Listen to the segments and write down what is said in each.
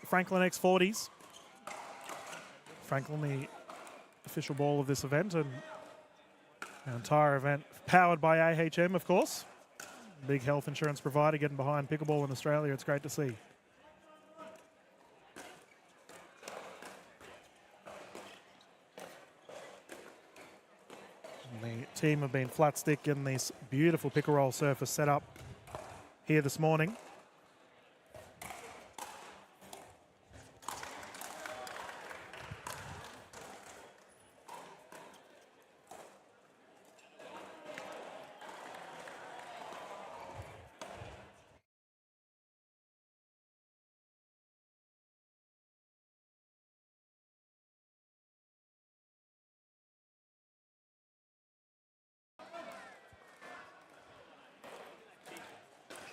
Franklin X40s. Franklin, the official ball of this event, and the entire event powered by AHM, of course. Big health insurance provider getting behind pickleball in Australia. It's great to see. And the team have been flat stick in this beautiful pick and roll surface set up here this morning.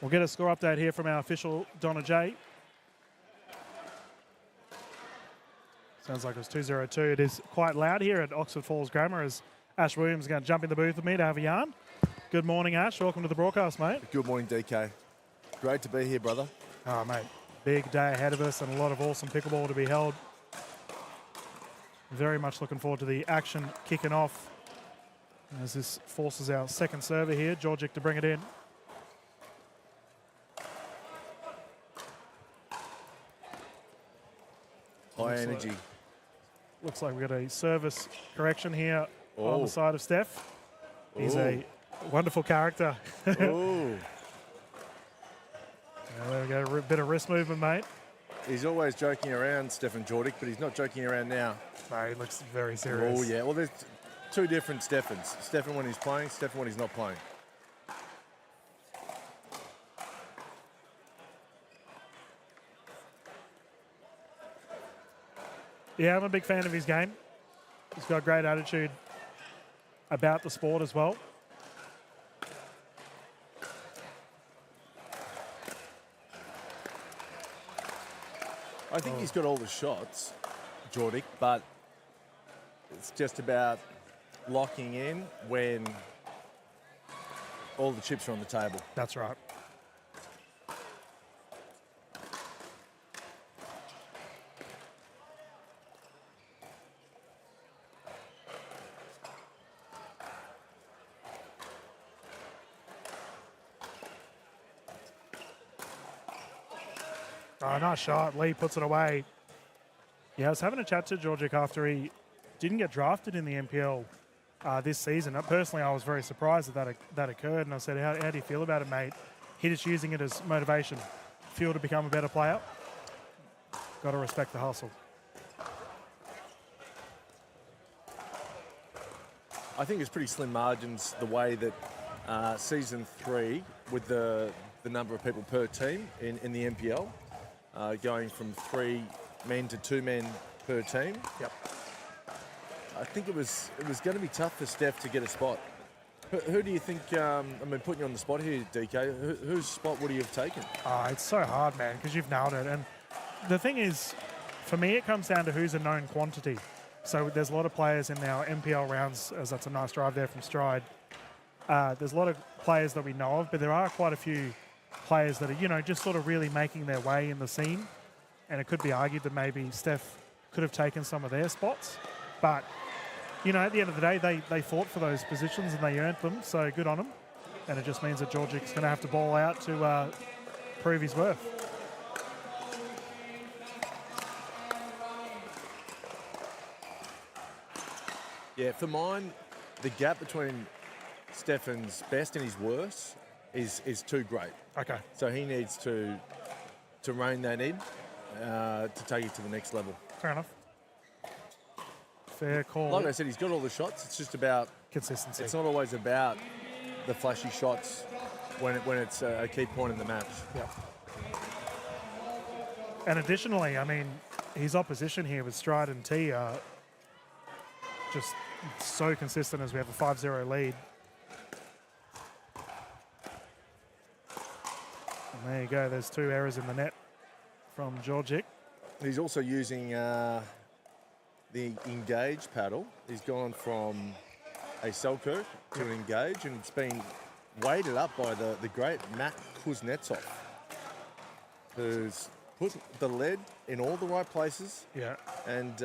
We'll get a score update here from our official Donna J. Sounds like it was 2-0-2. It is quite loud here at Oxford Falls Grammar as Ash Williams is going to jump in the booth with me to have a yarn. Good morning, Ash. Welcome to the broadcast, mate. Good morning, DK. Great to be here, brother. Oh, mate. Big day ahead of us and a lot of awesome pickleball to be held. Very much looking forward to the action kicking off as this forces our second server here, Georgic, to bring it in. High energy. Looks like we've got a service correction here on the side of Steph. He's a wonderful character. Ooh. There we go, a bit of wrist movement, mate. He's always joking around, Stefan Jordic, but he's not joking around now. No, he looks very serious. Oh, yeah. Well, there's two different Stefans. Stefan when he's playing, Stefan when he's not playing. Yeah, I'm a big fan of his game. He's got a great attitude about the sport as well. I think he's got all the shots, Jordic, but it's just about locking in when all the chips are on the table. That's right. Oh, nice shot. Lee puts it away. Yeah, I was having a chat to Georgic after he didn't get drafted in the NPL this season. Personally, I was very surprised that occurred, and I said, how do you feel about it, mate? He just using it as motivation, fuel to become a better player. Got to respect the hustle. I think it's pretty slim margins the way that season 3, with the number of people per team in the NPL, going from 3 men to 2 men per team. Yep. I think it was going to be tough for Steph to get a spot. Who do you think, I mean, putting you on the spot here, DK, whose spot would he have taken? Oh, it's so hard, man, because you've nailed it. And the thing is, for me, it comes down to who's a known quantity. So there's a lot of players in our NPL rounds, as that's a nice drive there from Stride. There's a lot of players that we know of, but there are quite a few players that are, just sort of really making their way in the scene. And it could be argued that maybe Steph could have taken some of their spots. But, at the end of the day, they fought for those positions and they earned them, so good on them. And it just means that Georgic's going to have to ball out to prove his worth. Yeah, for mine, the gap between Stefan's best and his worst is too great. Okay. So he needs to rein that in to take it to the next level. Fair enough. Fair call. Like I said, he's got all the shots. It's just about consistency. It's not always about the flashy shots when it's a key point in the match. Yeah. And additionally, I mean, his opposition here with Stride and T are just so consistent as we have a 5-0 lead. And there you go. There's 2 errors in the net from Georgic. He's also using the engage paddle. He's gone from a Selkirk to an engage, and it's been weighted up by the great Matt Kuznetsov, who's put the lead in all the right places. Yeah. And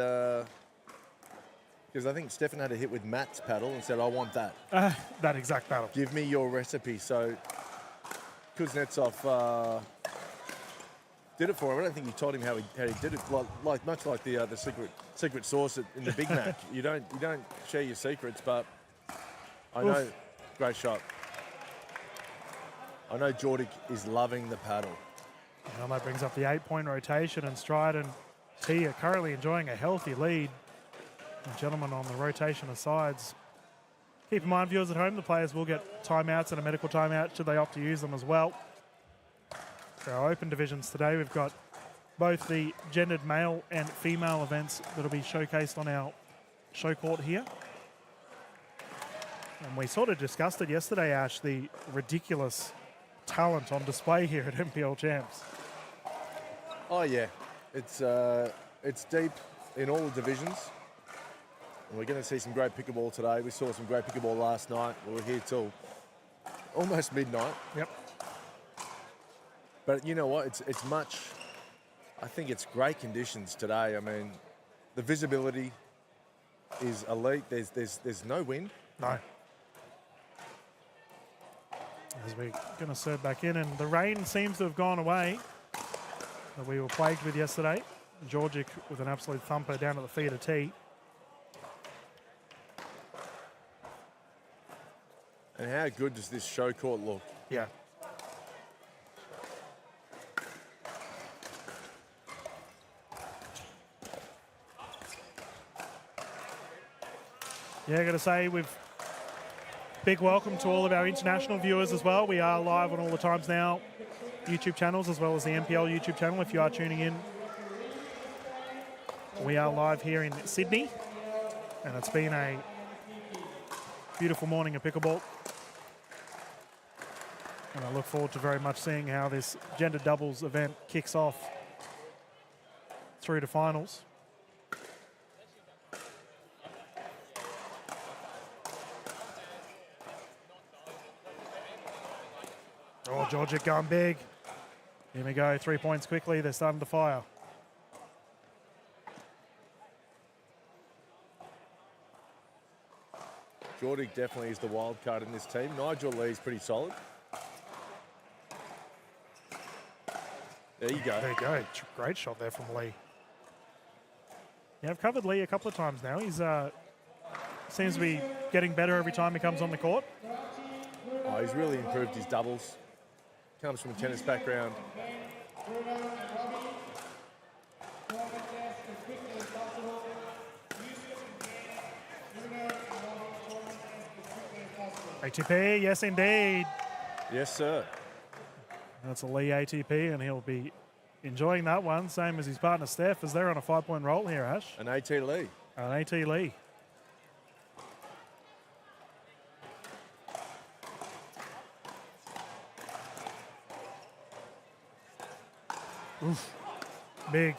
because I think Stefan had a hit with Matt's paddle and said, I want that. That exact battle. Give me your recipe. So Kuznetsov did it for him. I don't think he told him how he did it. Much like the secret sauce in the Big Mac. You don't share your secrets, but I know. Great shot. I know Jordic is loving the paddle. And that brings up the 8-point rotation, and Stride and T are currently enjoying a healthy lead. The gentlemen on the rotation of sides. Keep in mind, viewers at home, the players will get timeouts and a medical timeout should they opt to use them as well. For our open divisions today, we've got both the gendered male and female events that will be showcased on our show court here. And we sort of discussed it yesterday, Ash, the ridiculous talent on display here at NPL Champs. Oh yeah, it's deep in all the divisions. And we're going to see some great pickleball today. We saw some great pickleball last night. We were here till almost midnight. Yep. But you know what? It's much. I think it's great conditions today. I mean, the visibility is elite. There's no wind. No. As we're going to serve back in, and the rain seems to have gone away that we were plagued with yesterday. Georgic with an absolute thumper down at the feet of T. And how good does this show court look? Yeah. Yeah, I got to say, big welcome to all of our international viewers as well. We are live on all the Times Now YouTube channels as well as the NPL YouTube channel if you are tuning in. We are live here in Sydney, and it's been a beautiful morning of pickleball. And I look forward to very much seeing how this gender doubles event kicks off through to finals. Oh, Georgia going big. Here we go, 3 points quickly. They're starting to fire. Jordic definitely is the wild card in this team. Nigel Lee's pretty solid. There you go. There you go. Great shot there from Lee. Yeah, I've covered Lee a couple of times now. He's seems to be getting better every time he comes on the court. Oh, he's really improved his doubles. Comes from a tennis background. ATP, yes indeed. Yes, sir. That's a Lee ATP, and he'll be enjoying that one, same as his partner Steph, as they're on a 5-point roll here, Ash. An AT Lee. An AT Lee. Oof. Big.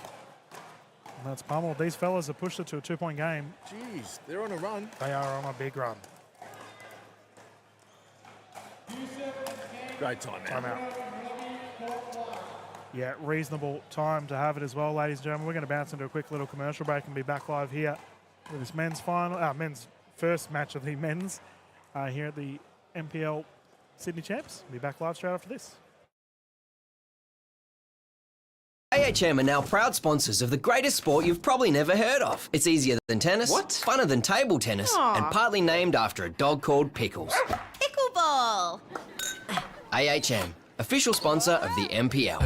And that's pummeled. These fellas have pushed it to a 2-point game. Jeez, they're on a run. They are on a big run. Great timeout. Timeout. Yeah, reasonable time to have it as well, ladies and gentlemen. We're going to bounce into a quick little commercial break and be back live here with this men's first match of the men's here at the NPL Sydney Champs. We'll be back live straight after this. AHM are now proud sponsors of the greatest sport you've probably never heard of. It's easier than tennis, funner than table tennis, and partly named after a dog called Pickles. Pickleball! AHM, official sponsor of the NPL.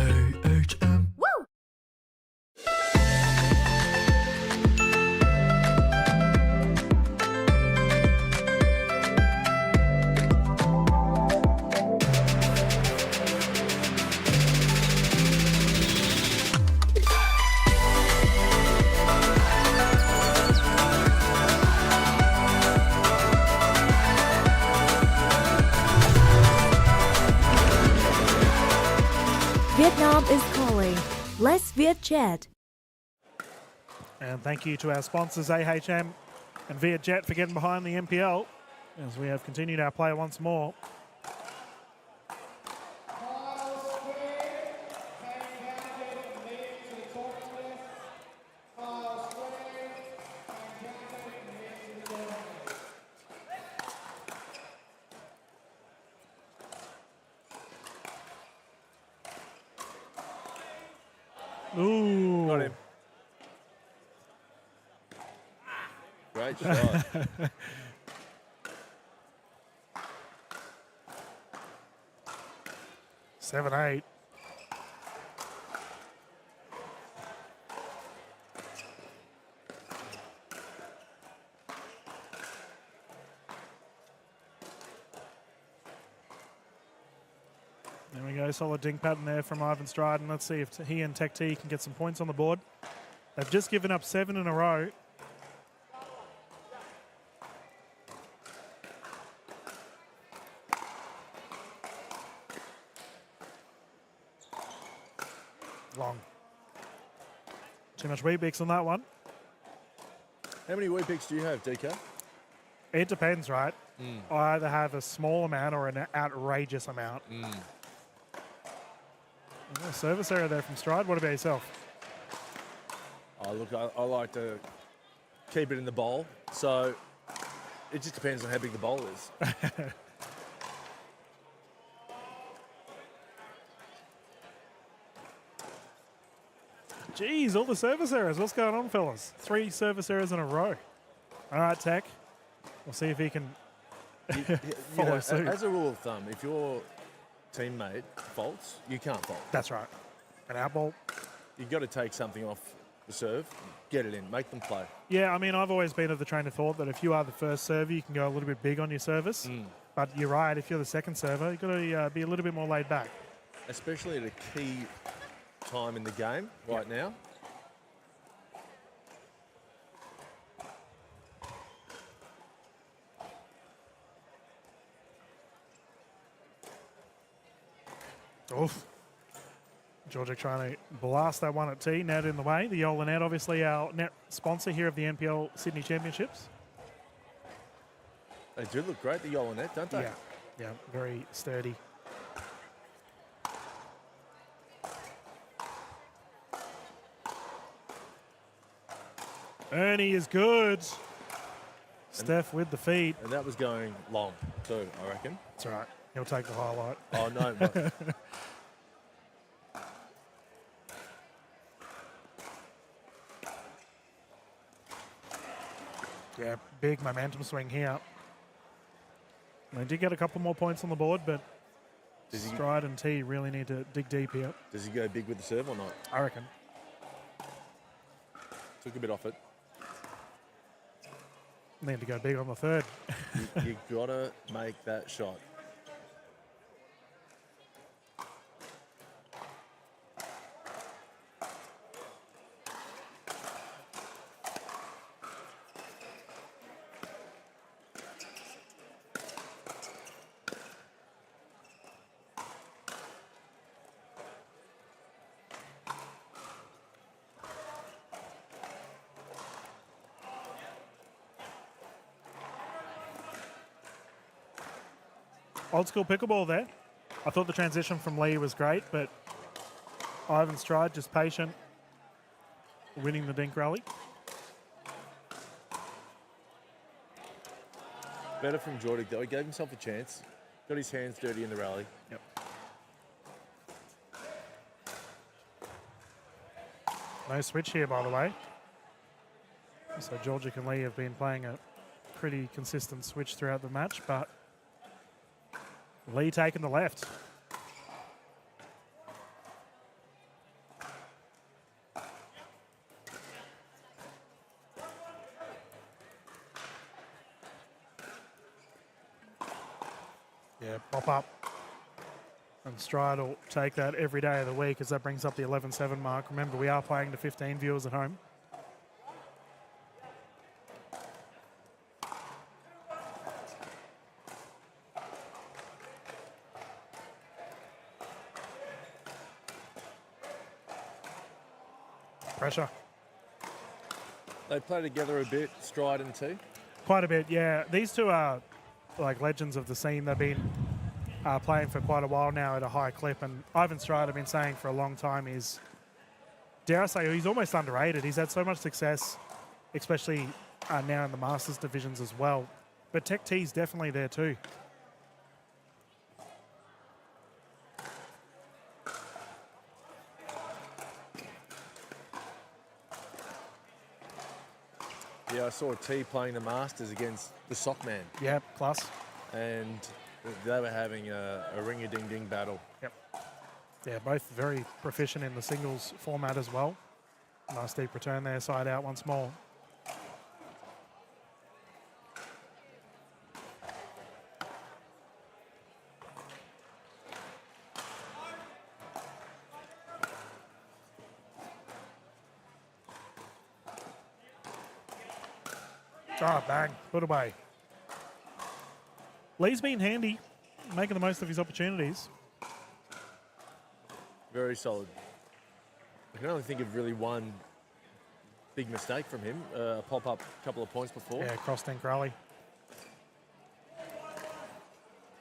Vietnam is calling. Let's Viet Chat. And thank you to our sponsors, AHM and Vietjet, for getting behind the NPL as we have continued our play once more. Ooh. Got him. Great shot. 7-8. There we go, solid dink pattern there from Ivan Stride, and let's see if he and Tech T can get some points on the board. They've just given up 7 in a row. Long. Too much wee bix on that one. How many wee picks do you have, DK? It depends, right? I either have a small amount or an outrageous amount. Oh, service error there from Stride. What about yourself? Oh, look, I like to keep it in the bowl. So it just depends on how big the bowl is. Jeez, all the service errors. What's going on, fellas? 3 service errors in a row. All right, Tech. We'll see if he can follow suit. As a rule of thumb, if your teammate faults, you can't fault. That's right. An outball. You've got to take something off the serve, get it in, make them play. Yeah, I mean, I've always been of the train of thought that if you are the first server, you can go a little bit big on your service. But you're right, if you're the second server, you've got to be a little bit more laid back. Especially at a key time in the game right now. Oof. Georgia trying to blast that one at T. Net in the way. The Yola Net, obviously our net sponsor here of the NPL Sydney Championships. They do look great, the Yola Net, don't they? Yeah, yeah, very sturdy. Ernie is good. Steph with the feed. And that was going long too, I reckon. That's all right. He'll take the highlight. Oh, no. But yeah, big momentum swing here. They did get a couple more points on the board, but Stride and T really need to dig deep here. does he go big with the serve or not? I reckon. Took a bit off it. Need to go big on the third. You got to make that shot. Old school pickleball there. I thought the transition from Lee was great, but Ivan Stride just patient, winning the dink rally. Better from Jordy though. He gave himself a chance. Got his hands dirty in the rally. Yep. No switch here, by the way. So Georgic and Lee have been playing a pretty consistent switch throughout the match, but Lee taking the left. Yeah, pop up. And Stride will take that every day of the week as that brings up the 11-7 mark. Remember, we are playing to 15 viewers at home. Pressure. They play together a bit, Stride and T. Quite a bit, yeah. These two are like legends of the scene. They've been playing for quite a while now at a high clip, and Ivan Stride, I've been saying for a long time, is, dare I say, he's almost underrated. He's had so much success, especially now in the Masters divisions as well. But Tech T's definitely there too. Yeah, I saw T playing the Masters against the Sockman, Yeah, class. and they were having a ring-a-ding-ding battle. Yep. Yeah, both very proficient in the singles format as well. Nice deep return there, side out once more. Bang, put away. Lee's been handy, making the most of his opportunities. Very solid. I can only think of really one big mistake from him. A pop-up couple of points before. Yeah, cross-tank rally.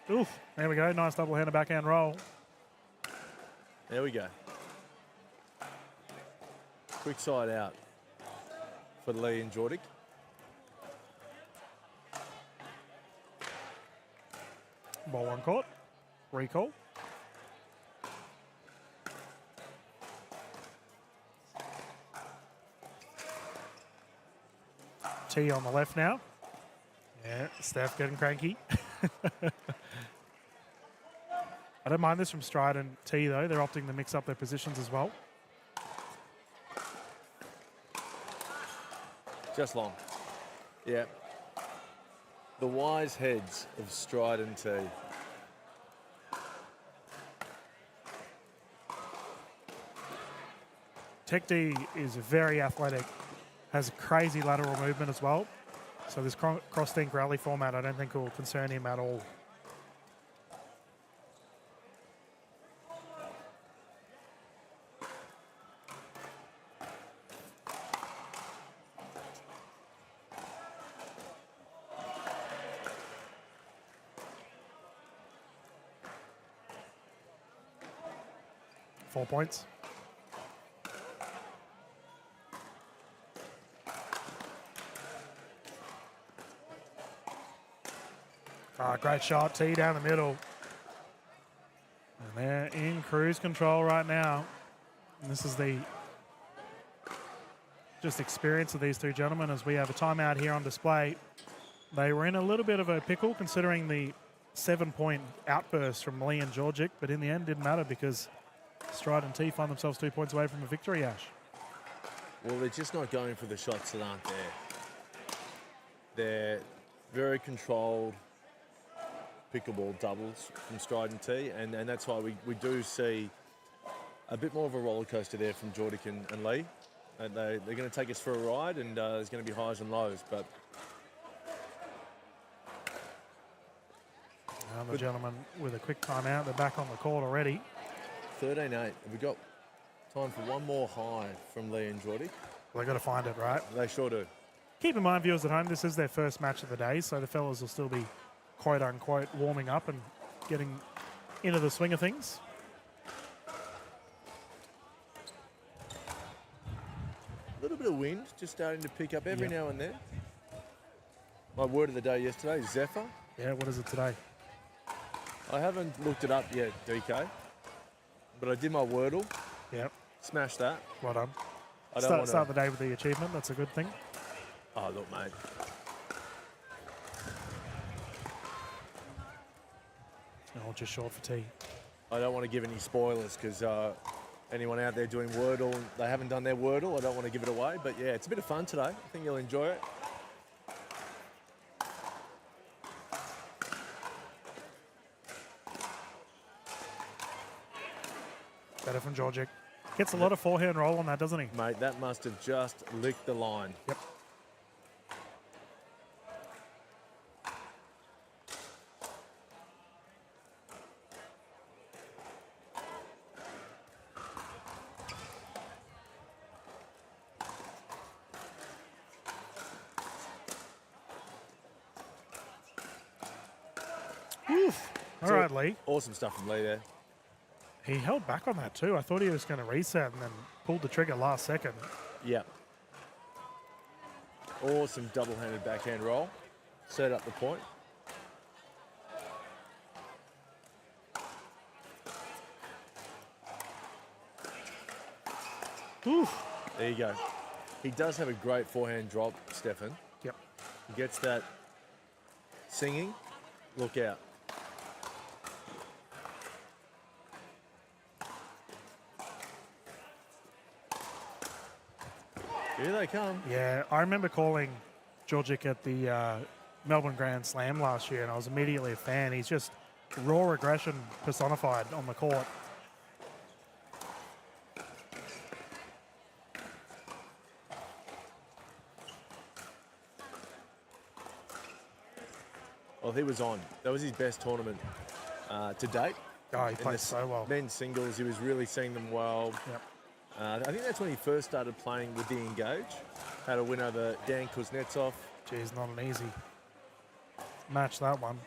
Oof, there we go. Nice double-hander backhand roll. There we go. Quick side out for Lee and Jordic. Ball on court. Recall. T on the left now. Yeah, Steph getting cranky. I don't mind this from Stride and T though. They're opting to mix up their positions as well. Just long. Yeah. The wise heads of Stride and T. Tech D is very athletic, has crazy lateral movement as well. So this cross-tank rally format I don't think will concern him at all. Four points. Great shot, T down the middle. And they're in cruise control right now. And this is the just experience of these two gentlemen as we have a timeout here on display. They were in a little bit of a pickle considering the 7-point outburst from Lee and Georgic, but in the end didn't matter because Stride and T find themselves 2 points away from a victory, Ash. Well, they're just not going for the shots that aren't there. They're very controlled pickleball doubles from Stride and T, and that's why we do see a bit more of a roller coaster there from Jordic and Lee. And they're going to take us for a ride, and there's going to be highs and lows. But now the gentleman with a quick timeout. They're back on the court already. 13-8. Have we got time for one more high from Lee and Jordic? Well, they've got to find it, right? They sure do. Keep in mind, viewers at home, this is their first match of the day, so the fellas will still be quote-unquote warming up and getting into the swing of things. A little bit of wind just starting to pick up every now and then. My word of the day yesterday is Zephyr. Yeah, what is it today? I haven't looked it up yet, DK, but I did my Wordle. Yep. Smashed that. Well done. I don't wanna... Start the day with the achievement. That's a good thing. Oh, look, mate. Oh, just short for T. I don't want to give any spoilers because anyone out there doing Wordle, they haven't done their Wordle. I don't want to give it away. But, yeah, it's a bit of fun today. I think you'll enjoy it. Better from Georgic. Gets a lot of forehand roll on that, doesn't he? Mate, that must have just licked the line. Yep. Oof. All right, Lee. Awesome stuff from Lee there. He held back on that too. I thought he was going to reset and then pulled the trigger last second. Yeah. Awesome double-handed backhand roll. Set up the point. Oof. There you go. He does have a great forehand drop, Stefan. Yep. He gets that singing. Look out. Here they come. Yeah, I remember calling Georgic at the Melbourne Grand Slam last year, and I was immediately a fan. He's just raw aggression personified on the court. Well, he was on. That was his best tournament to date. Oh, he In played the so well. Men's singles, he was really seeing them well. Yep. I think that's when he first started playing with the Engage. Had a win over Dan Kuznetsov. Geez, not an easy match, that one.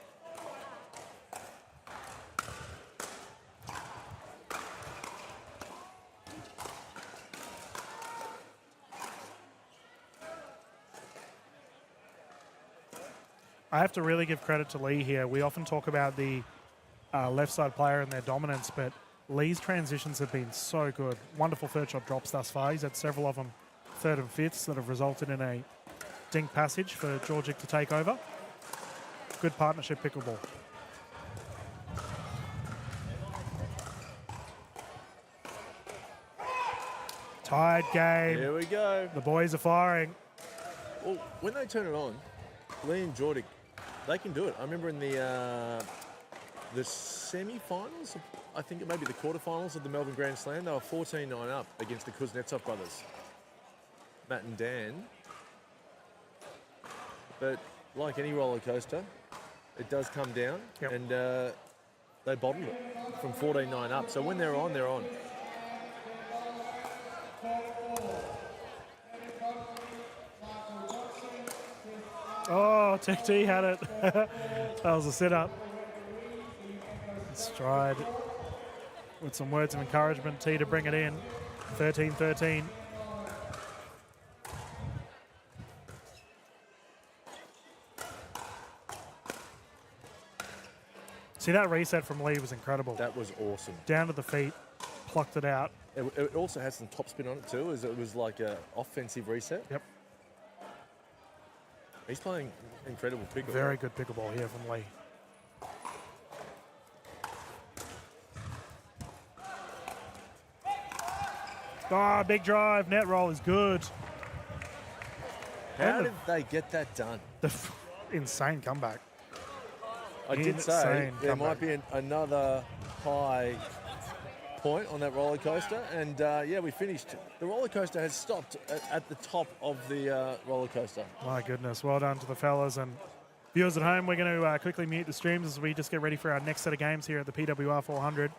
I have to really give credit to Lee here. We often talk about the left side player and their dominance, but Lee's transitions have been so good. Wonderful third shot drops thus far. He's had several of them, third and fifths, that have resulted in a dink passage for Georgic to take over. Good partnership pickleball. Tied game. Here we go. The boys are firing. Well, when they turn it on, Lee and Jordic, they can do it. I remember in the semi-finals, I think it may be the quarterfinals of the Melbourne Grand Slam, they were 14-9 up against the Kuznetsov brothers, Matt and Dan. But like any roller coaster, it does come down, Yep. and they bottled it from 14-9 up. So when they're on, they're on. Oh, TT had it. That was a sit-up. Stride with some words of encouragement. T to bring it in. 13-13. See, that reset from Lee was incredible. That was awesome. Down to the feet, plucked it out. It also has some topspin on it too, as it was like an offensive reset. Yep. He's playing incredible pickleball. Very good pickleball here from Lee. Ah, big drive. Net roll is good. How And did they get that done? The insane comeback. I did say Insane there comeback. might be another high point on that roller coaster, and yeah, we finished. The roller coaster has stopped at the top of the roller coaster. My goodness. Well done to the fellas. And viewers at home, we're going to quickly mute the streams as we just get ready for our next set of games here at the PWR 400.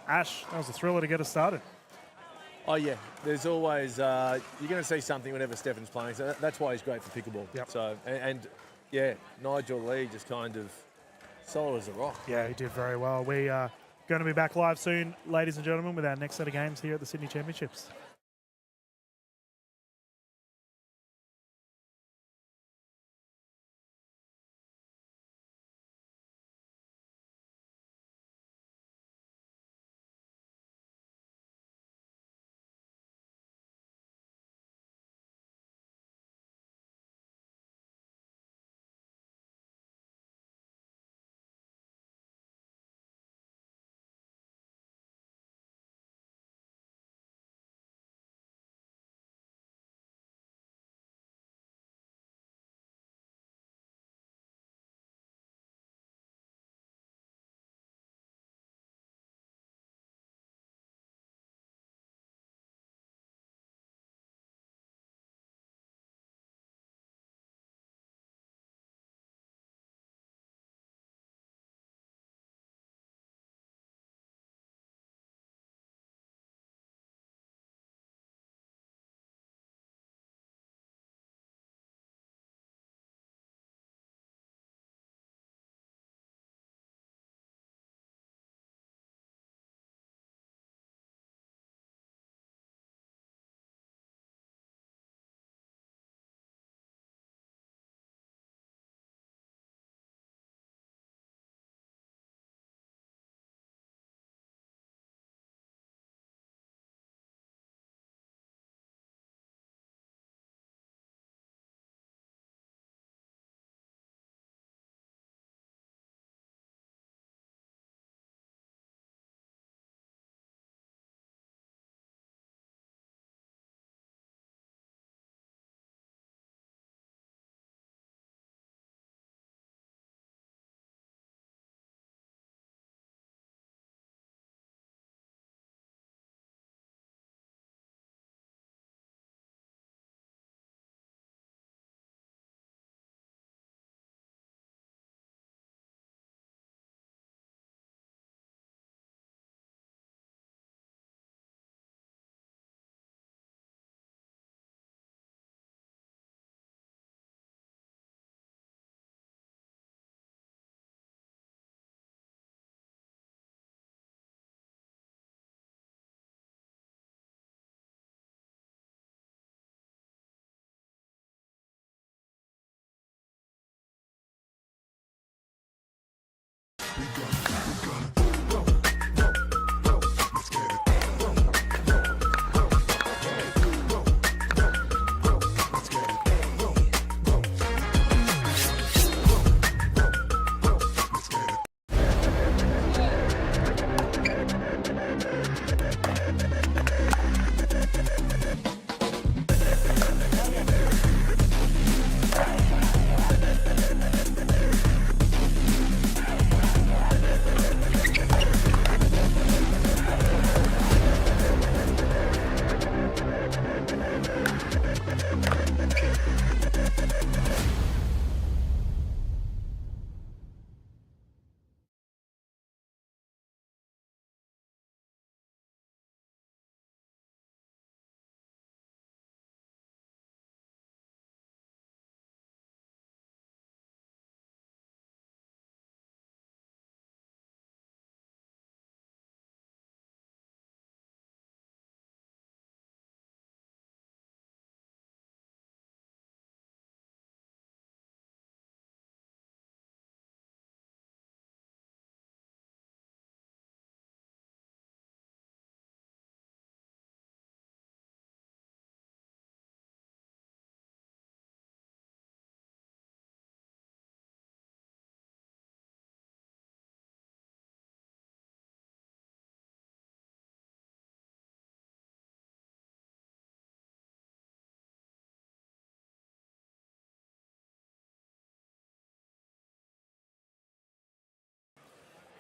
Ash, that was a thriller to get us started. Oh yeah, there's always you're going to see something whenever Stefan's playing. So that's why he's great for pickleball. Yep. So and yeah, Nigel Lee just kind of solid as a rock. Yeah, he did very well. We are going to be back live soon, ladies and gentlemen, with our next set of games here at the Sydney Championships.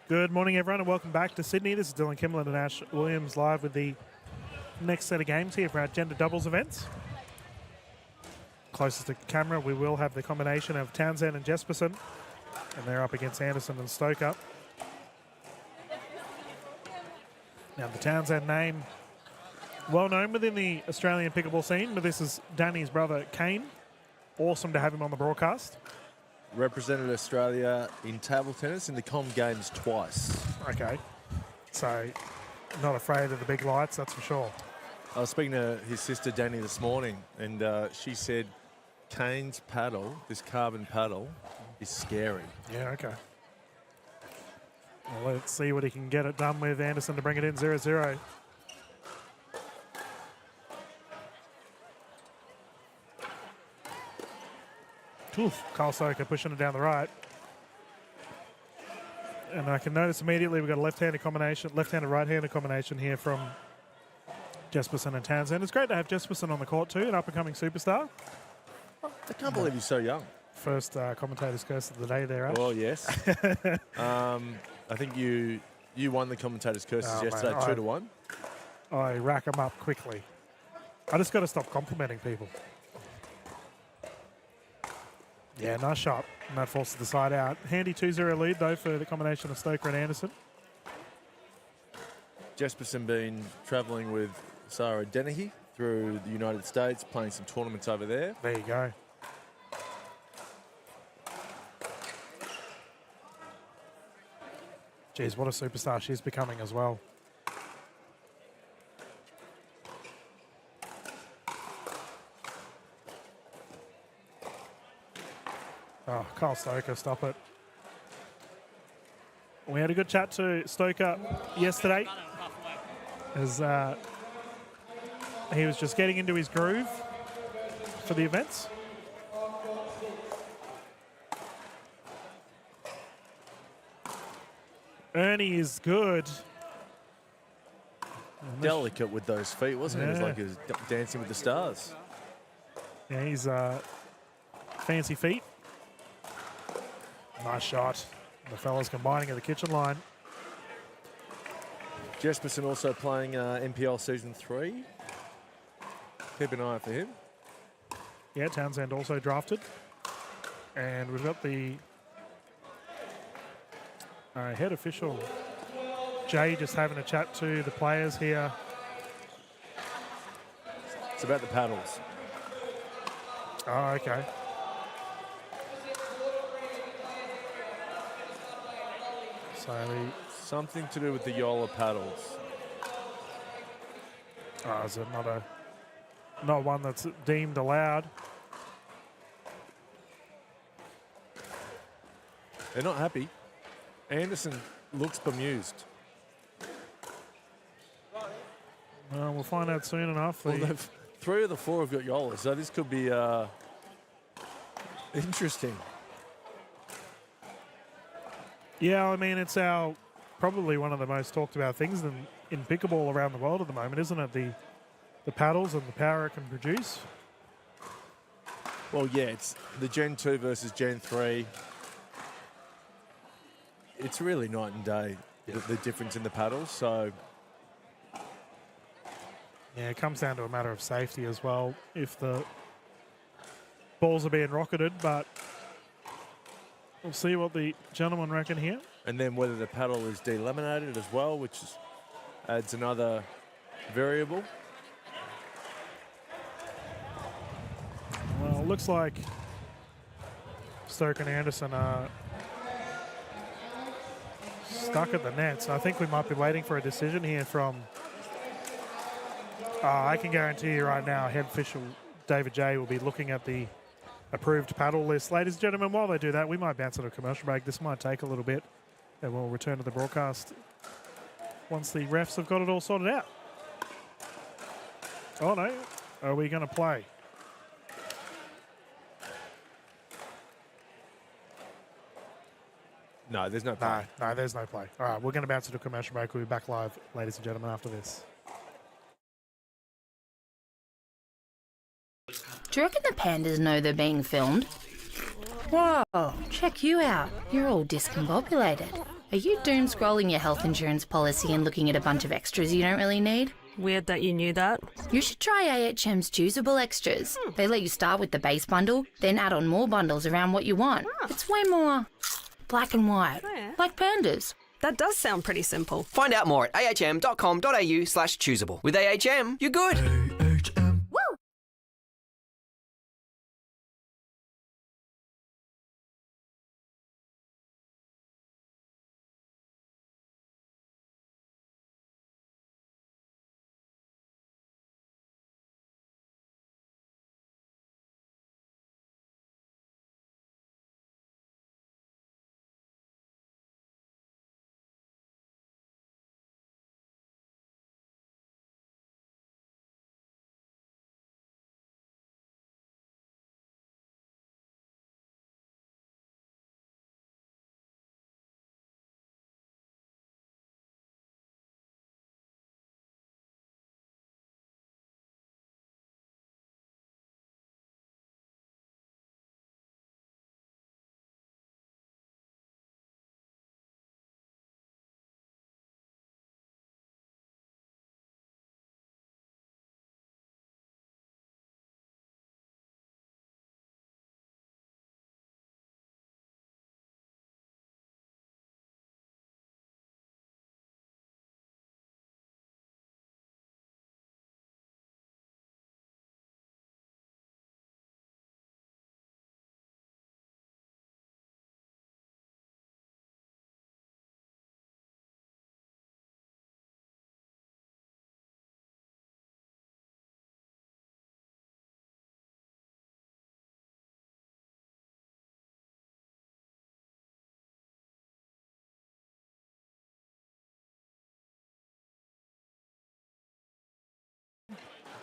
Good morning, everyone, and welcome back to Sydney. This is Dylan Kimberlin and Ash Williams live with the next set of games here for our gender doubles events. Closest to camera, we will have the combination of Townsend and Jesperson, and they're up against Anderson and Stoker. Now, the Townsend name, well known within the Australian pickleball scene, but this is Danny's brother, Kane. Awesome to have him on the broadcast. Represented Australia in table tennis in the Com Games twice. Okay, so not afraid of the big lights, that's for sure. I was speaking to his sister Danny this morning, and she said Kane's paddle, this carbon paddle, is scary. Yeah, okay. Well, let's see what he can get it done with. Anderson to bring it in 0-0. Oof, Kyle Stoker pushing it down the right. And I can notice immediately we've got a left-handed combination, left-handed, right-handed combination here from Jesperson and Townsend. It's great to have Jesperson on the court too, an up-and-coming superstar. I can't believe he's so young. First commentator's curse of the day there, Ash. Oh, yes. I think you won the commentator's curses yesterday, mate, 2-1. I rack them up quickly. I just got to stop complimenting people. Yeah, nice shot. And that forces the side out. Handy 2-0 lead, though, for the combination of Stoker and Anderson. Jesperson been travelling with Sarah Dennehy through the United States, playing some tournaments over there. There you go. Geez, what a superstar she's becoming as well. Oh, Kyle Stoker, stop it. We had a good chat to Stoker yesterday as he was just getting into his groove for the events. Ernie is good. Delicate with those feet, wasn't he? It was Yeah. like he was dancing with the stars. Yeah, he's fancy feet. Nice shot. The fellas combining at the kitchen line. Jesperson also playing NPL Season 3. Keep an eye out for him. Yeah, Townsend also drafted. And we've got the head official, Jay, just having a chat to the players here. It's about the paddles. Oh, okay. So, Something to do with the Yola paddles. is it not one that's deemed allowed? They're not happy. Anderson looks bemused. Well, we'll find out soon enough. Well, 3 of the 4 have got Yola, so this could be interesting. Yeah, I mean, it's probably one of the most talked about things in pickleball around the world at the moment, isn't it? The paddles and the power it can produce. Well, yeah, it's the Gen 2 versus Gen 3. It's really night and day, the difference in the paddles. So, yeah, it comes down to a matter of safety as well. If the balls are being rocketed, but we'll see what the gentlemen reckon here. and then whether the paddle is delaminated as well, which adds another variable. Well, it looks like Stoke and Anderson are stuck at the net, so I think we might be waiting for a decision here from... I can guarantee you right now, head official David J will be looking at the approved paddle list. Ladies and gentlemen, while they do that, we might bounce on a commercial break. This might take a little bit, and we'll return to the broadcast once the refs have got it all sorted out. Oh no, are we going to play? No, there's no play. No, there's no play. All right, we're going to bounce to a commercial break. We'll be back live, ladies and gentlemen, after this. Do you reckon the pandas know they're being filmed? Whoa, check you out. You're all discombobulated. Are you doom scrolling your health insurance policy and looking at a bunch of extras you don't really need? Weird that you knew that. You should try AHM's choosable extras. They let you start with the base bundle, then add on more bundles around what you want. It's way more black and white, like pandas. That does sound pretty simple. Find out more at ahm.com.au/choosable. With AHM, you're good.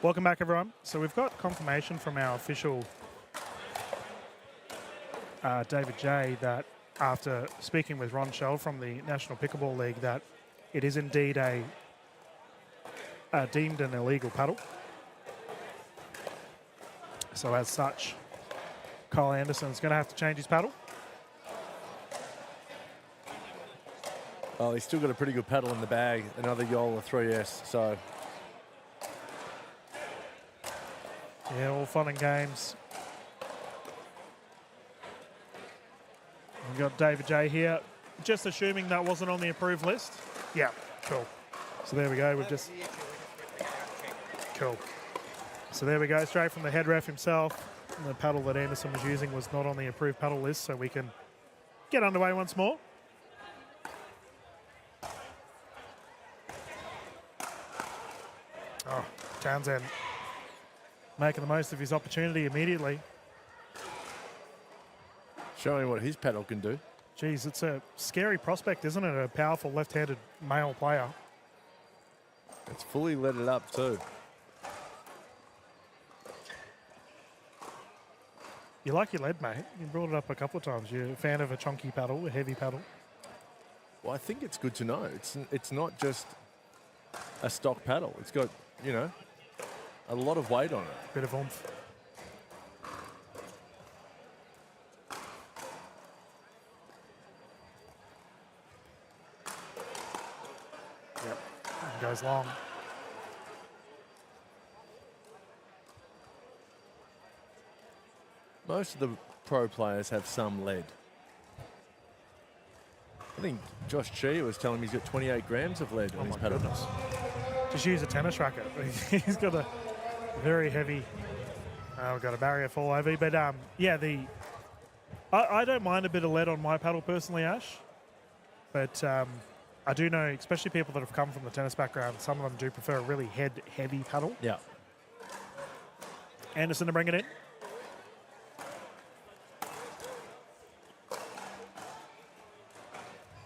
Welcome back, everyone. So we've got confirmation from our official David J that after speaking with Ron Shell from the National Pickleball League that it is indeed deemed an illegal paddle. So as such, Kyle Anderson's going to have to change his paddle. Oh, he's still got a pretty good paddle in the bag. Another Yola 3S. So yeah, all fun and games. We've got David J here. Just assuming that wasn't on the approved list. Yeah, cool. So there we go. We've just... Cool. So there we go, straight from the head ref himself. And the paddle that Anderson was using was not on the approved paddle list, so we can get underway once more. Oh, Townsend making the most of his opportunity immediately. showing what his paddle can do. Geez, it's a scary prospect, isn't it? A powerful left-handed male player. It's fully let it up too. You like your lead, mate. You brought it up a couple of times. You're a fan of a chunky paddle, a heavy paddle. Well, I think it's good to know. It's not just a stock paddle. It's got, you know, a lot of weight on it. Bit of oomph. Yep, and goes long. Most of the pro players have some lead. I think Josh Chia was telling me he's got 28 grams of lead on his paddle. Goodness. Just use a tennis racket. He's got a very heavy. We've got a barrier fall over, but yeah, I don't mind a bit of lead on my paddle personally, Ash. But I do know, especially people that have come from the tennis background, some of them do prefer a really heavy paddle. Yeah. Anderson to bring it in.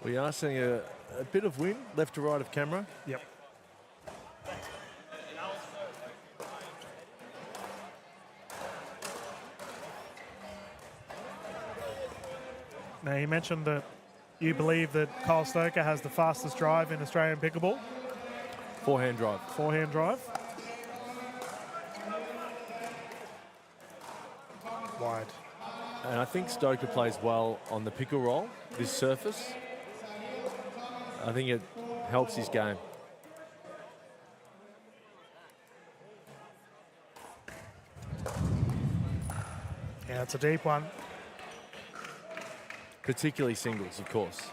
We are seeing a bit of wind left to right of camera. Yep. Now, you mentioned that you believe that Kyle Stoker has the fastest drive in Australian pickleball. Forehand drive. Forehand drive. Wide. And I think Stoker plays well on the pickle roll, this surface. I think it helps his game. Yeah, it's a deep one. Particularly singles, of course.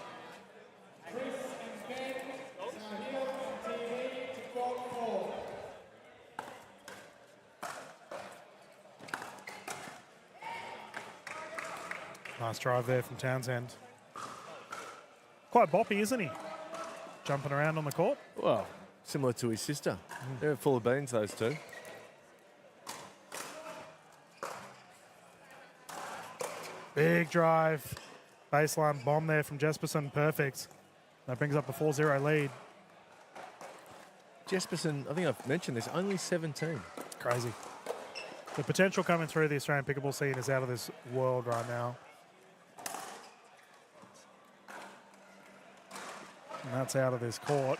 Nice drive there from Townsend. Quite boppy, isn't he? Jumping around on the court. Well, similar to his sister. They're full of beans, those two. Big drive. Baseline bomb there from Jesperson. Perfect. That brings up a 4-0 lead. Jesperson, I think I've mentioned this, only 17. Crazy. The potential coming through the Australian pickleball scene is out of this world right now. And that's out of this court.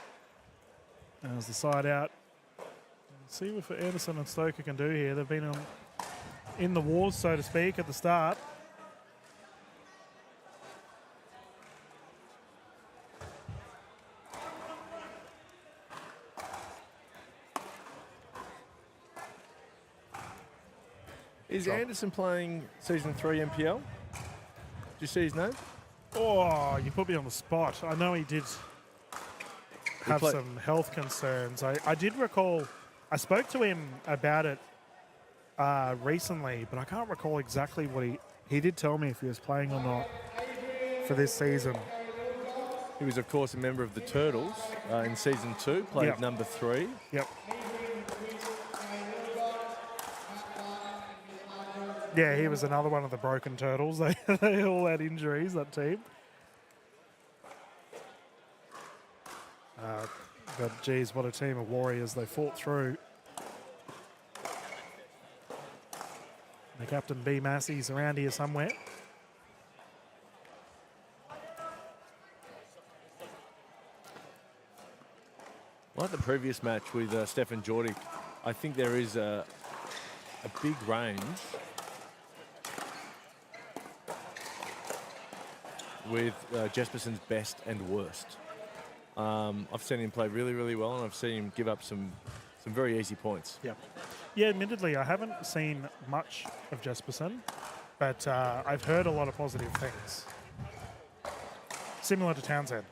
There's the side out. Let's see what Anderson and Stoker can do here. They've been in the wars, so to speak, at the start. Is Anderson playing Season 3 NPL? Did you see his name? Oh, you put me on the spot. I know he did have some health concerns. I did recall, I spoke to him about it recently, but I can't recall exactly what he did tell me if he was playing or not for this season. He was, of course, a member of the Turtles in Season 2, played number 3. Yep. Yeah, he was another one of the broken turtles. They all had injuries, that team. But geez, what a team of warriors. They fought through. The captain B. Massey's around here somewhere. Like the previous match with Stefan Jordik, I think there is a big range with Jesperson's best and worst. I've seen him play really, really well, and I've seen him give up some very easy points. Yeah, admittedly, I haven't seen much of Jesperson, but I've heard a lot of positive things. Similar to Townsend.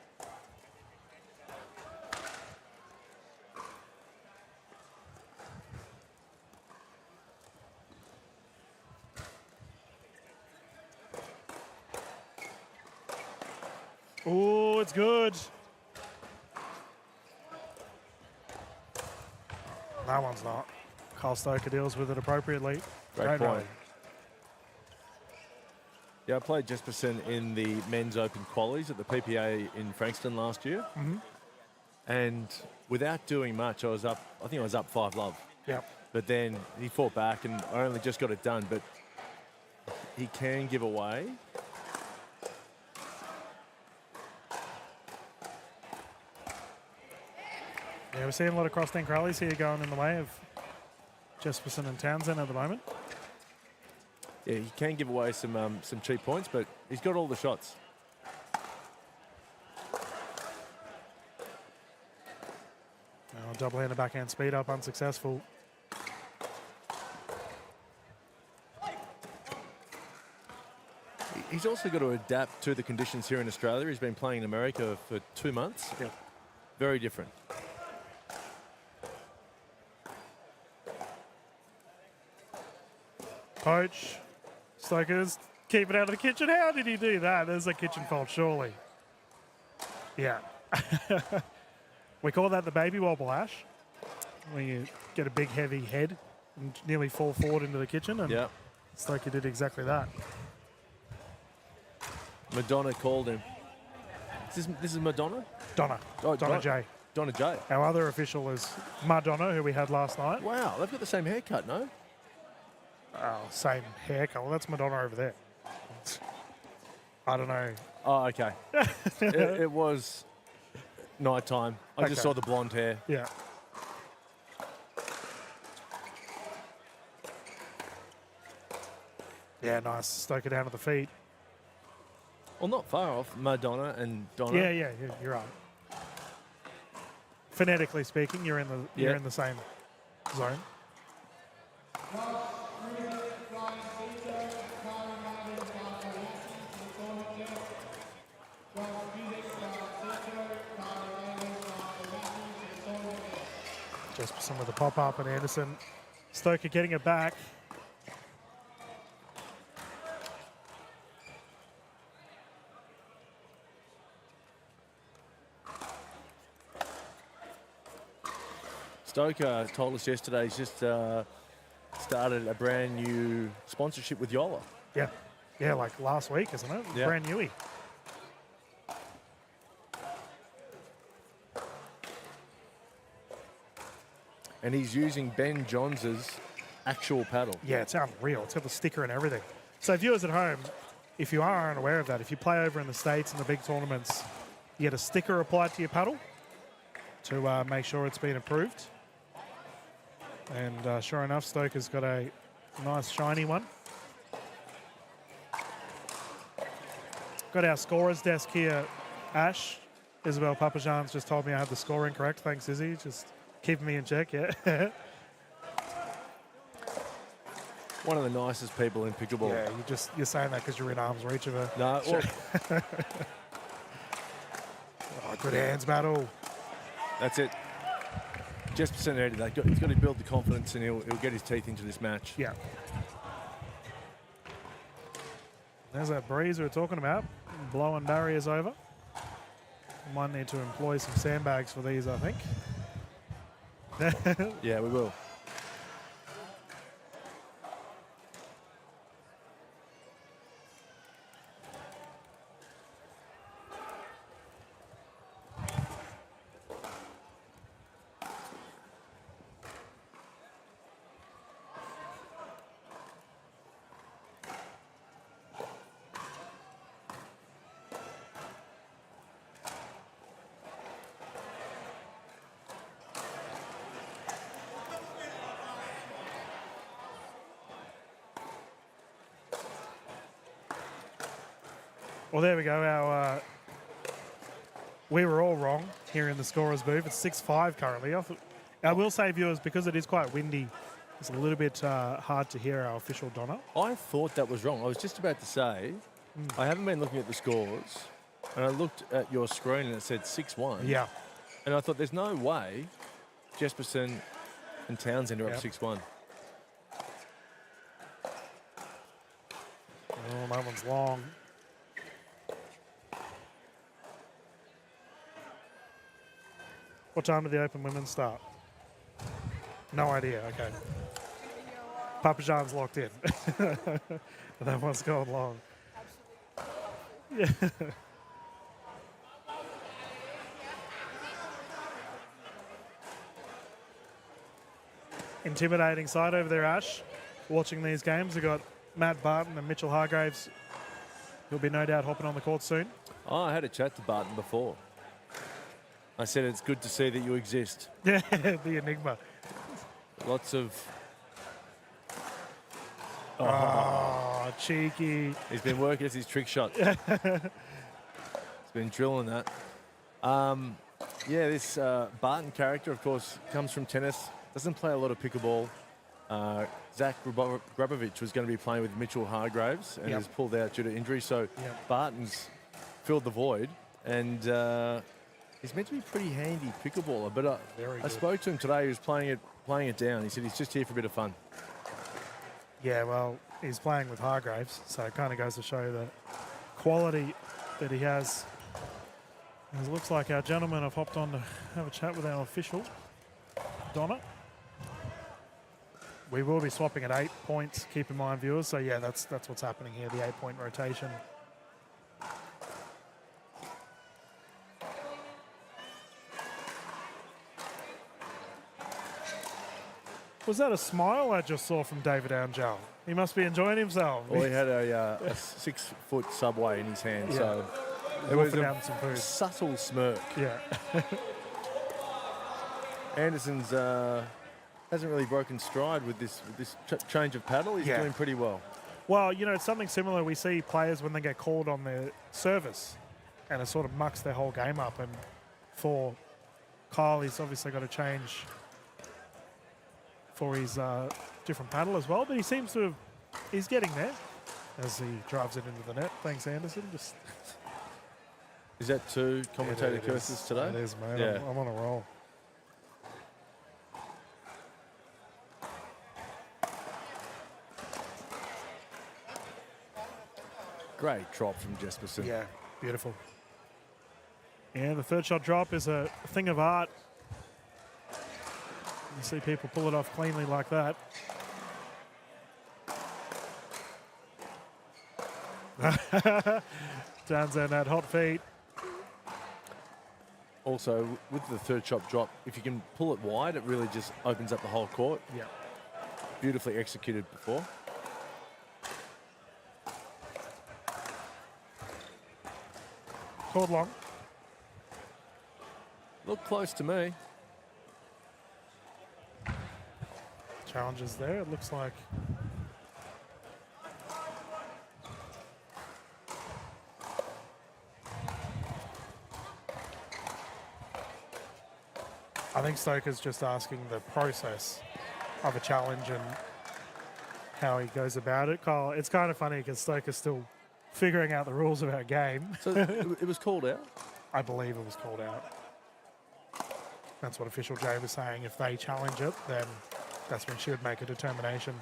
Oh, it's good. That one's not. Kyle Stoker deals with it appropriately. Great point. rally. Yeah, I played Jesperson in the men's open qualies at the PPA in Frankston last year. And without doing much, I think I was up 5-love. Yep. But then he fought back and I only just got it done. But he can give away. Yeah, we're seeing a lot of cross-tank rallies here going in the way of Jesperson and Townsend at the moment. Yeah, he can give away some cheap points, but he's got all the shots. Double-handed backhand speed up, unsuccessful. He's also got to adapt to the conditions here in Australia. He's been playing in America for 2 months. Yep. Very different. Poach. Stokers, keep it out of the kitchen. How did he do that? There's a kitchen fault, surely. Yeah. We call that the baby wobble, Ash. When you get a big, heavy head and nearly fall forward into the kitchen. And Stoker did exactly that. Madonna called him. This is Madonna? Donna. Oh, Donna J. Donna J. Our other official is Madonna, who we had last night. Wow, they've got the same haircut, no? Oh, same hair colour. That's Madonna over there. I don't know. Oh, okay. it was nighttime. I just saw the blonde hair. Yeah. Yeah, nice. Stoker down to the feet. Well, not far off. Madonna and Donna. Yeah, you're right. phonetically speaking, you're in the same zone. Jesperson with the pop-up and Anderson. Stoker getting it back. Stoker told us yesterday he's just started a brand new sponsorship with Yola. Yeah. Yeah, like last week, isn't it? Yeah. Brand newy. And he's using Ben Johns' actual paddle. Yeah, it's unreal. It's got the sticker and everything. So viewers at home, if you are unaware of that, if you play over in the States in the big tournaments, you get a sticker applied to your paddle to make sure it's been approved. And sure enough, Stoker's got a nice shiny one. Got our scorer's desk here. Ash, Isabel Papajan's just told me I had the score incorrect. Thanks, Izzy. Just keeping me in check, yeah. One of the nicest people in pickleball. Yeah, you're saying that because you're in arm's reach of her. No, well, Oh, good hands battle. that's it. Jesperson ready. He's got to build the confidence and he'll get his teeth into this match. Yeah. There's that breeze we were talking about, blowing barriers over. Might need to employ some sandbags for these, I think. Yeah, we will. Well, there we go. We were all wrong here in the scorer's booth. It's 6-5 currently. I will say, viewers, because it is quite windy, it's a little bit hard to hear our official Donna. I thought that was wrong. I was just about to say, I haven't been looking at the scores, and I looked at your screen and it said 6-1. Yeah. And I thought, there's no way Jesperson and Townsend are up 6-1. Oh, that one's long. What time did the Open Women's start? No idea. Okay. Papajan's locked in. That one's going long. Yeah. Intimidating side over there, Ash. Watching these games, we've got Matt Barton and Mitchell Hargraves, who'll be no doubt hopping on the court soon. Oh, I had a chat to Barton before. I said it's good to see that you exist. Yeah, the enigma. Lots of... Oh, cheeky. He's been working as his trick shot. He's been drilling that. Yeah, this Barton character, of course, comes from tennis. Doesn't play a lot of pickleball. Zach Grabovich was going to be playing with Mitchell Hargraves and has pulled out due to injury. So Barton's filled the void, and he's meant to be pretty handy pickleballer. But I spoke to him today. He was playing it down. He said he's just here for a bit of fun. Yeah, well, he's playing with Hargraves, so it kind of goes to show the quality that he has. It looks like our gentlemen have hopped on to have a chat with our official, Donna. We will be swapping at 8 points, keep in mind, viewers. So, yeah, that's what's happening here, the 8-point rotation. Was that a smile I just saw from David Angel? He must be enjoying himself. Well, he had a 6-foot Subway in his hand, so it was down some food. subtle smirk. Yeah. Anderson's hasn't really broken stride with this change of paddle. He's doing pretty well. Well, you know, it's something similar we see players when they get called on their service, and it sort of mucks their whole game up. And for Kyle, he's obviously got to change for his different paddle as well, but he seems to have, he's getting there as he drives it into the net. Thanks, Anderson. Just Is that two commentator curses today? It is, man. Yeah. I'm on a roll. Great drop from Jesperson. Yeah, beautiful. Yeah, the third shot drop is a thing of art. You see people pull it off cleanly like that. Townsend had hot feet. Also, with the third shot drop, if you can pull it wide, it really just opens up the whole court. Yeah. Beautifully executed before. Called long. Look close to me. Challenges there. It looks like I think Stoker's just asking the process of a challenge and how he goes about it. Kyle, it's kind of funny because Stoker's still figuring out the rules of our game. So it was called out? I believe it was called out. That's what official Jay was saying. If they challenge it, then that's when she would make a determination.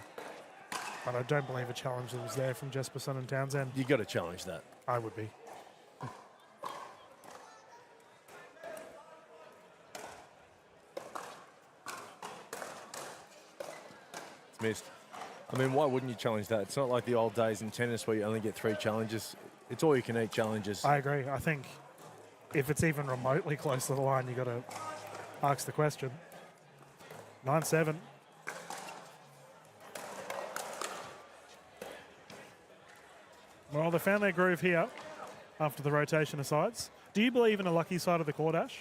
But I don't believe a challenge that was there from Jesperson and Townsend. You got to challenge that. I would be. It's missed. I mean, why wouldn't you challenge that? It's not like the old days in tennis where you only get 3 challenges. It's all you can eat challenges. I agree. I think if it's even remotely close to the line, you got to ask the question. 9-7. Well, they found their groove here after the rotation of sides. Do you believe in a lucky side of the court, Ash?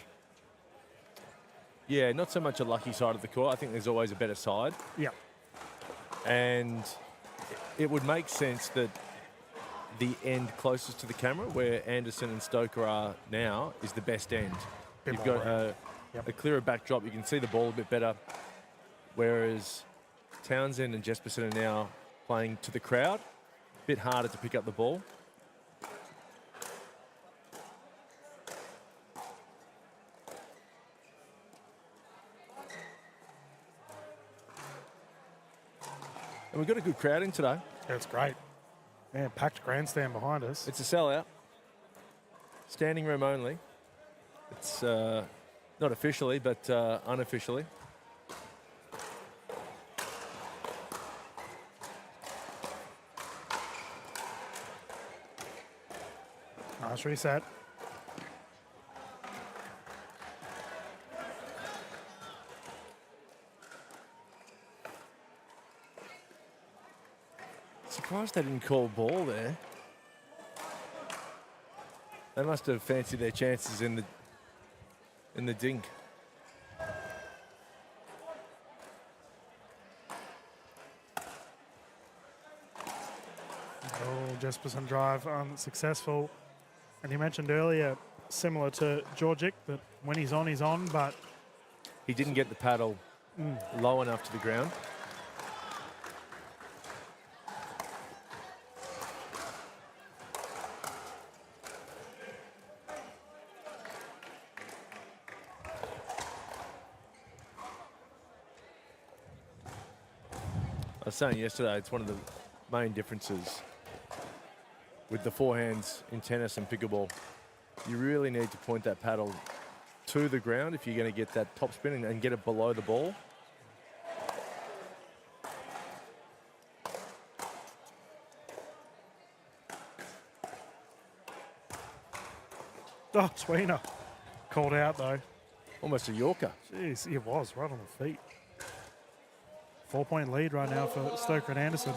Yeah, not so much a lucky side of the court. I think there's always a better side. Yeah. And it would make sense that the end closest to the camera, where Anderson and Stoker are now, is the best end. Bit You've more got round. Yep. a clearer backdrop. You can see the ball a bit better. Whereas Townsend and Jesperson are now playing to the crowd. A bit harder to pick up the ball. And we've got a good crowd in today. That's great. Man, packed grandstand behind us. It's a sellout. Standing room only. It's not officially, but unofficially. Nice reset. Surprised they didn't call ball there. They must have fancied their chances in the dink. Oh, Jesperson drive unsuccessful. And you mentioned earlier, similar to Georgic, that when he's on, but He didn't get the paddle low enough to the ground. I was saying yesterday, it's one of the main differences with the forehands in tennis and pickleball. You really need to point that paddle to the ground if you're going to get that top spin and get it below the ball. oh, tweener. Called out though. Almost a Yorker. Jeez, it was right on the feet. 4-point lead right now for Stoker and Anderson.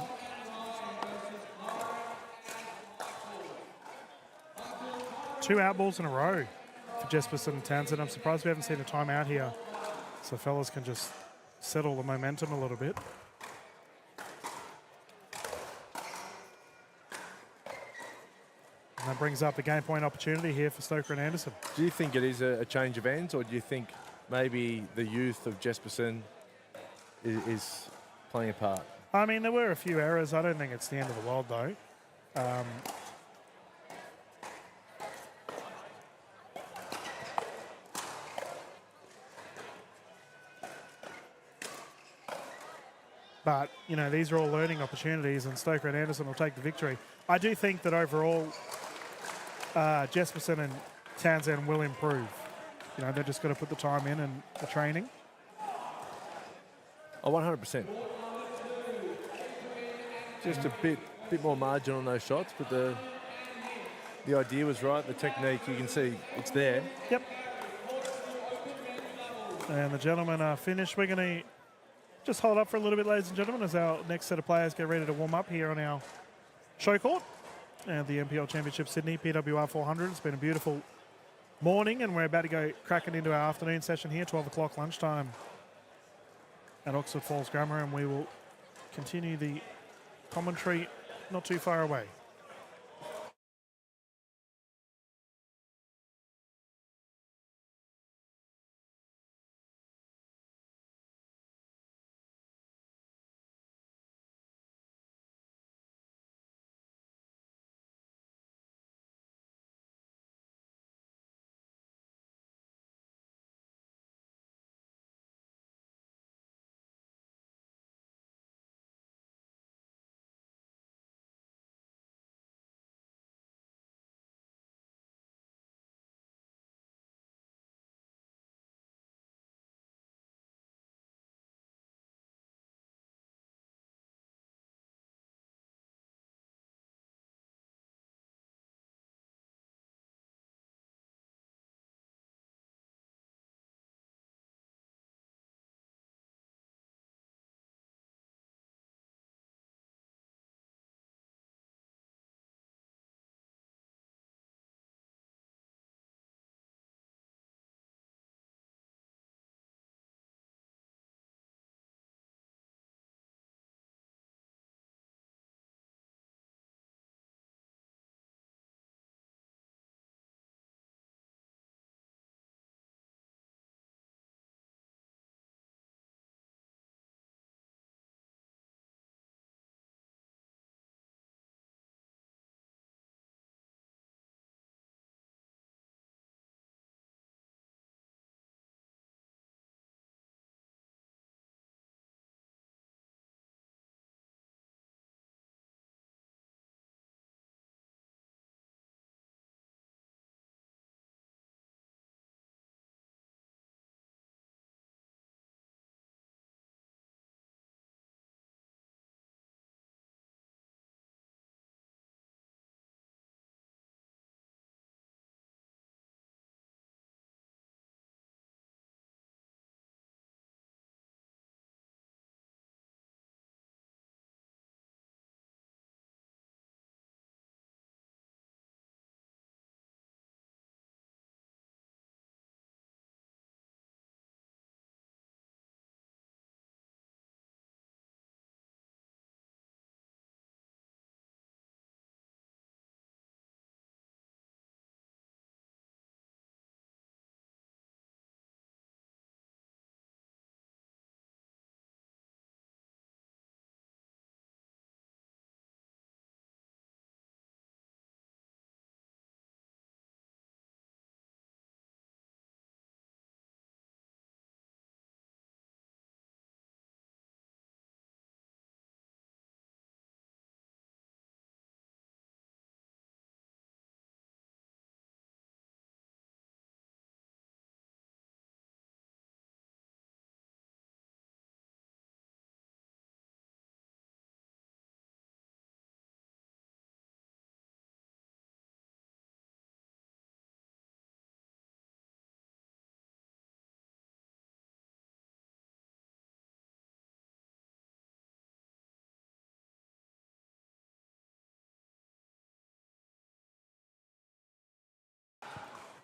Two out balls in a row for Jesperson and Townsend. I'm surprised we haven't seen a timeout here, so fellas can just settle the momentum a little bit. And that brings up the game point opportunity here for Stoker and Anderson. Do you think it is a change of ends, or do you think maybe the youth of Jespersen is playing a part. I mean, there were a few errors. I don't think it's the end of the world, though. But, you know, these are all learning opportunities, and Stoker and Anderson will take the victory. I do think that overall, Jespersen and Townsend will improve. You know, they've just got to put the time in and the training. Oh, 100%. Just a bit more margin on those shots, but the idea was right. The technique, you can see it's there. Yep. And the gentlemen are finished. We're going to just hold up for a little bit, ladies and gentlemen, as our next set of players get ready to warm up here on our show court. And the NPL Championship Sydney, PWR 400. It's been a beautiful morning, and we're about to go cracking into our afternoon session here, 12 o'clock lunchtime at Oxford Falls Grammar, and we will continue the commentary not too far away.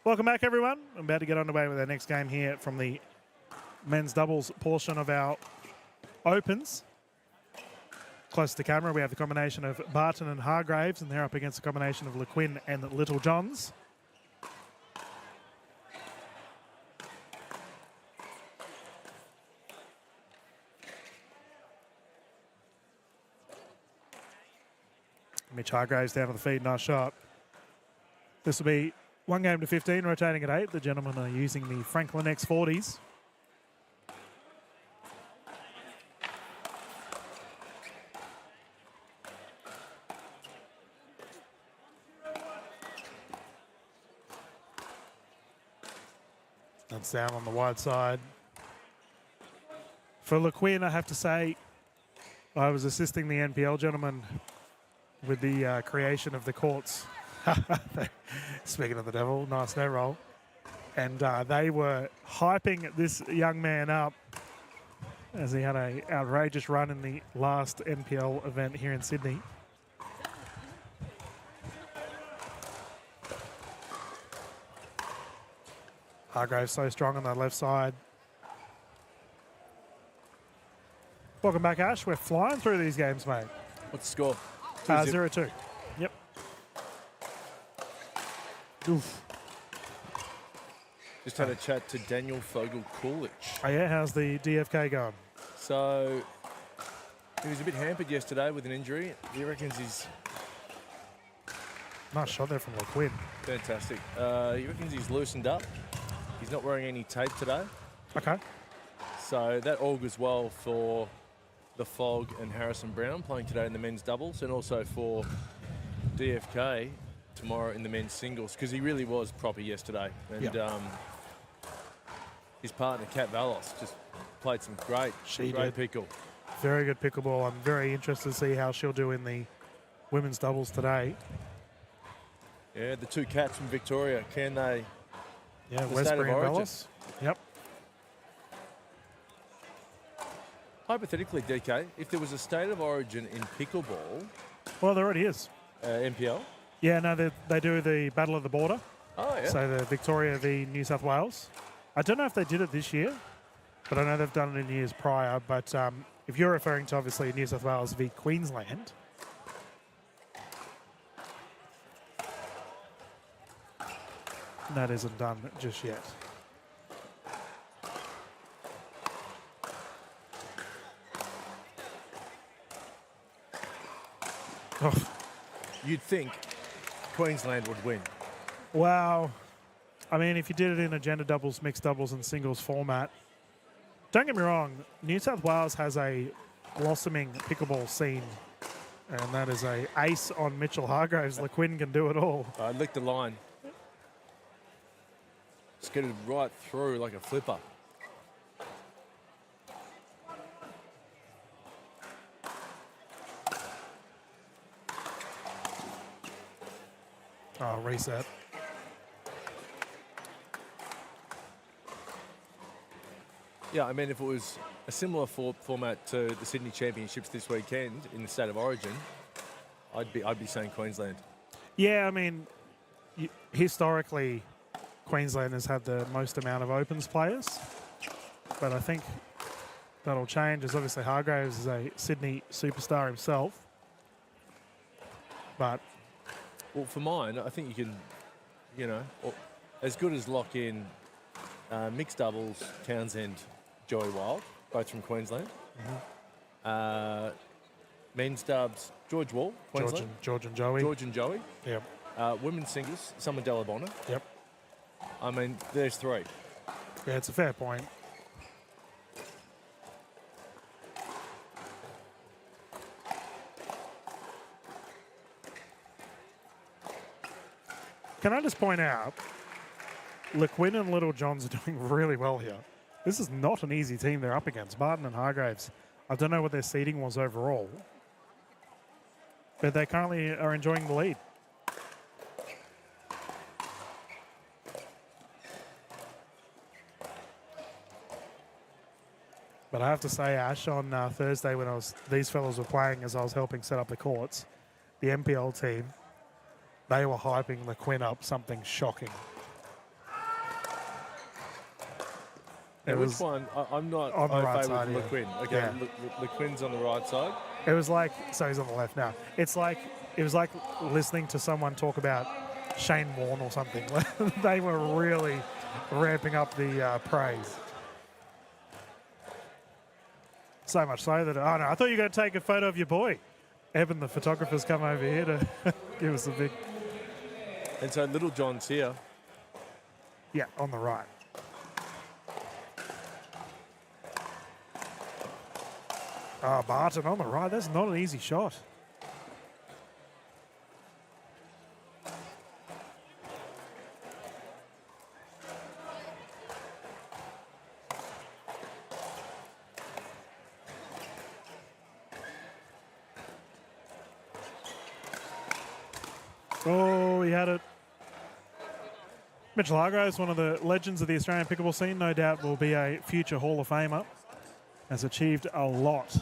Welcome back, everyone. I'm about to get underway with our next game here from the men's doubles portion of our Opens. Close to the camera, we have the combination of Barton and Hargraves, and they're up against the combination of LeQuinn and Little Johns. Mitch Hargraves down to the feed, nice shot. This will be 1 game to 15, rotating at 8. The gentlemen are using the Franklin X40s. That's down on the wide side. For LeQuinn, I have to say, I was assisting the NPL gentleman with the creation of the courts. Speaking of the devil, nice no roll. And they were hyping this young man up as he had an outrageous run in the last NPL event here in Sydney. Hargraves so strong on that left side. Welcome back, Ash. We're flying through these games, mate. What's the score? 0-2. Yep. Oof. Just had a chat to Daniel Fogel-Coolidge. Oh, yeah? How's the DFK going? So he was a bit hampered yesterday with an injury. He reckons he's Nice shot there from LeQuinn. fantastic. He reckons he's loosened up. He's not wearing any tape today. Okay. So that augurs well for the Fog and Harrison Brown playing today in the men's doubles, and also for DFK tomorrow in the men's singles, because he really was proper yesterday. And Yep. His partner, Kat Valos, just played some great pickle. Very good pickleball. I'm very interested to see how she'll do in the women's doubles today. Yeah, the two cats from Victoria, can they? Yeah, The Westbury State and of Origin. Bellis. Yep. Hypothetically, DK, if there was a state of origin in pickleball, Well, there already is. NPL. Yeah, no, they do the Battle of the Border. Oh, yeah. So the Victoria v New South Wales. I don't know if they did it this year, but I know they've done it in years prior. But if you're referring to, obviously, New South Wales v Queensland, that isn't done just yet. Oh, You'd think Queensland would win. wow. I mean, if you did it in a gender doubles, mixed doubles, and singles format, don't get me wrong, New South Wales has a blossoming pickleball scene, and that is a ace on Mitchell Hargraves. LeQuinn can do it all. I licked the line. Skidded right through like a flipper. Oh, reset. Yeah, I mean, if it was a similar format to the Sydney Championships this weekend in the State of Origin, I'd be saying Queensland. Yeah, I mean, historically, Queensland has had the most amount of Opens players, but I think that'll change, as obviously Hargraves is a Sydney superstar himself. But Well, for mine, I think you can, as good as lock in mixed doubles, Townsend, Joey Wild, both from Queensland. Men's dubs, George Wall, Queensland. George and Joey. George and Joey. Yep. Women's singles, Summer Delabona. Yep. I mean, there's three. Yeah, it's a fair point. Can I just point out, LeQuinn and Little Johns are doing really well here. This is not an easy team they're up against. Martin and Hargraves. I don't know what their seeding was overall, but they currently are enjoying the lead. But I have to say, Ash, on Thursday when these fellas were playing as I was helping set up the courts, the NPL team, they were hyping LeQuinn up something shocking. Now, It which was one? I'm not on the au right fait side, with yeah. LeQuinn. Okay, Yeah. LeQuinn's on the right side. It was like, so he's on the left now. It was like listening to someone talk about Shane Warne or something. They were really ramping up the praise. So much so that, oh no, I thought you were going to take a photo of your boy. Eben, the photographer's come over here to give us a big... And so Little John's here. Yeah, on the right. Oh, Barton on the right. That's not an easy shot. Oh, he had it. Mitchell Hargraves, one of the legends of the Australian pickleball scene, no doubt will be a future Hall of Famer. Has achieved a lot,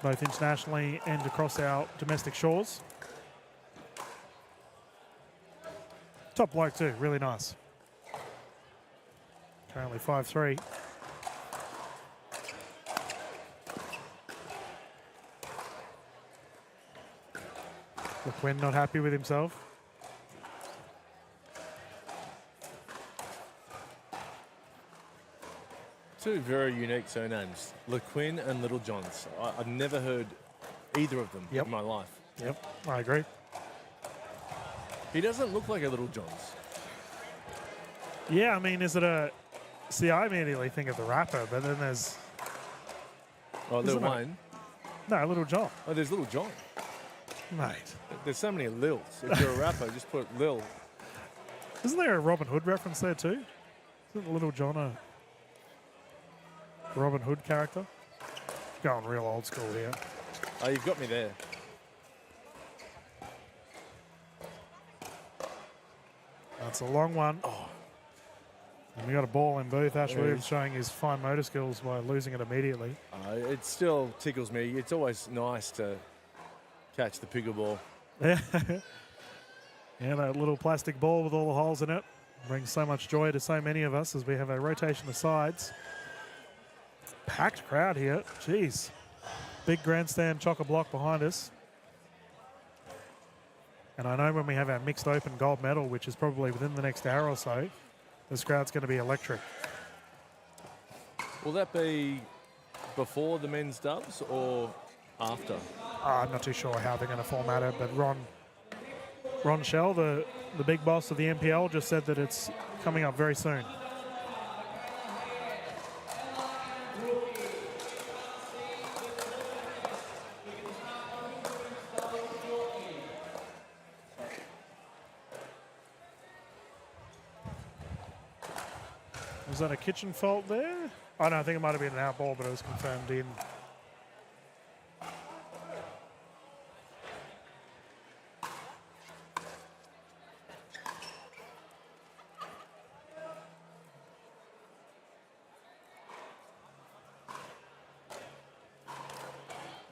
both internationally and across our domestic shores. Top bloke too, really nice. Currently 5'3". Look, Quinn not happy with himself. Two very unique surnames, LeQuinn and Little Johns. I've never heard either of them in my life. Yep, I agree. He doesn't look like a Little Johns. Yeah, I mean, is it a... See, I immediately think of the rapper, but then there's... Oh, Lil Wayne. No, Little John. Oh, there's Little John. Mate. There's so many Lils. If you're a rapper, just put Lil. Isn't there a Robin Hood reference there too? Isn't Little John a Robin Hood character? Going real old school here. Oh, you've got me there. That's a long one. Oh. And we got a ball in booth. Ash Williams showing his fine motor skills by losing it immediately. It still tickles me. It's always nice to catch the pickleball. Yeah. Yeah, that little plastic ball with all the holes in it brings so much joy to so many of us as we have a rotation of sides. Packed crowd here. Jeez. Big grandstand chock-a-block behind us. And I know when we have our mixed open gold medal, which is probably within the next hour or so, this crowd's going to be electric. Will that be before the men's dubs or after? I'm not too sure how they're going to format it, but Ron Shell, the big boss of the NPL, just said that it's coming up very soon. Was that a kitchen fault there? Oh no, I think it might have been an out ball, but it was confirmed in.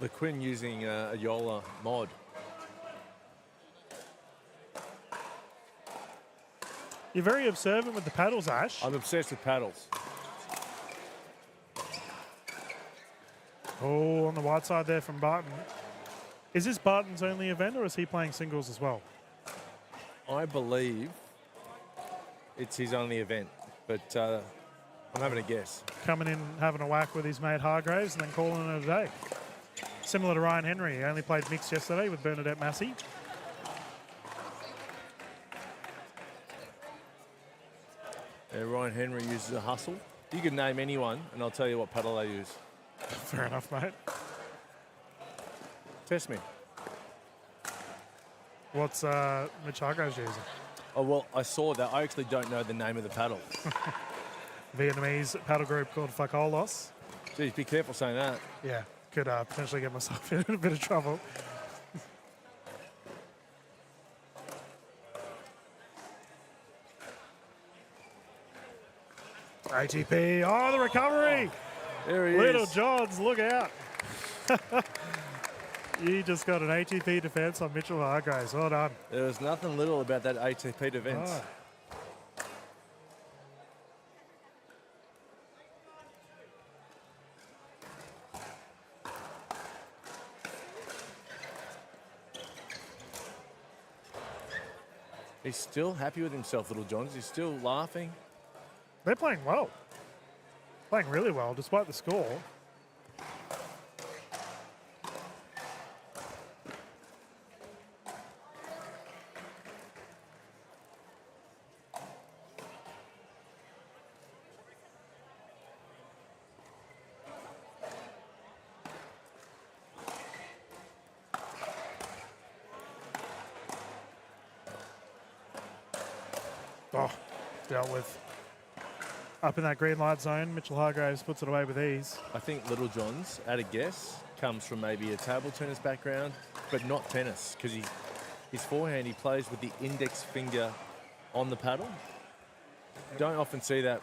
LeQuinn using a Yola mod. You're very observant with the paddles, Ash. I'm obsessed with paddles. Oh, on the wide side there from Barton. Is this Barton's only event, or is he playing singles as well? I believe it's his only event, but I'm having a guess. Coming in, having a whack with his mate Hargraves, and then calling it a day. Similar to Ryan Henry, he only played mixed yesterday with Bernadette Massey. Ryan Henry uses a hustle. You can name anyone, and I'll tell you what paddle they use. Fair enough, mate. Test me. What's Mitch Hargraves using? Oh, well, I saw that. I actually don't know the name of the paddle. Vietnamese paddle group called Fakolos. Geez, be careful saying that. Yeah, could potentially get myself in a bit of trouble. ATP, oh, the recovery. There he Little is. Johns, look out. You just got an ATP defense on Mitchell Hargraves. Well done. There was nothing little about that ATP defense. Oh. He's still happy with himself, Little Johns. He's still laughing. They're playing well. Playing really well, despite the score. Oh, dealt with. Up in that green light zone, Mitchell Hargraves puts it away with ease. I think Little John's, at a guess, comes from maybe a table tennis background, but not tennis, because his forehand, he plays with the index finger on the paddle. Don't often see that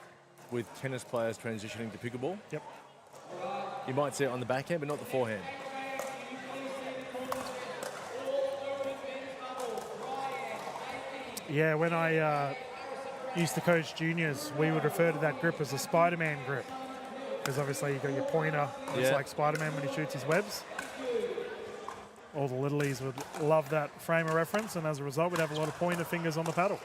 with tennis players transitioning to pickleball. Yep. You might see it on the backhand, but not the forehand. Yeah, when I used to coach juniors, we would refer to that grip as a Spider-Man grip. Because obviously you've got your pointer, it's like Spider-Man when he shoots his webs. All the littlies would love that frame of reference, and as a result, we'd have a lot of pointer fingers on the paddle.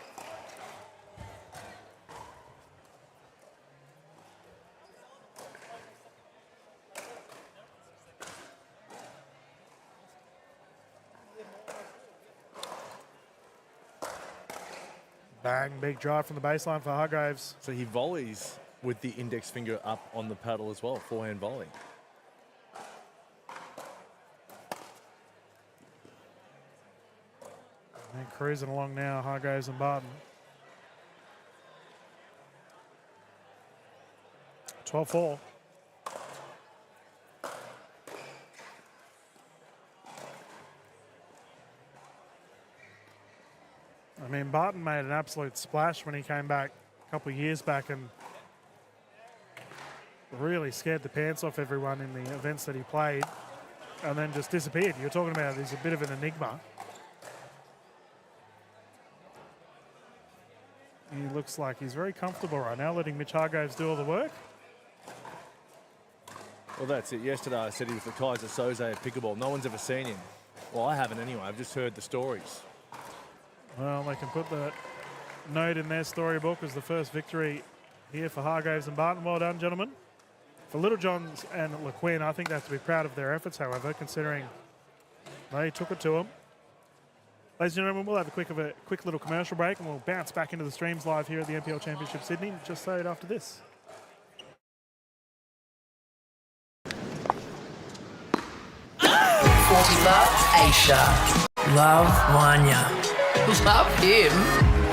Bang, big drive from the baseline for Hargraves. So he volleys with the index finger up on the paddle as well, forehand volley. And cruising along now, Hargraves and Barton. 12-4. I mean, Barton made an absolute splash when he came back a couple of years back and really scared the pants off everyone in the events that he played and then just disappeared. You're talking about he's a bit of an enigma. He looks like he's very comfortable right now, letting Mitch Hargraves do all the work. Well, that's it. Yesterday I said he was the Kaiser Soze of pickleball. No one's ever seen him. Well, I haven't anyway. I've just heard the stories. Well, they can put that note in their storybook as the first victory here for Hargraves and Barton. Well done, gentlemen. For Little Johns and LeQuinn, I think they have to be proud of their efforts, however, considering they took it to them. Ladies and gentlemen, we'll have a quick little commercial break and we'll bounce back into the streams live here at the NPL Championship Sydney just straight after this. Love Aisha. Love Wanya. Love him.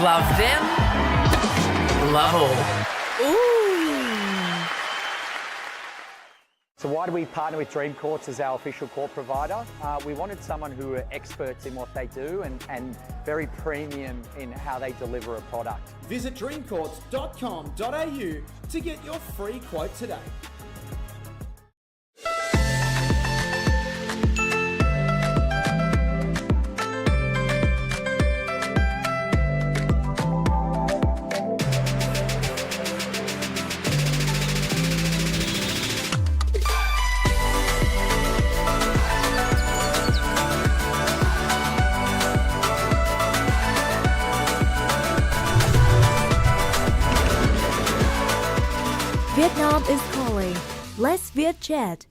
Love them. Love all. Ooh. So why do we partner with Dream Courts as our official court provider? We wanted someone who are experts in what they do and very premium in how they deliver a product. Visit dreamcourts.com.au to get your free quote today. Vietnam is calling. Let's Viet chat.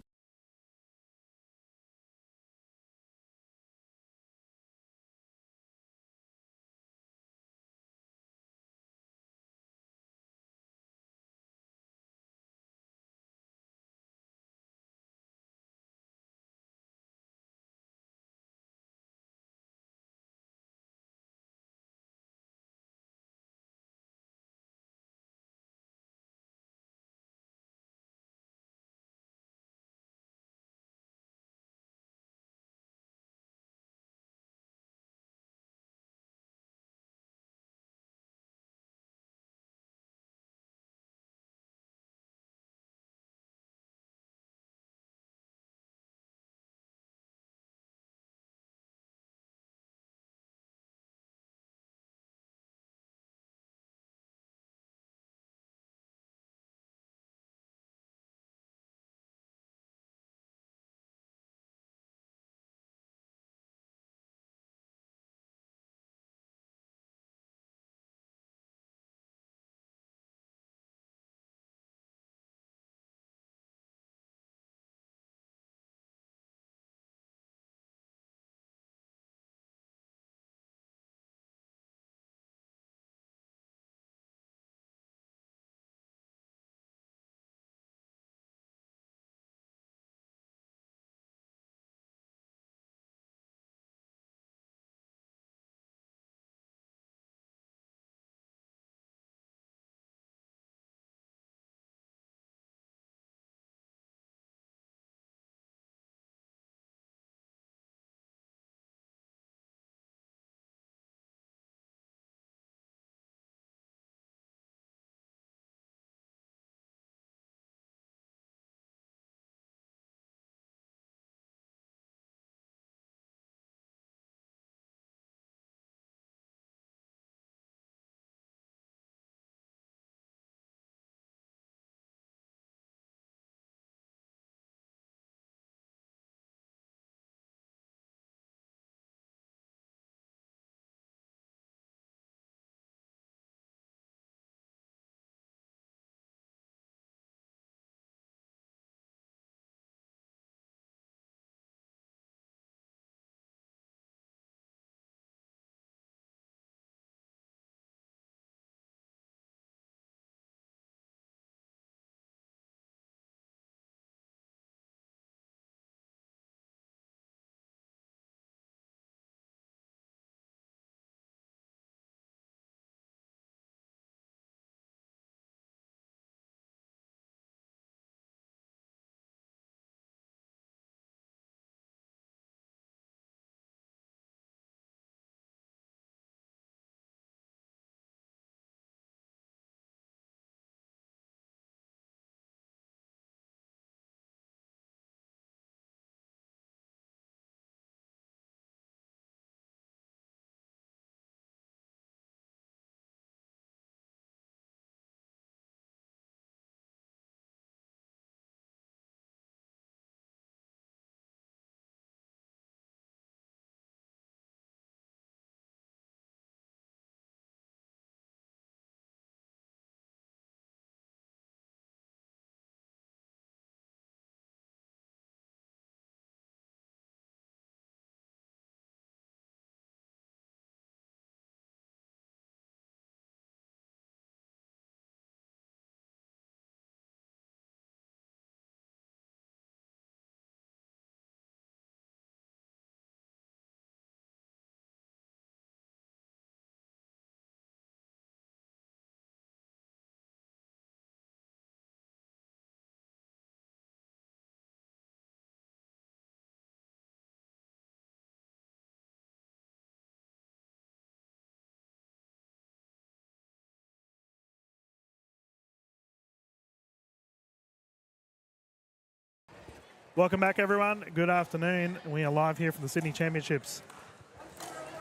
Welcome back, everyone. Good afternoon. We are live here from the Sydney Championships.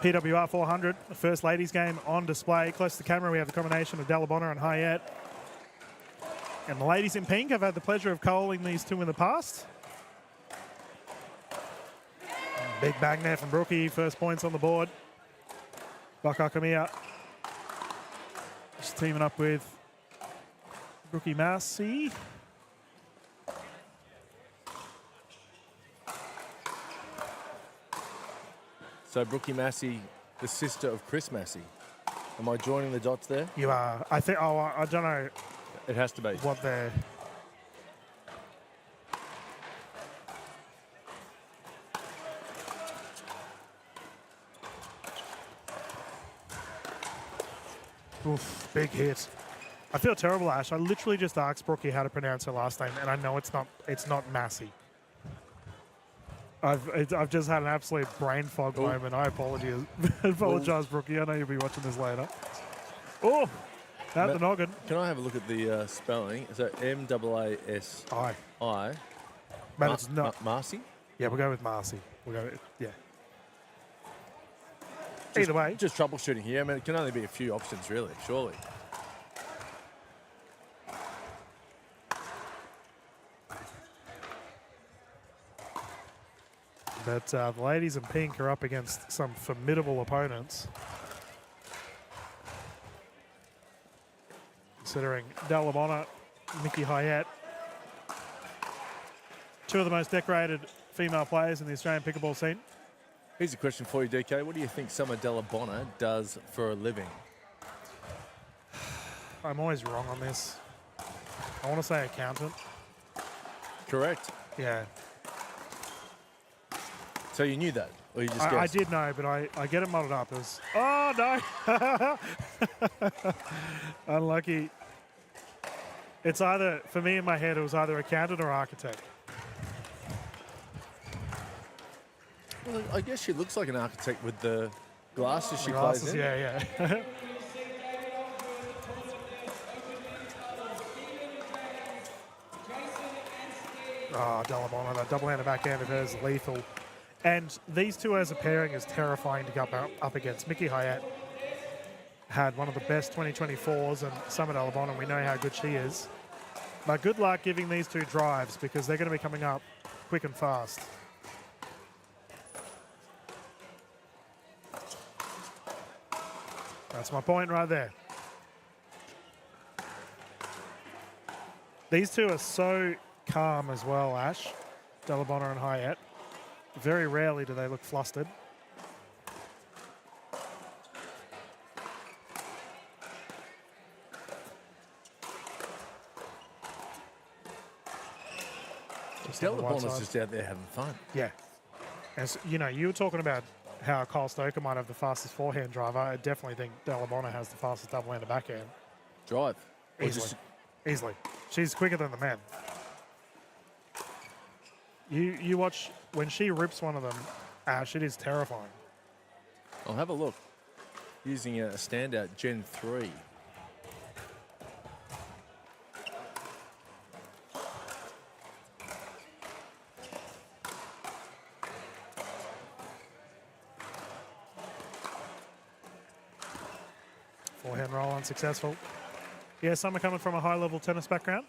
PWR 400, the first ladies game on display. Close to the camera, we have the combination of Dalabona and Hayat. And the ladies in pink have had the pleasure of coaling these two in the past. Big bang there from Brookie. First points on the board. Bakakamiya just teaming up with Brookie Massey. So Brookie Massey, the sister of Chris Massey. Am I joining the dots there? You are. I think. Oh, I don't know It has to be. what they're. Oof, big hit. I feel terrible, Ash. I literally just asked Brookie how to pronounce her last name, and I know it's not Massey. I've just had an absolute brain fog moment. I apologize, Brookie. I know you'll be watching this later. Oh, at the noggin. Can I have a look at the spelling? So M-A-A-S-I. But it's not. Marcy? Yeah, we'll go with Marcy. Either way. Just troubleshooting here. I mean, it can only be a few options, really, surely. But the ladies in pink are up against some formidable opponents. Considering Dalabona, Mickey Hayat, two of the most decorated female players in the Australian pickleball scene. Here's a question for you, DK. What do you think Summer Dalabona does for a living? I'm always wrong on this. I want to say accountant. Correct. Yeah. So you knew that, or you just I guessed? did know, but I get it muddled up. It was, oh, no. Unlucky. It's either, for me in my head, it was either accountant or architect. Well, I guess she looks like an architect with the glasses she plays in. Yeah. Oh, Dalabona, that double-handed backhand of hers is lethal. And these two as a pairing is terrifying to go up against. Mickey Hayat had one of the best 2024s, and Summer Dalabona, we know how good she is. But good luck giving these two drives because they're going to be coming up quick and fast. That's my point right there. These two are so calm as well, Ash. Dalabona and Hayat. Very rarely do they look flustered. Dalabona's just out there having fun. Yeah. As you know, you were talking about how Kyle Stoker might have the fastest forehand drive. I definitely think Dalabona has the fastest double-handed backhand. Drive. Easily. She's quicker than the men. You watch when she rips one of them, Ash, it is terrifying. I'll have a look. Using a standout Gen 3. Forehand roll unsuccessful. Yeah, Summer coming from a high-level tennis background.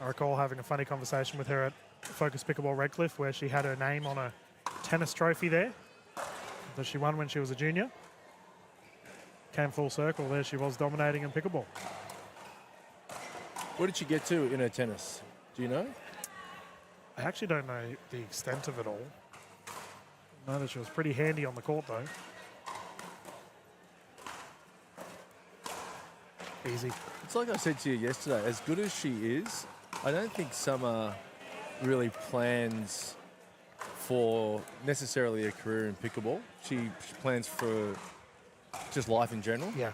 I recall having a funny conversation with her at Focus Pickleball Redcliffe where she had her name on a tennis trophy there that she won when she was a junior. Came full circle, there she was dominating in pickleball. Where did she get to in her tennis? Do you know? I actually don't know the extent of it all. I know that she was pretty handy on the court though. Easy. It's like I said to you yesterday, as good as she is, I don't think Summer really plans for necessarily a career in pickleball. She plans for just life in general. Yeah.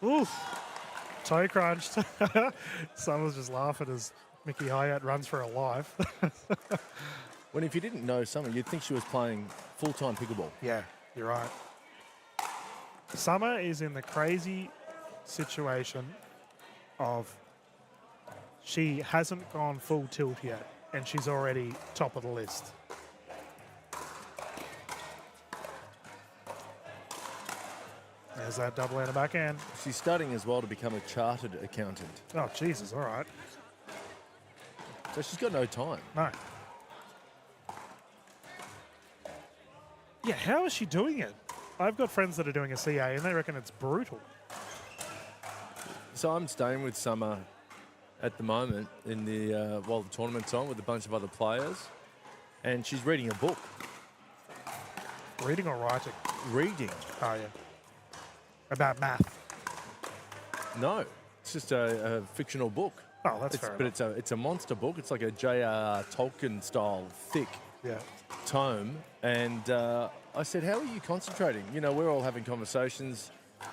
Oof. Toe crunched. Summer's just laughing as Mickey Hayat runs for her life. When if you didn't know Summer, you'd think she was playing full-time pickleball. Yeah, you're right. Summer is in the crazy situation of she hasn't gone full tilt yet, and she's already top of the list. There's that double-handed backhand. She's studying as well to become a chartered accountant. Oh, Jesus, all right. So she's got no time. No. Yeah, how is she doing it? I've got friends that are doing a CA, and they reckon it's brutal. So I'm staying with Summer at the moment in the while the tournament's on with a bunch of other players, and she's reading a book. Reading or writing? Reading. Oh, yeah. About math. No, it's just a fictional book. Oh, that's fair But enough. it's a monster book. It's like a J.R.R. Tolkien style thick tome. And I said, how are you concentrating? You know, we're all having conversations,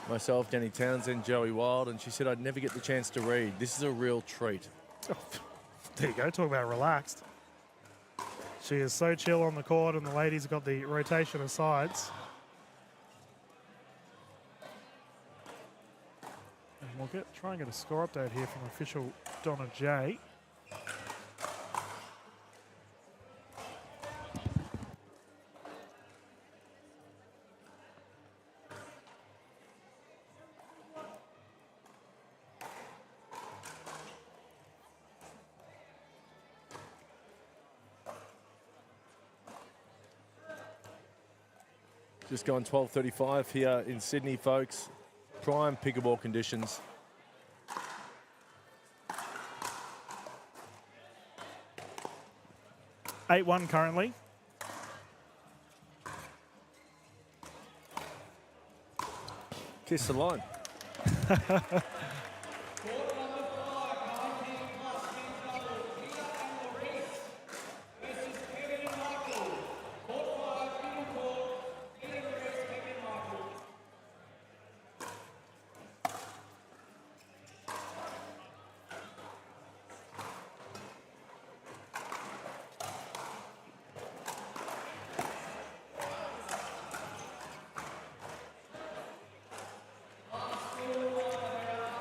myself, Danny Townsend, Joey Wild, and she said I'd never get the chance to read. This is a real treat. There you go, talk about relaxed. She is so chill on the court, and the ladies have got the rotation of sides. And we'll try and get a score update here from official Donna J. Just gone 12:35 here in Sydney, folks. Prime pickleball conditions. 8-1 currently. Kiss the line.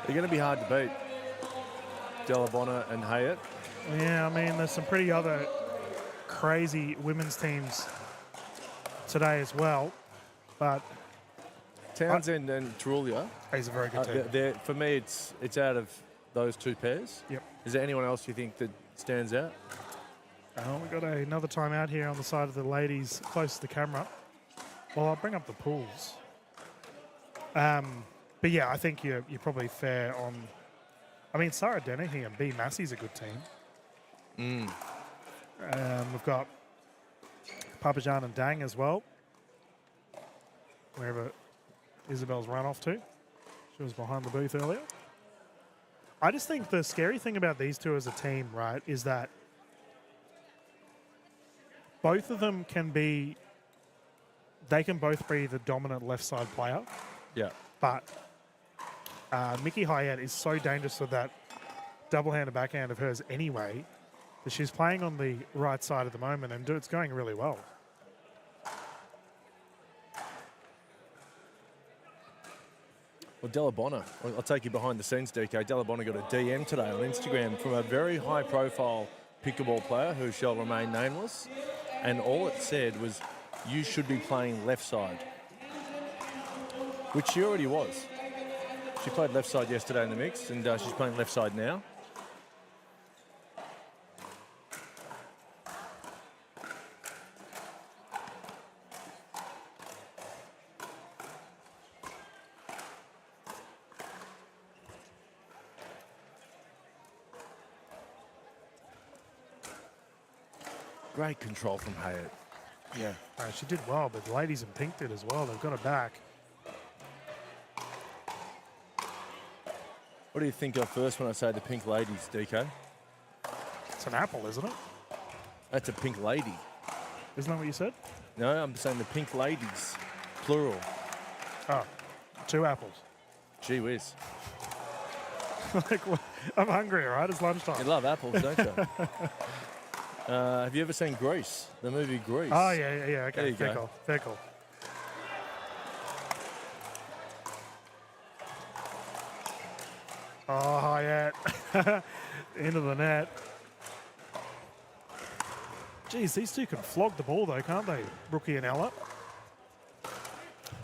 They're going to be hard to beat. Delabonna and Hayat. Yeah, I mean, there's some pretty other crazy women's teams today as well, but Townsend and Tarulia. He's a very good team. For me, it's out of those two pairs. Yep. Is there anyone else you think that stands out? We've got another timeout here on the side of the ladies close to the camera. Well, I'll bring up the pools. But yeah, I think you're probably fair on. I mean, Sarah Dennehy and B Massey's a good team. We've got Papajan and Dang as well. Wherever Isabel's run off to. She was behind the booth earlier. I just think the scary thing about these two as a team, right, is that both of them can be. They can both be the dominant left side player. Yeah. But Mickey Hayat is so dangerous with that double-handed backhand of hers anyway that she's playing on the right side at the moment, and it's going really well. Well, Delabonna, I'll take you behind the scenes, DK. Delabonna got a DM today on Instagram from a very high-profile pickleball player who shall remain nameless, and all it said was, you should be playing left side, which she already was. She played left side yesterday in the mix, and she's playing left side now. Great control from Hayat. Yeah, she did well, but the ladies in pink did as well. They've got her back. What do you think of first when I say the pink ladies, DK? It's an apple, isn't it? That's a pink lady. Isn't that what you said? No, I'm saying the pink ladies, plural. Oh, 2 apples. Gee whiz. Like, I'm hungry, all right? It's lunchtime. You love apples, don't you? Have you ever seen Grease? The movie Grease? Oh, yeah, okay. There you Fair go. call. Fair call. Oh, Hyatt. Into the net. Geez, these two can flog the ball though, can't they? Brookie and Ella.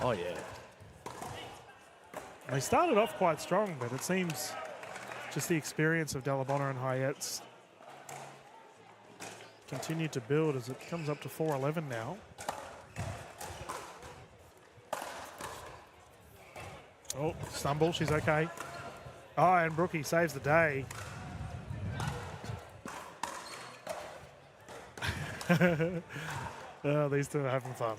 Oh, yeah. They started off quite strong, but it seems just the experience of Delabonna and Hyatt's continued to build as it comes up to 4-11 now. Oh, stumble, she's okay. Oh, and Brookie saves the day. Oh, these two are having fun.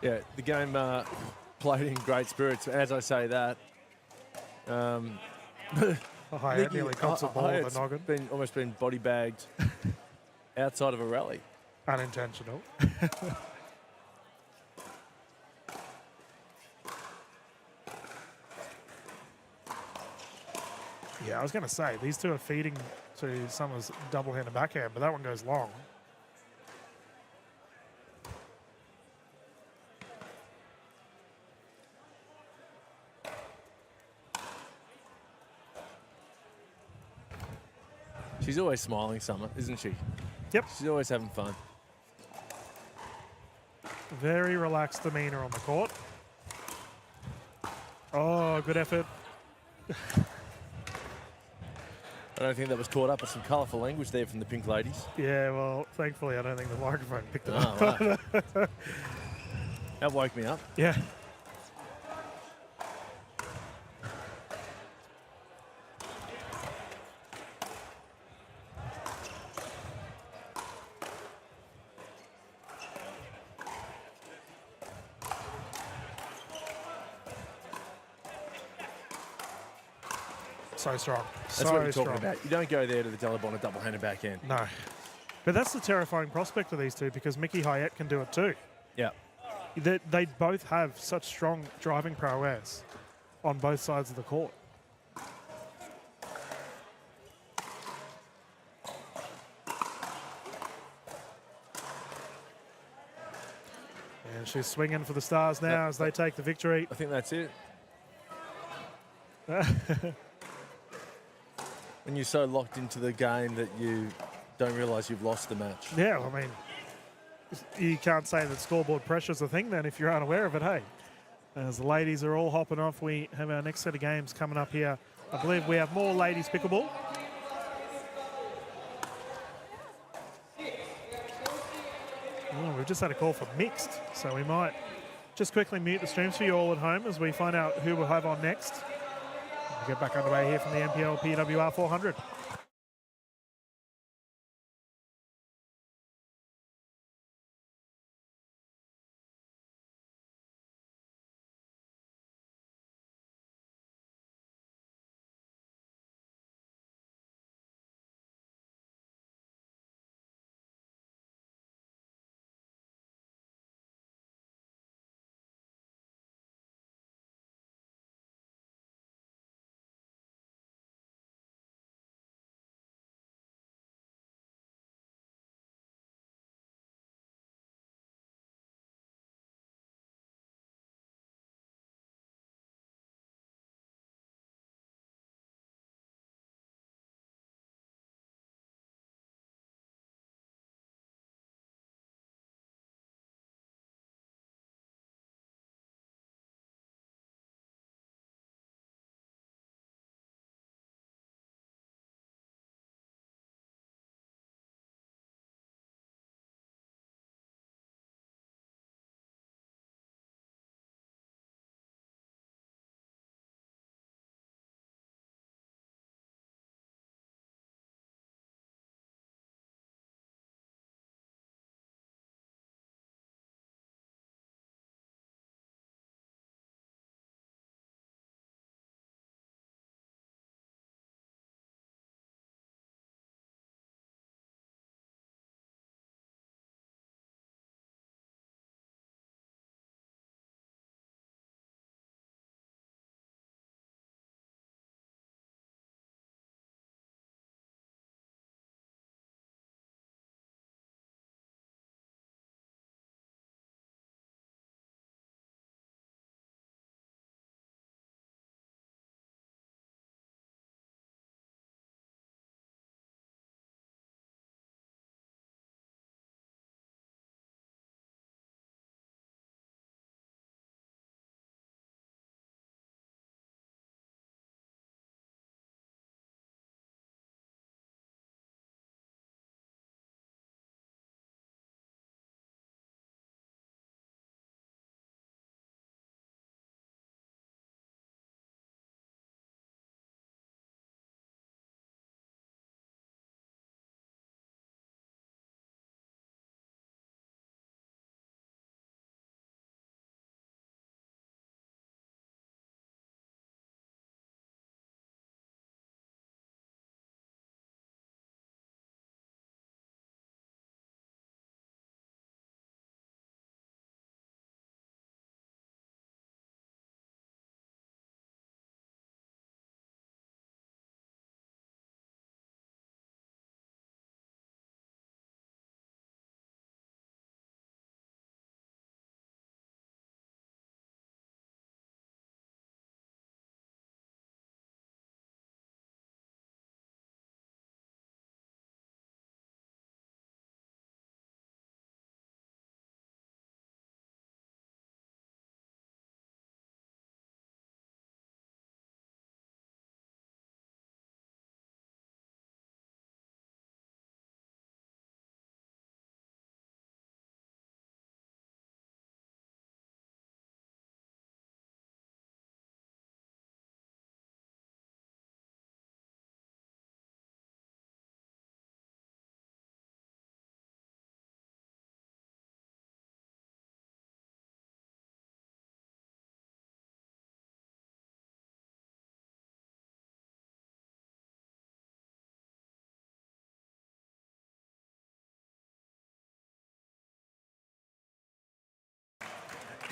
Yeah, the game played in great spirits. As I say that, Hyatt nearly cops the ball with the noggin. Almost been body bagged outside of a rally. Unintentional. Yeah, I was going to say, these two are feeding to Summer's double-handed backhand, but that one goes long. She's always smiling, Summer, isn't she? Yep. She's always having fun. Very relaxed demeanour on the court. Oh, good effort. I don't think that was caught up with some colourful language there from the Pink Ladies. Yeah, well, thankfully, I don't think the microphone picked it Oh, up. wow. That woke me up. Yeah. So strong. That's so what you're strong. talking about. You don't go there to the Delabonna double-handed backhand. No. But that's the terrifying prospect of these two because Mickey Hyatt can do it too. Yeah. They both have such strong driving prowess on both sides of the court. And she's swinging for the stars now as they take the victory. I think that's it. When you're so locked into the game that you don't realise you've lost the match. Yeah, I mean, you can't say that scoreboard pressure's a thing then if you're unaware of it, hey. As the ladies are all hopping off, we have our next set of games coming up here. I believe we have more ladies pickleball. Oh, we've just had a call for mixed, so we might just quickly mute the streams for you all at home as we find out who we'll have on next. We'll get back underway here from the NPL PWR 400.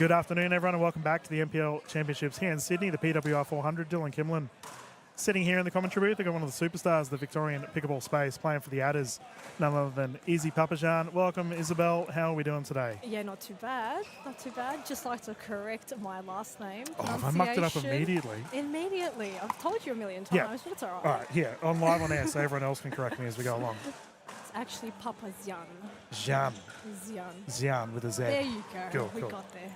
Good afternoon, everyone, and welcome back to the NPL Championships here in Sydney, the PWR 400. Dylan Kimlin sitting here in the commentary booth. I've got one of the superstars of the Victorian pickleball space playing for the Adders, none other than Izzy Papajan. Welcome, Isabel. How are we doing today? Yeah, not too bad. Not too bad. Just like to correct my last name. Oh, I mucked it up immediately. Immediately. I've told you a million times, but it's all right. All right, here, on live on air, so everyone else can correct me as we go along. It's actually Papa Zian. Jan. Zian. Zian with a Z. There you go. Cool, We cool. got there.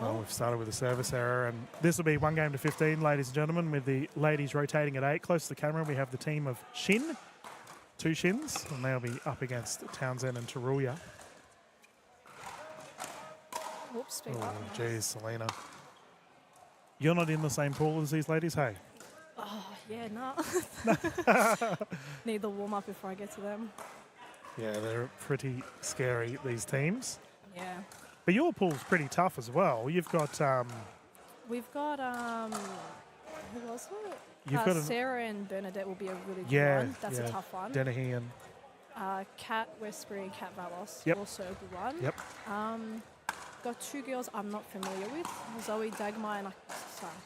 Well, we've started with a service error, and this will be 1 game to 15, ladies and gentlemen, with the ladies rotating at 8. Close to the camera, we have the team of Shin, 2 Shins, and they'll be up against Townsend and Taruya. Whoops, speak Oh, up. geez, Selena. You're not in the same pool as these ladies, hey? Oh, yeah, no. Need the warm up before I get to them. Yeah, they're pretty scary, these teams. Yeah. But your pool's pretty tough as well. You've got We've got, who else? You've got Sarah and Bernadette will be a really good yeah, one. That's yeah. a tough one. Dennehy and Kat Westbury and Kat Valos, Yep. also a good one. Yep. Got 2 girls I'm not familiar with. Zoe Dagmar and I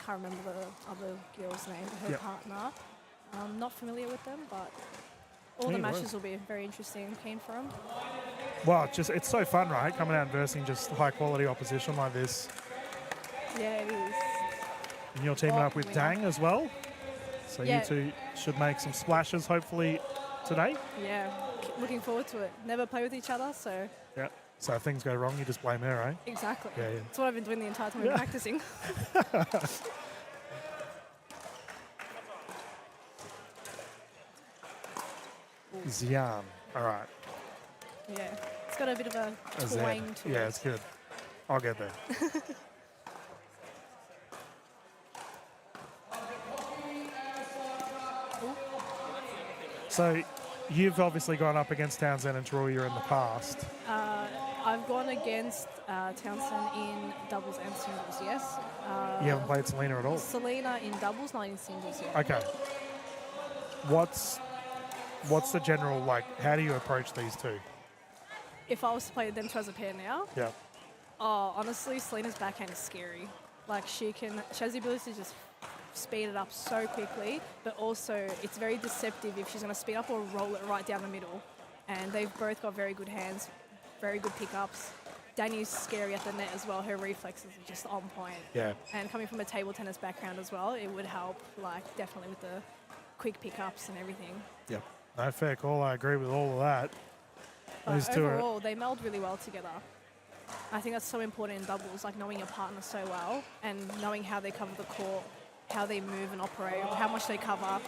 can't remember the other girl's name, her Yep. partner. I'm not familiar with them, but all the Yeah, matches right. will be very interesting. Keen for them. well, it's so fun, right? Coming out and versing just high quality opposition like this. Yeah, it is. And you're teaming up with winner. Dang as well. So Yeah. you two should make some splashes hopefully today. Yeah, looking forward to it. Never play with each other, so Yeah. So if things go wrong, you just blame her, eh? exactly. Yeah, yeah. That's what I've been doing the entire time we've Yeah. been practicing. Xian. All right. Yeah, it's got a bit of a A Z. twang to Yeah, it. it's good. I'll get there. So you've obviously gone up against Townsend and Taruya in the past. I've gone against Townsend in doubles and singles, yes. You haven't played Selena at all. Selena in doubles, not in singles yet. Okay. What's the general, like, how do you approach these two? If I was to play them two as a pair now, Yeah. oh, honestly, Selena's backhand is scary. Like, she has the ability to just speed it up so quickly, but also it's very deceptive if she's going to speed up or roll it right down the middle. And they've both got very good hands, very good pickups. Dani's scary at the net as well. Her reflexes are just on point. Yeah. And coming from a table tennis background as well, it would help, like, definitely with the quick pickups and everything. Yep. No, fair call. I agree with all of that. Those But two are. overall, they meld really well together. I think that's so important in doubles, like knowing your partner so well and knowing how they cover the court, how they move and operate, how much they cover.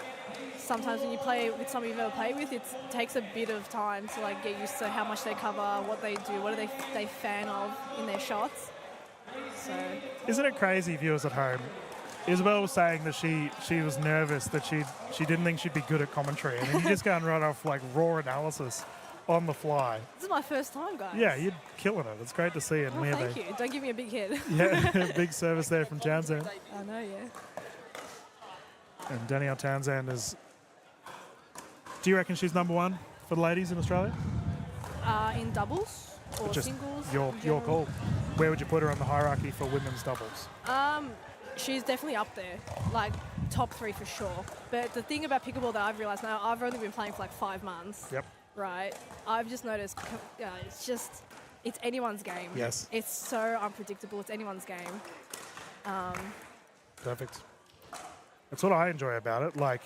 Sometimes when you play with someone you've never played with, it takes a bit of time to like get used to how much they cover, what they do, what are they fan of in their shots. So Isn't it crazy, viewers at home? Isabel was saying that she was nervous that she didn't think she'd be good at commentary, and then you just go and run off like raw analysis on the fly. this is my first time, guys. Yeah, you're killing it. It's great to see. And Oh, we have thank you. Don't give me a big head. yeah, big service there from Townsend. I know, yeah. And Danielle Townsend is. Do you reckon she's number 1 for the ladies in Australia? In doubles or Just singles? your in general? call. Where would you put her on the hierarchy for women's doubles? She's definitely up there, like top 3 for sure. But the thing about pickleball that I've realised now, I've only been playing for like 5 months. Yep. Right. I've just noticed, it's anyone's game. Yes. It's so unpredictable. It's anyone's game. Perfect. That's what I enjoy about it. Like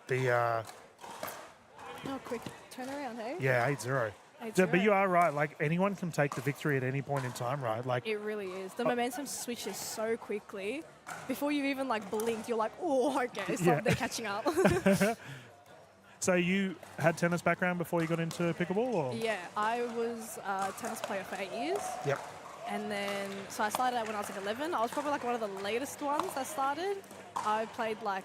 the Oh, quick turnaround, hey? yeah, 8-0. It's But right. you are right. Like anyone can take the victory at any point in time, right? Like It really is. The momentum switches so quickly. Before you even like blinked, you're like, oh, okay, so Yeah. they're catching up. So you had tennis background before you got into pickleball, or? Yeah, I was a tennis player for 8 years. Yep. And then, so I started out when I was like 11. I was probably like one of the latest ones that started. I played like,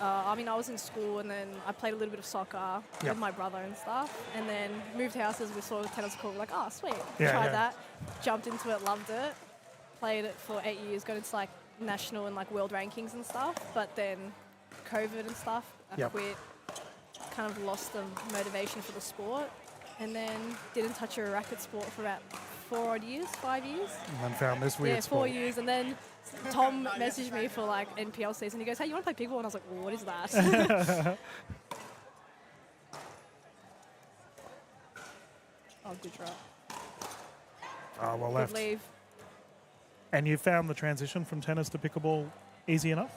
I was in school and then I played a little bit of soccer Yep. with my brother and stuff. And then moved houses, we saw a tennis court, we're like, oh, sweet. Yeah, Tried yeah. that, jumped into it, loved it. Played it for 8 years, got into like national and like world rankings and stuff. But then COVID and stuff, I Yep. quit. Kind of lost the motivation for the sport. And then didn't touch a racket sport for about 4 odd years, 5 years. And then found this weird Yeah, sport. 4 years. And then Tom messaged me for like NPL season. He goes, hey, you want to play pickleball? And I was like, well, what is that? Oh, good drop. Oh, well Good left. leave. And you found the transition from tennis to pickleball easy enough?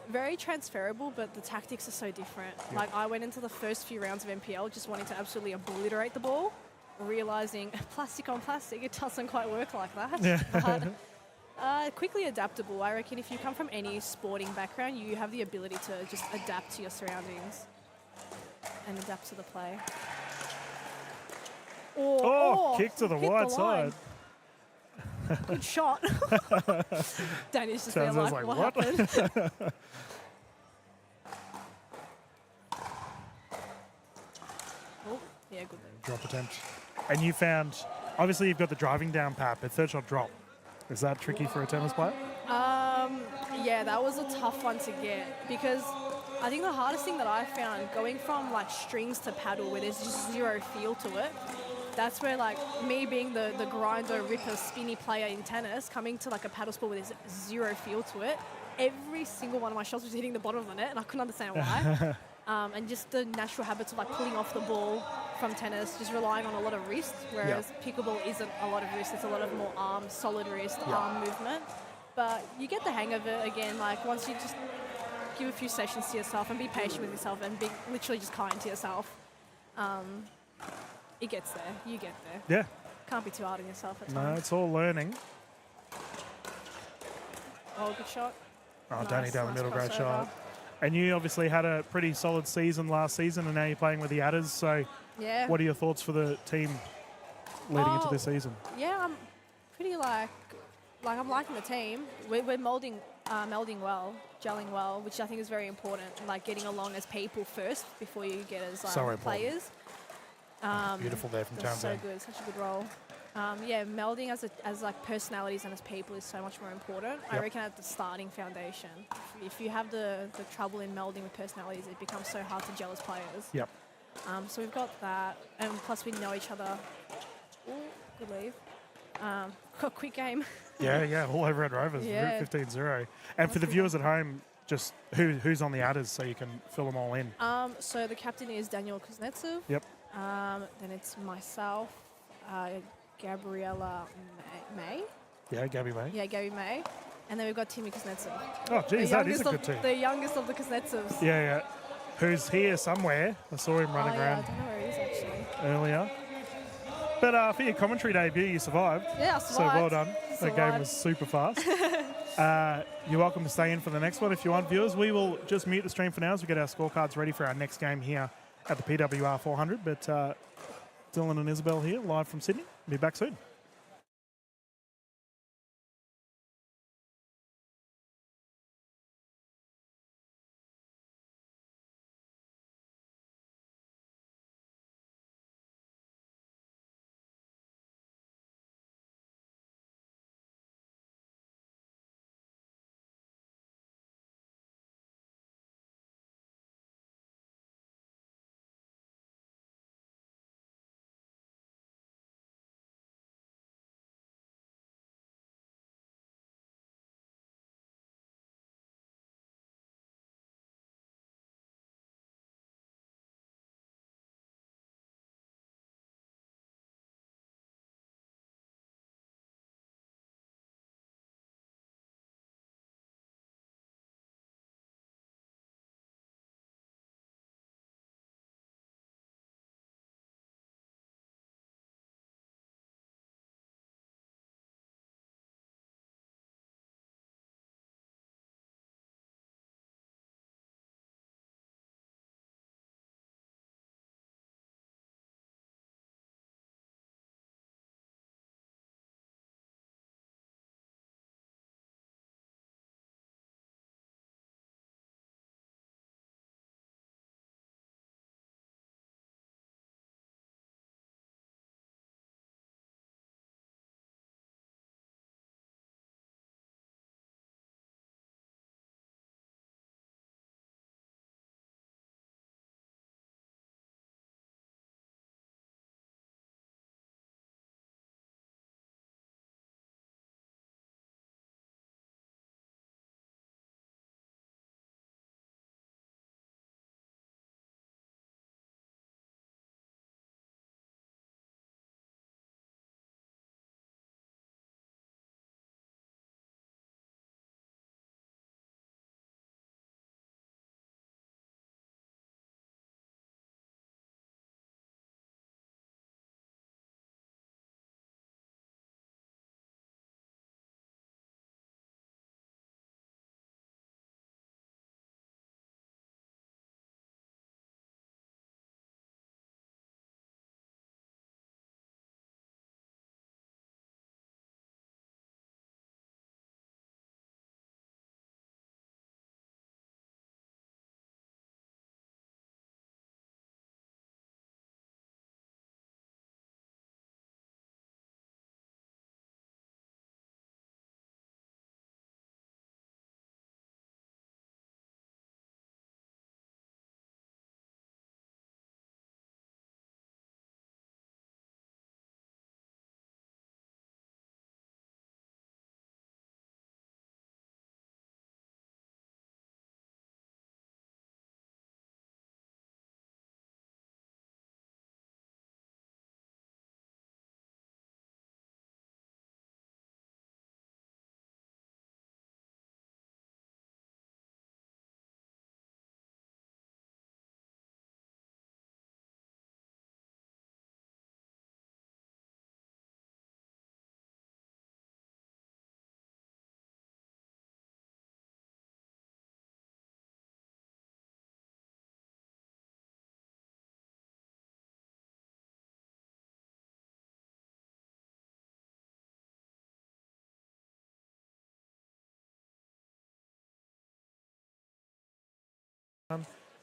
Very transferable, but the tactics are so different. Yeah. Like, I went into the first few rounds of NPL just wanting to absolutely obliterate the ball, realizing plastic on plastic, it doesn't quite work like that. Yeah. But quickly adaptable. I reckon if you come from any sporting background, you have the ability to just adapt to your surroundings and adapt to the play. Kick to the hit wide line. side. Good shot. Danny's just there Sounds like, like, what happened? Oh, yeah, good. Drop attempt. And you found, obviously you've got the driving down pat, but third shot drop. Is that tricky for a tennis player? Yeah, that was a tough one to get because I think the hardest thing that I found going from like strings to paddle where there's just zero feel to it, that's where like me being the grinder, ripper, spinny player in tennis, coming to like a paddle sport where there's zero feel to it, every single one of my shots was hitting the bottom of the net and I couldn't understand why. And just the natural habits of like pulling off the ball from tennis, just relying on a lot of wrist, whereas pickleball isn't a lot of wrist, it's a lot of more arm, solid wrist, arm movement. But you get the hang of it again, like once you just give a few sessions to yourself and be patient with yourself and be literally just kind to yourself. It gets there. You get there. Yeah. Can't be too hard on yourself at No, times. it's all learning. Oh, good shot. Oh, Nice, Danny down the nice middle, great crossover. shot. And you obviously had a pretty solid season last season and now you're playing with the Adders. So Yeah. what are your thoughts for the team leading into this season? Yeah, I'm pretty like I'm liking the team. We're melding well, gelling well, which I think is very important. Like getting along as people first before you get as So important. players. Beautiful there from That's so Townsend. good, such a good role. Yeah, melding as like personalities and as people is so much more important. I Yep. reckon at the starting foundation. If you have the trouble in melding with personalities, it becomes so hard to gel as players. Yep. So we've got that, and plus we know each other. Ooh, good leave. Got a quick game. Yeah, all over Red Rovers. Yeah. 15-0. And for the viewers at home, just who's on the Adders so you can fill them all in. So the captain is Daniel Kuznetsov. Yep. Then it's myself, Gabriella May. Yeah, Gabby May. Yeah, Gabby May. And then we've got Timmy Kuznetsov. Oh, geez, that is a good team. The youngest of the Kuznetsovs. Yeah. Who's here somewhere. I saw him running I around don't know where he is actually. earlier. But for your commentary debut, you survived. Yeah, I So well survived. done. That game was super fast. You're welcome to stay in for the next one if you want, viewers. We will just mute the stream for now as we get our scorecards ready for our next game here at the PWR 400. But Dylan and Isabel here, live from Sydney. Be back soon.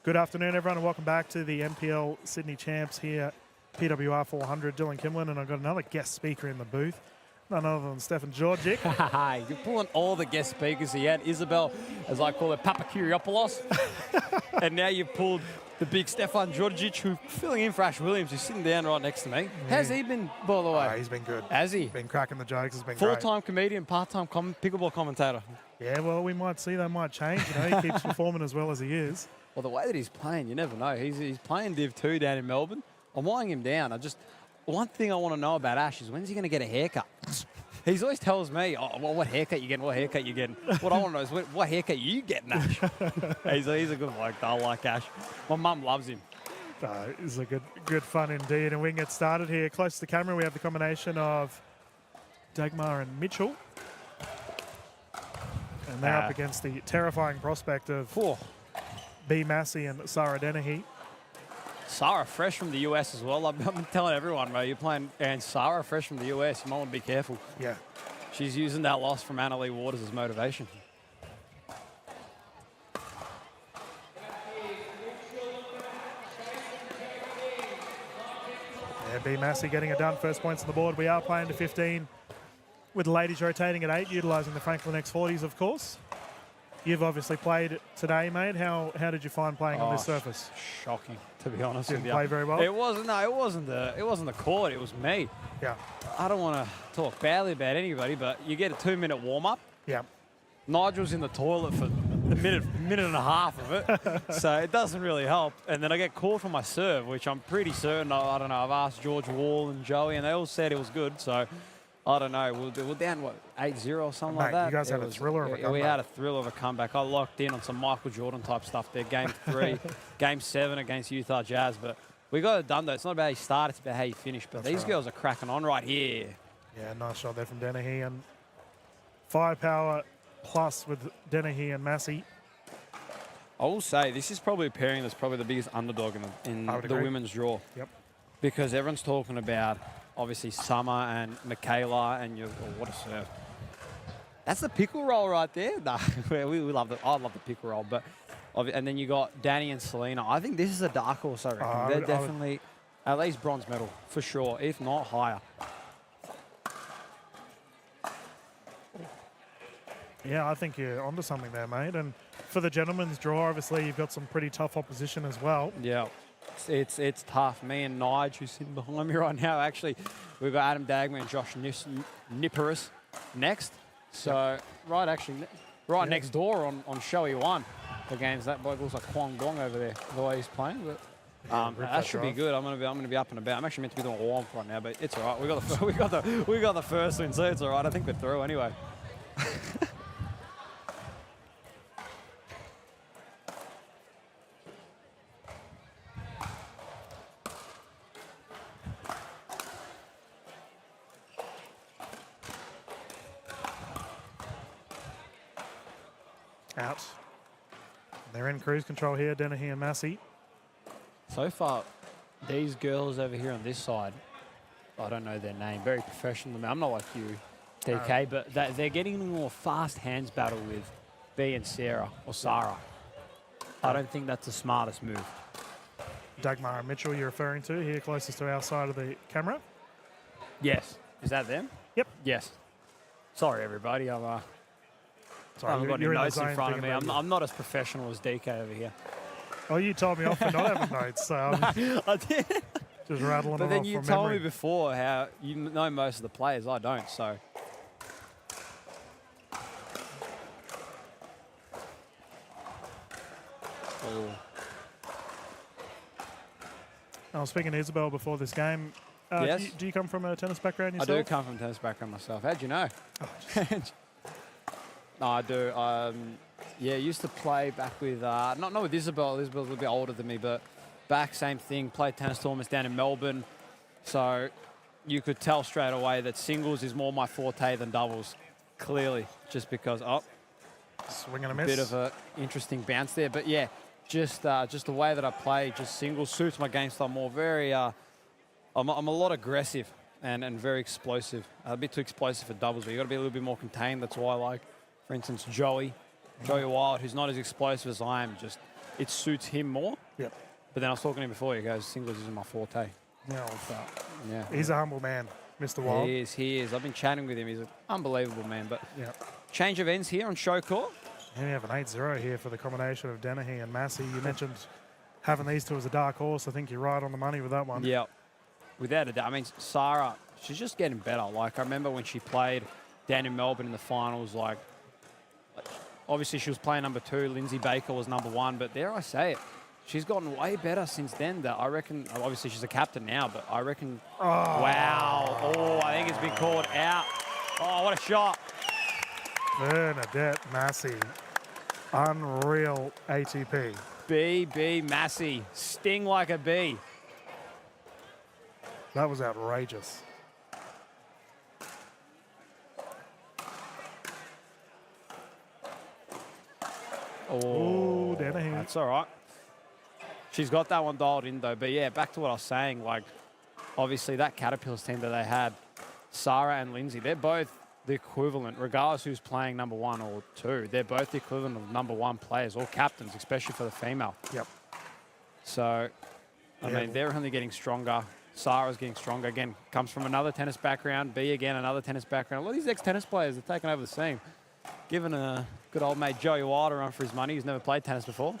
Good afternoon, everyone, and welcome back to the NPL Sydney Champs here, PWR 400. Dylan Kimlin, and I've got another guest speaker in the booth, none other than Stefan Georgic. You're pulling all the guest speakers he had. Isabel, as I call her, Papakiriopoulos. And now you've pulled the big Stefan Georgic, who's filling in for Ash Williams, who's sitting down right next to me. How's he been, by the way? He's been good. Has he? Been cracking the jokes. Has been Full-time comedian, part-time pickleball commentator. Yeah, well, we might see that might change. He keeps performing as well as he is. Well, the way that he's playing, you never know. He's playing Div 2 down in Melbourne. I'm eyeing him down. One thing I want to know about Ash is when's he going to get a haircut? He always tells me, oh, well, what haircut you getting, what haircut you getting. What I want to know is what haircut you getting, Ash? he's a good bloke. I like Ash. My mum loves him. It's a good fun indeed. And we can get started here. Close to the camera, we have the combination of Dagmar and Mitchell. And they're up against the terrifying prospect of B. Massey and Sarah Dennehy. Sarah, fresh from the US as well. I've been telling everyone, mate, you're playing, and Sarah, fresh from the US, you might want to be careful. Yeah. She's using that loss from Annalie Waters as motivation. Yeah, B. Massey getting it done. First points on the board. We are playing to 15 with the ladies rotating at 8, utilising the Franklin X40s, of course. You've obviously played today, mate. How did you find playing on this surface? Shocking, to be honest with you. Didn't play very well? It wasn't the court, it was me. Yeah. I don't want to talk badly about anybody, but you get a 2-minute warm-up. Yeah. Nigel's in the toilet for a minute and a half of it, so it doesn't really help. And then I get called for my serve, which I'm pretty certain, I don't know, I've asked George Wall and Joey, and they all said it was good, so I don't know. We're down, 8-0 or something like that? You guys had a thriller of a comeback. We had a thrill of a comeback. I locked in on some Michael Jordan type stuff there. Game 3, Game 7 against Utah Jazz. But we got it done, though. It's not about how you start, it's about how you finish. But these girls are cracking on right here. Yeah, nice shot there from Dennehy. And firepower plus with Dennehy and Massey. I will say, this is probably a pairing that's probably the biggest underdog in the women's draw. Yep. Because everyone's talking about, obviously, Summer and Michaela, and what a serve. That's the pickle roll right there. No, we love it. I love the pickle roll. And then you got Danny and Selena. I think this is a dark horse, I reckon. They're definitely at least bronze medal, for sure, if not higher. Yeah, I think you're onto something there, mate. And for the gentleman's draw, obviously, you've got some pretty tough opposition as well. Yeah. It's tough. Me and Nige, who's sitting behind me right now, actually, we've got Adam Dagman and Josh Nipperis next. So, right next door on Showy 1 against that bloke looks like Kwong Gong over there, the way he's playing. But that should be good. I'm gonna be up and about. I'm actually meant to be doing a warm right now, but it's all right. We got the first win, so it's all right. I think we're through anyway. Out. They're in cruise control here, Dennehy and Massey. So far, these girls over here on this side, I don't know their name, very professional. I'm not like you, DK, but they're getting a more fast hands battle with B and Sarah, or Sarah. I don't think that's the smartest move. Dagmar and Mitchell you're referring to here closest to our side of the camera? Yes. Is that them? Yep. Yes. Sorry, everybody. I haven't got any notes in front of me. I'm not as professional as DK over here. Oh, you told me off for not having notes, so I did. Just rattling but them then off you from told memory. me before how you know most of the players. I don't, so. I was speaking to Isabel before this game. Yes. Do you come from a tennis background yourself? I do come from a tennis background myself. How'd you know? No, I do. Yeah, used to play back with, not with Isabel. Isabel's a little bit older than me, but back, same thing. Played tennis tournaments down in Melbourne. So you could tell straight away that singles is more my forte than doubles, clearly, just because, swing and a miss. Bit of an interesting bounce there. But yeah, just the way that I play, just singles suits my game style more. I'm a lot aggressive and very explosive. A bit too explosive for doubles, but you've got to be a little bit more contained. That's why I like, for instance, Joey Wild, who's not as explosive as I am, just it suits him more. Yep. But then I was talking to him before. He goes, singles isn't my forte. No, Yeah. he's a humble man, Mr. Wild. He is. I've been chatting with him. He's an unbelievable man. But Yeah. change of ends here on show court. And we have an 8-0 here for the combination of Dennehy and Massey. You mentioned having these two as a dark horse. I think you're right on the money with that one. Yeah. Without a doubt. I mean, Sarah, she's just getting better. Like, I remember when she played down in Melbourne in the finals, like obviously she was playing number 2. Lindsay Baker was number 1. But dare I say it, she's gotten way better since then. That I reckon, obviously she's a captain now, but I reckon, wow. Oh, I think it's been called out. Oh, what a shot. Bernadette Massey. Unreal ATP. B Massey. Sting like a bee. That was outrageous. Oh, Dennehy. That's all right. She's got that one dialed in, though. But, yeah, back to what I was saying. Like, obviously, that Caterpillars team that they had, Sarah and Lindsay, they're both the equivalent, regardless who's playing number 1 or 2. They're both the equivalent of number 1 players or captains, especially for the female. Yep. So, I mean, they're only getting stronger. Sarah's getting stronger. Again, comes from another tennis background. B, again, another tennis background. A lot of these ex-tennis players have taken over the scene. Given a good old mate Joey Wild a run for his money, who's never played tennis before.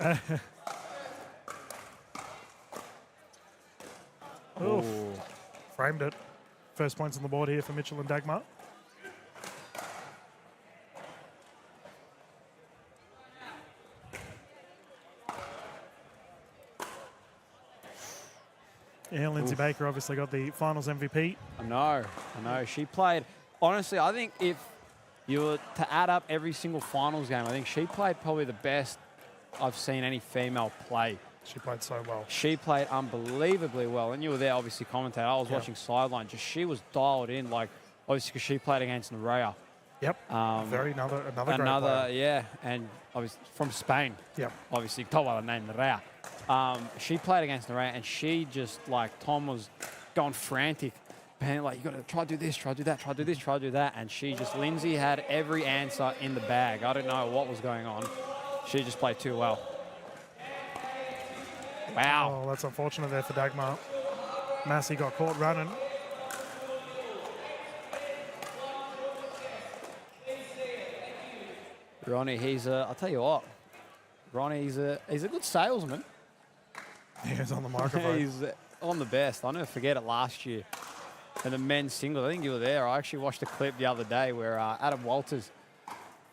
Oof. Framed it. First points on the board here for Mitchell and Dagmar. Yeah, Lindsay Baker obviously got the finals MVP. I know. She played, honestly, I think if you were to add up every single finals game, I think she played probably the best I've seen any female play. She played so well. She played unbelievably well. And you were there, obviously, commentator. I was watching sideline. Just she was dialed in, like, obviously, because she played against Nerea. Yep. Another great player. Yeah. And obviously from Spain. Yep. Obviously, told by the name Nerea. She played against Nerea, and she just, like, Tom was going frantic. And like, you got to try to do this, try to do that, try to do this, try to do that. And she just, Lindsay had every answer in the bag. I don't know what was going on. She just played too well. Wow. Oh, that's unfortunate there for Dagmar. Massey got caught running. Ronnie, I'll tell you what, Ronnie, he's a good salesman. He's on the microphone. He's on the best. I'll never forget it last year. And the men's singles, I think you were there. I actually watched a clip the other day where Adam Walters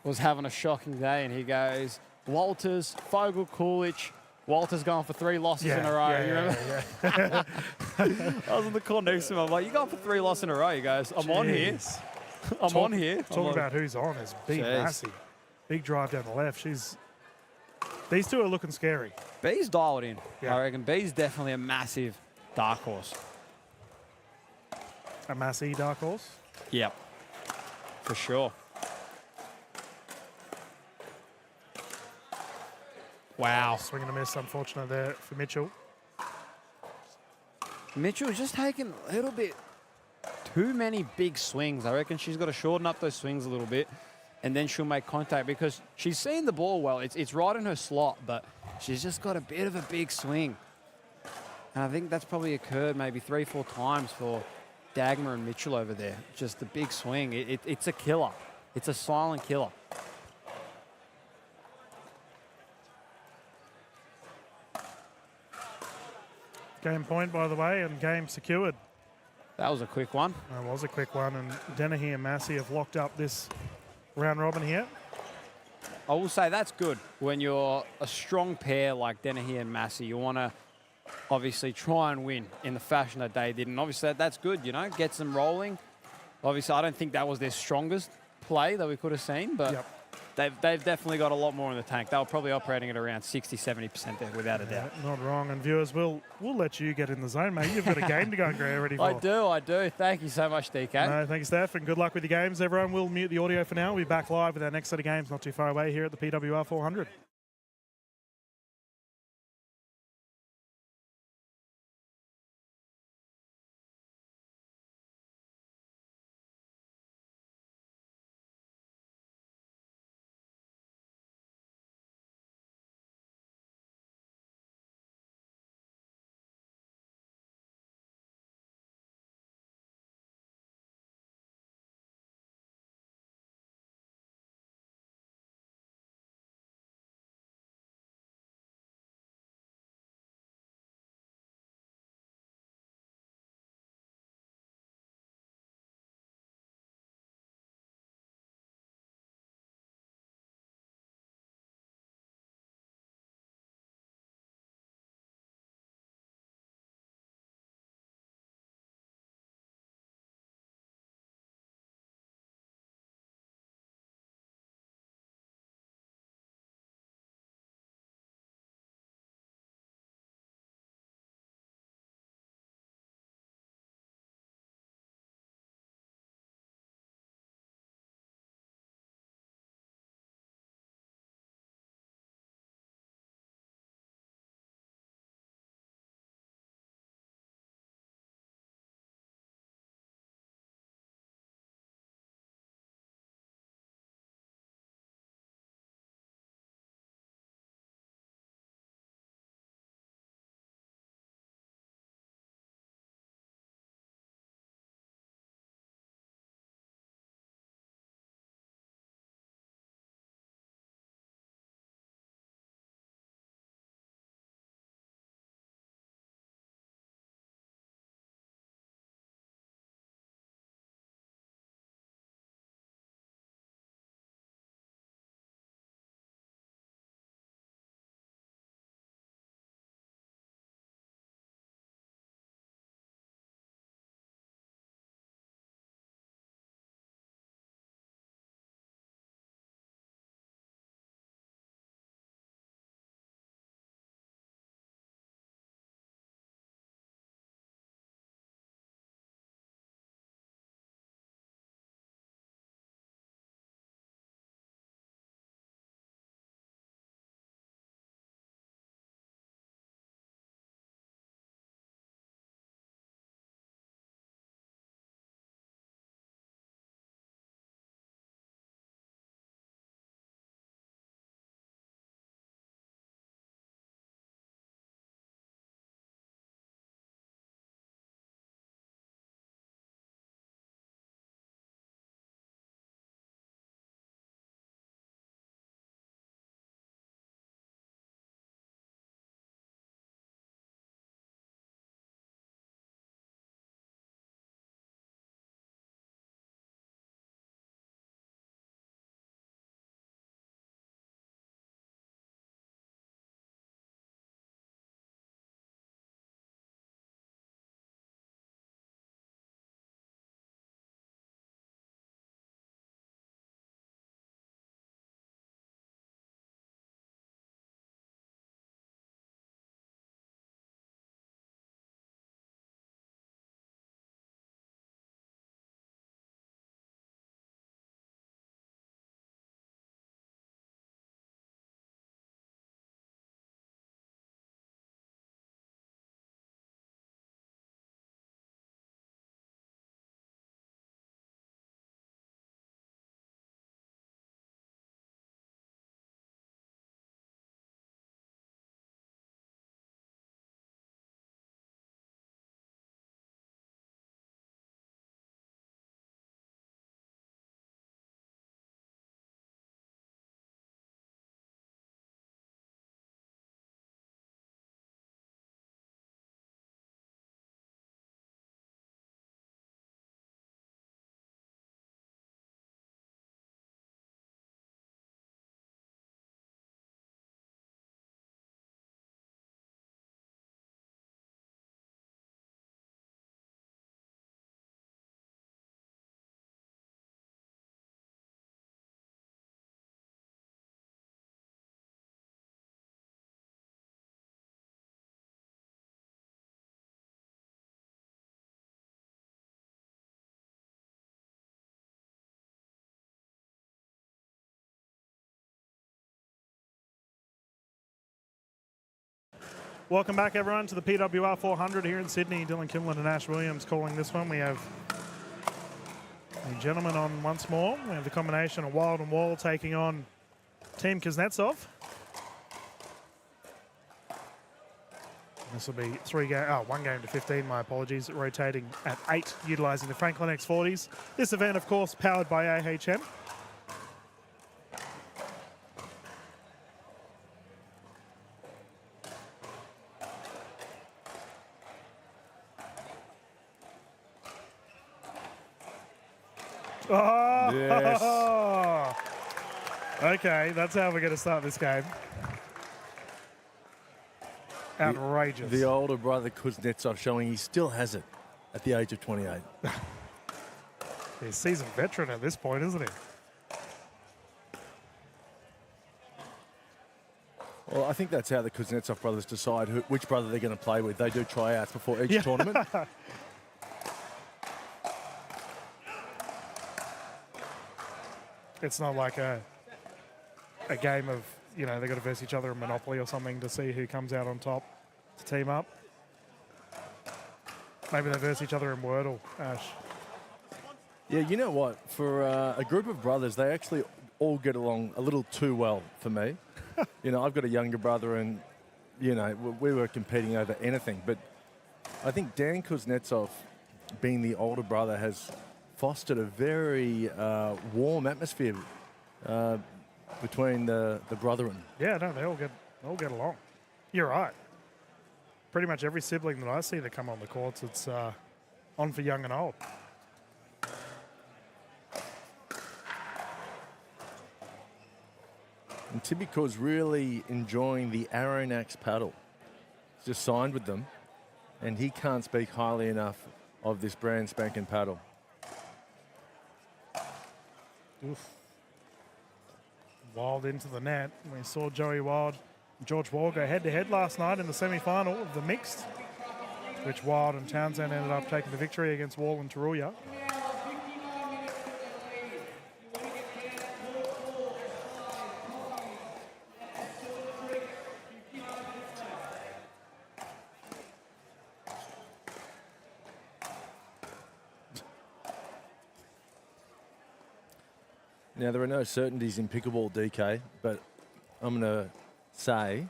was having a shocking day, and he goes, Walters, Fogel, Coolidge, Walter's going for 3 losses in a row. You remember? I was in the corner next to him. I'm like, you going for 3 losses in a row? He goes, I'm on here. I'm on here. Talking about who's on is B Massey. Big drive down the left. These two are looking scary. B's dialed in. Yeah. I reckon B's definitely a massive dark horse. A Massey dark horse? Yep. For sure. Wow. Swing and a miss, unfortunate there for Mitchell. Mitchell's just taking a little bit too many big swings. I reckon she's got to shorten up those swings a little bit, and then she'll make contact because she's seeing the ball well. It's right in her slot, but she's just got a bit of a big swing. And I think that's probably occurred maybe 3-4 times for Dagmar and Mitchell over there. Just the big swing. It's a killer. It's a silent killer. Game point, by the way, and game secured. That was a quick one. That was a quick one, and Dennehy and Massey have locked up this round robin here. I will say that's good. When you're a strong pair like Dennehy and Massey, you want to obviously try and win in the fashion that they did. And obviously that's good, you know, gets them rolling. Obviously, I don't think that was their strongest play that we could have seen, but they've definitely got a lot more in the tank. They were probably operating at around 60-70% there, without a doubt. Not wrong. And viewers, we'll let you get in the zone, mate. You've got a game to go and get ready for. I do. Thank you so much, DK. No, thank you, Steph, and good luck with your games, everyone. We'll mute the audio for now. We'll be back live with our next set of games not too far away here at the PWR 400. Welcome back, everyone, to the PWR 400 here in Sydney. Dylan Kimlin and Ash Williams calling this one. We have the gentlemen on once more. We have the combination of Wild and Wall taking on Team Kuznetsov. This will be one game to 15, my apologies, rotating at 8, utilising the Franklin X40s. This event, of course, powered by AHM. Oh! Yes. Okay, that's how we're going to start this game. Outrageous. The older brother Kuznetsov showing he still has it at the age of 28. He's a seasoned veteran at this point, isn't he? Well, I think that's how the Kuznetsov brothers decide which brother they're going to play with. They do tryouts before each tournament. It's not like a game of, they've got to verse each other in Monopoly or something to see who comes out on top to team up. Maybe they verse each other in Wordle, Ash. Yeah, you know what? For a group of brothers, they actually all get along a little too well for me. I've got a younger brother and, we were competing over anything. But I think Dan Kuznetsov, being the older brother, has fostered a very warm atmosphere between the brethren. Yeah, no, they all get along. You're right. Pretty much every sibling that I see that come on the courts, it's on for young and old. And Tibico's really enjoying the Aronax paddle. He's just signed with them, and he can't speak highly enough of this brand spanking paddle. Oof. Wild into the net. We saw Joey Wild and George Wall go head-to-head last night in the semi-final of the mixed, which Wild and Townsend ended up taking the victory against Wall and Taruya. Now, there are no certainties in pickleball, DK, but I'm going to say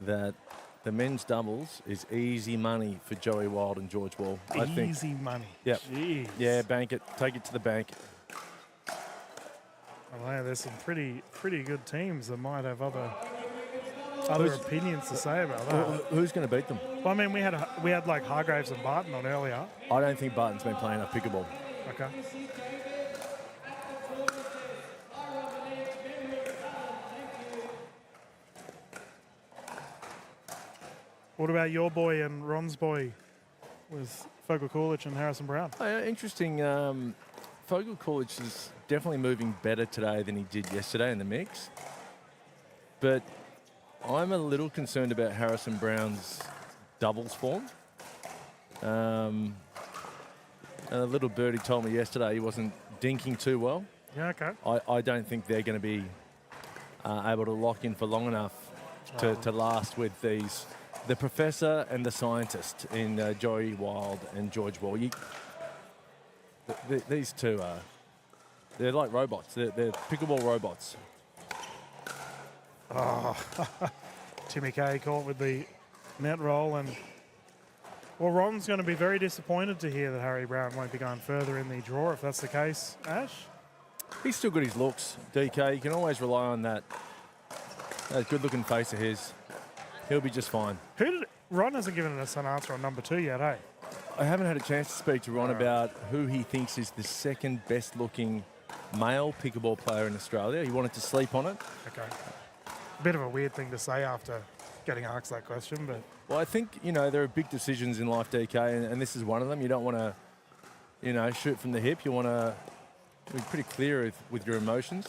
that the men's doubles is easy money for Joey Wild and George Wall. I think. Easy money. Yep. Jeez. Yeah, bank it. Take it to the bank. Oh, yeah, there's some pretty good teams that might have other opinions to say about that. Who's going to beat them? Well, I mean, we had like Hargraves and Barton on earlier. I don't think Barton's been playing enough pickleball. Okay. What about your boy and Ron's boy with Fogel Coolidge and Harrison Brown? Oh, yeah, interesting. Fogel Coolidge is definitely moving better today than he did yesterday in the mix. But I'm a little concerned about Harrison Brown's doubles form. A little birdie told me yesterday he wasn't dinking too well. Yeah, okay. I don't think they're going to be able to lock in for long enough to last with the professor and the scientist in Joey Wild and George Wall. These two they're like robots. They're pickleball robots. Oh, Timmy Kay caught with the net roll, and well, Ron's going to be very disappointed to hear that Harry Brown won't be going further in the draw if that's the case. Ash? He's still got his looks, DK. You can always rely on that good-looking face of his. He'll be just fine. Ron hasn't given us an answer on number 2 yet, hey? I haven't had a chance to speak to Ron about who he thinks is the second best-looking male pickleball player in Australia. He wanted to sleep on it. Okay. Bit of a weird thing to say after getting asked that question, but... Well, I think, there are big decisions in life, DK, and this is one of them. You don't want to, shoot from the hip. You want to be pretty clear with your emotions.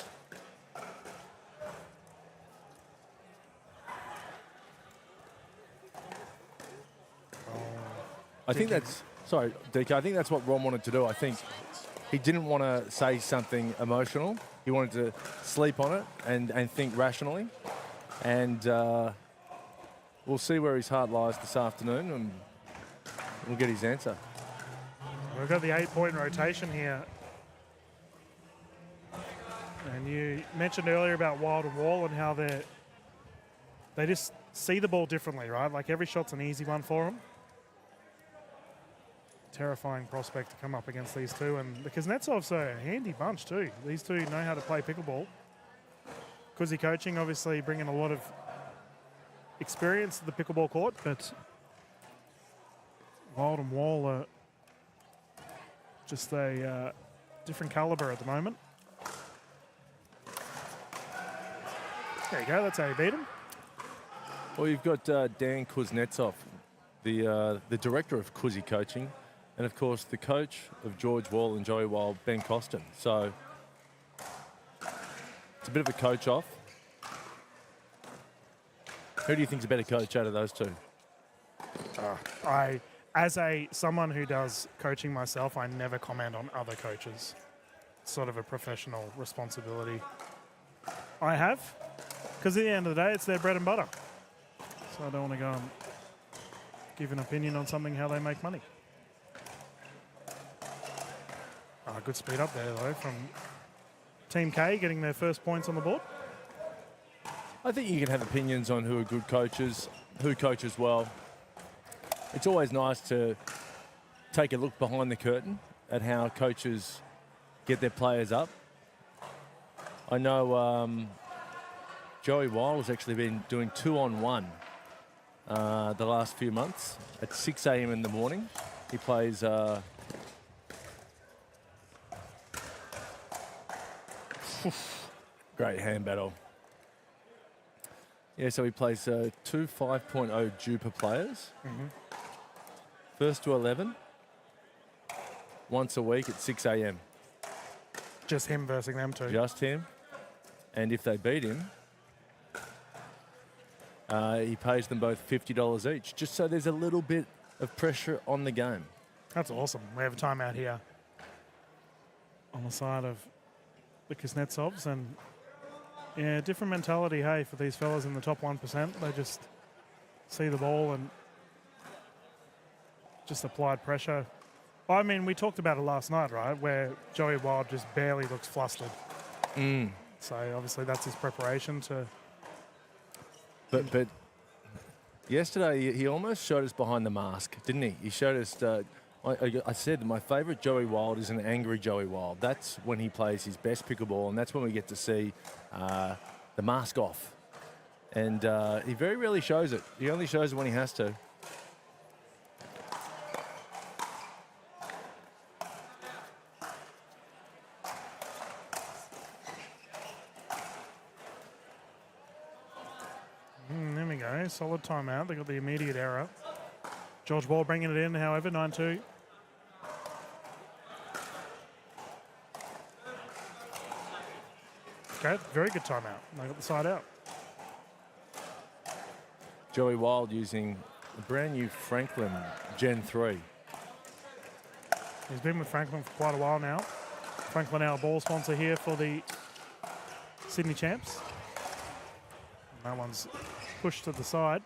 I think that's... Sorry, DK, I think that's what Ron wanted to do. I think he didn't want to say something emotional. He wanted to sleep on it and think rationally. And we'll see where his heart lies this afternoon, and we'll get his answer. We've got the 8-point rotation here. And you mentioned earlier about Wild and Wall and how they just see the ball differently, right? Like every shot's an easy one for them. Terrifying prospect to come up against these two. And because Kuznetsov's a handy bunch too. These two know how to play pickleball. Kuzi coaching obviously bringing a lot of experience to the pickleball court, but Wild and Wall are just a different caliber at the moment. There you go, that's how you beat him. Well, you've got Dan Kuznetsov, the director of Kuzi coaching, and of course the coach of George Wall and Joey Wild, Ben Costin. So it's a bit of a coach off. Who do you think's a better coach out of those two? As someone who does coaching myself, I never comment on other coaches. It's sort of a professional responsibility I have, because at the end of the day, it's their bread and butter. So I don't want to go and give an opinion on something, how they make money. Good speed up there, though, from Team K, getting their first points on the board. I think you can have opinions on who are good coaches, who coaches well. It's always nice to take a look behind the curtain at how coaches get their players up. I know Joey Wild has actually been doing 2-on-1 the last few months at 6 a.m. in the morning. He plays great hand battle. Yeah, so he plays two 5.0 Jupiter players. First to 11, once a week at 6 a.m. Just him versus them two. Just him. And if they beat him, he pays them both $50 each, just so there's a little bit of pressure on the game. That's awesome. We have a timeout here on the side of the Kuznetsovs, and yeah, different mentality, hey, for these fellas in the top 1%. They just see the ball and just applied pressure. I mean, we talked about it last night, right, where Joey Wild just barely looks flustered. So obviously that's his preparation to... But yesterday he almost showed us behind the mask, didn't he? He showed us... I said my favourite Joey Wild is an angry Joey Wild. That's when he plays his best pickleball, and that's when we get to see the mask off. And he very rarely shows it. He only shows it when he has to. There we go. Solid timeout. They got the immediate error. George Wall bringing it in, however, 9-2. Okay, very good timeout. They got the side out. Joey Wild using a brand new Franklin Gen 3. He's been with Franklin for quite a while now. Franklin, our ball sponsor here for the Sydney Champs. And that one's pushed to the side.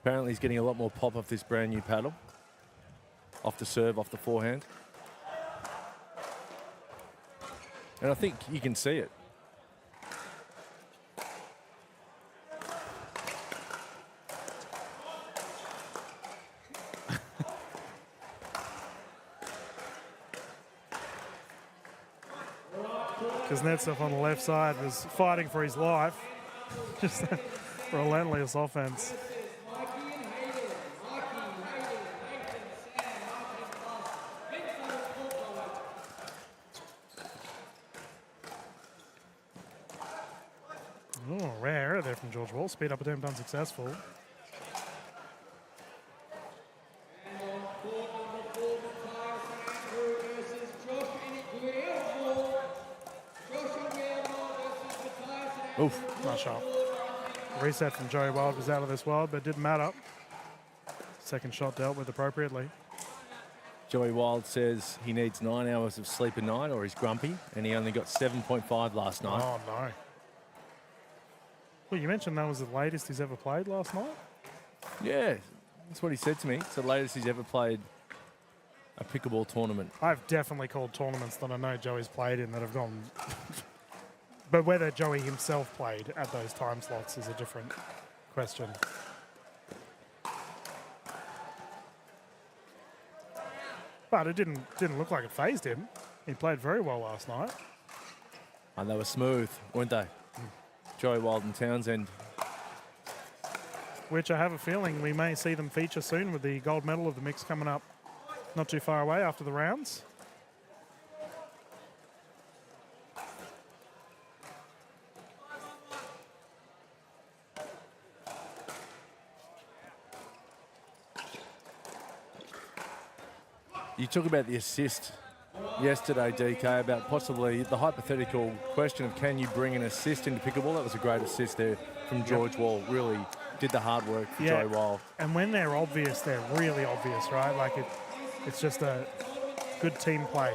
Apparently he's getting a lot more pop off this brand new paddle. Off the serve, off the forehand. And I think you can see it. Kuznetsov on the left side was fighting for his life. Just a relentless offense. Oh, rare error there from George Wall. Speed up attempt unsuccessful. Oof. Not sharp. Reset from Joey Wild was out of this world, but it didn't matter. Second shot dealt with appropriately. Joey Wild says he needs 9 hours of sleep a night or he's grumpy, and he only got 7.5 last night. Oh, no. Well, you mentioned that was the latest he's ever played last night? Yeah, that's what he said to me. It's the latest he's ever played a pickleball tournament. I've definitely called tournaments that I know Joey's played in that have gone. But whether Joey himself played at those time slots is a different question. But it didn't look like it phased him. He played very well last night. And they were smooth, weren't they? Joey Wild and Townsend. Which I have a feeling we may see them feature soon with the gold medal of the mix coming up not too far away after the rounds. You talk about the assist yesterday, DK, about possibly the hypothetical question of can you bring an assist into pickleball? That was a great assist there from George Wall. Really did the hard work for Joey Wild. And when they're obvious, they're really obvious, right? Like it's just a good team play.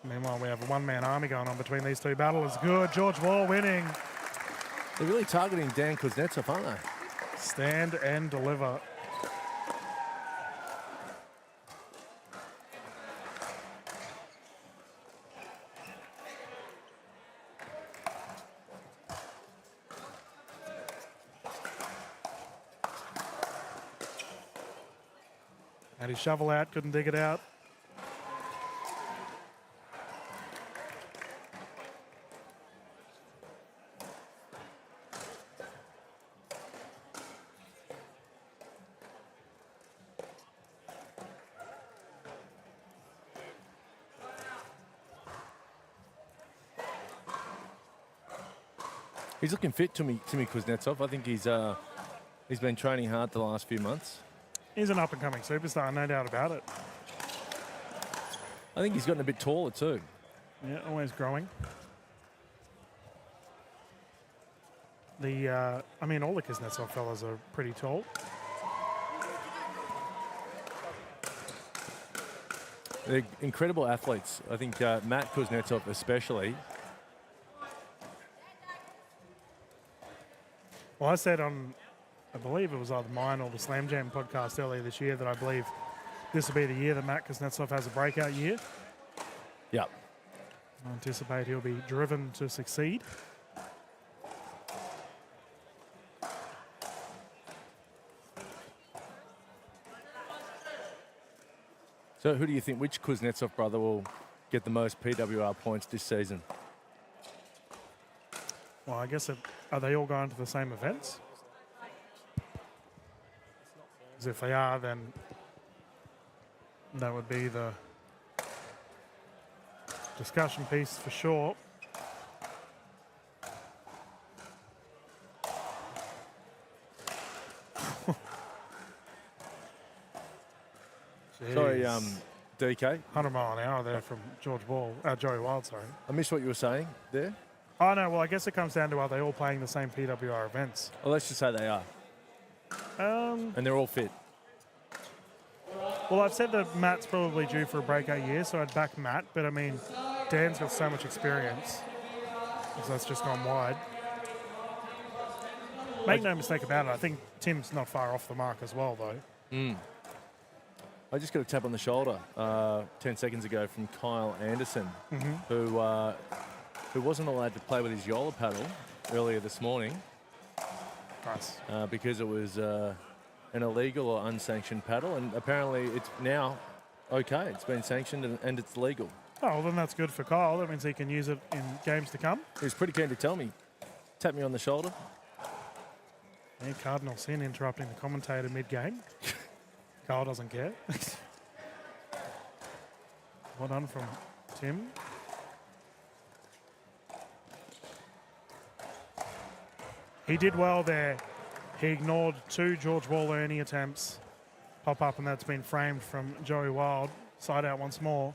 Meanwhile, we have a one-man army going on between these two battlers. Good, George Wall winning. They're really targeting Dan Kuznetsov, aren't they? Stand and deliver. Had his shovel out, couldn't dig it out. He's looking fit, Timmy Kuznetsov. I think he's been training hard the last few months. He's an up-and-coming superstar, no doubt about it. I think he's gotten a bit taller too. Yeah, always growing. I mean, all the Kuznetsov fellas are pretty tall. They're incredible athletes. I think Matt Kuznetsov especially. Well, I said on, I believe it was either mine or the Slam Jam podcast earlier this year that I believe this will be the year that Matt Kuznetsov has a breakout year. Yep. I anticipate he'll be driven to succeed. So who do you think, which Kuznetsov brother will get the most PWR points this season? Well, I guess are they all going to the same events? Because if they are, then that would be the discussion piece for sure. Sorry, DK. 100 mile an hour there from Joey Wild, sorry. I missed what you were saying there. Oh, no, well, I guess it comes down to are they all playing the same PWR events? Well, let's just say they are. And they're all fit. Well, I've said that Matt's probably due for a breakout year, so I'd back Matt. But, I mean, Dan's got so much experience, so that's just gone wide. Make no mistake about it, I think Tim's not far off the mark as well, though. I just got a tap on the shoulder 10 seconds ago from Kyle Anderson, who wasn't allowed to play with his Yola paddle earlier this morning. Nice. Because it was an illegal or unsanctioned paddle, and apparently it's now okay. It's been sanctioned and it's legal. Oh, well, then that's good for Kyle. That means he can use it in games to come. He was pretty keen to tell me. Tap me on the shoulder. Yeah, Cardinal Sin interrupting the commentator mid-game. Kyle doesn't care. Well done from Tim. He did well there. He ignored two George Wall Ernie attempts pop up, and that's been framed from Joey Wild. Side out once more.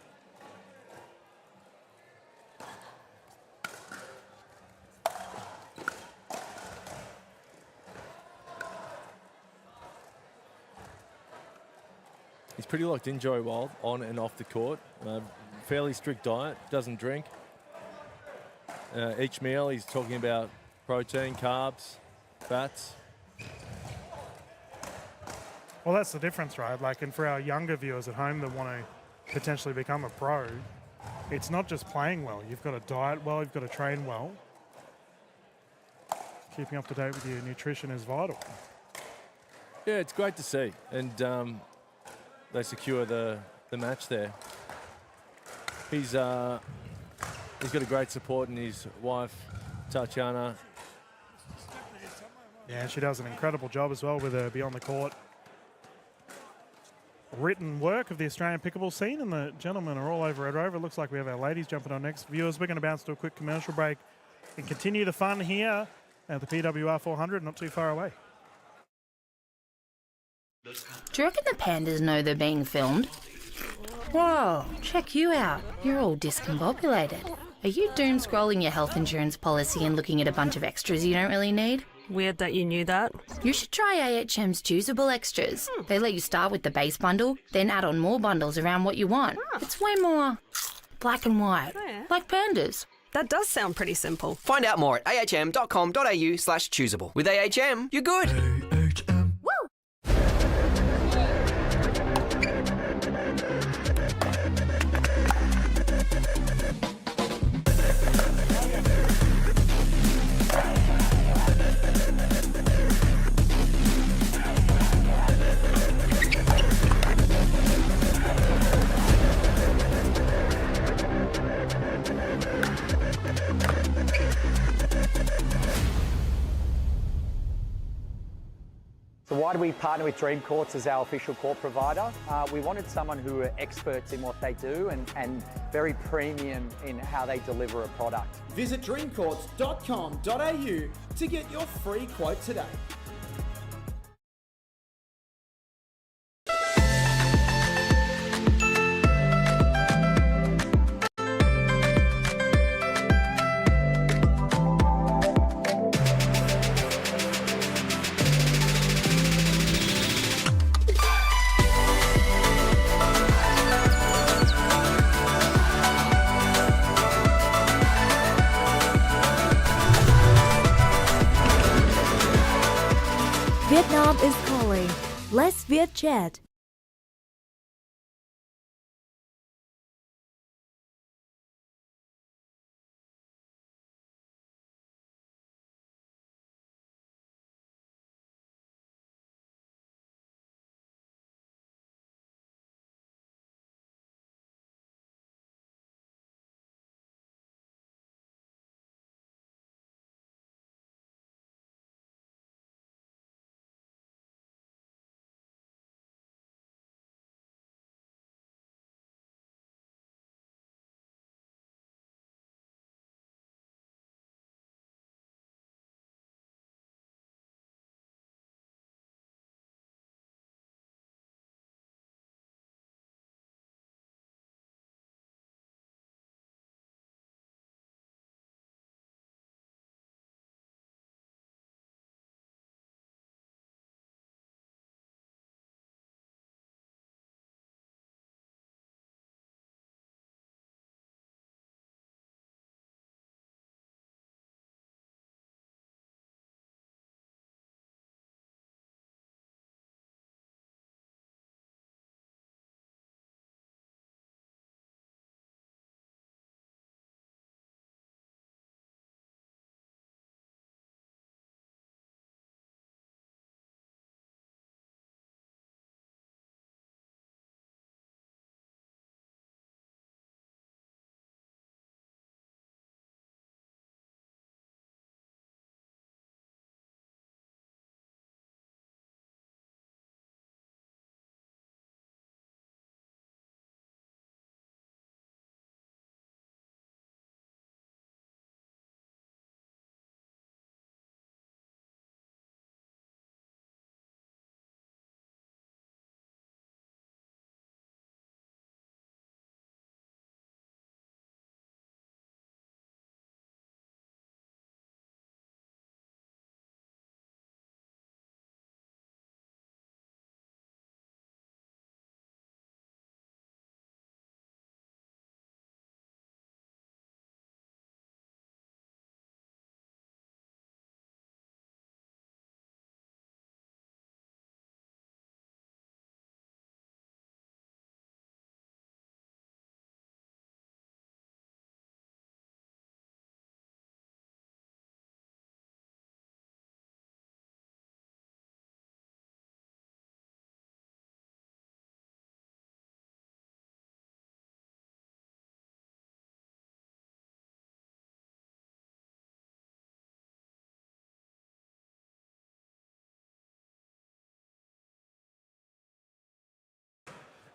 He's pretty locked in, Joey Wild, on and off the court. Fairly strict diet, doesn't drink. Each meal he's talking about protein, carbs, fats. Well, that's the difference, right? Like, and for our younger viewers at home that want to potentially become a pro, it's not just playing well. You've got to diet well, you've got to train well. Keeping up to date with your nutrition is vital. Yeah, it's great to see. And they secure the match there. He's got a great support in his wife, Tatiana. Yeah, she does an incredible job as well with her beyond the court written work of the Australian pickleball scene, and the gentlemen are all over Red Rover. Looks like we have our ladies jumping on next. Viewers, we're going to bounce to a quick commercial break and continue the fun here at the PWR 400, not too far away. Do you reckon the pandas know they're being filmed? Whoa, check you out. You're all discombobulated. Are you doom scrolling your health insurance policy and looking at a bunch of extras you don't really need? Weird that you knew that. You should try AHM's choosable extras. They let you start with the base bundle, then add on more bundles around what you want. It's way more black and white, like pandas. That does sound pretty simple. Find out more at ahm.com.au/choosable. With AHM, you're good. So why do we partner with Dream Courts as our official court provider? We wanted someone who are experts in what they do and very premium in how they deliver a product. Visit dreamcourts.com.au to get your free quote today. Vietnam is calling. Let's Viet chat.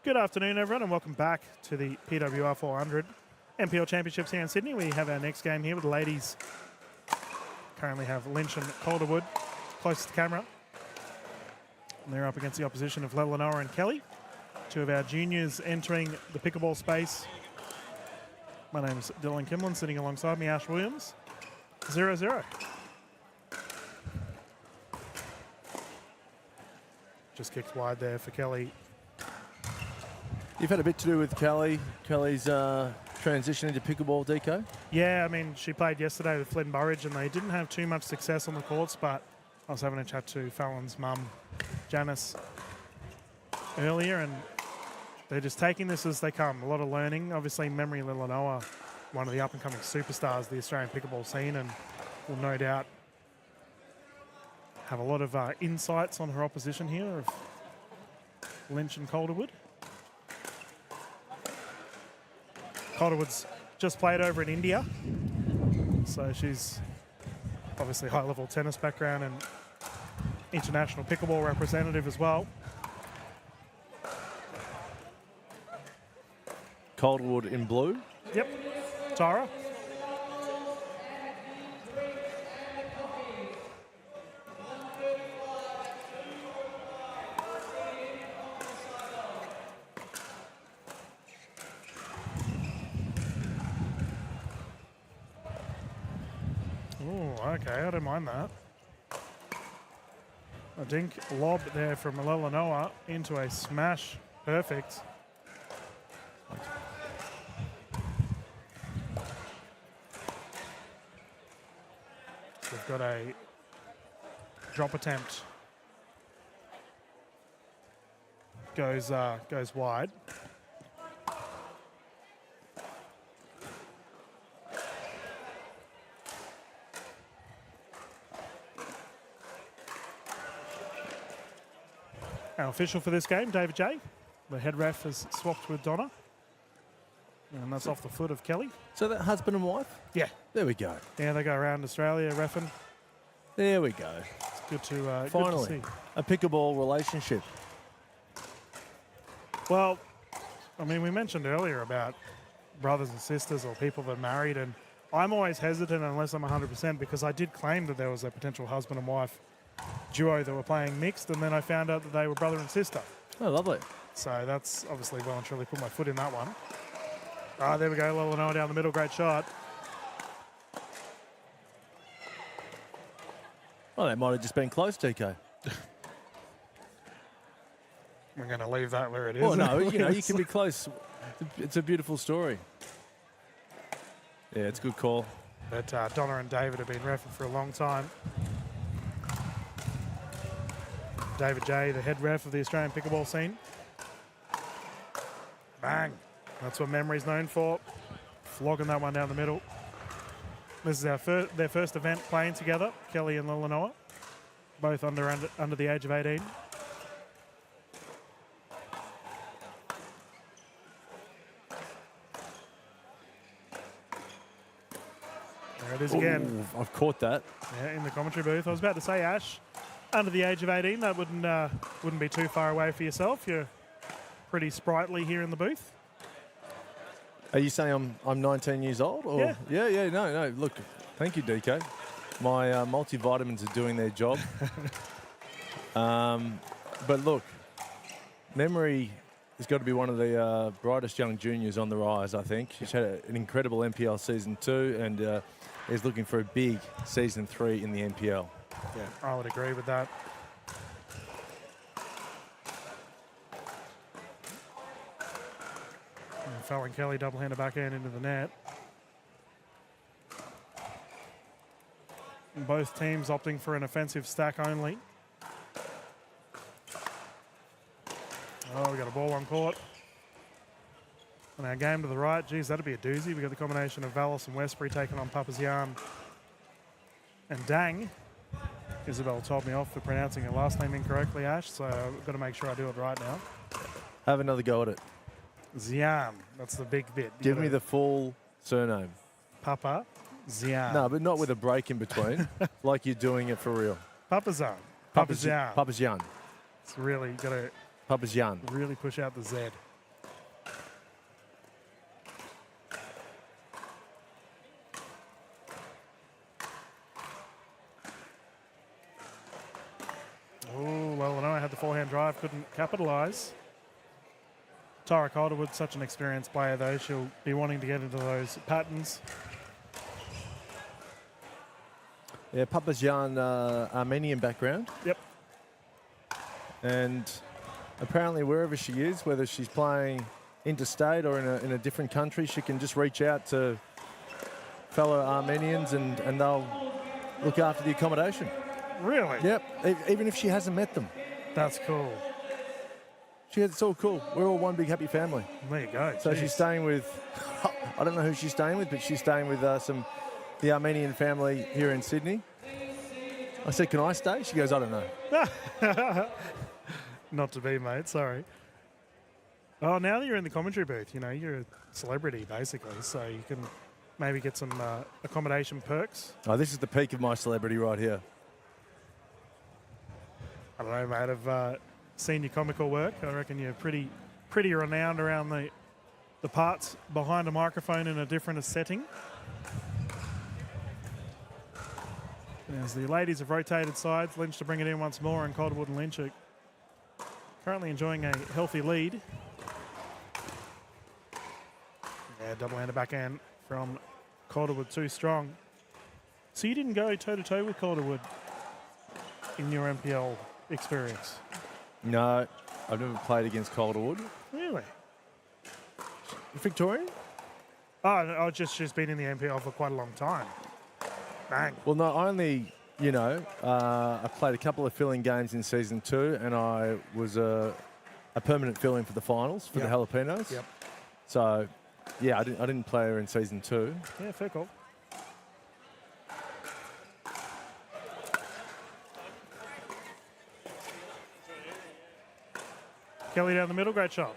Good afternoon, everyone, and welcome back to the PWR 400 NPL Championships here in Sydney. We have our next game here with the ladies. Currently have Lynch and Calderwood closest to camera. And they're up against the opposition of Lelanoa and Kelly. Two of our juniors entering the pickleball space. My name's Dylan Kimlin, sitting alongside me, Ash Williams. 0-0. Just kicked wide there for Kelly. You've had a bit to do with Kelly. Kelly's transition into pickleball, DK? Yeah, I mean, she played yesterday with Flynn Burridge and they didn't have too much success on the courts, but I was having a chat to Fallon's mum, Janice, earlier, and they're just taking this as they come. A lot of learning. Obviously, Memory Lilanoa, one of the up-and-coming superstars of the Australian pickleball scene, and will no doubt have a lot of insights on her opposition here of Lynch and Calderwood. Calderwood's just played over in India, so she's obviously high-level tennis background and international pickleball representative as well. Calderwood in blue. Yep, Tara. Okay, I don't mind that. A dink lob there from Lelanoa into a smash. Perfect. We've got a drop attempt. Goes wide. Our official for this game, David J. The head ref has swapped with Donna. And that's off the foot of Kelly. So that husband and wife? Yeah. There we go. Yeah, they go around Australia reffing. There we go. It's good to finally good to see. A pickleball relationship. Well, I mean, we mentioned earlier about brothers and sisters or people that are married, and I'm always hesitant unless I'm 100% because I did claim that there was a potential husband and wife duo that were playing mixed, and then I found out that they were brother and sister. Oh, lovely. So that's obviously well and truly put my foot in that one. Ah, there we go, Lelanoa down the middle, great shot. Well, that might have just been close, TK. We're going to leave that where it is. Well, no, you can be close. It's a beautiful story. Yeah, it's a good call. But Donna and David have been reffing for a long time. David J, the head ref of the Australian pickleball scene. Bang. That's what Memory's known for. Flogging that one down the middle. This is their first event playing together, Kelly and Lelanoa. Both under the age of 18. There it is again. Ooh, I've caught that. Yeah, in the commentary booth. I was about to say, Ash, under the age of 18, that wouldn't be too far away for yourself. You're pretty sprightly here in the booth. Are you saying I'm 19 years old? Or? Yeah. No. Look, thank you, DK. My multivitamins are doing their job. But look, Memory has got to be one of the brightest young juniors on the rise, I think. She's had an incredible NPL season 2 and is looking for a big season 3 in the NPL. Yeah, I would agree with that. And Fallon Kelly double-hander backhand into the net. And both teams opting for an offensive stack only. Oh, we got a ball on court. And our game to the right, geez, that'd be a doozy. We got the combination of Vallis and Westbury taking on Papazian and Dang. Isabel told me off for pronouncing her last name incorrectly, Ash, so I've got to make sure I do it right now. Have another go at it. Zian, that's the big bit. Give me the full surname. Papa Zian. No, but not with a break in between, like you're doing it for real. Papazan. Papazian. Papazian. It's really got to Papazian. really push out the Z. backline drive, couldn't capitalise. Tara Calderwood, such an experienced player though. She'll be wanting to get into those patterns. Yeah, Papazyan, Armenian background. Yep. And apparently wherever she is, whether she's playing interstate or in a different country, she can just reach out to fellow Armenians and they'll look after the accommodation. Really? Yep, even if she hasn't met them. That's cool. It's all cool. We're all one big happy family. There you go. So Jeez. she's staying with, I don't know who she's staying with, but she's staying with the Armenian family here in Sydney. I said, can I stay? She goes, I don't know. Not to be, mate. Sorry. Oh, now that you're in the commentary booth, you know, you're a celebrity, basically, so you can maybe get some accommodation perks. Oh, this is the peak of my celebrity right here. I don't know, mate. I've seen your comical work. I reckon you're pretty renowned around the parts behind a microphone in a different setting. As the ladies have rotated sides, Lynch to bring it in once more, and Calderwood and Lynch are currently enjoying a healthy lead. Yeah, double-handed backhand from Calderwood, too strong. So you didn't go toe-to-toe with Calderwood in your NPL experience? No, I've never played against Calderwood. Really? Victorian? Oh, she's been in the NPL for quite a long time. Bang. Well, no, I only, I played a couple of fill-in games in season 2, and I was a permanent fill-in for the finals for the Jalapenos. Yep. So, yeah, I didn't play her in season 2. Yeah, fair call. Kelly down the middle, great shot.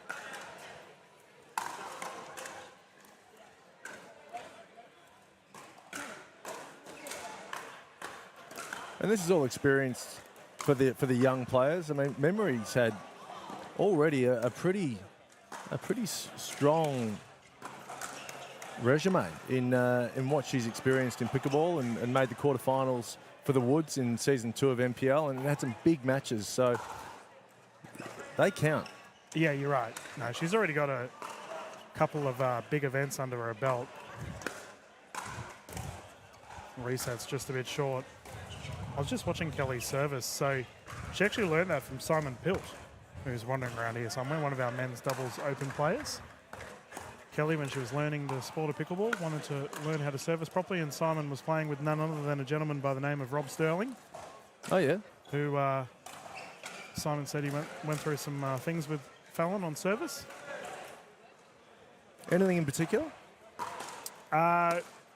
And this is all experienced for the young players. I mean, Memory's had already a pretty strong resume in what she's experienced in pickleball and made the quarterfinals for the Woods in season 2 of NPL and had some big matches. So they count. Yeah, you're right. No, she's already got a couple of big events under her belt. Reset's just a bit short. I was just watching Kelly's service, so she actually learned that from Simon Pilt, who's wandering around here somewhere, one of our men's doubles open players. Kelly, when she was learning the sport of pickleball, wanted to learn how to service properly, and Simon was playing with none other than a gentleman by the name of Rob Sterling. Oh, yeah? Who Simon said he went through some things with Fallon on service. Anything in particular?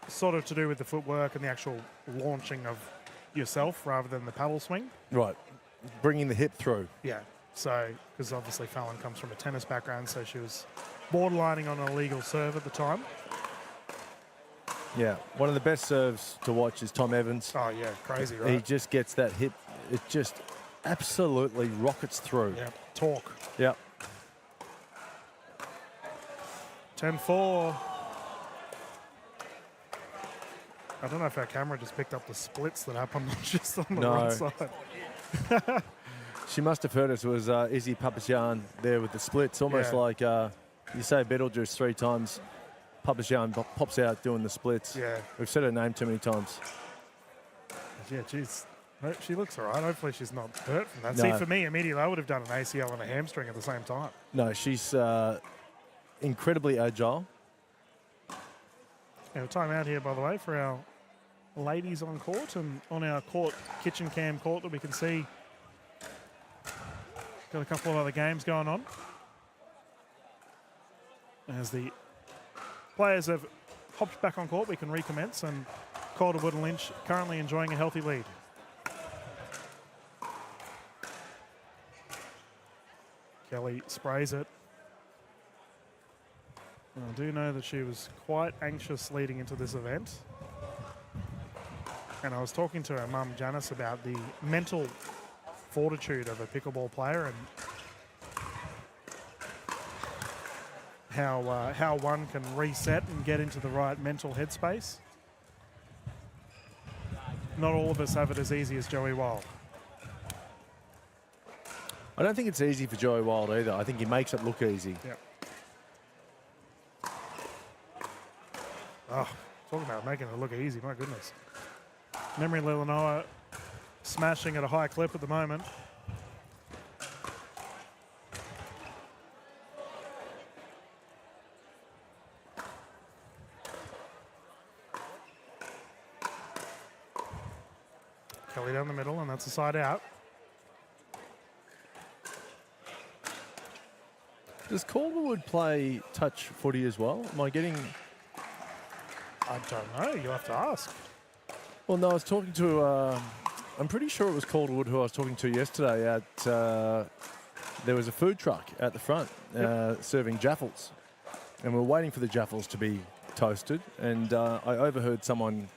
Sort of to do with the footwork and the actual launching of yourself rather than the paddle swing. Right. Bringing the hip through. Yeah. So, because obviously Fallon comes from a tennis background, so she was borderlining on an illegal serve at the time. Yeah. One of the best serves to watch is Tom Evans. Oh, yeah. Crazy, right? He just gets that hip. It just absolutely rockets through. Yeah. Torque. Yep. 10-4. I don't know if our camera just picked up the splits that happened just on the right side. She must have heard us. It was Izzy Papazyan there with the splits, almost like you say Beetlejuice 3 times, Papazyan pops out doing the splits. Yeah. We've said her name too many times. Yeah, geez. She looks all right. Hopefully she's not hurt from that. No. See, for me, immediately I would have done an ACL and a hamstring at the same time. No, she's incredibly agile. Yeah, time out here, by the way, for our ladies on court, and on our court, kitchen cam court that we can see. Got a couple of other games going on. As the players have hopped back on court, we can recommence, and Calderwood and Lynch currently enjoying a healthy lead. Kelly sprays it. I do know that she was quite anxious leading into this event. And I was talking to her mum, Janice, about the mental fortitude of a pickleball player and how one can reset and get into the right mental headspace. Not all of us have it as easy as Joey Wild. I don't think it's easy for Joey Wild either. I think he makes it look easy. Yep. Oh, talking about making it look easy, my goodness. Memory Lilinoa smashing at a high clip at the moment. Kelly down the middle, and that's a side out. Does Calderwood play touch footy as well? Am I getting... I don't know. You'll have to ask. Well, no, I was talking to... I'm pretty sure it was Calderwood who I was talking to yesterday at... there was a food truck at the front serving jaffles. And we were waiting for the jaffles to be toasted. And I overheard someone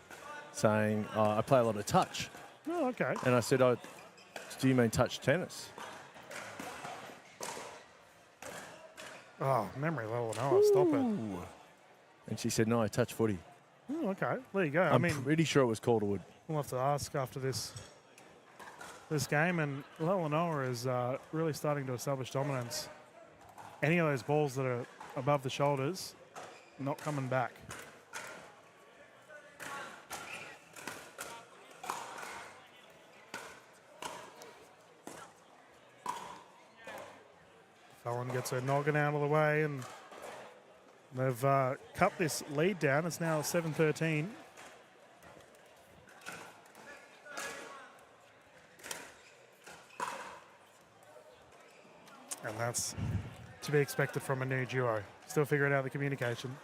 saying, I play a lot of touch. Oh, okay. And I said, do you mean touch tennis? Oh, memory level. No, stop it. And she said, no, I touch footy. Oh, okay. There you go. I'm pretty sure it was Calderwood. We'll have to ask after this game. And Lelanoa is really starting to establish dominance. Any of those balls that are above the shoulders, not coming back. Fallon gets her noggin out of the way, and they've cut this lead down. It's now 7-13. And that's to be expected from a new duo. Still figuring out the communication.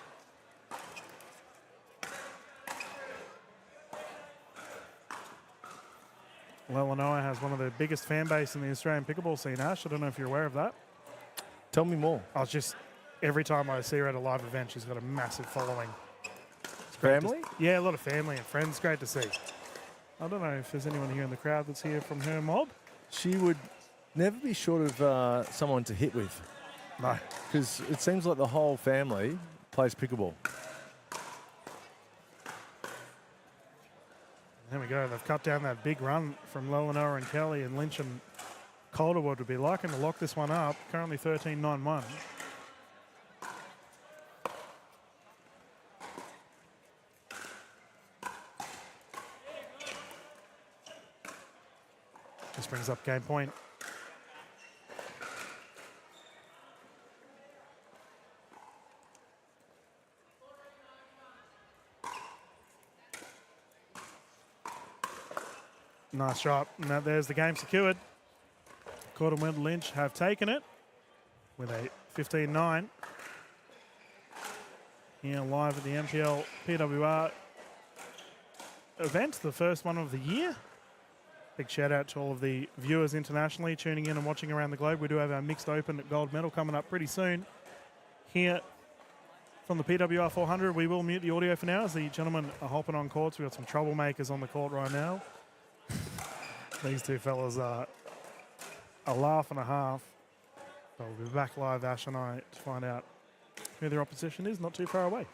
Lelanoa has one of the biggest fan base in the Australian pickleball scene, Ash. I don't know if you're aware of that. Tell me more. I was just, every time I see her at a live event, she's got a massive following. Family? Yeah, a lot of family and friends. Great to see. I don't know if there's anyone here in the crowd that's here from her mob. She would never be short of someone to hit with. No. Because it seems like the whole family plays pickleball. There we go. They've cut down that big run from Lelanoa and Kelly, and Lynch and Calderwood would be liking to lock this one up. Currently 13-9-1. This brings up game point. Nice shot. Now there's the game secured. Calderwood and Lynch have taken it with a 15-9. Here live at the NPL PWR event, the first one of the year. Big shout out to all of the viewers internationally tuning in and watching around the globe. We do have our mixed open gold medal coming up pretty soon. Here from the PWR 400, we will mute the audio for now as the gentlemen are hopping on courts. We've got some troublemakers on the court right now. These two fellas are a laugh and a half. So we'll be back live, Ash and I, to find out who their opposition is not too far away.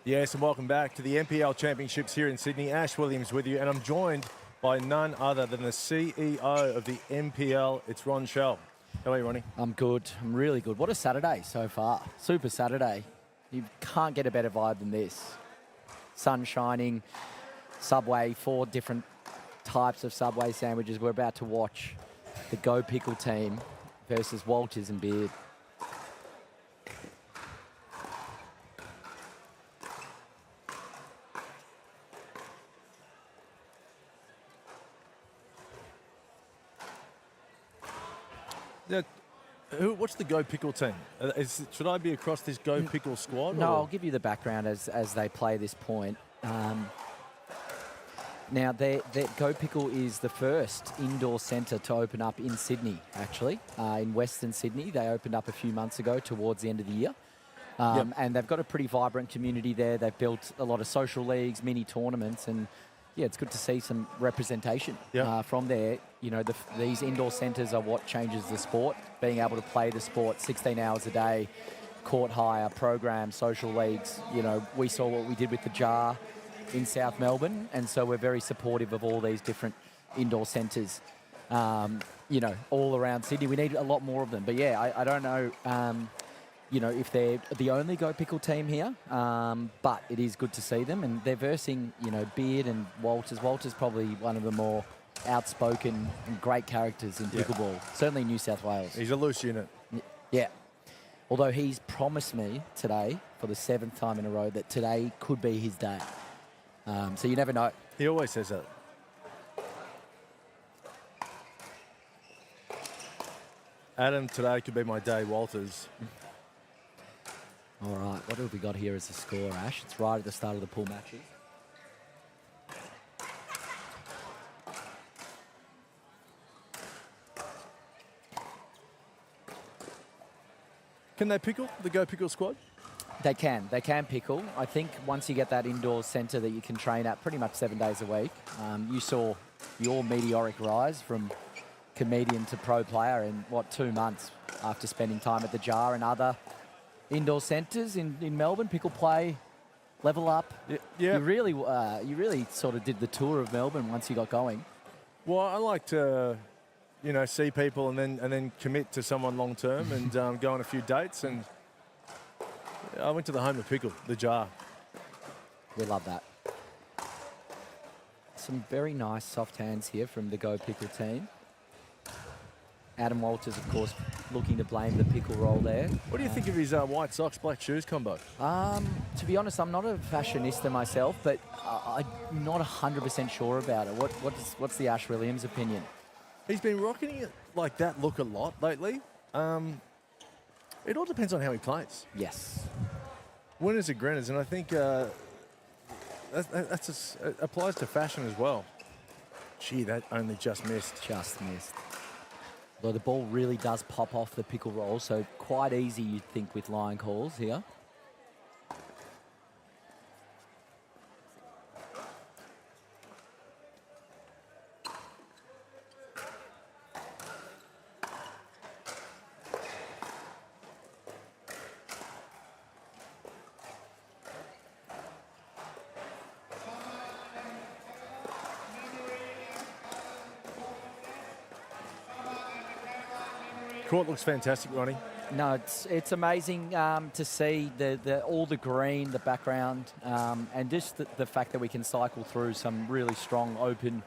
Yes, and welcome back to the NPL Championships here in Sydney. Ash Williams with you, and I'm joined by none other than the CEO of the NPL. It's Ron Shell. How are you, Ronnie? I'm good. I'm really good. What a Saturday so far. Super Saturday. You can't get a better vibe than this. Sun shining, Subway, 4 different types of Subway sandwiches. We're about to watch the Go Pickle team versus Walters and Beard. What's the Go Pickle team? Should I be across this Go Pickle squad? No, or? I'll give you the background as they play this point. Now, Go Pickle is the first indoor centre to open up in Sydney, actually, in Western Sydney. They opened up a few months ago towards the end of the year. And they've got a pretty vibrant community there. They've built a lot of social leagues, mini tournaments, and yeah, it's good to see some representation from there. You know, these indoor centres are what changes the sport. Being able to play the sport 16 hours a day, court hire, programs, social leagues. You know, we saw what we did with the Jar in South Melbourne, and so we're very supportive of all these different indoor centres, you know, all around Sydney. We need a lot more of them. But yeah, I don't know, you know, if they're the only Go Pickle team here, but it is good to see them. And they're versing, you know, Beard and Walters. Walters probably one of the more outspoken and great characters in pickleball, certainly in New South Wales. He's a loose unit. Yeah. Although he's promised me today, for the 7th time in a row, that today could be his day. So you never know. He always says that. Adam, today could be my day, Walters. All right, what have we got here as a score, Ash? It's right at the start of the pool matches. Can they pickle, the Go Pickle squad? They can pickle. I think once you get that indoor centre that you can train at pretty much 7 days a week, you saw your meteoric rise from comedian to pro player in, 2 months after spending time at the Jar and other indoor centres in Melbourne. Pickle play, level up. Yeah. You really sort of did the tour of Melbourne once you got going. Well, I like to, you know, see people and then commit to someone long term and go on a few dates. And I went to the home of Pickle, the Jar. We love that. Some very nice soft hands here from the Go Pickle team. Adam Walters, of course, looking to blame the pickle roll there. What do you think of his white socks, black shoes combo? To be honest, I'm not a fashionista myself, but I'm not 100% sure about it. What's the Ash Williams opinion? He's been rocking it like that look a lot lately. It all depends on how he plays. Yes. Winners are grinners, and I think that applies to fashion as well. Gee, that only just missed. Just missed. Though the ball really does pop off the pickle roll, so quite easy, you'd think, with line calls here. Court looks fantastic, Ronnie. No, it's amazing to see all the green, the background, and just the fact that we can cycle through some really strong open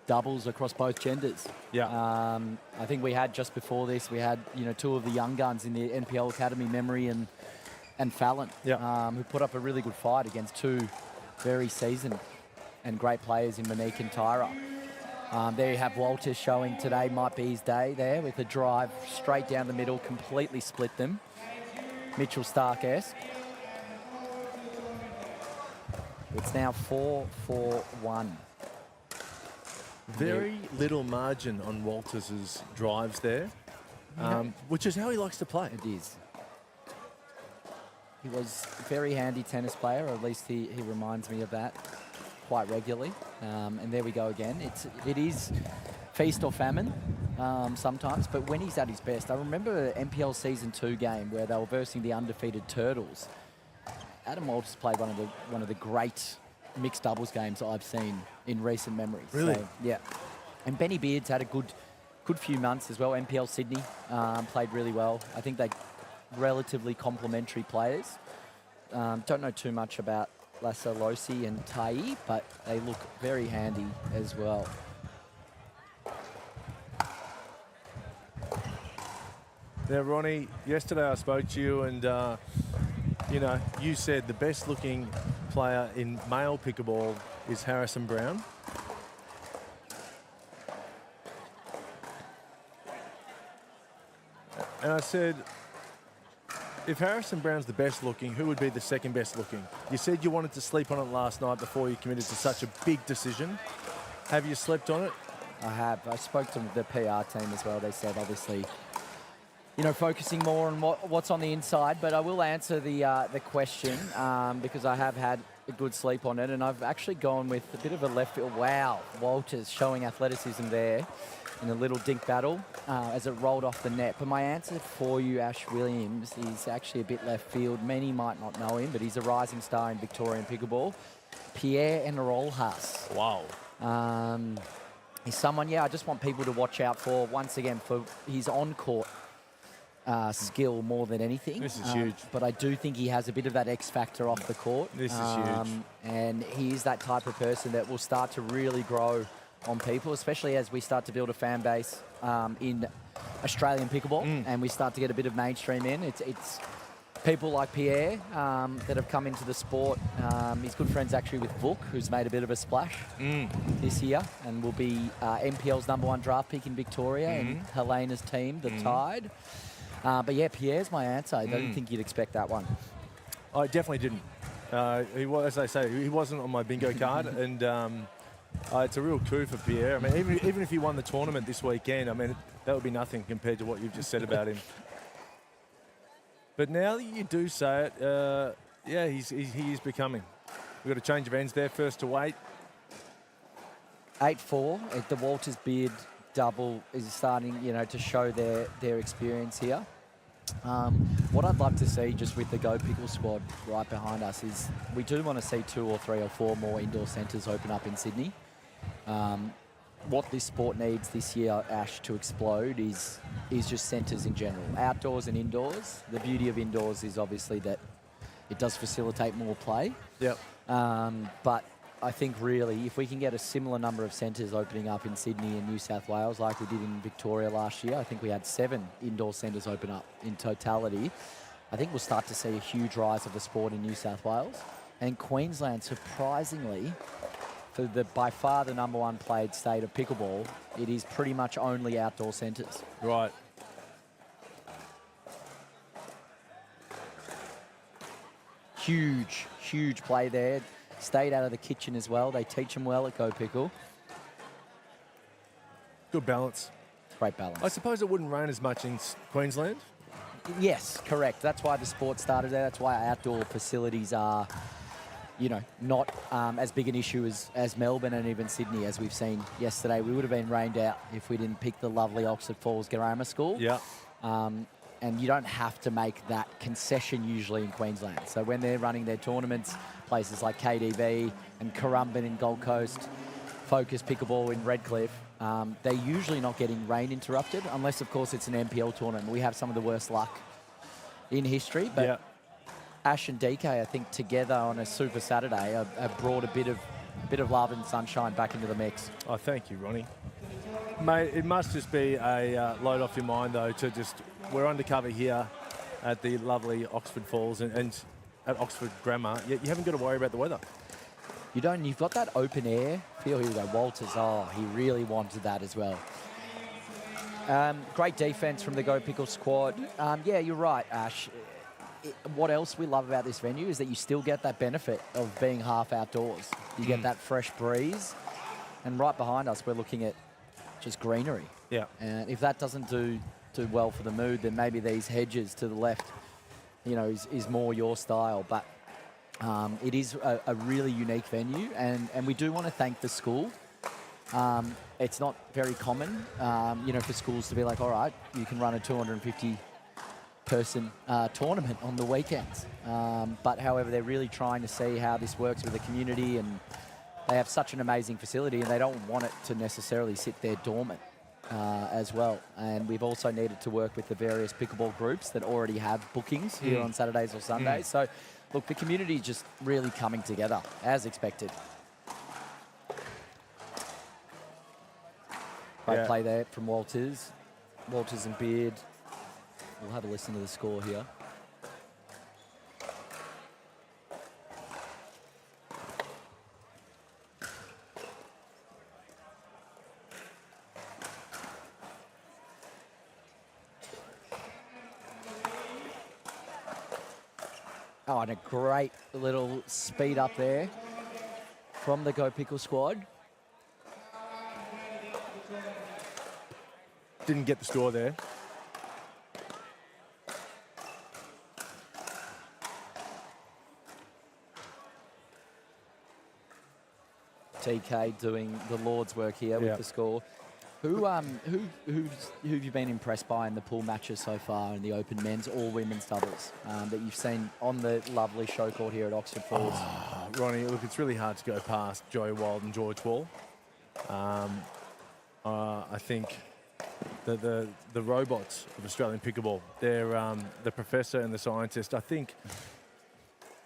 doubles across both genders. Yeah. I think we had just before this, we had 2 of the young guns in the NPL Academy, Memory and Fallon, who put up a really good fight against 2 very seasoned and great players in Monique and Tyra. There you have Walters showing today might be his day there with a drive straight down the middle, completely split them. Mitchell Stark-esque. It's now 4-4-1. Very little margin on Walters' drives there, which is how he likes to play. It is. He was a very handy tennis player, or at least he reminds me of that quite regularly. And there we go again. It is feast or famine sometimes, but when he's at his best, I remember an NPL Season 2 game where they were versing the undefeated Turtles. Adam Walters played one of the great mixed doubles games I've seen in recent memory. Really? So, yeah. And Benny Beard's had a good few months as well. NPL Sydney played really well. I think they relatively complementary players. Don't know too much about Lasolosi and Tai, but they look very handy as well. Now, Ronnie, yesterday I spoke to you and, you said the best looking player in male pickleball is Harrison Brown. And I said, if Harrison Brown's the best looking, who would be the second best looking? You said you wanted to sleep on it last night before you committed to such a big decision. Have you slept on it? I have. I spoke to the PR team as well. They said, obviously, focusing more on what's on the inside. But I will answer the question because I have had a good sleep on it. And I've actually gone with a bit of a left field. Wow, Walters showing athleticism there in a little dink battle as it rolled off the net. But my answer for you, Ash Williams, is actually a bit left field. Many might not know him, but he's a rising star in Victorian pickleball. Pierre Enrolhas. Wow. He's someone, I just want people to watch out for, once again, for his on-court skill more than anything. This is huge. But I do think he has a bit of that X factor off the court. This is huge. And he is that type of person that will start to really grow on people, especially as we start to build a fan base in Australian pickleball and we start to get a bit of mainstream in. It's people like Pierre that have come into the sport. He's good friends actually with Vuk, who's made a bit of a splash this year and will be NPL's #1 draft pick in Victoria and Helena's team, the Tide. But yeah, Pierre's my answer. I don't think you'd expect that one. I definitely didn't. He was, as I say, he wasn't on my bingo card, and it's a real coup for Pierre. I mean, even if he won the tournament this weekend, I mean, that would be nothing compared to what you've just said about him. But now that you do say it, he is becoming. We've got a change of ends there. First to 8. 8-4 at the Walters Beard double is starting, to show their experience here. What I'd love to see just with the Go Pickle squad right behind us is we do want to see 2 or 3 or 4 more indoor centres open up in Sydney. What this sport needs this year, Ash, to explode is just centres in general, outdoors and indoors. The beauty of indoors is obviously that it does facilitate more play. Yep. But I think really if we can get a similar number of centres opening up in Sydney and New South Wales like we did in Victoria last year, I think we had 7 indoor centres open up in totality. I think we'll start to see a huge rise of the sport in New South Wales. And Queensland, surprisingly, for by far the #1 played state of pickleball, it is pretty much only outdoor centres. Right. Huge play there. Stayed out of the kitchen as well. They teach them well at Go Pickle. Good balance. Great balance. I suppose it wouldn't rain as much in Queensland? Yes, correct. That's why the sport started there. That's why outdoor facilities are, not as big an issue as Melbourne and even Sydney, as we've seen yesterday. We would have been rained out if we didn't pick the lovely Oxford Falls Grammar School. Yeah. And you don't have to make that concession usually in Queensland. So when they're running their tournaments, places like KDV and Currumbin in Gold Coast, Focus Pickleball in Redcliffe, they're usually not getting rain interrupted, unless, of course, it's an NPL tournament. We have some of the worst luck in history. But Ash and DK, I think, together on a Super Saturday have brought a bit of love and sunshine back into the mix. Oh, thank you, Ronnie. Mate, it must just be a load off your mind, though, to just... We're undercover here at the lovely Oxford Falls and at Oxford Grammar. You haven't got to worry about the weather. You don't. You've got that open air feel. Here we go. Walters, he really wanted that as well. Great defense from the Go Pickle squad. Yeah, you're right, Ash. What else we love about this venue is that you still get that benefit of being half outdoors. You get that fresh breeze. And right behind us, we're looking at just greenery. Yeah. And if that doesn't do well for the mood, then maybe these hedges to the left, is more your style. But it is a really unique venue, and we do want to thank the school. It's not very common, for schools to be like, all right, you can run a 250 person tournament on the weekends. But however, they're really trying to see how this works with the community, and they have such an amazing facility and they don't want it to necessarily sit there dormant as well. And we've also needed to work with the various pickleball groups that already have bookings here on Saturdays or Sundays. So look, the community is just really coming together as expected. Great play there from Walters and Beard. We'll have a listen to the score here. Oh, and a great little speed up there from the Go Pickle squad. Didn't get the score there. TK doing the Lord's work here with the score. Who have you been impressed by in the pool matches so far in the Open men's or women's doubles that you've seen on the lovely show court here at Oxford Falls? Ronnie, look, it's really hard to go past Joey Wild and George Wall. I think the robots of Australian pickleball, they're the professor and the scientist. I think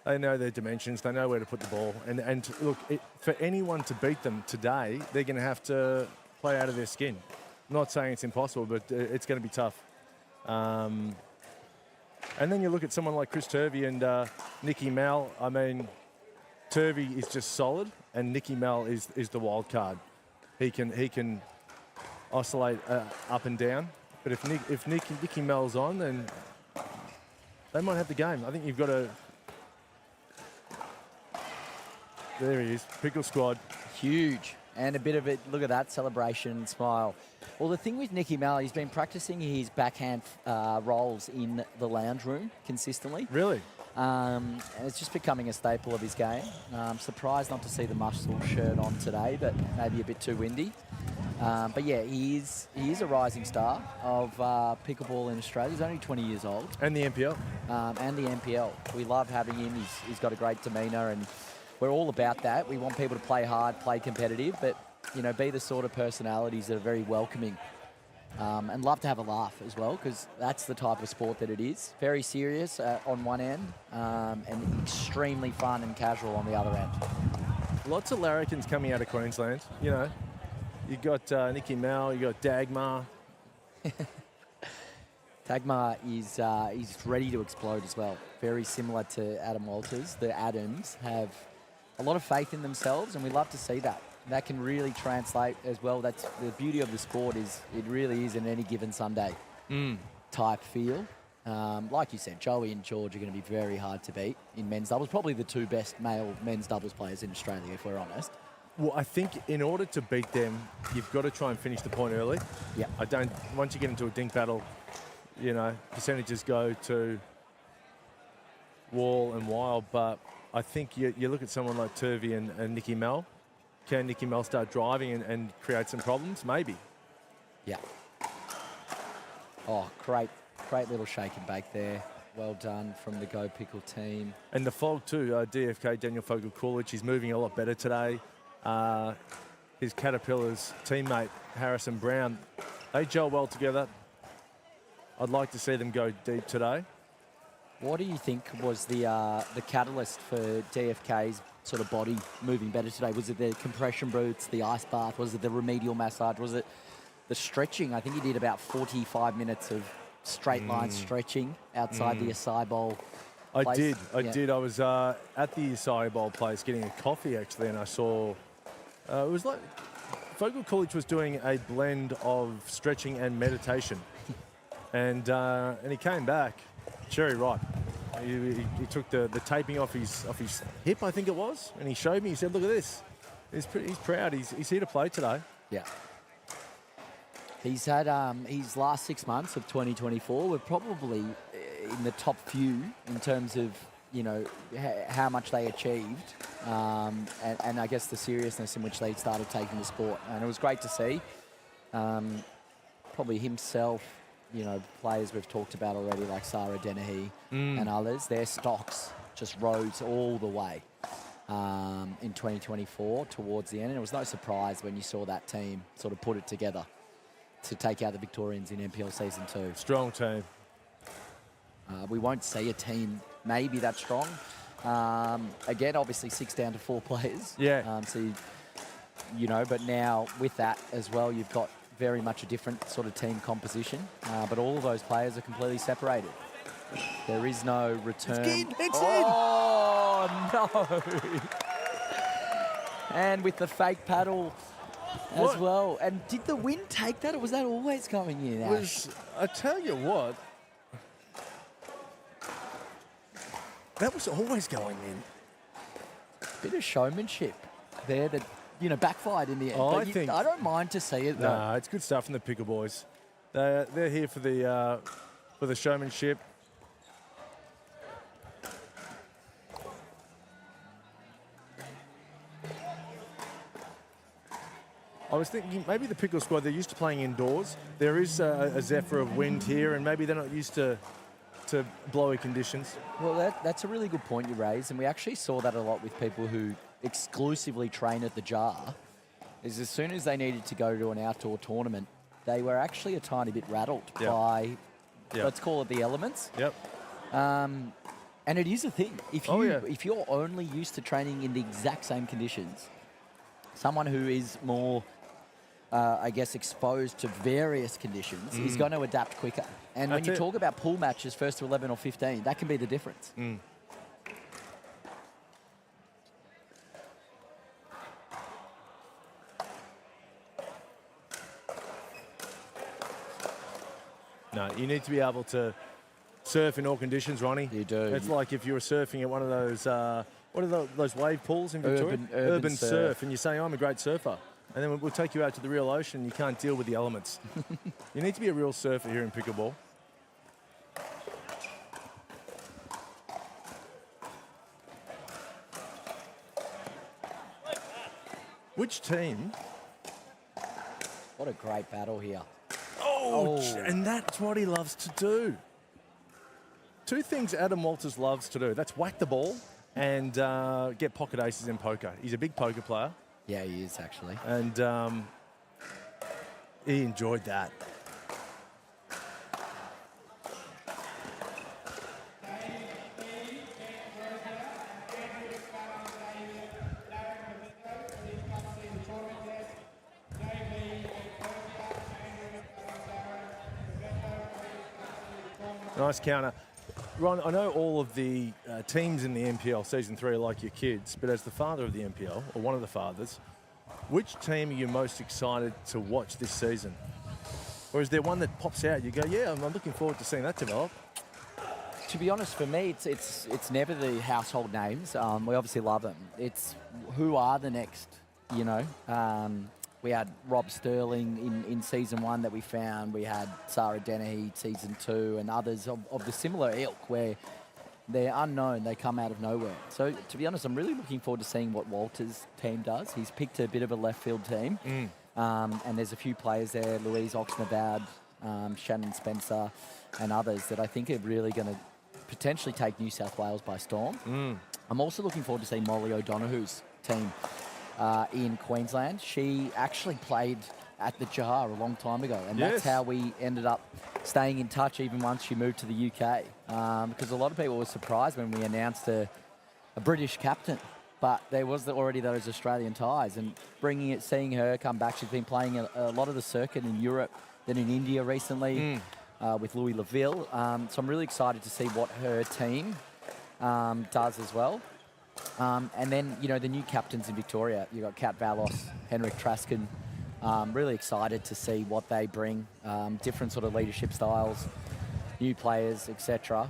they know their dimensions. They know where to put the ball. And look, for anyone to beat them today, they're going to have to play out of their skin. I'm not saying it's impossible, but it's going to be tough. And then you look at someone like Chris Turvey and Nicky Mal. I mean, Turvey is just solid, and Nicky Mal is the wild card. He can oscillate up and down. But if Nicky Mal's on, then they might have the game. I think you've got to. There he is, Pickle Squad. Huge. And a bit of it, look at that celebration and smile. Well, the thing with Nicky Mal, he's been practicing his backhand rolls in the lounge room consistently. Really? And it's just becoming a staple of his game. I'm surprised not to see the muscle shirt on today, but maybe a bit too windy. But yeah, he is a rising star of pickleball in Australia. He's only 20 years old. And the NPL. And the NPL. We love having him. He's got a great demeanour, and we're all about that. We want people to play hard, play competitive, but be the sort of personalities that are very welcoming and love to have a laugh as well, because that's the type of sport that it is. Very serious on one end and extremely fun and casual on the other end. Lots of larrikins coming out of Queensland. You got Nicky Mal, you got Dagmar. Dagmar is ready to explode as well. Very similar to Adam Walters. The Adams have a lot of faith in themselves, and we love to see that. That can really translate as well. That's the beauty of the sport, is it really is an any given Sunday type feel. Like you said, Joey and George are going to be very hard to beat in men's doubles. Probably the two best male men's doubles players in Australia, if we're honest. Well, I think in order to beat them, you've got to try and finish the point early. Yeah. Once you get into a dink battle, percentages go to Wall and Wild, but I think you look at someone like Turvey and Nicky Mal. Can Nicky Mal start driving and create some problems? Maybe. Yeah. Oh, great little shake and bake there. Well done from the Go Pickle team. And the fog too, DFK, Daniel Fogel-Coolidge, he's moving a lot better today. His Caterpillars teammate, Harrison Brown, they gel well together. I'd like to see them go deep today. What do you think was the catalyst for DFK's sort of body moving better today? Was it the compression boots, the ice bath? Was it the remedial massage? Was it the stretching? I think he did about 45 minutes of straight line stretching outside the acai bowl place. I did. I was at the acai bowl place getting a coffee actually, and I saw it was like Fogel-Coolidge was doing a blend of stretching and meditation, and he came back cherry ripe. He took the taping off his hip, I think it was, and he showed me. He said, "Look at this." He's proud. He's here to play today. Yeah. He's had his last 6 months of 2024 were probably in the top few in terms of how much they achieved, and I guess the seriousness in which they started taking the sport. And it was great to see. Probably himself, players we've talked about already, like Sarah Dennehy and others, their stocks just rose all the way in 2024 towards the end. And it was no surprise when you saw that team sort of put it together to take out the Victorians in NPL Season 2. Strong team. We won't see a team maybe that strong. Again, obviously 6 down to 4 players. Yeah. But now with that as well, you've got very much a different sort of team composition. But all of those players are completely separated. There is no return. It's oh, no. And with the fake paddle as well. And did the wind take that, or was that always going in, Ash? I tell you what, that was always going in. Bit of showmanship there that, backfired in the end. Oh, But I don't mind to see it, though. No, it's good stuff from the Pickle boys. They're here for the showmanship. I was thinking maybe the Pickle squad, they're used to playing indoors. There is a zephyr of wind here, and maybe they're not used to blowy conditions. Well, that's a really good point you raised, and we actually saw that a lot with people who exclusively train at the Jar, is as soon as they needed to go to an outdoor tournament, they were actually a tiny bit rattled by, let's call it the elements. Yep. And it is a thing. If you're only used to training in the exact same conditions, someone who is more, exposed to various conditions is going to adapt quicker. And when you talk about pool matches, first to 11 or 15, that can be the difference. No, you need to be able to surf in all conditions, Ronnie. You do. It's like if you were surfing at one of those, what are those wave pools in Victoria? Urban surf. And you say, I'm a great surfer. And then we'll take you out to the real ocean and you can't deal with the elements. You need to be a real surfer here in Pickleball. Which team? What a great battle here. Oh, and that's what he loves to do. Two things Adam Walters loves to do. That's whack the ball and get pocket aces in poker. He's a big poker player. Yeah, he is, actually. And he enjoyed that. Nice counter. Ron, I know all of the teams in the NPL Season 3 are like your kids, but as the father of the NPL, or one of the fathers, which team are you most excited to watch this season? Or is there one that pops out, you go, yeah, I'm looking forward to seeing that develop? To be honest, for me, it's never the household names. We obviously love them. It's who are the next, we had Rob Sterling in Season 1 that we found. We had Sarah Dennehy Season 2 and others of the similar ilk where they're unknown, they come out of nowhere. So, to be honest, I'm really looking forward to seeing what Walter's team does. He's picked a bit of a left field team. And there's a few players there, Louise Oxnabad, Shannon Spencer and others that I think are really going to potentially take New South Wales by storm. I'm also looking forward to seeing Molly O'Donoghue's team in Queensland. She actually played at the Jar a long time ago, and that's how we ended up staying in touch even once she moved to the UK, because a lot of people were surprised when we announced a British captain, but there was already those Australian ties, and seeing her come back. She's been playing a lot of the circuit in Europe, then in India recently with Louis Laville, so I'm really excited to see what her team does as well. And then, the new captains in Victoria, you've got Kat Valos, Henrik Traskin. Really excited to see what they bring, different sort of leadership styles, new players, etc.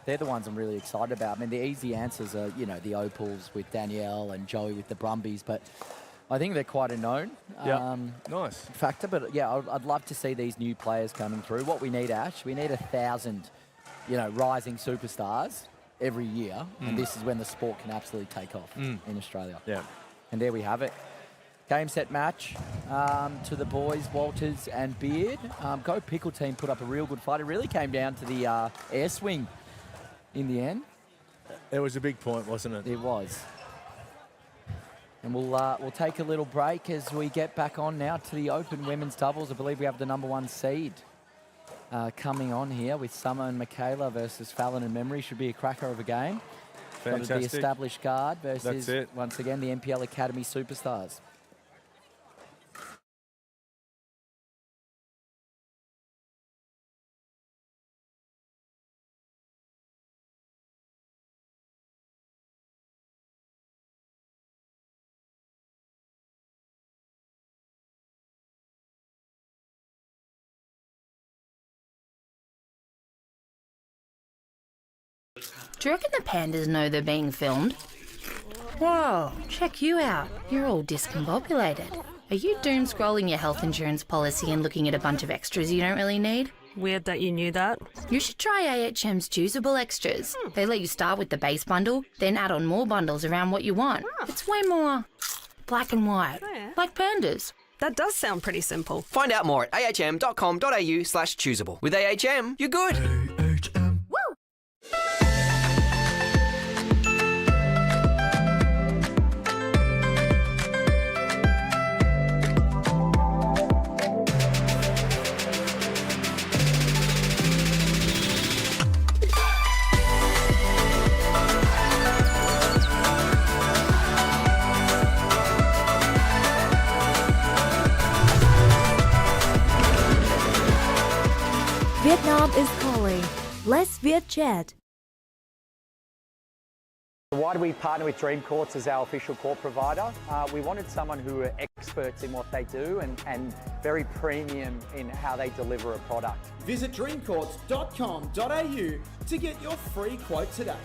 They're the ones I'm really excited about. I mean, the easy answers are, the Opals with Danielle and Joey with the Brumbies, but I think they're quite a known nice factor. But, yeah, I'd love to see these new players coming through. What we need, Ash, we need 1,000, rising superstars every year, and this is when the sport can absolutely take off in Australia. Yeah. And there we have it. Game set match to the boys, Walters and Beard. Go Pickle team put up a real good fight. It really came down to the air swing in the end. It was a big point, wasn't it? It was. And we'll take a little break as we get back on now to the open women's doubles. I believe we have the number 1 seed coming on here with Summer and Michaela versus Fallon and Memory. Should be a cracker of a game. Fantastic. Got the established guard versus, That's it. once again, the NPL Academy superstars. Do you reckon the pandas know they're being filmed? Whoa, check you out. You're all discombobulated. Are you doom scrolling your health insurance policy and looking at a bunch of extras you don't really need? Weird that you knew that. You should try AHM's choosable extras. They let you start with the base bundle, then add on more bundles around what you want. It's way more black and white, like pandas. That does sound pretty simple. Find out more at ahm.com.au/choosable. With AHM, you're good. Vietnam is calling. Let's Viet Chat. Why do we partner with Dream Courts as our official court provider? We wanted someone who are experts in what they do and very premium in how they deliver a product. Visit dreamcourts.com.au to get your free quote today.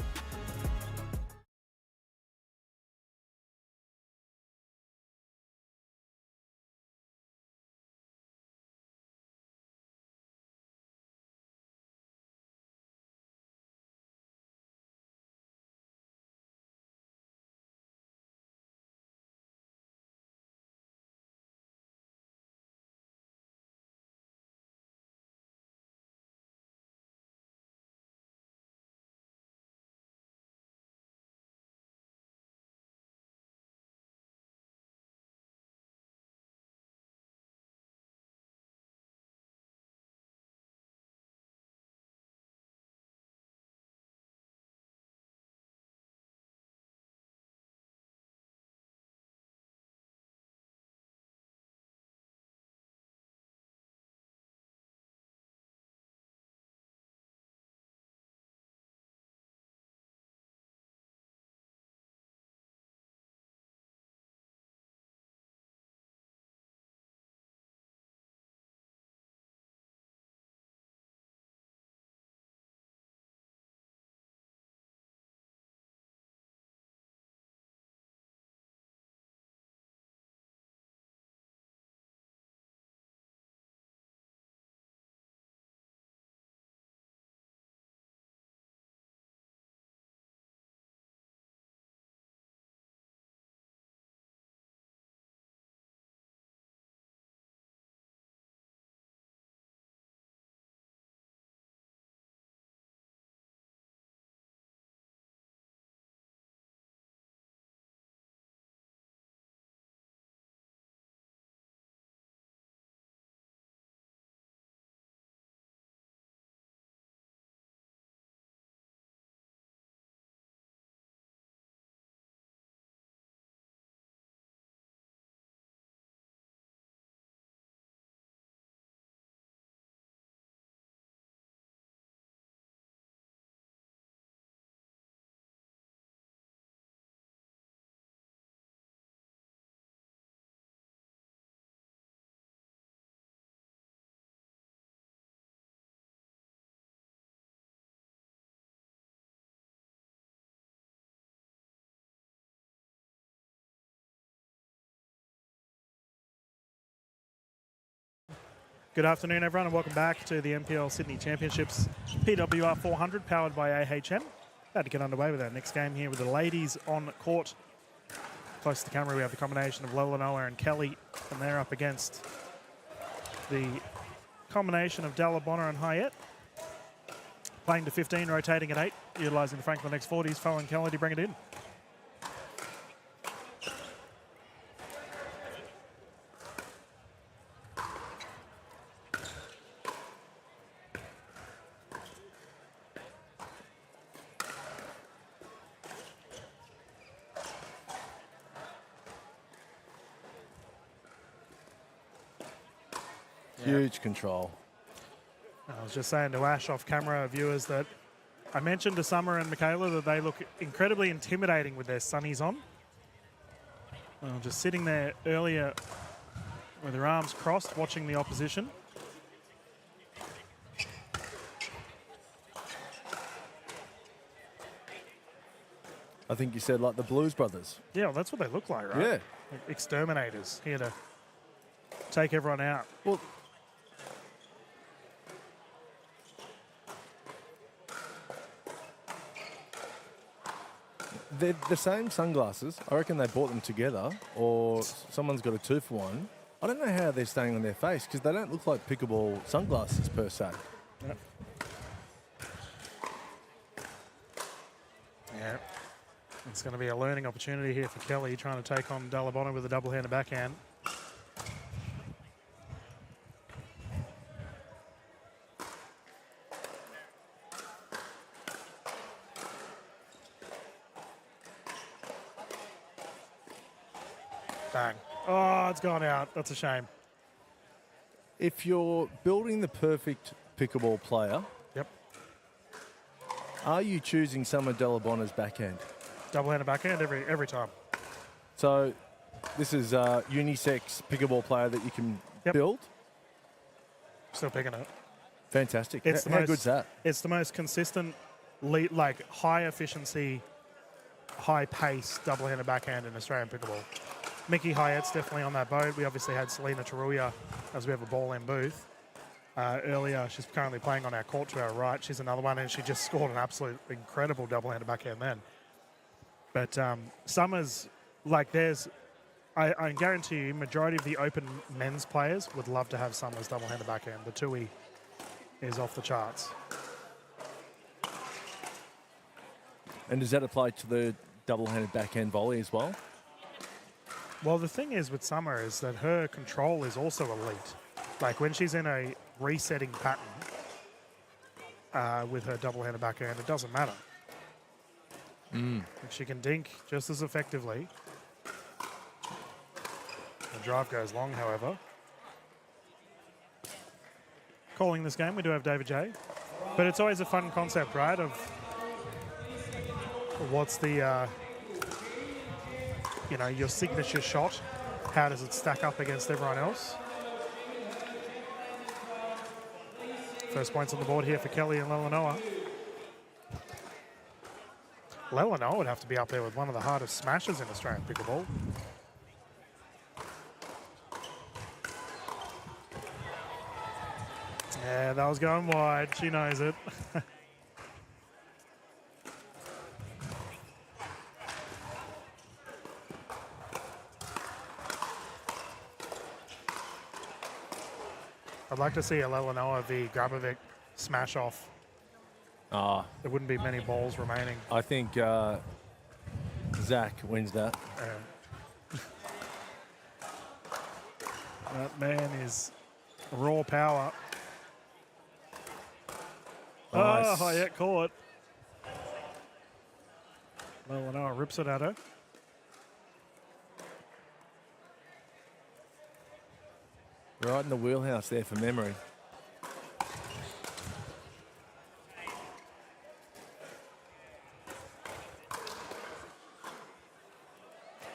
Good afternoon, everyone, and welcome back to the NPL Sydney Championships PWR 400, powered by AHM. About to get underway with our next game here with the ladies on court close to the camera, we have the combination of Lelanoa and Kelly, and they're up against the combination of Dalabona and Hyatt. Playing to 15, rotating at 8, utilising the Franklin X40s, following Kelly to bring it in. Huge control. I was just saying to Ash off camera viewers that I mentioned to Summer and Michaela that they look incredibly intimidating with their sunnies on. Well, just sitting there earlier with their arms crossed, watching the opposition. I think you said like the Blues Brothers. Yeah, well, that's what they look like, right? Yeah. Like exterminators here to take everyone out. Well, they're the same sunglasses. I reckon they bought them together, or someone's got a 2-for-1. I don't know how they're staying on their face because they don't look like pickleball sunglasses per se. Yep. Yeah. It's going to be a learning opportunity here for Kelly, trying to take on Dalabona with a double-handed backhand. Bang. Oh, it's gone out. That's a shame. If you're building the perfect pickleball player, yep, are you choosing Summer Dalabona's backhand? Double-handed backhand every time. So this is a unisex pickleball player that you can build? Still picking it. Fantastic. It's How good's that? It's the most consistent, like high efficiency, high pace double-handed backhand in Australian pickleball. Mickey Hyatt's definitely on that boat. We obviously had Selena Taruya as we have a ball in booth. Earlier, she's currently playing on our court to our right. She's another one, and she just scored an absolute incredible double-handed backhand then. But Summers, like I guarantee you, majority of the open men's players would love to have Summers double-handed backhand. The Tui is off the charts. And does that apply to the double-handed backhand volley as well? Well, the thing is with Summer is that her control is also elite. Like when she's in a resetting pattern with her double-handed backhand, it doesn't matter. She can dink just as effectively. The drive goes long, however. Calling this game, we do have David J. But it's always a fun concept, right, of what's the... your signature shot. How does it stack up against everyone else? First points on the board here for Kelly and Lelanoa. Lelanoa would have to be up there with one of the hardest smashes in Australian pickleball. Yeah, that was going wide. She knows it. I'd like to see a Lelanoa v. Grabovic smash off. There wouldn't be many balls remaining. I think Zach wins that. That man is raw power. Nice. Oh, yeah, caught. Lelanoa rips it at her. Right in the wheelhouse there for memory.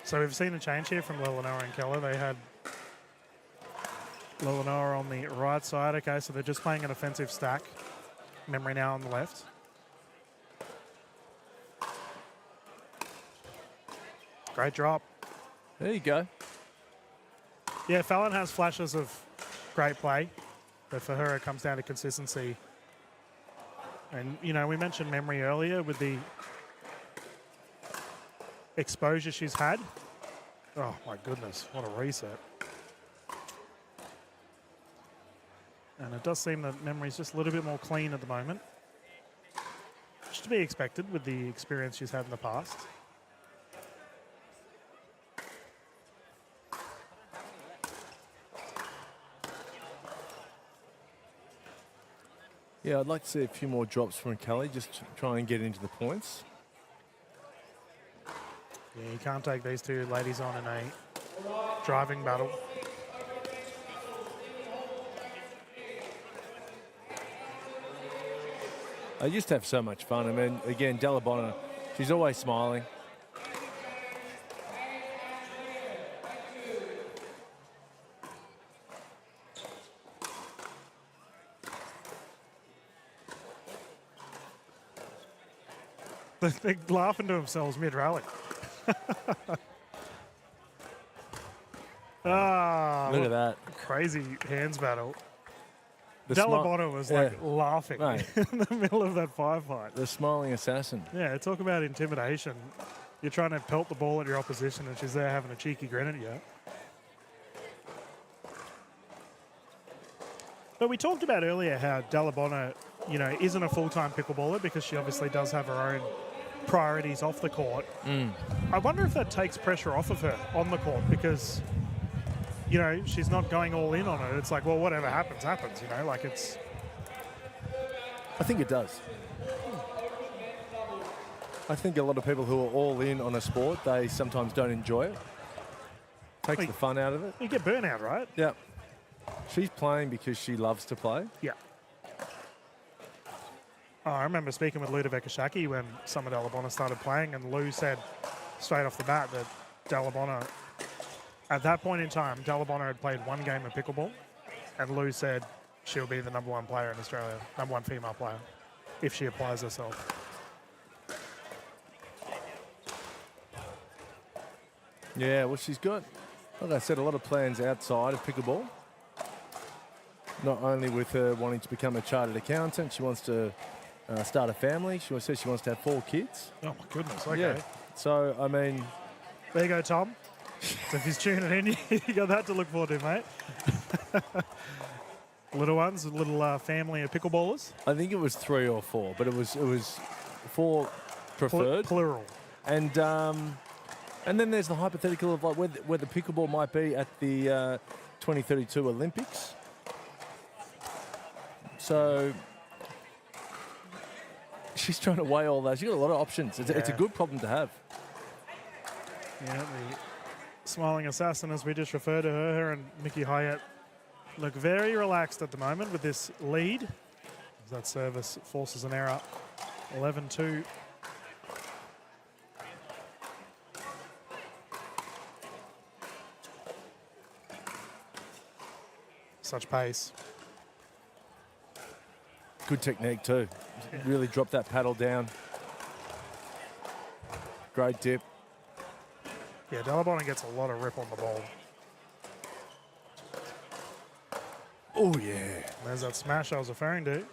So we've seen a change here from Lelanoa and Keller. They had Lelanoa on the right side. Okay, so they're just playing an offensive stack. Memory now on the left. Great drop. There you go. Yeah, Fallon has flashes of great play, but for her it comes down to consistency. And, we mentioned memory earlier with the exposure she's had Oh, my goodness. What a reset. And it does seem that memory's just a little bit more clean at the moment. Which to be expected with the experience she's had in the past. Yeah, I'd like to see a few more drops from Kelly, just to try and get into the points. Yeah, you can't take these two ladies on in a driving battle. I used to have so much fun. I mean, again, Della Bonner, she's always smiling. They're laughing to themselves mid-rally. Look at that. Crazy hands battle. The Della Bonner was like laughing Right. in the middle of that firefight. The smiling assassin. Yeah, talk about intimidation. You're trying to pelt the ball at your opposition and she's there having a cheeky grin at you. But we talked about earlier how Della Bonner, you know, isn't a full-time pickleballer because she obviously does have her own priorities off the court. I wonder if that takes pressure off of her on the court because, you know, she's not going all in on it. It's like, well, whatever happens, happens, you know, like it's... I think it does. I think a lot of people who are all in on a sport, they sometimes don't enjoy it. Takes the fun out of it. You get burnout, right? Yeah. She's playing because she loves to play. Yeah. Oh, I remember speaking with Ludovica Shaki when some of Della Bonner started playing, and Lou said straight off the bat that Della Bonner, at that point in time, Della Bonner had played one game of pickleball, and Lou said she'll be the #1 player in Australia, #1 female player, if she applies herself. Yeah, well, she's got, like I said, a lot of plans outside of pickleball. Not only with her wanting to become a chartered accountant, she wants to start a family. She says she wants to have 4 kids. Oh, my goodness. Okay. Yeah. So, I mean... There you go, Tom. So if he's tuning in, you got that to look forward to, mate. Little ones, a little family of pickleballers. I think it was 3 or 4, but it was 4 preferred. Plural. And then there's the hypothetical of like where the pickleball might be at the 2032 Olympics. So she's trying to weigh all that. She's got a lot of options. It's a good problem to have. Yeah, the smiling assassin, as we just refer to her and Mickey Hyatt, look very relaxed at the moment with this lead. That service forces an error. 11-2. Such pace. Good technique too. Really drop that paddle down. Great dip. Yeah, Della Bonner gets a lot of rip on the ball. Oh, yeah. There's that smash I was referring to.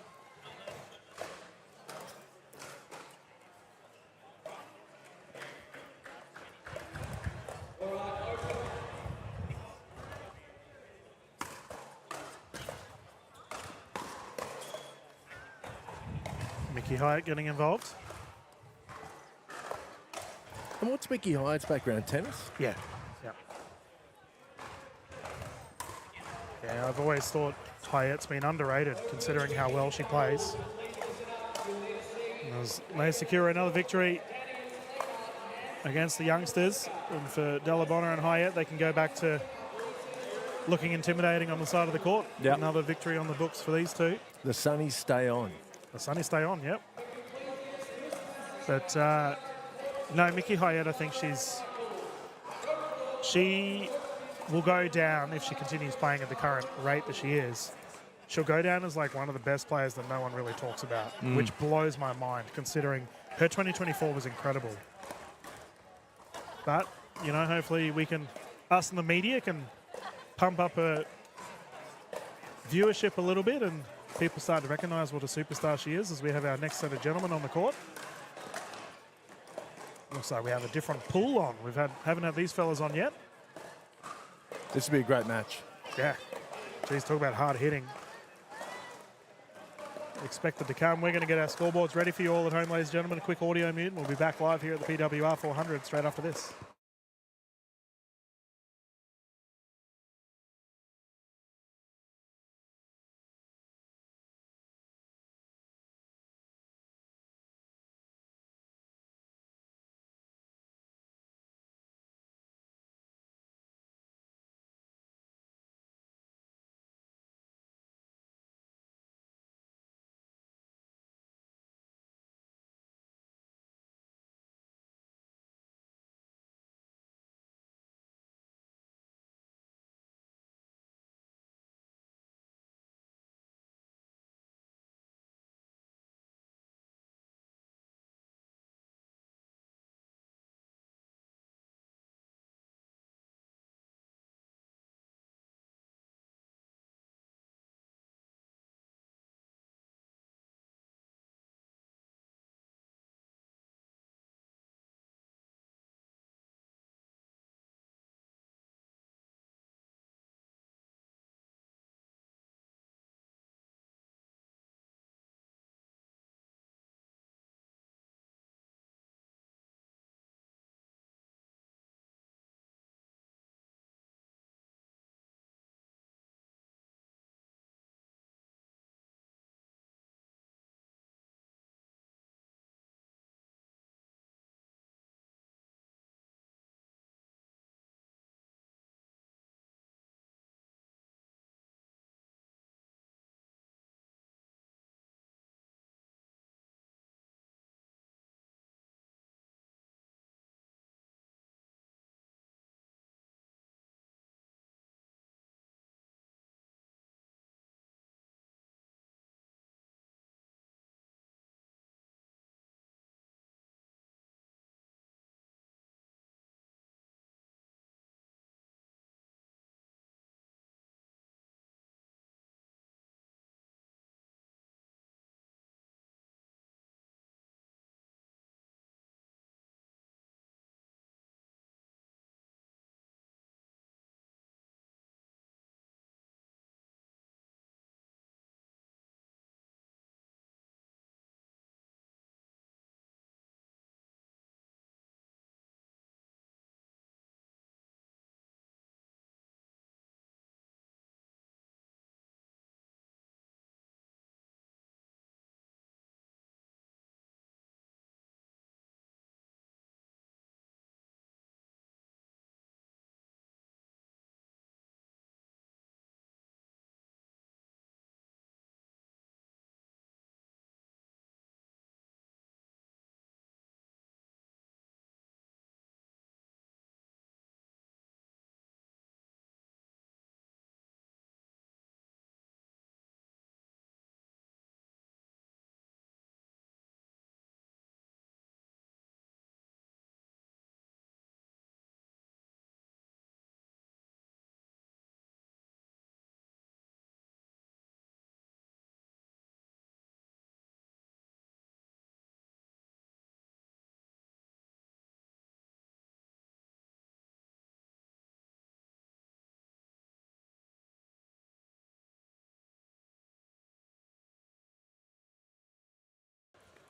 Mickey Hyatt getting involved. And what's Mickey Hyatt's background? Tennis? Yeah. Yeah, I've always thought Hyatt's been underrated considering how well she plays. May secure another victory against the youngsters. And for Della Bonner and Hyatt, they can go back to looking intimidating on the side of the court. Yep. Another victory on the books for these two. The Sunnies stay on. The Sunnies stay on, yep. But no, Mickey Hyatt, I think she will go down if she continues playing at the current rate that she is. She'll go down as like one of the best players that no one really talks about, which blows my mind considering her 2024 was incredible. But, you know, hopefully us in the media can pump up her viewership a little bit and people start to recognise what a superstar she is as we have our next set of gentlemen on the court. Looks like we have a different pool on. Haven't had these fellas on yet. This would be a great match. Yeah. Geez, talk about hard hitting. Expected to come. We're going to get our scoreboards ready for you all at home, ladies and gentlemen. A quick audio mute, and we'll be back live here at the PWR 400 straight after this.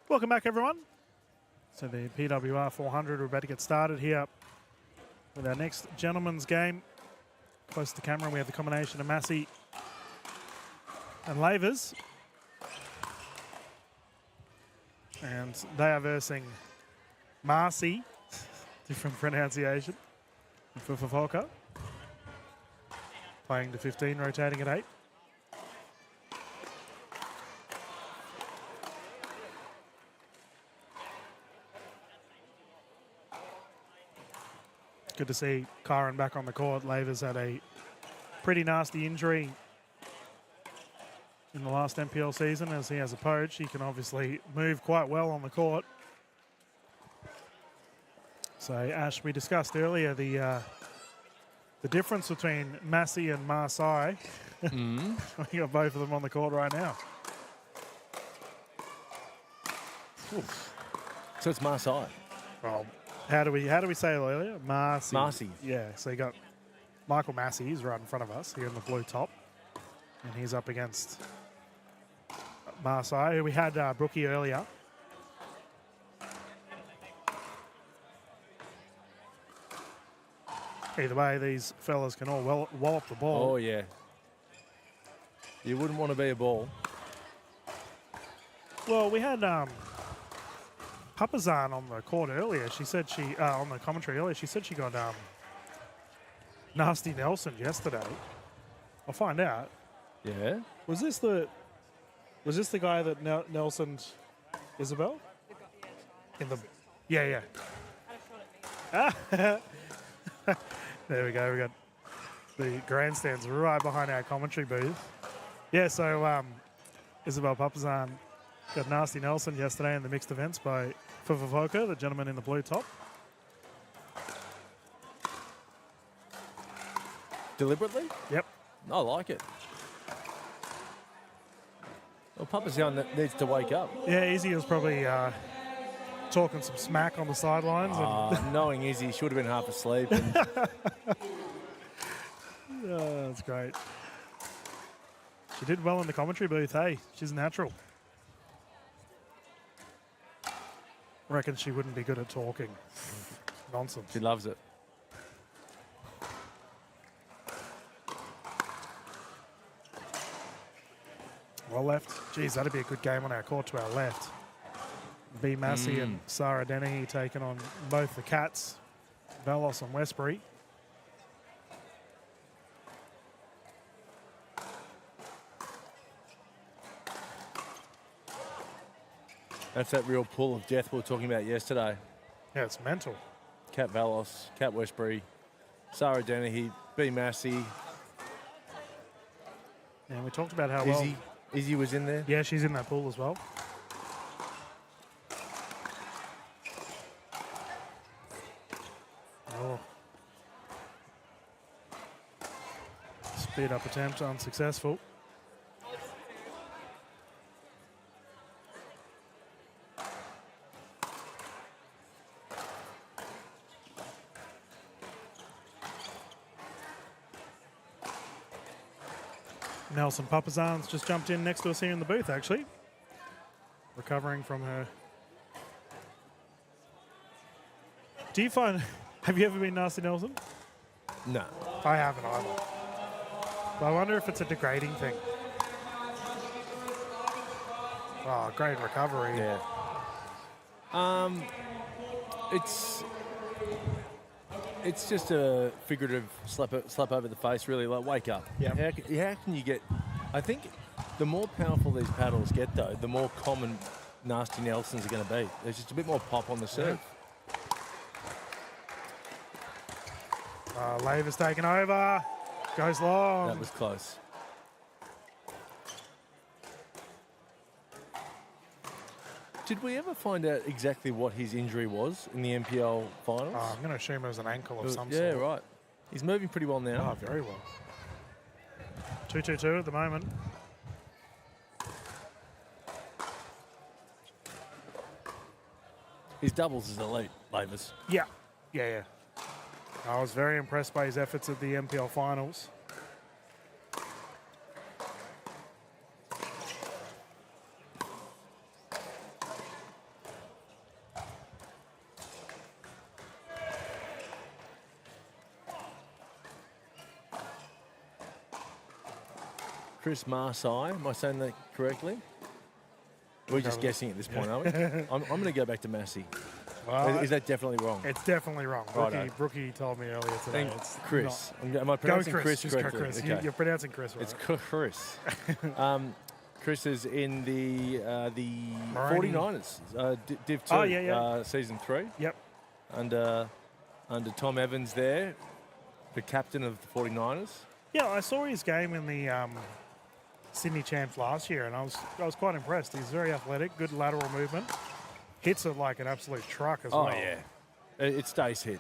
Welcome back, everyone. So the PWR 400, we're about to get started here with our next gentleman's game. Close to the camera, we have the combination of Massey and Lavers. And they are versing Marcy, different pronunciation, for Fofolka. Playing to 15, rotating at 8. Good to see Kyron back on the court. Lavers had a pretty nasty injury in the last NPL season. As he has a poach, he can obviously move quite well on the court. So Ash, we discussed earlier the difference between Massey and Marseille. We got both of them on the court right now. Oof. So it's Marseille. Well, how do we say it earlier? Marcy. Marcy. Yeah, so you got Michael Massey is right in front of us here in the blue top. And he's up against Marseille, who we had Brookie earlier. Either way, these fellas can all wallop the ball. Oh, yeah. You wouldn't want to be a ball. Well, we had Papazan on the court earlier. She said she, on the commentary earlier, she said she got Nasty Nelson yesterday. I'll find out. Yeah. Was this the guy that Nelson's Isabel? In the yeah. There we go. We got the grandstands right behind our commentary booth. Yeah, so Isabel Papazan got Nasty Nelson yesterday in the mixed events by Fufavoka, the gentleman in the blue top. Deliberately? Yep. I like it. Well, Papazan needs to wake up. Yeah, Izzy was probably talking some smack on the sidelines. Knowing Izzy, should have been half asleep. Oh, that's great. She did well in the commentary booth, hey? She's natural. Reckon she wouldn't be good at talking. Nonsense. She loves it. Well left. Geez, that'd be a good game on our court to our left. B. Massey and Sarah Dennehy taking on both the Cats, Velos and Westbury. That's that real pull of death we were talking about yesterday. Yeah, it's mental. Cat Velos, Cat Westbury, Sarah Dennehy, B. Massey. And we talked about how Izzy was in there. Yeah, she's in that pool as well. Oh. Speed up attempt unsuccessful. Nelson Papazan's just jumped in next to us here in the booth, actually. Recovering from her. Do you find, have you ever been Nasty Nelson? No. I haven't either. But I wonder if it's a degrading thing. Oh, great recovery. Yeah. It's just a figurative slap over the face, really. Like, wake up. Yeah. How can you get? I think the more powerful these paddles get, though, the more common Nasty Nelsons are going to be. There's just a bit more pop on the serve. Laver's taken over. Goes long. That was close. Did we ever find out exactly what his injury was in the NPL finals? I'm going to assume it was an ankle of some Yeah, sort. right. He's moving pretty well now. Oh, very well. 2-2-2 at the moment. His doubles is elite, Lavers. Yeah. I was very impressed by his efforts at the NPL finals. Chris Marseille, am I saying that correctly? We're just guessing at this point, aren't we? I'm going to go back to Massey. Well, is that definitely wrong? It's definitely wrong. Righto. Brookie told me earlier today. It's Chris. not. Am I pronouncing Go Chris Just go correctly? Chris. Okay. You're pronouncing Chris right. It's Chris. Chris is in the Maroney. 49ers, Div 2, Oh, yeah. Season 3. Yep. Under Tom Evans there, the captain of the 49ers. Yeah, I saw his game in the Sydney Champs last year, and I was quite impressed. He's very athletic, good lateral movement. Hits it like an absolute truck as well. Oh, yeah. It stays hit.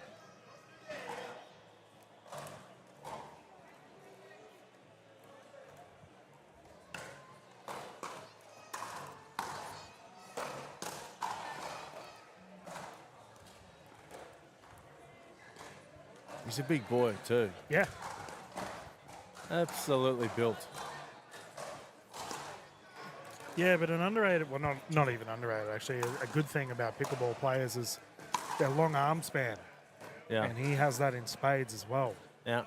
He's a big boy too. Yeah. Absolutely built. Yeah, but an underrated, well, not even underrated, actually. A good thing about pickleball players is their long arm span. Yeah. And he has that in spades as well. Yeah.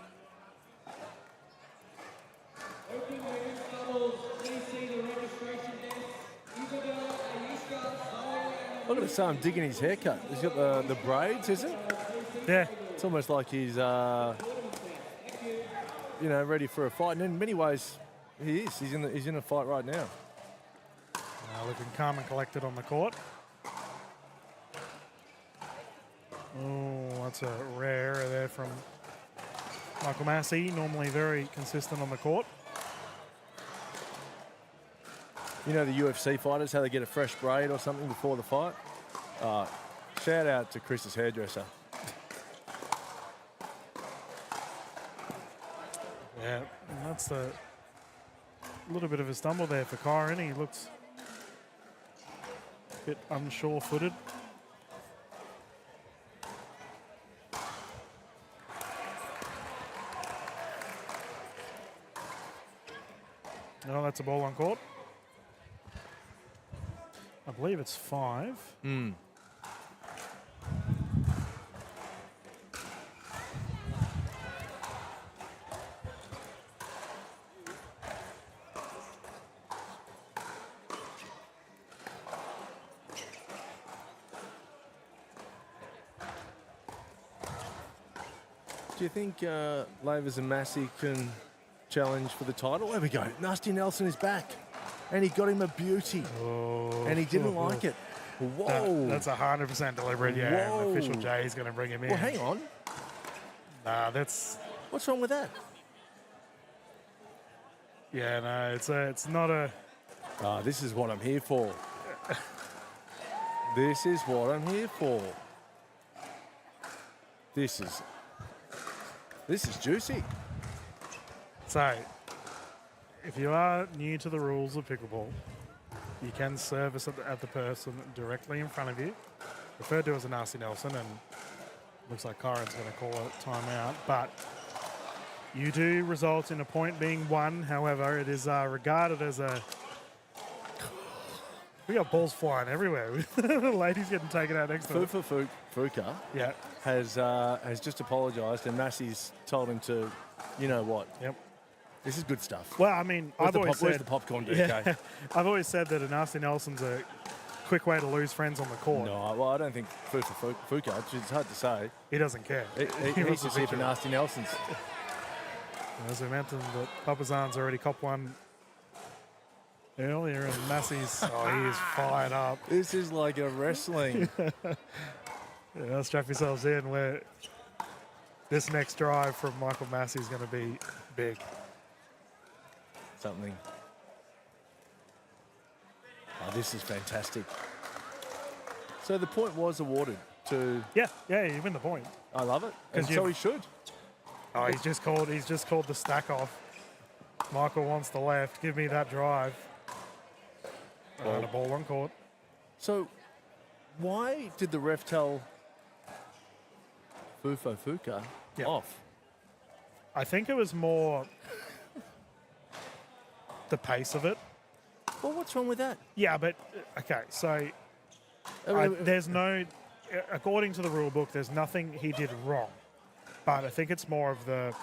Look at the son digging his haircut. He's got the braids, is it? Yeah. It's almost like he's, ready for a fight. And in many ways, he is. He's in a fight right now. Looking calm and collected on the court. Oh, that's a rare error there from Michael Massey. Normally very consistent on the court. You know the UFC fighters, how they get a fresh braid or something before the fight? Shout out to Chris's hairdresser. Yeah, and that's a little bit of a stumble there for Kyron. He looks a bit unsure-footed. No, that's a ball on court. I believe it's 5. Mm. Do you think Lavers and Massey can challenge for the title? There we go. Nasty Nelson is back. And he got him a beauty. Oh, and he didn't like it. Whoa. That's 100% deliberate, yeah. Whoa. And official Jay is going to bring him in. Well, hang on. Nah, that's... What's wrong with that? Yeah, no, it's not a... This is what I'm here for. This is what I'm here for. This is juicy. So, if you are new to the rules of pickleball, you can service at the person directly in front of you, referred to as a nasty Nelson, and looks like Kyron's going to call a timeout. But you do result in a point being won. However, it is regarded as a... We got balls flying everywhere. The ladies getting taken out next to them. Fuka Yeah. has just apologised, and Massey's told him to, you know what? Yep. This is good stuff. Well, I mean, Where's said the popcorn, DK? Yeah, I've always said that a nasty Nelson's a quick way to lose friends on the court. No, well, I don't think Fuka. It's hard to say. He doesn't care. He's just here for nasty Nelsons. As we mentioned, that Papazan's already copped one earlier, and Massey's, he is fired up. This is like a wrestling. Yeah, strap yourselves in where this next drive from Michael Massey is going to be big. Something. Oh, this is fantastic. So the point was awarded to... Yeah, you win the point. I love it. And so he should. Oh, he's just called the stack off. Michael wants the left. Give me that drive. And a ball on court. So why did the ref tell Fuka off? I think it was more the pace of it. Well, what's wrong with that? Yeah, but, okay, so there's no, according to the rule book, there's nothing he did wrong. But I think it's more of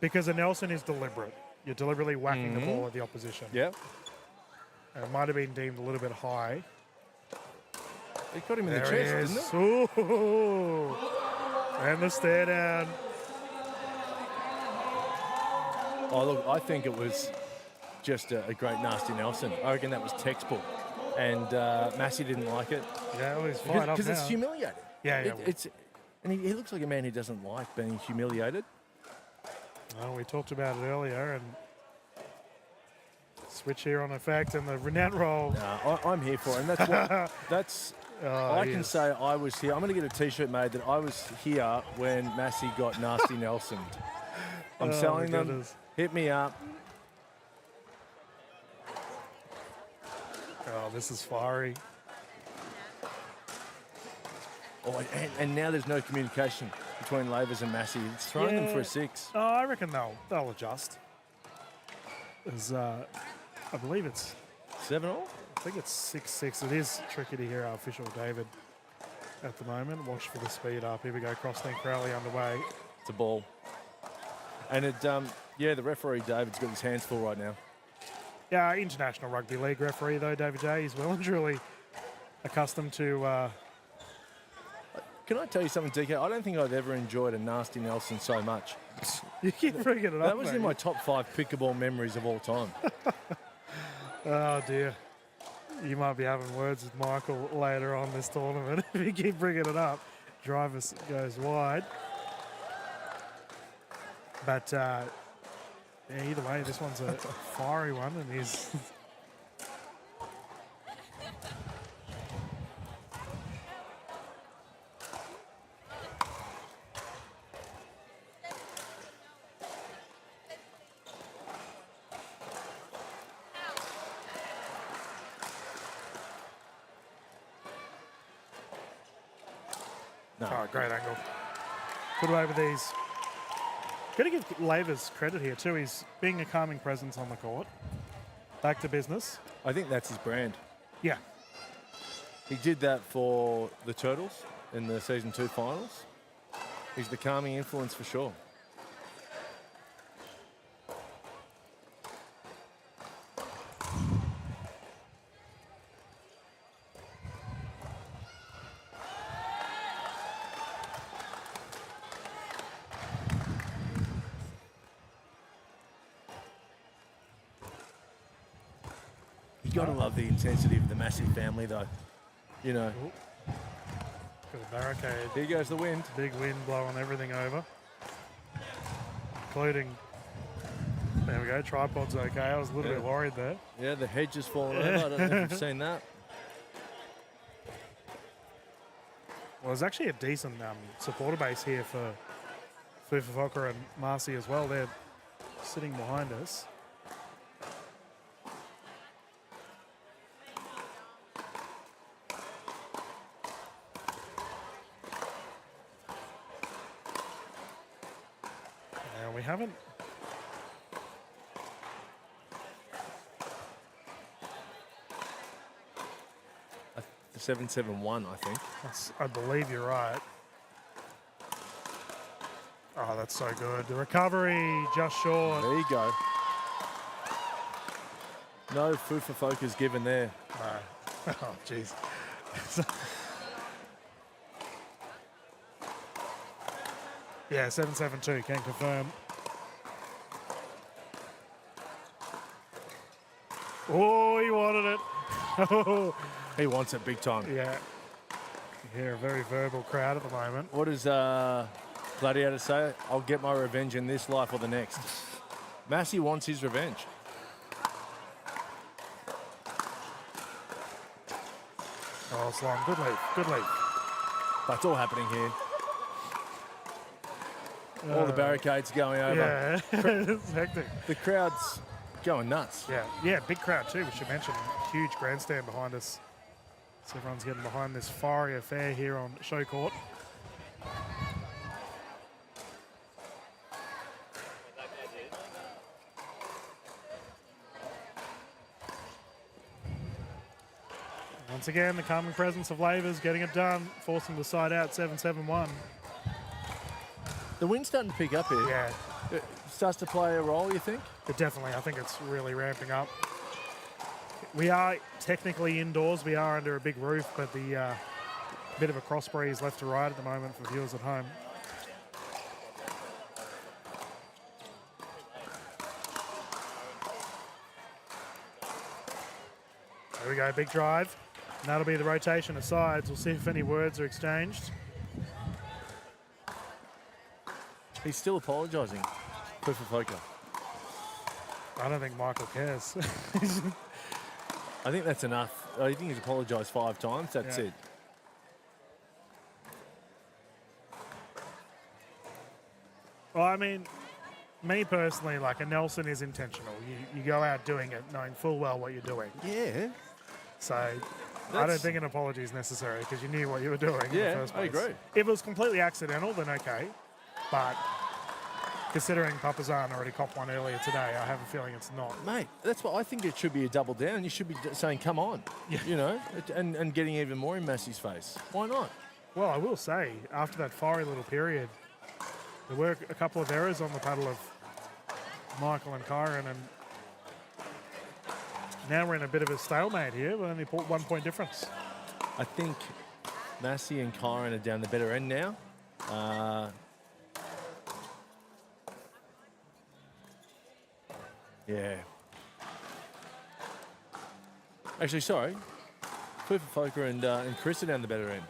because a Nelson is deliberate. You're deliberately whacking the ball at the opposition. Yeah. And it might have been deemed a little bit high. It got him in the chest, didn't it? Ooh. And the stare down. Oh, look, I think it was just a great nasty Nelson. I reckon that was textbook. And Massey didn't like it. Yeah, well, he's fired up because it's now. humiliating. Yeah. And he looks like a man who doesn't like being humiliated. Well, we talked about it earlier, and switch here on effect, and the net roll. No, I'm here for it, and that's what I can say. I was here. I'm going to get a T-shirt made that I was here when Massey got nasty Nelson. I'm selling them. Goodness. Hit me up. Oh, this is fiery. Oh, and now there's no communication. between Lavers and Massey. It's thrown them for a 6. Oh, I reckon they'll adjust. As I believe it's 7-all? I think it's 6-6. It is tricky to hear our official David at the moment. Watch for the speed up. Here we go. Cross-link rally underway. It's a ball. And the referee David's got his hands full right now. Yeah, international rugby league referee though, David J. He's well and truly accustomed to. Can I tell you something, DK? I don't think I've ever enjoyed a nasty Nelson so much. You keep bringing it up. That was mate. in my top 5 pickleball memories of all time. Oh dear. You might be having words with Michael later on this tournament if you keep bringing it up. Driver goes wide. But either way, this one's a fiery one, and he's. Oh, great angle. Put away with these. Got to give Lavers credit here too. He's being a calming presence on the court. Back to business. I think that's his brand. Yeah. He did that for the Turtles in the Season 2 finals. He's the calming influence for sure. You got to love the intensity of the Massey family, though. You know. Got a barricade. Here goes the wind. Big wind blowing everything over, including. There we go. Tripod's okay. I was a little bit worried there. Yeah, the hedge has fallen over. I don't know if you've seen that. Well, there's actually a decent supporter base here for Fufafoka and Marcy as well. They're sitting behind us. Now we haven't. The 7-7-1, I think. I believe you're right. Oh, that's so good. The recovery just short. There you go. No Fufafoka's given there. No. Oh, jeez. Yeah, 7-7-2, can confirm. Oh, he wanted it. Oh. He wants it big time. Yeah. You hear a very verbal crowd at the moment. What does Gladiator say? I'll get my revenge in this life or the next. Massey wants his revenge. Oh, Slom, good leaf, good leaf. But it's all happening here. All the barricades going over. Yeah, it's hectic. The crowd's going nuts. Yeah, big crowd too, we should mention. Huge grandstand behind us. So everyone's getting behind this fiery affair here on Show Court. Once again, the calming presence of Lavers getting it done, forcing the side out 7-7-1. The wind's starting to pick up here. Yeah. It starts to play a role, you think? But definitely, I think it's really ramping up. We are technically indoors. We are under a big roof, but the bit of a cross breeze left to right at the moment for viewers at home. There we go, big drive. And that'll be the rotation of sides. We'll see if any words are exchanged. He's still apologising. Fufafoka. I don't think Michael cares. I think that's enough. I think he's apologised 5 times. That's it. Well, I mean, me personally, like a Nelson is intentional. You go out doing it knowing full well what you're doing. Yeah. So I don't think an apology is necessary because you knew what you were doing in the Yeah, first I place. agree. If it was completely accidental, then okay. But considering Papazan already copped one earlier today, I have a feeling it's not. Mate, that's what I think it should be a double down. You should be saying, come on, you know, and getting even more in Massey's face. Why not? Well, I will say, after that fiery little period, there were a couple of errors on the paddle of Michael and Kyron, and now we're in a bit of a stalemate here with only 1 point difference. I think Massey and Kyron are down the better end now. Yeah. Actually, sorry. Fufa and Chris are down the better end.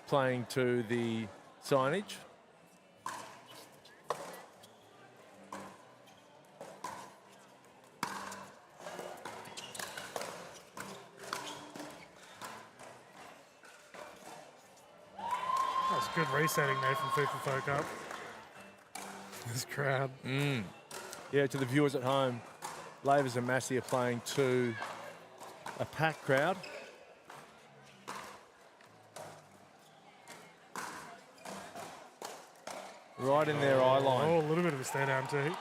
Playing to the signage. That was good resetting there from Fufa Folk up. This crowd. Yeah, to the viewers at home, Lavers and Massey are playing to a packed crowd. Right in their eye line. Oh, a little bit of a stare down too.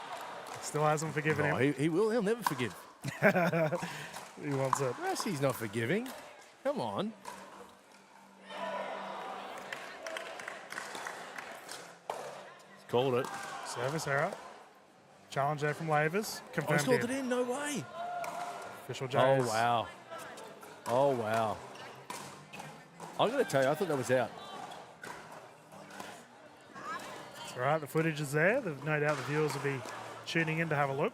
Still hasn't forgiven him. He will. He'll never forgive. He wants it. Massey's not forgiving. Come on. He's called it. Service error. Challenge there from Lavers. Oh, Confirmed he's called in. it in. No way. Official Oh, Jays. wow. Oh, wow. I'm going to tell you, I thought that was out. All right, the footage is there. No doubt the viewers will be tuning in to have a look,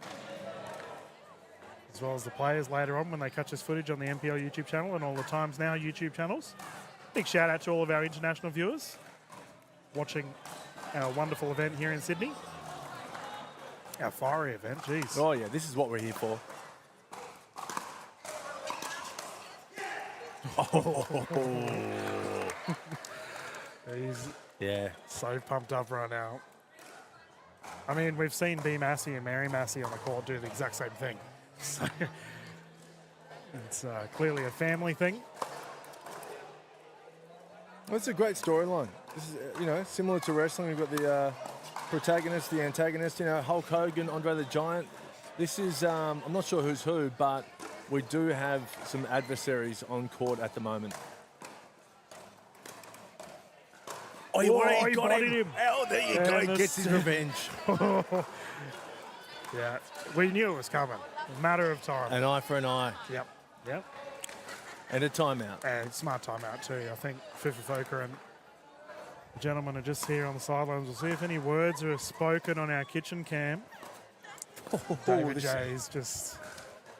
as well as the players later on when they catch this footage on the NPL YouTube channel and all the Times Now YouTube channels. Big shout out to all of our international viewers watching our wonderful event here in Sydney. Our fiery event, jeez. Oh, yeah, this is what we're here for. He's Yeah. so pumped up right now. I mean, we've seen B. Massey and Mary Massey on the court do the exact same thing. So it's clearly a family thing. Well, it's a great storyline. This is, you know, similar to wrestling. We've got the protagonist, the antagonist, you know, Hulk Hogan, Andre the Giant. This is, I'm not sure who's who, but we do have some adversaries on court at the moment. Oh, he got him. Oh, there you go. He gets his revenge. Yeah, we knew it was coming. A matter of time. An eye for an eye. Yep. And a timeout. And smart timeout too. I think Fufa and the gentlemen are just here on the sidelines. We'll see if any words are spoken on our kitchen cam. David J's just...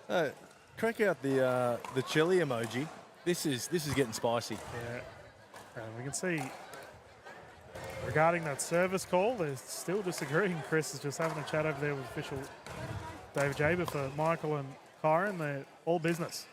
Crack out the chili emoji. This is getting spicy. Yeah. And we can see regarding that service call, they're still disagreeing. Chris is just having a chat over there with official David J. But for Michael and Kyron, they're all business.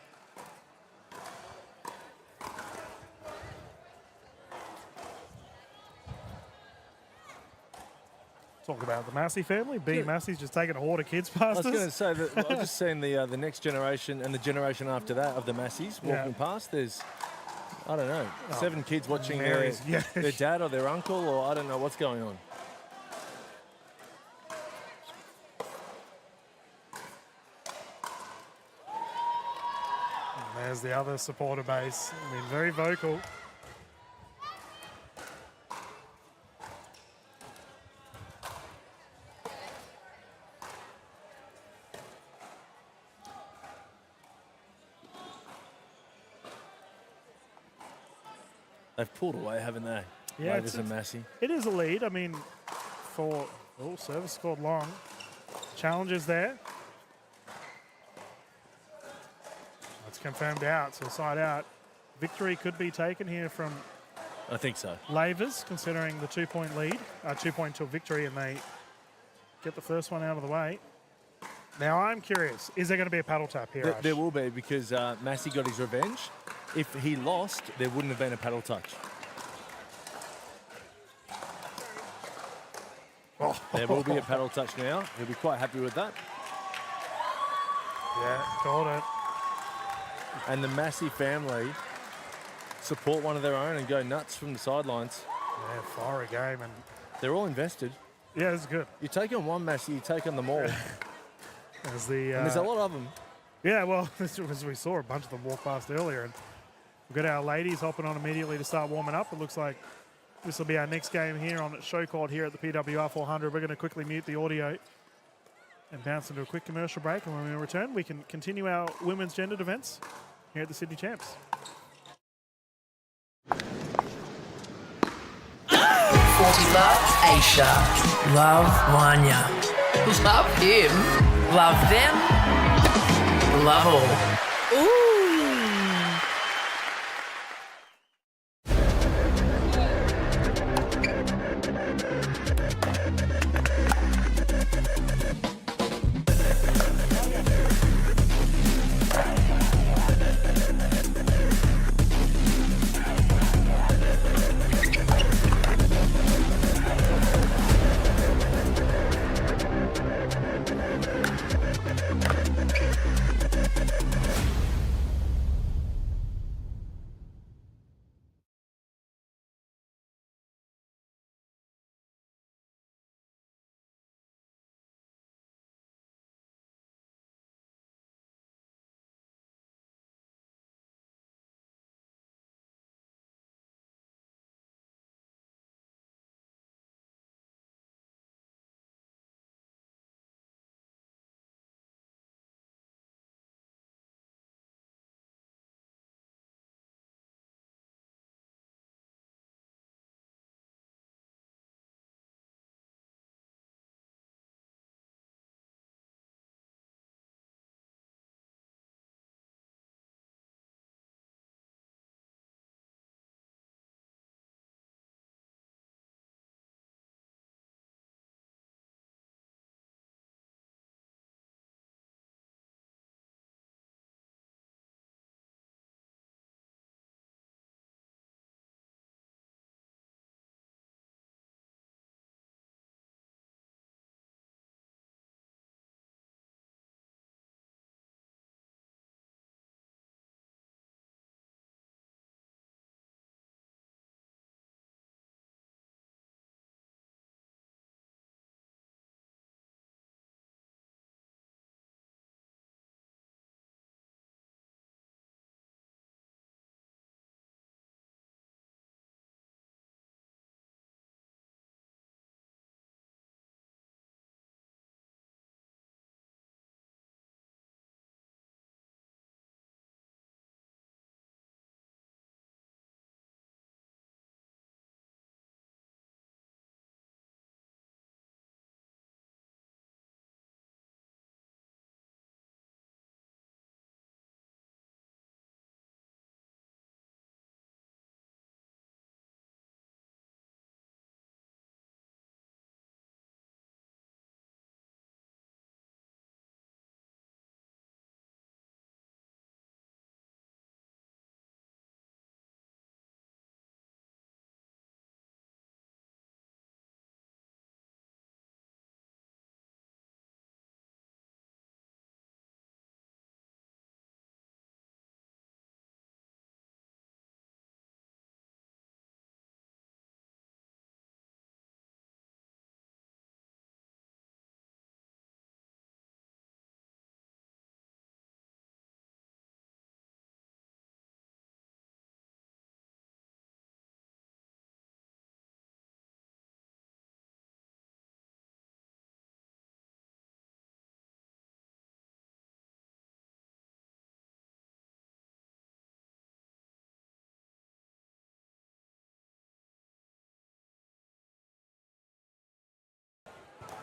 Talk about the Massey family. B. Massey's just taking a horde of kids past us. I was going to say that I've just seen the next generation and the generation after that of the Masseys walking past. There's, I don't know, 7 kids watching their dad or their uncle, or I don't know what's going on. And there's the other supporter base. I mean, very vocal. They've pulled away, haven't they? Yeah, Lavers and Massey. It is a lead. I mean, for service scored long. Challenges there. That's confirmed out, so side out. Victory could be taken here from I think so. Lavers, considering the 2-point lead, 2-point to victory, and they get the first one out of the way. Now I'm curious, is there going to be a paddle tap here, Ash? There will be, because Massey got his revenge. If he lost, there wouldn't have been a paddle touch. There will be a paddle touch now. He'll be quite happy with that. Yeah, called it. and the Massey family support one of their own and go nuts from the sidelines. Yeah, fire a game, and they're all invested. Yeah, it's good. You take on one Massey, you take on them all. and there's a lot of them. Yeah, well, as we saw a bunch of them walk past earlier, and we've got our ladies hopping on immediately to start warming up. It looks like this will be our next game here on Show Court here at the PWR 400. We're going to quickly mute the audio and bounce into a quick commercial break, and when we return, we can continue our women's gendered events here at the Sydney Champs. 40 Love Aisha. Love Wanya. Love him. Love them. Love all. Ooh.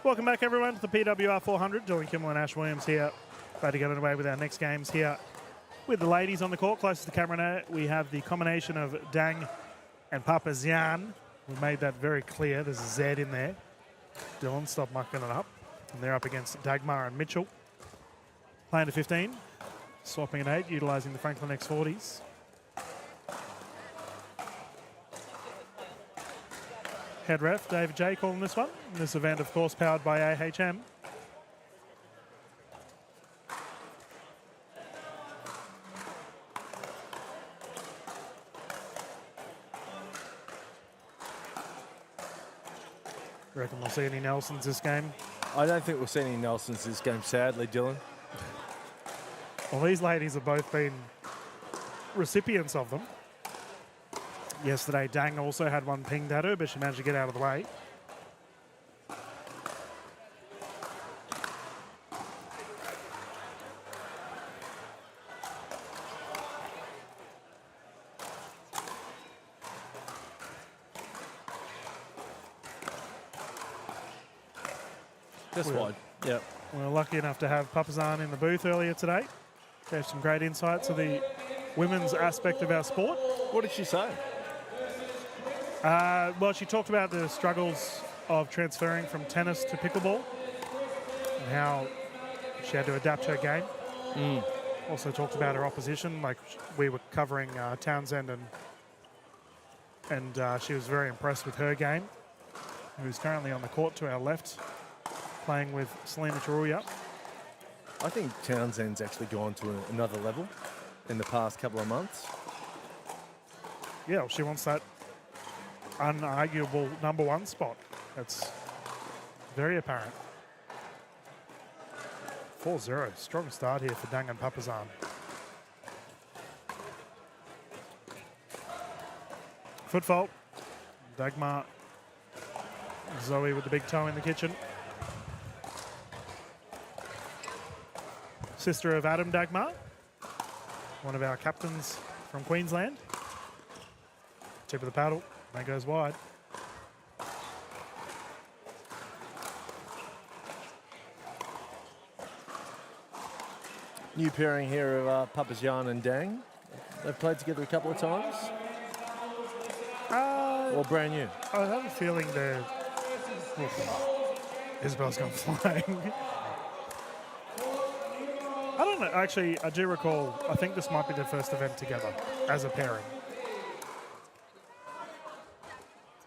Welcome back, everyone, to the PWR 400. Julian Kimmel and Ash Williams here. Glad to get underway with our next games here with the ladies on the court. Closest to camera now, we have the combination of Dang and Papazian. We made that very clear. There's a Z in there. Dylan, stop mucking it up. And they're up against Dagmar and Mitchell. Playing to 15. Swapping an 8, utilising the Franklin X40s. Head ref, David J, calling this one. This event, of course, powered by AHM. reckon we'll see any Nelsons this game? I don't think we'll see any Nelsons this game, sadly, Dylan. Well, these ladies have both been recipients of them. Yesterday, Dang also had one pinged at her, but she managed to get out of the way. Just wide. Yep. We were lucky enough to have Papazan in the booth earlier today. Gave some great insight to the women's aspect of our sport. What did she say? Well, she talked about the struggles of transferring from tennis to pickleball and how she had to adapt her game. Also talked about her opposition, like we were covering Townsend, and she was very impressed with her game, who's currently on the court to our left, playing with Selena Taruya. I think Townsend's actually gone to another level in the past couple of months. Yeah, well, she wants that unarguable #1 spot. That's very apparent. 4-0, strong start here for Dang and Papazan. Foot fault. Dagmar. Zoe with the big toe in the kitchen. Sister of Adam Dagmar, one of our captains from Queensland. Tip of the paddle, that goes wide. New pairing here of Papazan and Dang. They've played together a couple of times. Or brand new? I have a feeling they're... Isabel's gone flying. I don't know. Actually, I do recall, I think this might be their first event together as a pairing.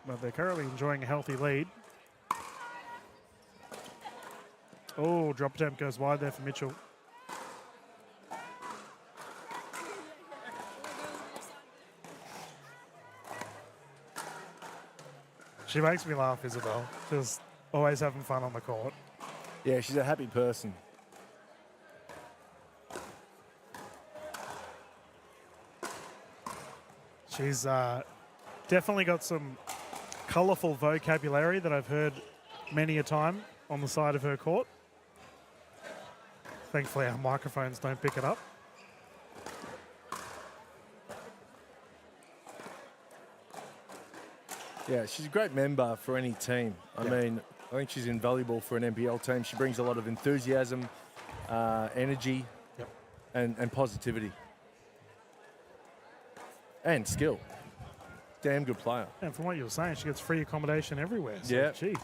But they're currently enjoying a healthy lead. Oh, drop attempt goes wide there for Mitchell. She makes me laugh, Isabel. She's always having fun on the court. Yeah, she's a happy person. She's definitely got some colourful vocabulary that I've heard many a time on the side of her court. Thankfully, our microphones don't pick it up. Yeah, she's a great member for any team. I mean, I think she's invaluable for an NPL team. She brings a lot of enthusiasm, energy, and positivity. And skill. Damn good player. And from what you were saying, she gets free accommodation everywhere. So, yeah. Jeez.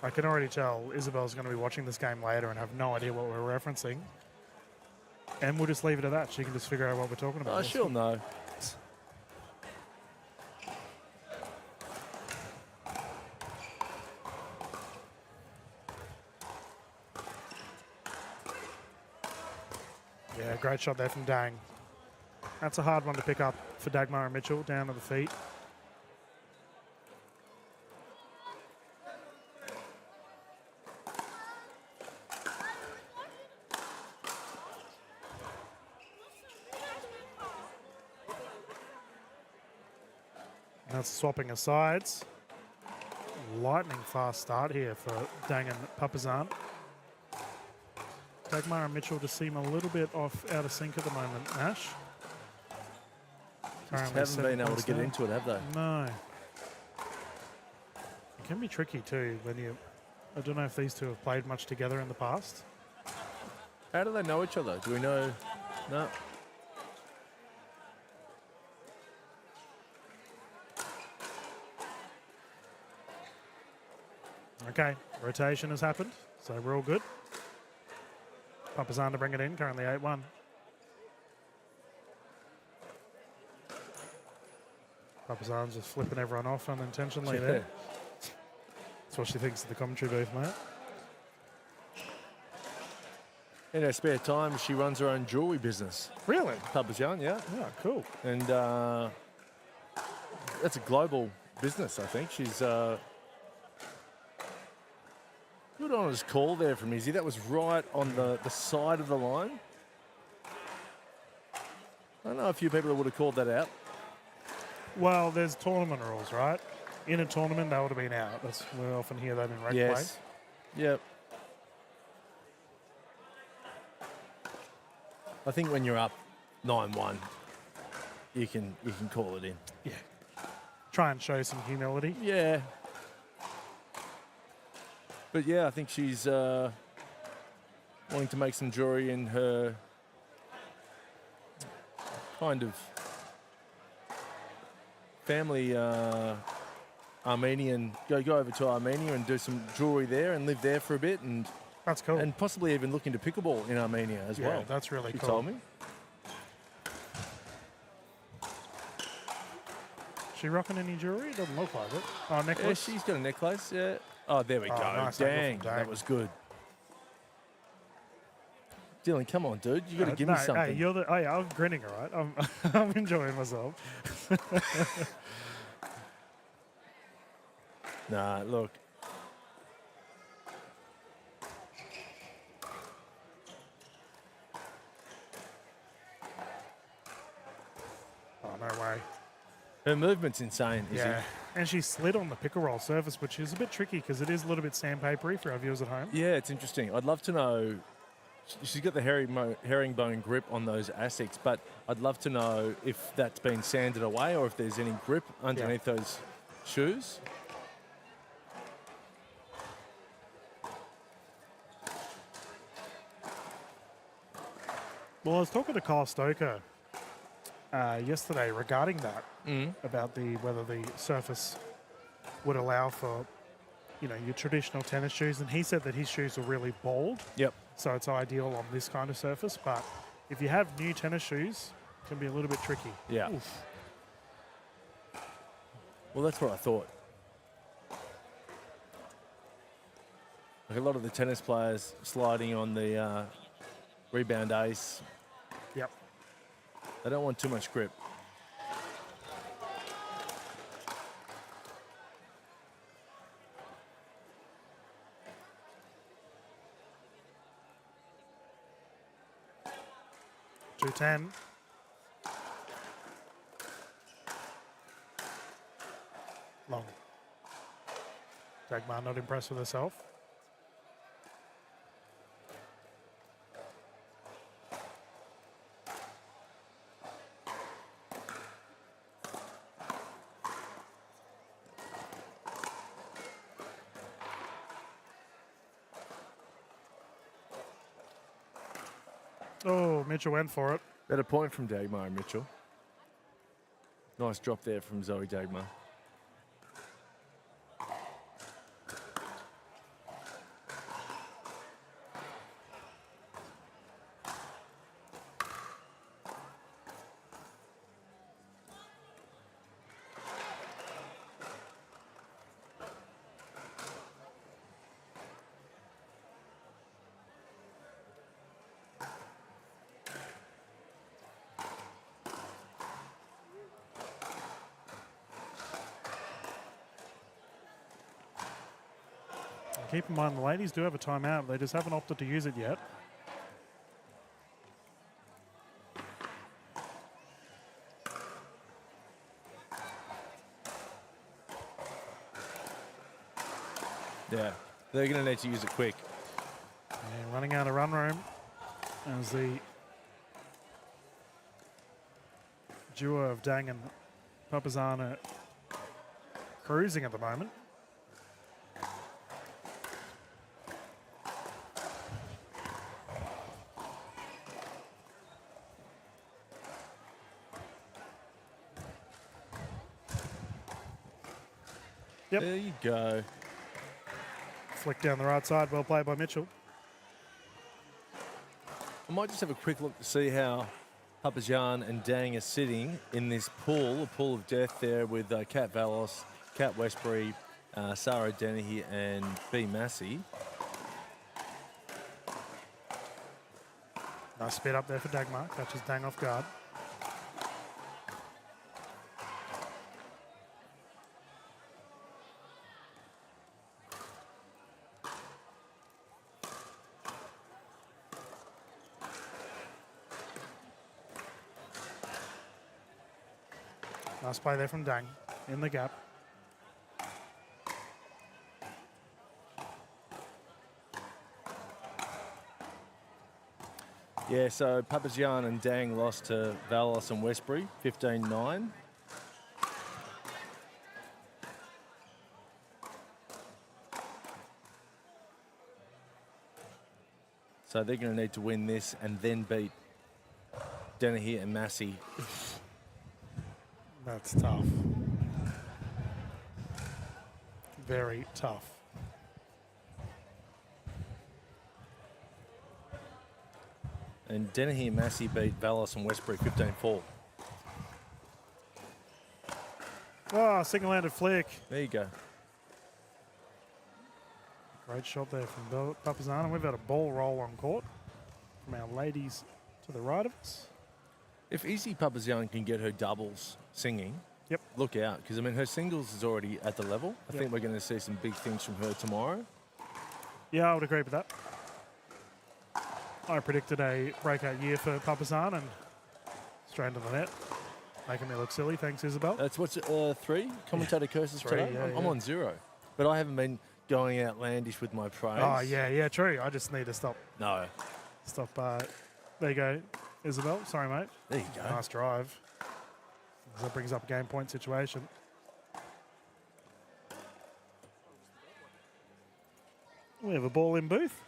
I can already tell Isabel's going to be watching this game later and have no idea what we're referencing. And we'll just leave it at that. She can just figure out what we're talking about. Oh, she'll know. Yeah, great shot there from Dang. That's a hard one to pick up for Dagmar and Mitchell, down to the feet. And that's swapping of sides. Lightning fast start here for Dang and Papazan. Dagmar and Mitchell just seem a little bit off out of sync at the moment, Ash. Just haven't been able to get into it, have they? No. It can be tricky too when you... I don't know if these two have played much together in the past. How do they know each other? Do we know? No. Okay, rotation has happened, so we're all good. Papazan to bring it in, currently 8-1. Papazan's just flipping everyone off unintentionally there. That's what she thinks of the commentary booth, mate. In her spare time, she runs her own jewellery business. Really? Papazan, yeah. Yeah, cool. And that's a global business, I think. She's good on his call there from Izzy. That was right on the side of the line. I know a few people that would have called that out. Well, there's tournament rules, right? In a tournament, that would have been out. We often hear that in rec Yes. Yep. I think when you're up 9-1, you can call it in. Yeah. Try and show some humility. Yeah. But yeah, I think she's wanting to make some jewelry in her kind of family Armenian, go over to Armenia and do some jewelry there and live there for a bit, and that's cool. And possibly even look into pickleball in Armenia as well. That's really cool. She told me. She rocking any jewelry? It doesn't look like it. Oh, necklace? Yeah, she's got a necklace, yeah. Oh, there we go. Nice Dang, that was good. Dylan, come on, dude. You got to give me something. Hey, I'm grinning, all right? I'm enjoying myself. Nah, look. Oh, no way. Her movement's insane, Yeah, and she slid on the pickle roll surface, which is a bit tricky because it is a little bit sandpapery for our viewers at home. Yeah, it's interesting. I'd love to know. She's got the herringbone grip on those ASICs, but I'd love to know if that's been sanded away or if there's any grip underneath those shoes. Well, I was talking to Kyle Stoker yesterday regarding that, about whether the surface would allow for, your traditional tennis shoes, and he said that his shoes are really bald. Yep. So it's ideal on this kind of surface, but if you have new tennis shoes, it can be a little bit tricky. Yeah. Oof. Well, that's what I thought. Like a lot of the tennis players sliding on the rebound ace. Yep. They don't want too much grip. .210. Long. Dagmar not impressed with herself. Oh, Mitchell went for it. Better point from Dagmar and Mitchell. Nice drop there from Zoe Dagmar. Keep in mind, the ladies do have a timeout. They just haven't opted to use it yet. Yeah, they're going to need to use it quick. And running out of run room as the duo of Dang and Papazana cruising at the moment. Yep. There you go. Flick down the right side. Well played by Mitchell. I might just have a quick look to see how Papajan and Dang are sitting in this pool, a pool of death there with Kat Vallos, Kat Westbury, Sarah Dennehy and B. Massey. Nice speed up there for Dagmar. Catches Dang off guard. Nice play there from Dang in the gap. Yeah, so Papazian and Dang lost to Valos and Westbury, 15-9. So they're going to need to win this and then beat Dennehy and Massey. That's tough. Very tough. And Dennehy and Massey beat Valos and Westbury 15-4. Oh, single-handed flick. There you go. Great shot there from Papazana. We've had a ball roll on court from our ladies to the right of us. If Izzy Papazian can get her doubles singing, yep, look out. Because, I mean, her singles is already at the level. I think we're going to see some big things from her tomorrow. Yeah, I would agree with that. I predicted a breakout year for Papazan and straight into the net. Making me look silly. Thanks, Isabel. That's what's 3 commentator curses Three, today. yeah, I'm on 0. But I haven't been going outlandish with my praise. Oh, yeah, true. I just need to stop. No. Stop. There you go, Isabel. Sorry, mate. There you go. Nice drive. That brings up a game point situation. We have a ball in booth.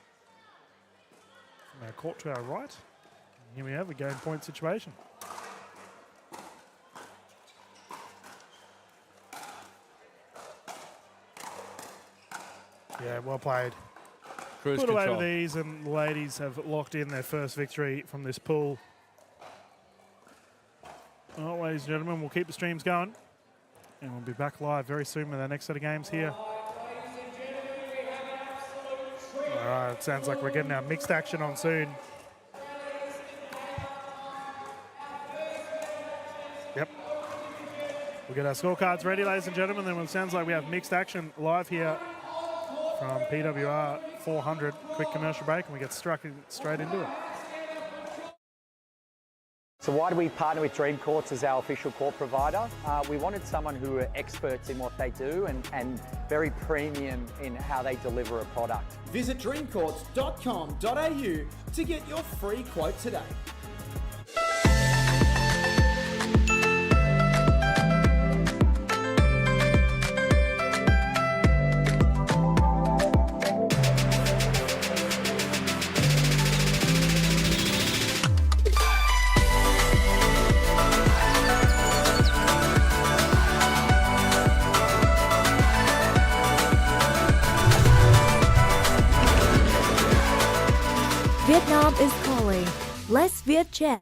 From our court to our right. And here we have a game point situation. Yeah, well played. Cruise Put away control. with these, and the ladies have locked in their first victory from this pool. Well, ladies and gentlemen, we'll keep the streams going. And we'll be back live very soon with our next set of games here. All right, it sounds like we're getting our mixed action on soon. Yep. We'll get our scorecards ready, ladies and gentlemen. Then it sounds like we have mixed action live here from PWR 400. Quick commercial break, and we get straight into it. So why do we partner with Dream Courts as our official court provider? We wanted someone who are experts in what they do and very premium in how they deliver a product. Visit dreamcourts.com.au to get your free quote today. Vietnam is calling. Let's Viet chat.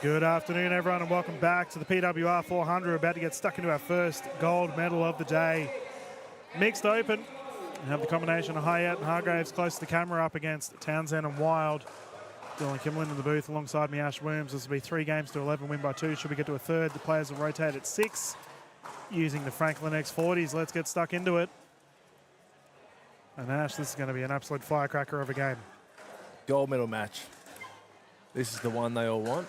Good afternoon, everyone, and welcome back to the PWR 400. We're about to get stuck into our first gold medal of the day. Mixed open. We have the combination of Hyatt and Hargraves close to the camera up against Townsend and Wild. Dylan Kimlin in the booth alongside me, Ash Williams. This will be 3 games to 11, win by 2. Should we get to a third, the players will rotate at 6 using the Franklin X40s. Let's get stuck into it. And Ash, this is going to be an absolute firecracker of a game. Gold medal match. This is the one they all want.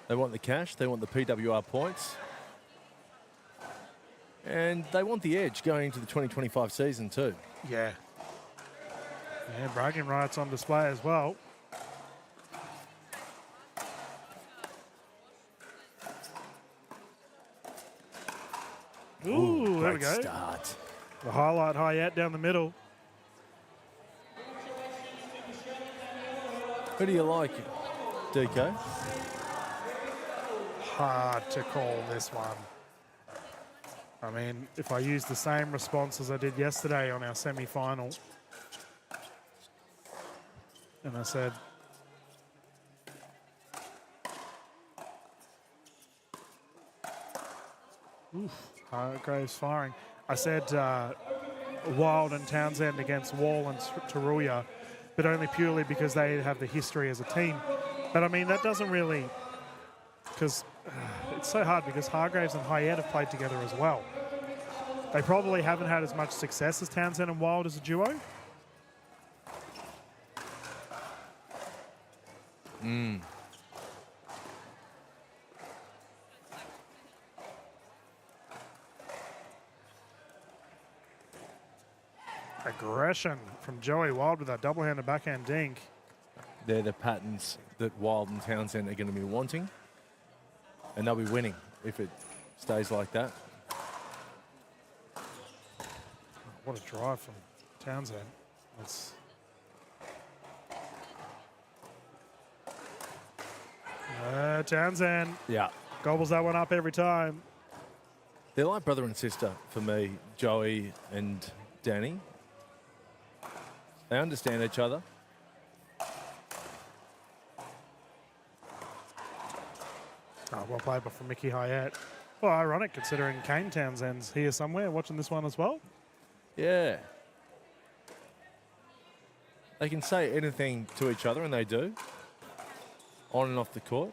They want the cash, they want the PWR points, and they want the edge going into the 2025 season too. Yeah. Yeah, bragging rights on display as well. Ooh, there we go. Start. The highlight Hyatt down the middle. Who do you like, DK? Hard to call this one. I mean, if I use the same response as I did yesterday on our semi-final, and I said, Hargraves firing. I said Wild and Townsend against Wall and Taruya, but only purely because they have the history as a team. But I mean, that doesn't really, because it's so hard because Hargraves and Hyatt have played together as well. They probably haven't had as much success as Townsend and Wild as a duo. Aggression from Joey Wild with that double-handed backhand dink. They're the patterns that Wild and Townsend are going to be wanting, and they'll be winning if it stays like that. What a drive from Townsend. That's Townsend. Yeah. Gobbles that one up every time. They're like brother and sister for me, Joey and Danny. They understand each other. Oh, well played from Mickey Hyatt. Well, ironic considering Kane Townsend's here somewhere watching this one as well. Yeah. They can say anything to each other, and they do, on and off the court.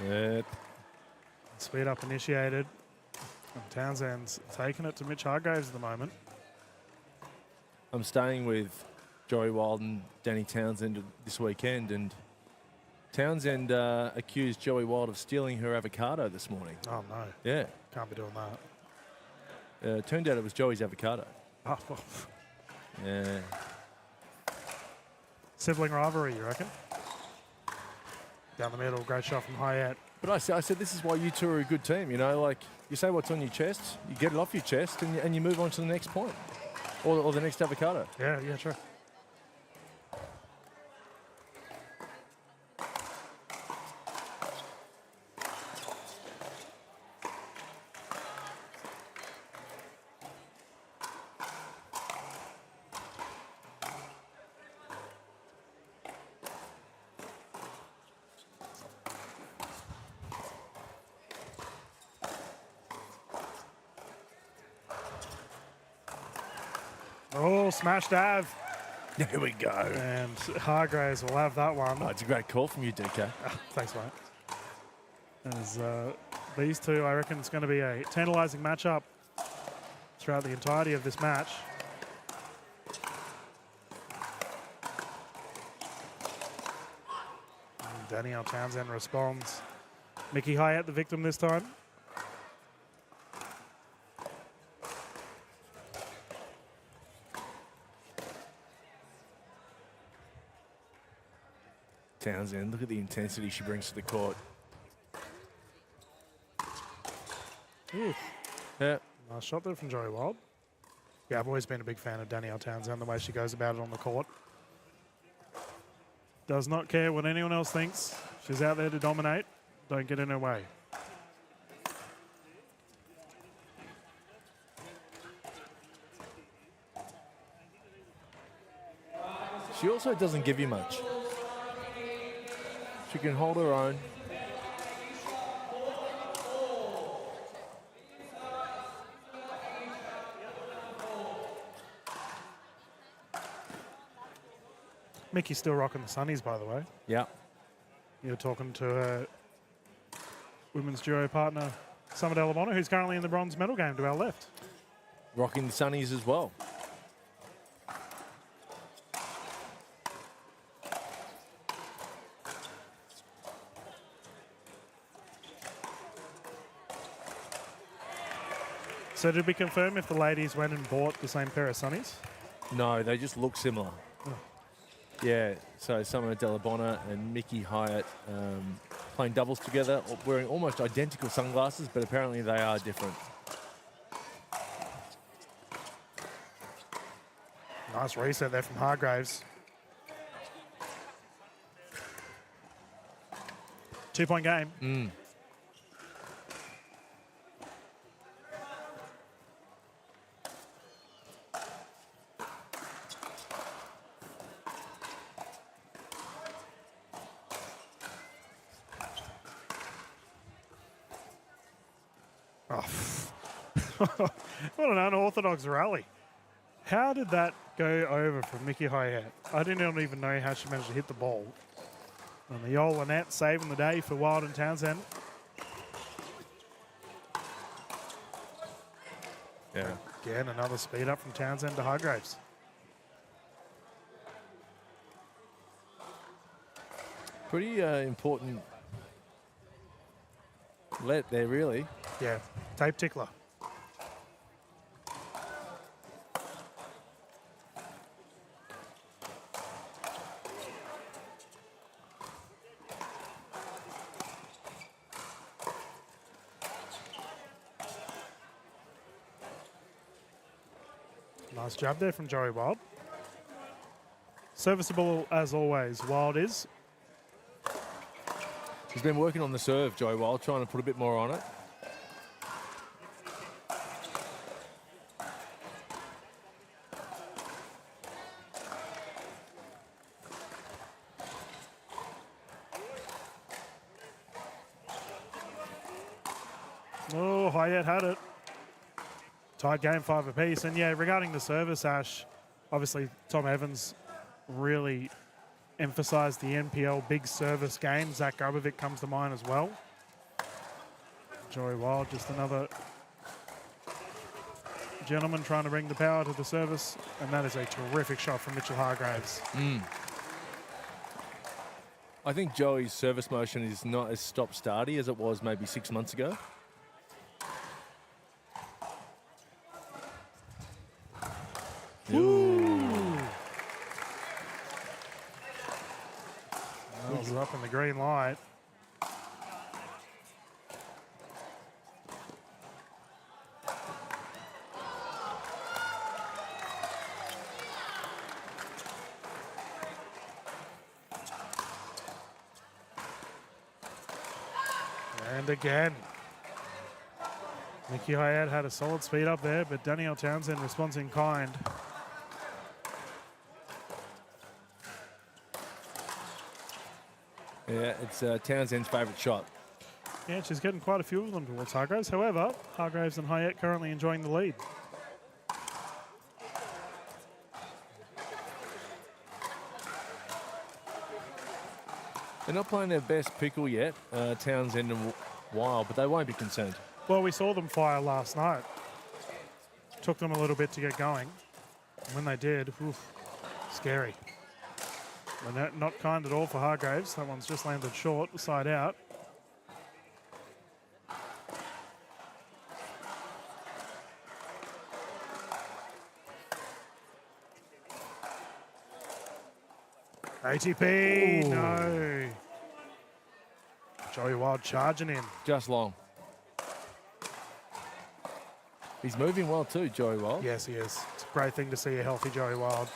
Yep. Speed up initiated. And Townsend's taking it to Mitch Hargraves at the moment. I'm staying with Joey Wild and Danny Townsend this weekend, and Townsend accused Joey Wild of stealing her avocado this morning. Oh, no. Yeah. Can't be doing that. Turned out it was Joey's avocado. Oh, well. Yeah. Sibling rivalry, you reckon? Down the middle, great shot from Hyatt. But I said this is why you two are a good team, you know, like you say what's on your chest, you get it off your chest, and you move on to the next point or the next avocado. Yeah, sure. Oh, smashed Av. There we go. And Hargraves will have that one. Oh, it's a great call from you, DK. Thanks, mate. As these two, I reckon it's going to be a tantalising matchup throughout the entirety of this match. And Danielle Townsend responds. Mickey Hyatt the victim this time. Townsend, look at the intensity she brings to the court. Ooh. Yeah. Nice shot there from Joey Wild. Yeah, I've always been a big fan of Danielle Townsend, the way she goes about it on the court. Does not care what anyone else thinks. She's out there to dominate. Don't get in her way. She also doesn't give you much. She can hold her own. Mickey's still rocking the sunnies, by the way. Yeah. You're talking to her women's duo partner, Summer Delabona, who's currently in the bronze medal game to our left. Rocking the sunnies as well. So did we confirm if the ladies went and bought the same pair of sunnies? No, they just look similar. Oh. Yeah, so Summer Delabona and Mickey Hyatt playing doubles together, wearing almost identical sunglasses, but apparently they are different. Nice reset there from Hargraves. 2-point game. What an unorthodox rally. How did that go over from Mickey Hyatt? I didn't even know how she managed to hit the ball. And the old Lynette saving the day for Wild and Townsend. Yeah. Again, another speed up from Townsend to Hargraves. Pretty important let there, really. Yeah, tape tickler. Nice jab there from Joey Wild. Serviceable as always, Wild is. He's been working on the serve, Joey Wild, trying to put a bit more on it. Oh, Hyatt had it. Tied game 5 apiece. And yeah, regarding the service, Ash, obviously Tom Evans really emphasised the NPL big service game. Zach Grubovic comes to mind as well. Joey Wild, just another gentleman trying to bring the power to the service. And that is a terrific shot from Mitchell Hargraves. I think Joey's service motion is not as stop-starty as it was maybe 6 months ago. Miles up in the green light. And again. Mickey Hyatt had a solid speed up there, but Danielle Townsend responds in kind. Yeah, it's Townsend's favourite shot. Yeah, she's getting quite a few of them towards Hargraves. However, Hargraves and Hyatt currently enjoying the lead. They're not playing their best pickle yet, Townsend and Wild, but they won't be concerned. Well, we saw them fire last night. Took them a little bit to get going. And when they did, oof, scary. But not kind at all for Hargraves. That one's just landed short, side out. ATP, no. Joey Wild charging in. Just long. He's moving well too, Joey Wild. Yes, he is. It's a great thing to see a healthy Joey Wild.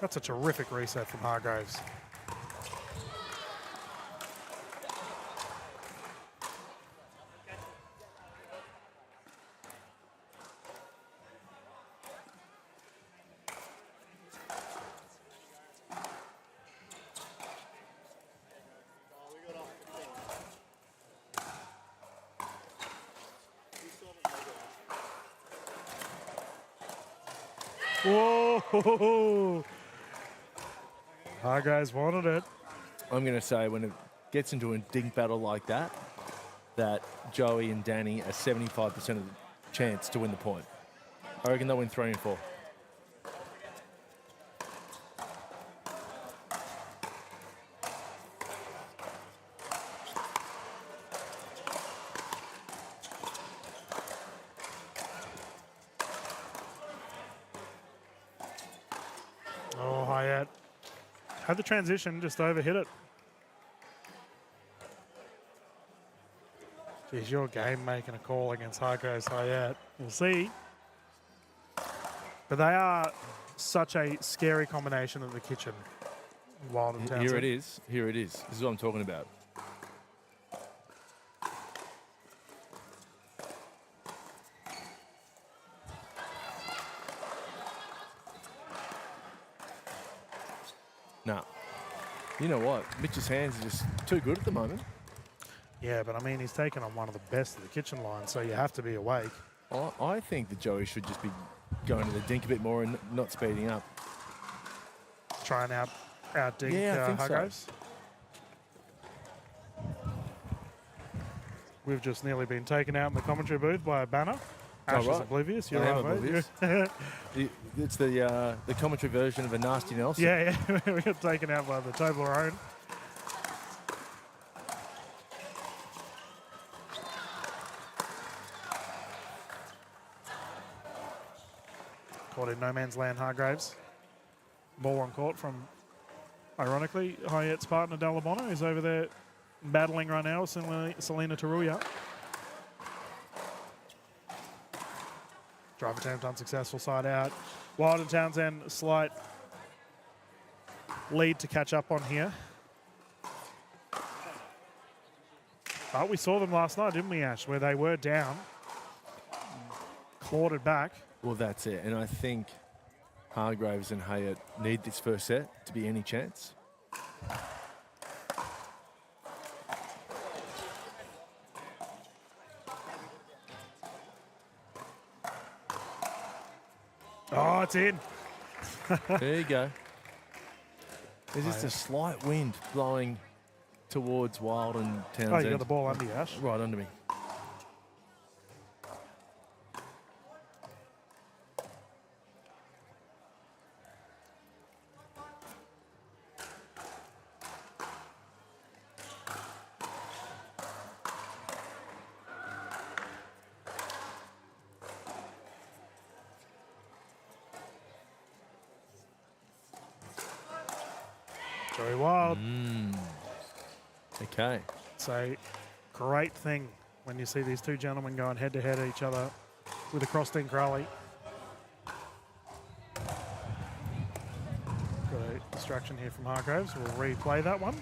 That's a terrific reset from Hargraves. Whoa! Hargraves wanted it. I'm going to say when it gets into a dink battle like that, that Joey and Danny are 75% of the chance to win the point. I reckon they'll win 3 and 4. Oh, Hyatt. Had the transition, just overhit it. Geez, your game making a call against Hargraves Hyatt. We'll see. But they are such a scary combination of the kitchen. Wild and Townsend. Here it is. Here it is. This is what I'm talking about. No. You know what? Mitch's hands are just too good at the moment. Yeah, but I mean, he's taken on one of the best of the kitchen line, so you have to be awake. I think that Joey should just be going to the dink a bit more and not speeding up. Try and out dink I think Hargraves. We've just nearly been taken out in the commentary booth by a banner. Ash is oblivious. You're I am right, mate. oblivious. It's the commentary version of a nasty Nelson. Yeah, we got taken out by the Toblerone. Caught in no man's land, Hargraves. Ball on court from, ironically, Hyatt's partner Dallabona, who's over there battling right now with Selena Taruya. Drive attempt unsuccessful, side out. Wild and Townsend, slight lead to catch up on here. But we saw them last night, didn't we, Ash, where they were down, clawed it back. Well, that's it. And I think Hargraves and Hyatt need this first set to be any chance. Oh, it's in. There you go. There's just a slight wind blowing towards Wild and Townsend. Oh, you got the ball under you, Ash. Right under me. Very wild. Okay. It's a great thing when you see these two gentlemen going head-to-head at each other with a cross-dink rally. Got a distraction here from Hargraves. We'll replay that one.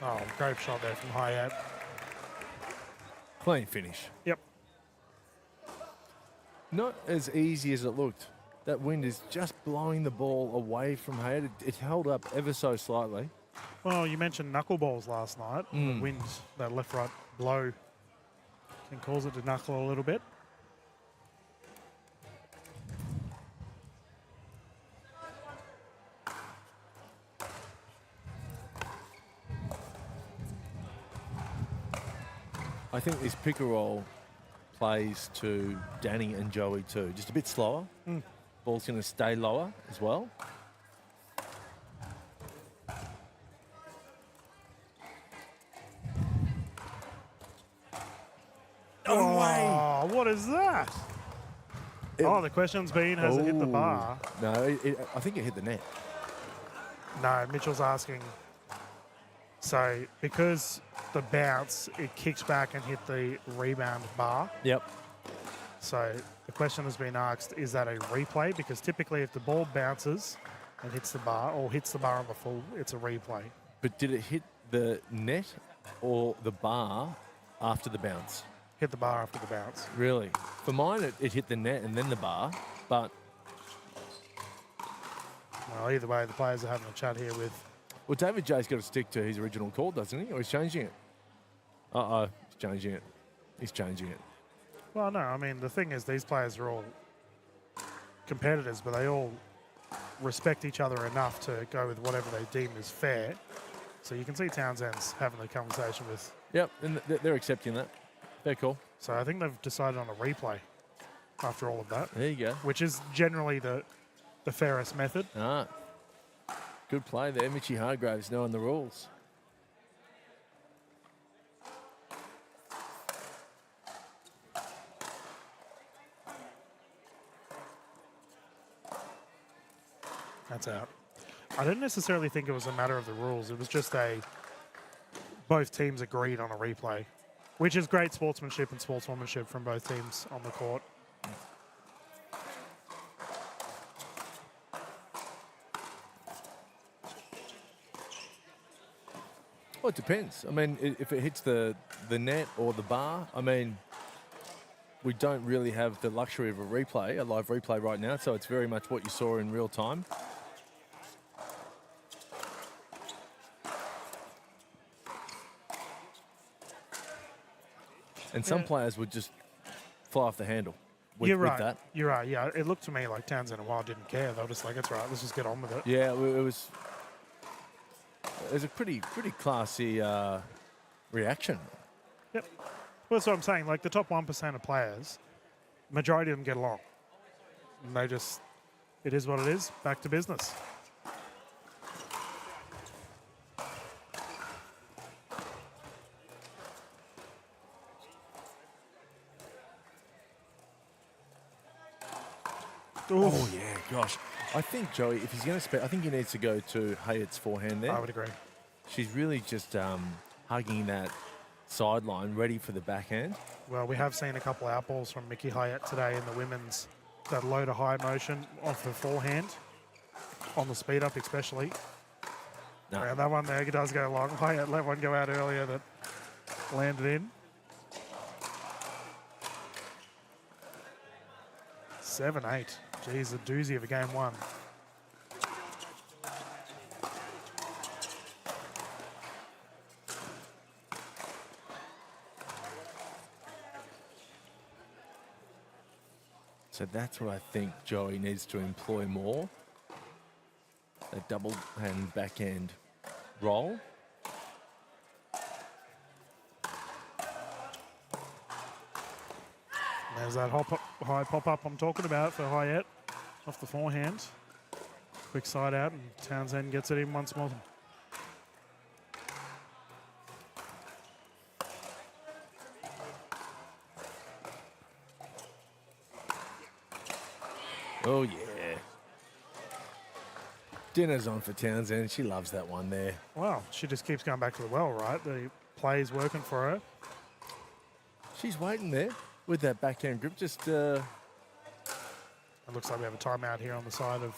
Oh, great shot there from Hyatt. Clean finish. Yep. Not as easy as it looked. That wind is just blowing the ball away from Hyatt. It held up ever so slightly. Well, you mentioned knuckleballs last night. The wind, that left-right blow, can cause it to knuckle a little bit. I think this pick and roll plays to Danny and Joey too. Just a bit slower. Ball's going to stay lower as well. No way! Oh, what is that? The question's been, has it hit the bar? No, I think it hit the net. No, Mitchell's asking. So because the bounce, it kicked back and hit the rebound bar. Yep. So the question has been asked, is that a replay? Because typically if the ball bounces and hits the bar or hits the bar on the full, it's a replay. But did it hit the net or the bar after the bounce? Hit the bar after the bounce. Really? For mine, it hit the net and then the bar, but... Well, either way, the players are having a chat here with... Well, David J's got to stick to his original call, doesn't he? Or he's changing it? Uh-oh, he's changing it. He's changing it. Well, no, I mean, the thing is these players are all competitors, but they all respect each other enough to go with whatever they deem is fair. So you can see Townsend's having a conversation with... Yep, and they're accepting that. Fair call. So I think they've decided on a replay after all of that. There you go. Which is generally the fairest method. Ah, good play there. Mitchy Hargraves knowing the rules. That's out. I didn't necessarily think it was a matter of the rules. It was just both teams agreed on a replay, which is great sportsmanship and sportswomanship from both teams on the court. Well, it depends. I mean, if it hits the net or the bar, I mean, we don't really have the luxury of a replay, a live replay right now, so it's very much what you saw in real time. And some players would just fly off the handle with, You're right. with that. You're right. Yeah, it looked to me like Townsend and Wild didn't care. They were just like, it's right, let's just get on with it. Yeah, it was a pretty classy reaction. Yep. Well, that's what I'm saying. Like the top 1% of players, majority of them get along. And they just, it is what it is. Back to business. Oh, yeah, gosh. I think, Joey, if he's going to spend, I think he needs to go to Hayat's forehand there. I would agree. She's really just hugging that sideline, ready for the backhand. Well, we have seen a couple of outballs from Mickey Hyatt today in the women's, that low to high motion off her forehand, on the speed up especially. No. Yeah, that one there does go long. Hyatt let one go out earlier that landed in. 7-8. Geez, a doozy of a game one. So that's what I think Joey needs to employ more. A double hand backhand roll. There's that high pop-up I'm talking about for Hyatt off the forehand. Quick side out, and Townsend gets it in once more. Oh, yeah. Dinner's on for Townsend. She loves that one there. Well, she just keeps going back to the well, right? The play's working for her. She's waiting there with that backhand grip. Just It looks like we have a timeout here on the side of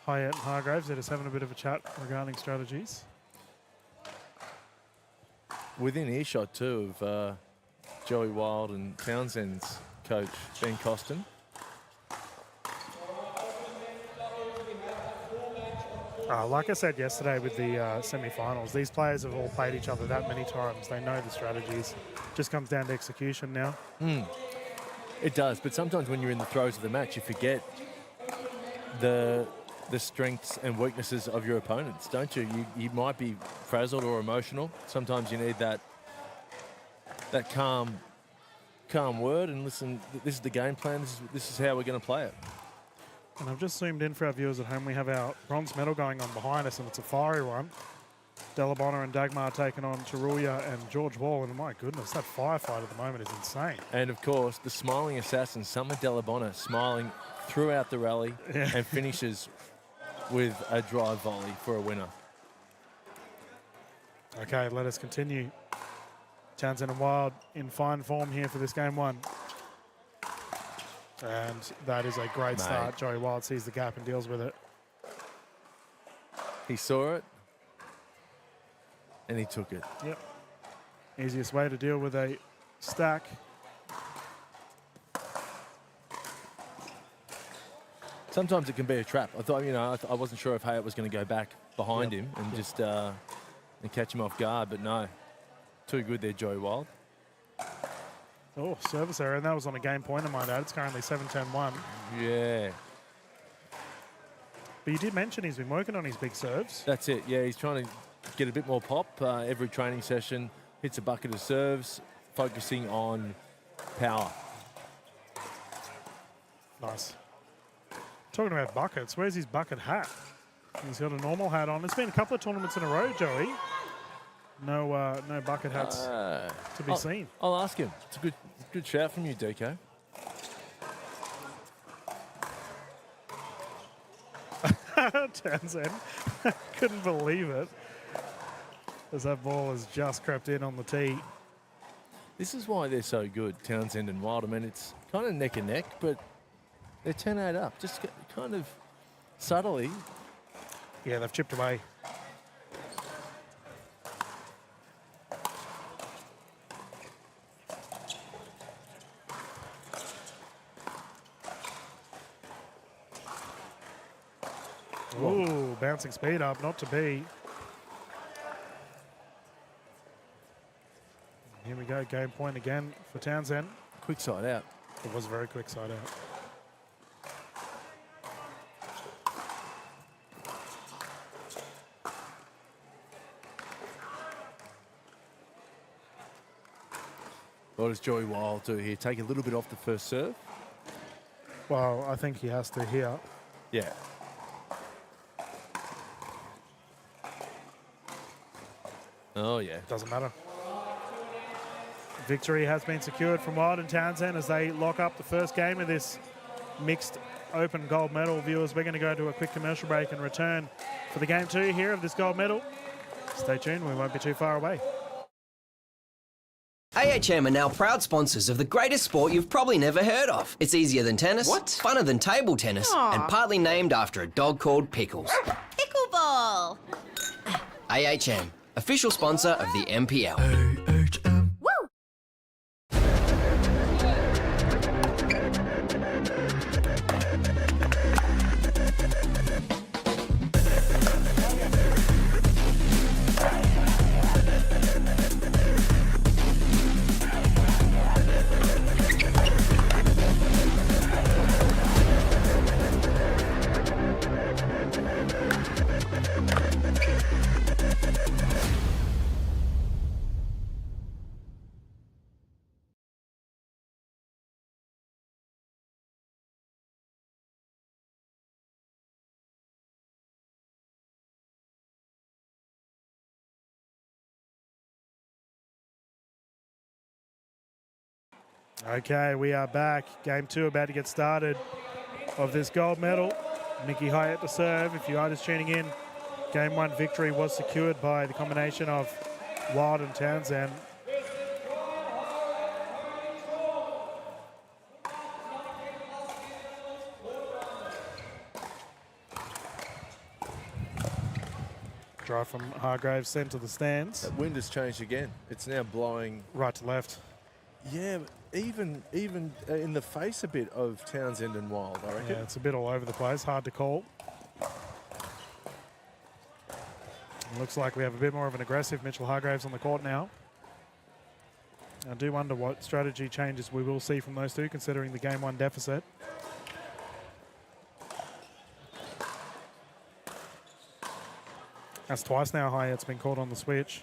Hyatt and Hargraves. They're just having a bit of a chat regarding strategies. within earshot too of Joey Wild and Townsend's coach, Ben Costin. Like I said yesterday with the semi-finals, these players have all played each other that many times. They know the strategies. Just comes down to execution now. It does, but sometimes when you're in the throes of the match, you forget the strengths and weaknesses of your opponents, don't you? You might be frazzled or emotional. Sometimes you need that calm word and listen, this is the game plan, this is how we're going to play it. And I've just zoomed in for our viewers at home. We have our bronze medal going on behind us, and it's a fiery one. Delabonna and Dagmar taking on Chirulia and George Wall, and my goodness, that firefight at the moment is insane. And of course, the smiling assassin, Summer Delabonna, smiling throughout the rally and finishes with a drive volley for a winner. Okay, let us continue. Townsend and Wild in fine form here for this game one. And that is a great start. Joey Wild sees the gap and deals with it. He saw it, and he took it. Yep. Easiest way to deal with a stack. Sometimes it can be a trap. I thought, I wasn't sure if Hayat was going to go back behind him and just and catch him off guard, but no. Too good there, Joey Wild. Oh, service error, and that was on a game point, I might add. It's currently 7-10-1. Yeah. But you did mention he's been working on his big serves. That's it. Yeah, he's trying to get a bit more pop every training session. Hits a bucket of serves, focusing on power. Nice. Talking about buckets, where's his bucket hat? He's got a normal hat on. It's been a couple of tournaments in a row, Joey. No bucket hats to be seen. I'll ask him. It's a good shout from you, DK. Townsend couldn't believe it as that ball has just crept in on the tee. This is why they're so good, Townsend and Wild. I mean, it's kind of neck and neck, but they're 10-8 up, just kind of subtly. Yeah, they've chipped away. Ooh, bouncing speed up, not to be. Here we go, game point again for Townsend. Quick side out. It was a very quick side out. What does Joey Wild do here? Take a little bit off the first serve? Well, I think he has to here. Yeah. Oh, yeah. Doesn't matter. Victory has been secured from Wild and Townsend as they lock up the first game of this mixed open gold medal. Viewers, we're going to go to a quick commercial break and return for the game two here of this gold medal. Stay tuned, we won't be too far away. AHM are now proud sponsors of the greatest sport you've probably never heard of. It's easier than tennis, funner than table tennis, and partly named after a dog called Pickles. Pickleball. AHM, official sponsor of the NPL. Okay, we are back. Game two about to get started of this gold medal. Mickey Hyatt to serve. If you are just tuning in, game one victory was secured by the combination of Wild and Townsend. Drive from Hargraves sent to the stands. That wind has changed again. It's now blowing right to left. Yeah, even in the face a bit of Townsend and Wild, I reckon. Yeah, it's a bit all over the place. Hard to call. Looks like we have a bit more of an aggressive Mitchell Hargraves on the court now. I do wonder what strategy changes we will see from those two, considering the game one deficit. That's twice now Hyatt's been caught on the switch.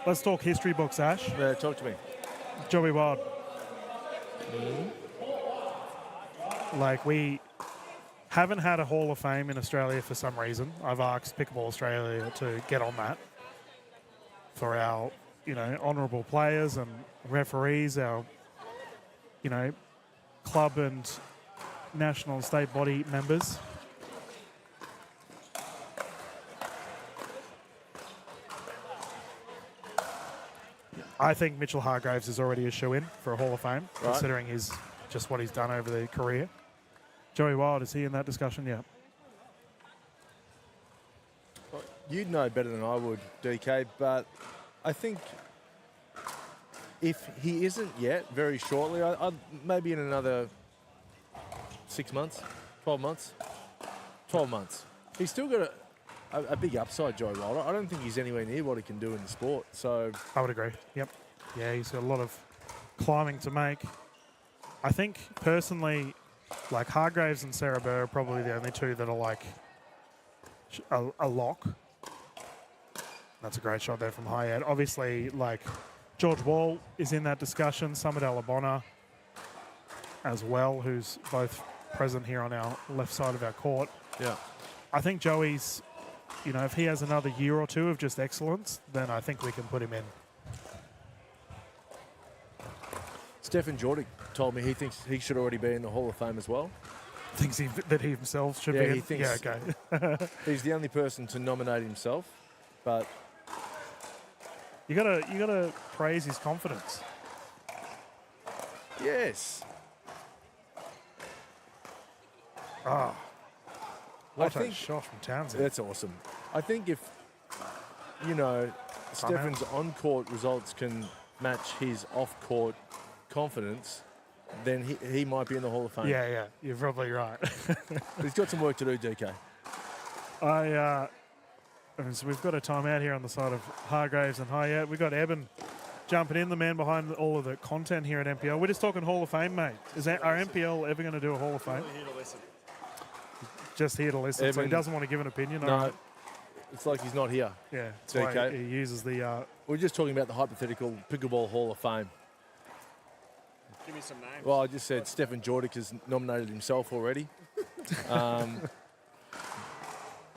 Let's talk history books, Ash. Yeah, talk to me. Joey Wild. Like Haven't had a Hall of Fame in Australia for some reason. I've asked Pickleball Australia to get on that for our, honourable players and referees, our, club and national state body members. I think Mitchell Hargraves is already a shoe-in for a Hall of Fame, considering just what he's done over the career. Joey Wild, is he in that discussion? Yeah. Well, you'd know better than I would, DK, but I think if he isn't yet, very shortly, I'd maybe in another 6 months, 12 months. 12 months. He's still got a big upside, Joey Wilder. I don't think he's anywhere near what he can do in the sport. So I would agree. Yep. Yeah, he's got a lot of climbing to make. I think personally, like Hargraves and Sarah Burr are probably the only two that are like a lock. That's a great shot there from Hayat. Obviously, like George Wall is in that discussion. Summit Alabona as well, who's both present here on our left side of our court. Yeah. I think Joey's, if he has another year or two of just excellence, then I think we can put him in. Stefan Jordic told me he thinks he should already be in the Hall of Fame as well. Thinks that he himself should be in? He thinks okay. he's the only person to nominate himself, but you gotta praise his confidence. Yes. Ah. What a shot from Townsend. That's awesome. I think if, Stefan's on-court results can match his off-court confidence, then he might be in the Hall of Fame. Yeah, you're probably right. He's got some work to do, DK. So we've got a timeout here on the side of Hargraves and Hayat. We've got Eben jumping in, the man behind all of the content here at NPL. We're just talking Hall of Fame, mate. Our NPL ever going to do a Hall of Fame? Just here to listen. Eben, so he doesn't want to give an opinion. No, it's like he's not here. Yeah, that's DK. why he uses the... We're just talking about the hypothetical Pickleball Hall of Fame. Give me some names. Well, I just said Stefan Jordic has nominated himself already.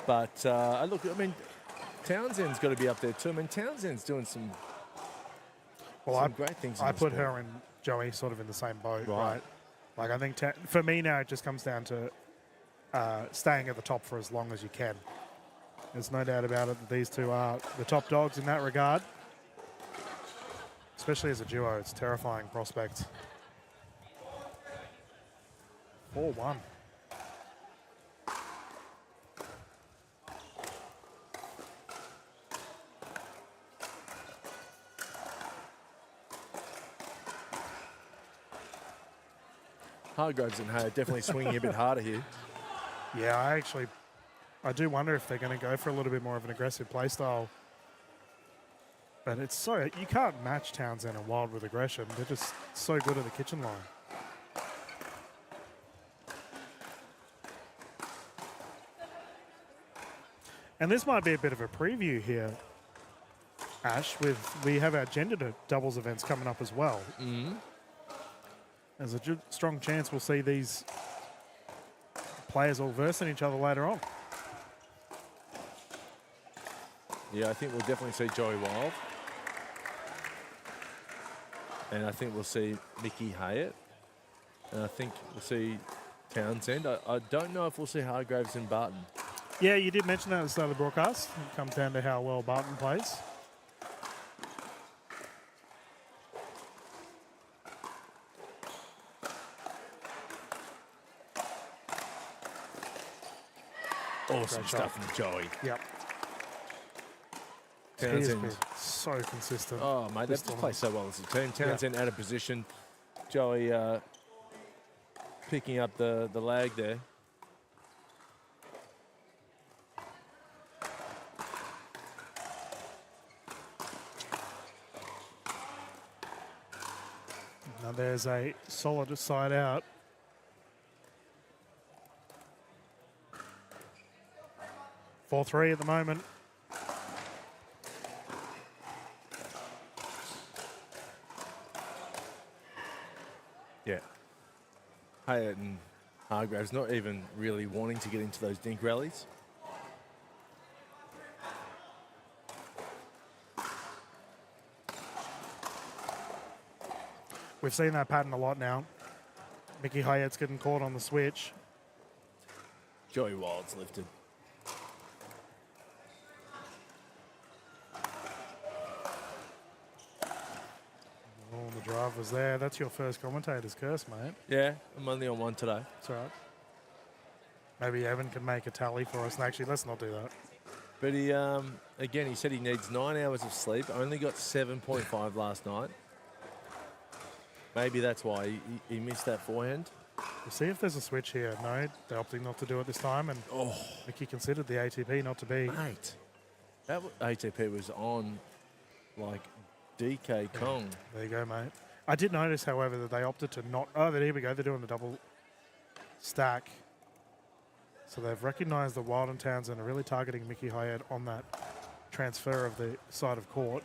But look, I mean, Townsend's got to be up there too. I mean, Townsend's doing some great things. I put her and Joey sort of in the same boat, right? Like, I think for me now, it just comes down to staying at the top for as long as you can. There's no doubt about it that these two are the top dogs in that regard. Especially as a duo, it's a terrifying prospect. 4-1. Hargraves and Hay are definitely swinging a bit harder here. Yeah, I do wonder if they're going to go for a little bit more of an aggressive play style. But it's you can't match Townsend and Wild with aggression. They're just so good at the kitchen line. And this might be a bit of a preview here, Ash, we have our gender doubles events coming up as well. Mm-hmm. There's a strong chance we'll see these players all versing each other later on. Yeah, I think we'll definitely see Joey Wild. And I think we'll see Mickey Hayat. And I think we'll see Townsend. I don't know if we'll see Hargraves and Barton. Yeah, you did mention that at the start of the broadcast. It comes down to how well Barton plays. Awesome stuff from Joey. Yep. Townsend. So consistent. Oh, mate, they've just played so well as a team. Townsend out of position. Joey picking up the lag there. Now there's a solid side out. 4-3 at the moment. Yeah. Hayat and Hargraves not even really wanting to get into those dink rallies. We've seen that pattern a lot now. Mickey Hyatt's getting caught on the switch. Joey Wild's lifted. Oh, the drive was there. That's your first commentator's curse, mate. Yeah, I'm only on one today. That's all right. Maybe Evan can make a tally for us. And actually, let's not do that. But he, again, he said he needs 9 hours of sleep. Only got 7.5 last night. Maybe that's why he missed that forehand. We'll see if there's a switch here. No, they're opting not to do it this time. And Mickey considered the ATP not to be. Mate, that ATP was on like DK Kong. There you go, mate. I did notice, however, that they opted to not. Oh, there we go. They're doing the double stack. So they've recognised that Wild and Townsend are really targeting Mickey Hyatt on that transfer of the side of court.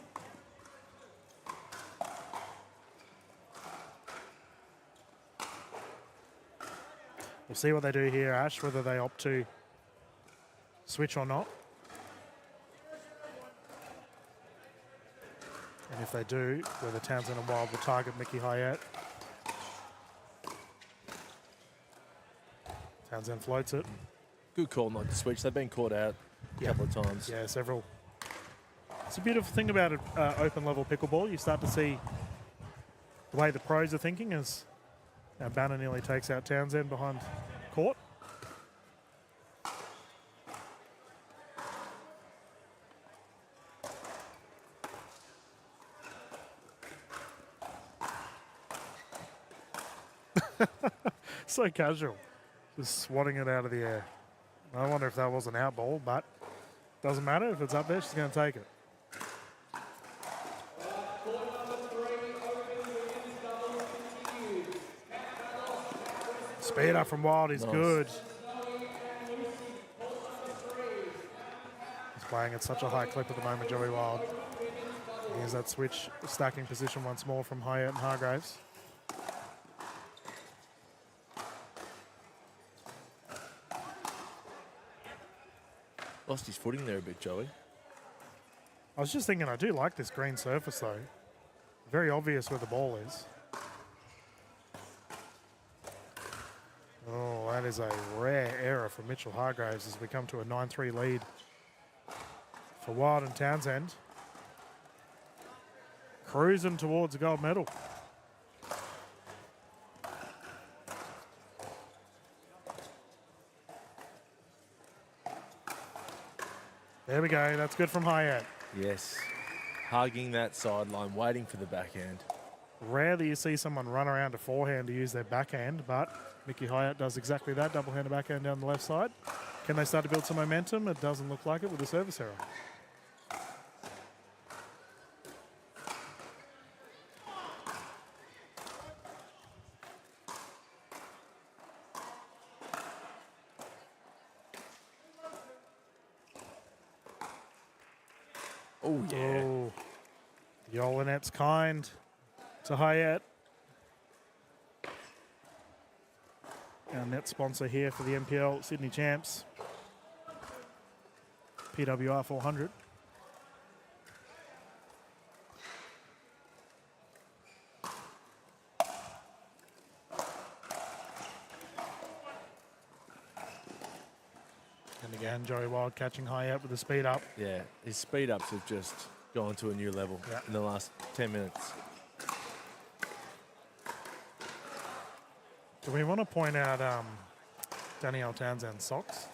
We'll see what they do here, Ash, whether they opt to switch or not. And if they do, whether Townsend and Wild will target Mickey Hyatt. Townsend floats it. Good call not to switch. They've been caught out a couple of times. Yeah, several. It's a beautiful thing about open level pickleball. You start to see the way the pros are thinking as Banner nearly takes out Townsend behind court. So casual. Just swatting it out of the air. I wonder if that was an out ball, but doesn't matter. If it's up there, she's going to take it. Speed up from Wild is good. He's playing at such a high clip at the moment, Joey Wild. Here's that switch stacking position once more from Hyatt and Hargraves. Lost his footing there a bit, Joey. I was just thinking, I do like this green surface though. Very obvious where the ball is. Oh, that is a rare error from Mitchell Hargraves as we come to a 9-3 lead for Wild and Townsend. Cruising towards a gold medal. There we go. That's good from Hyatt. Yes. Hugging that sideline, waiting for the backhand. Rarely you see someone run around a forehand to use their backhand, but Mickey Hyatt does exactly that, double-handed backhand down the left side. Can they start to build some momentum? It doesn't look like it with the service error. Oh, yeah. Oh, the Olinette's kind to Hyatt. Our net sponsor here for the NPL Sydney Champs. PWR 400. And again, Joey Wild catching Hyatt with the speed up. Yeah, his speed ups have just gone to a new level in the last 10 minutes. Do we want to point out Danielle Townsend's socks?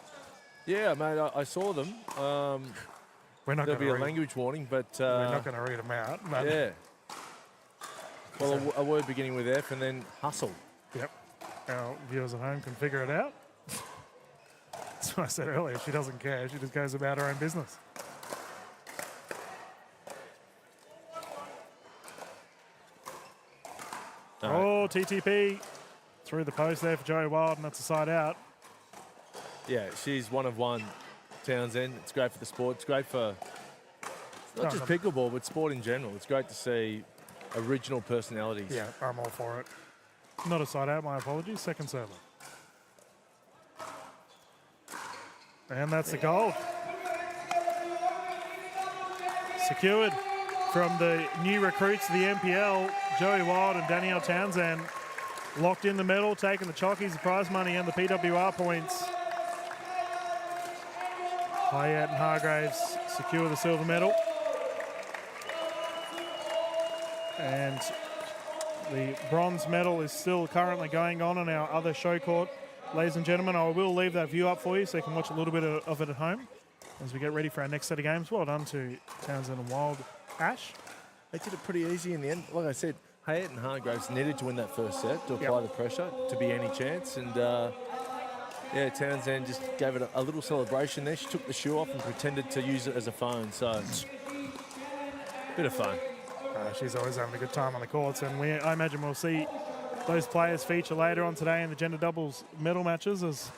Yeah, mate, I saw them. We're not There'll be a read. language warning, but... We're not going to read them out. But Yeah. Well, a word beginning with F and then hustle. Yep. Our viewers at home can figure it out. That's what I said earlier. She doesn't care. She just goes about her own business. Oh, TTP through the post there for Joey Wild, and that's a side out. Yeah, she's one of one, Townsend. It's great for the sport. It's great for not just pickleball, but sport in general. It's great to see original personalities. Yeah, I'm all for it. Not a side out, my apologies. Second server. And that's the gold. Secured from the new recruits to the NPL, Joey Wild and Danielle Townsend. Locked in the medal, taking the chockies, the prize money and the PWR points. Hayat and Hargraves secure the silver medal. And the bronze medal is still currently going on in our other show court. Ladies and gentlemen, I will leave that view up for you so you can watch a little bit of it at home as we get ready for our next set of games. Well done to Townsend and Wild. Ash? They did it pretty easy in the end. Like I said, Hayat and Hargraves needed to win that first set to apply the pressure to be any chance. And yeah, Townsend just gave it a little celebration there. She took the shoe off and pretended to use it as a phone. So, bit of fun. She's always having a good time on the courts, and I imagine we'll see those players feature later on today in the gender doubles medal matches as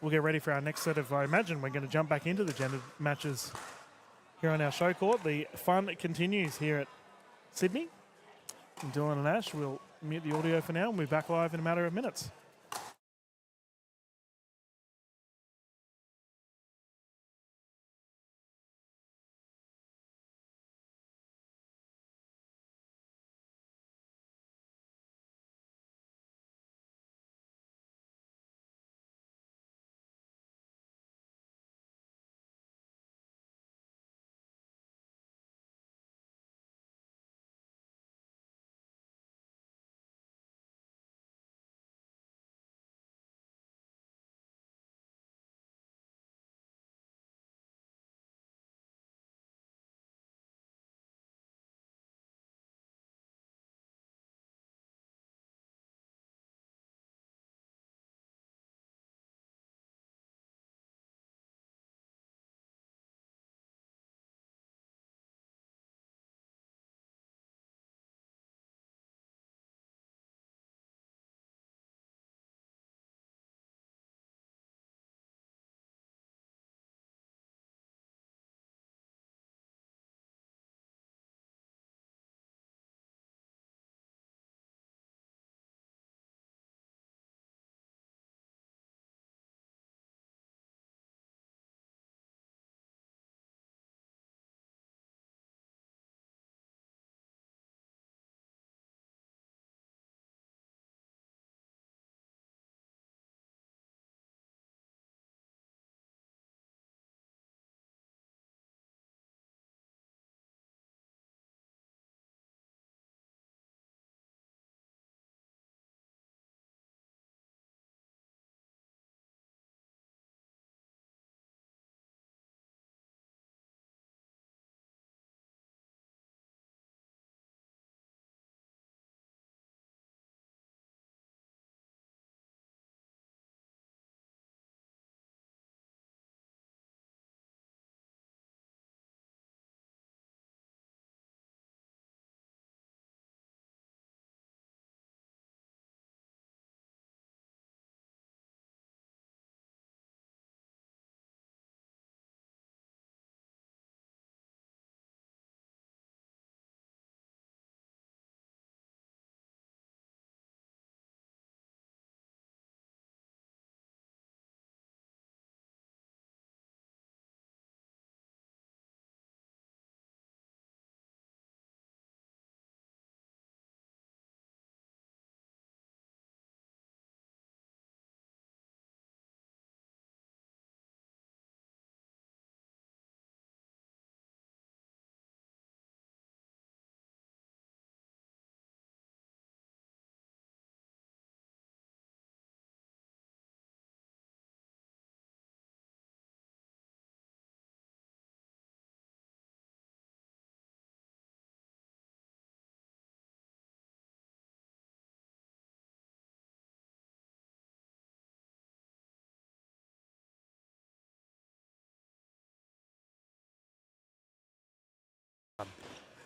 we'll get ready for our next set of, I imagine we're going to jump back into the gender matches here on our show court. The fun continues here at Sydney. And Dylan and Ash will mute the audio for now, and we'll be back live in a matter of minutes.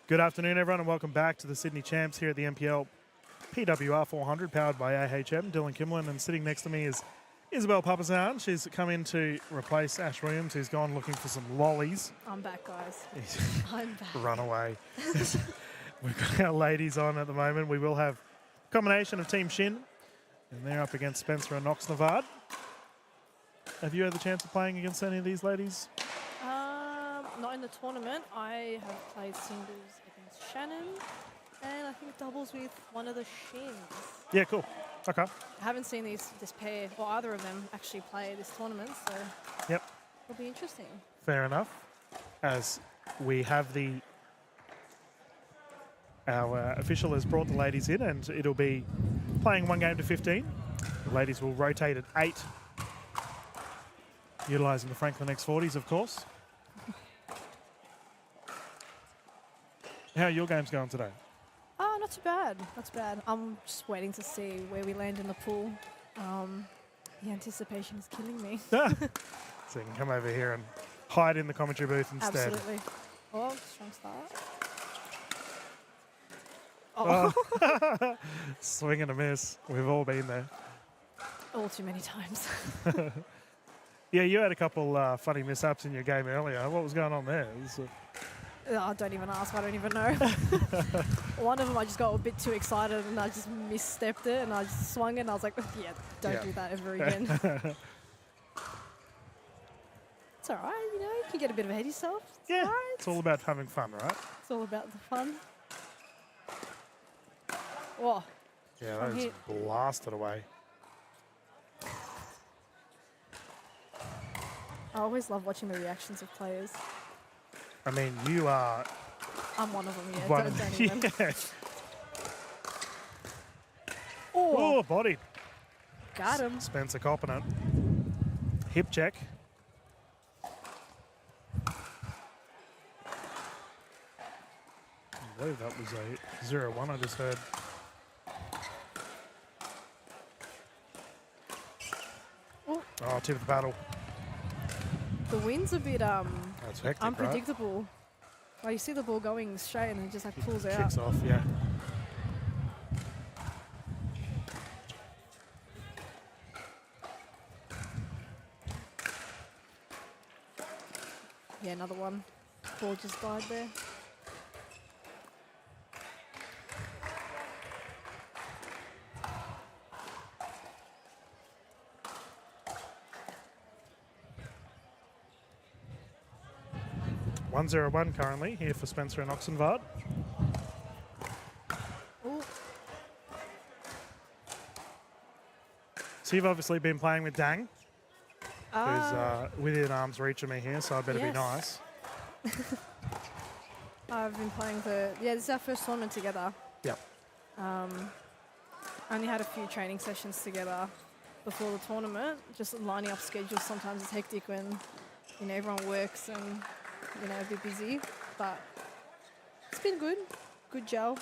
Good afternoon, everyone, and welcome back to the Sydney Champs here at the NPL PWR 400, powered by AHM. Dylan Kimlin, and sitting next to me is Isabel Papazan. She's come in to replace Ash Williams, who's gone looking for some lollies. I'm back, guys. I'm back. Run away. We've got our ladies on at the moment. We will have a combination of Team Shin, and they're up against Spencer and Knox Navard. Have you had the chance of playing against any of these ladies? Not in the tournament. I have played singles against Shannon, and I think doubles with one of the Shins. Yeah, cool. Okay. I haven't seen this pair or either of them actually play this tournament, so Yep. it'll be interesting. Fair enough. As we have our official has brought the ladies in, and it'll be playing 1 game to 15. The ladies will rotate at 8, utilising the Franklin X40s, of course. How are your games going today? Oh, not too bad. Not too bad. I'm just waiting to see where we land in the pool. The anticipation is killing me. So you can come over here and hide in the commentary booth instead. Absolutely. Oh, strong start. Oh. Swing and a miss. We've all been there. All too many times. Yeah, you had a couple funny mishaps in your game earlier. What was going on there? Oh, don't even ask. I don't even know. One of them, I just got a bit too excited and I just misstepped it and I just swung it and I was like, yeah, don't do that ever again. It's all right, you know, you can get a bit ahead of yourself. It's all right. It's all about having fun, right? It's all about the fun. Whoa. Yeah, that was blasted away. I always love watching the reactions of players. I mean, you are... I'm one of them, yeah. One Don't of even. yeah. Oh, body. got him. Spencer copping it. Hip check. I believe that was a 0-1 I just heard. Oh, tip of the paddle. The wind's a bit That's hectic, unpredictable. Like you see the ball going straight and it just like pulls out. Kicks off, yeah. Yeah, another one. Ball just died there. $1-0-1 currently here for Spencer and Oxenvard. Ooh. So you've obviously been playing with Dang, who's within arm's reach of me here, so I better be nice. I've been playing this is our first tournament together. Yep. Only had a few training sessions together before the tournament. Just lining up schedules sometimes is hectic when, you know, everyone works and, you know, a bit busy. But it's been good. Good gel.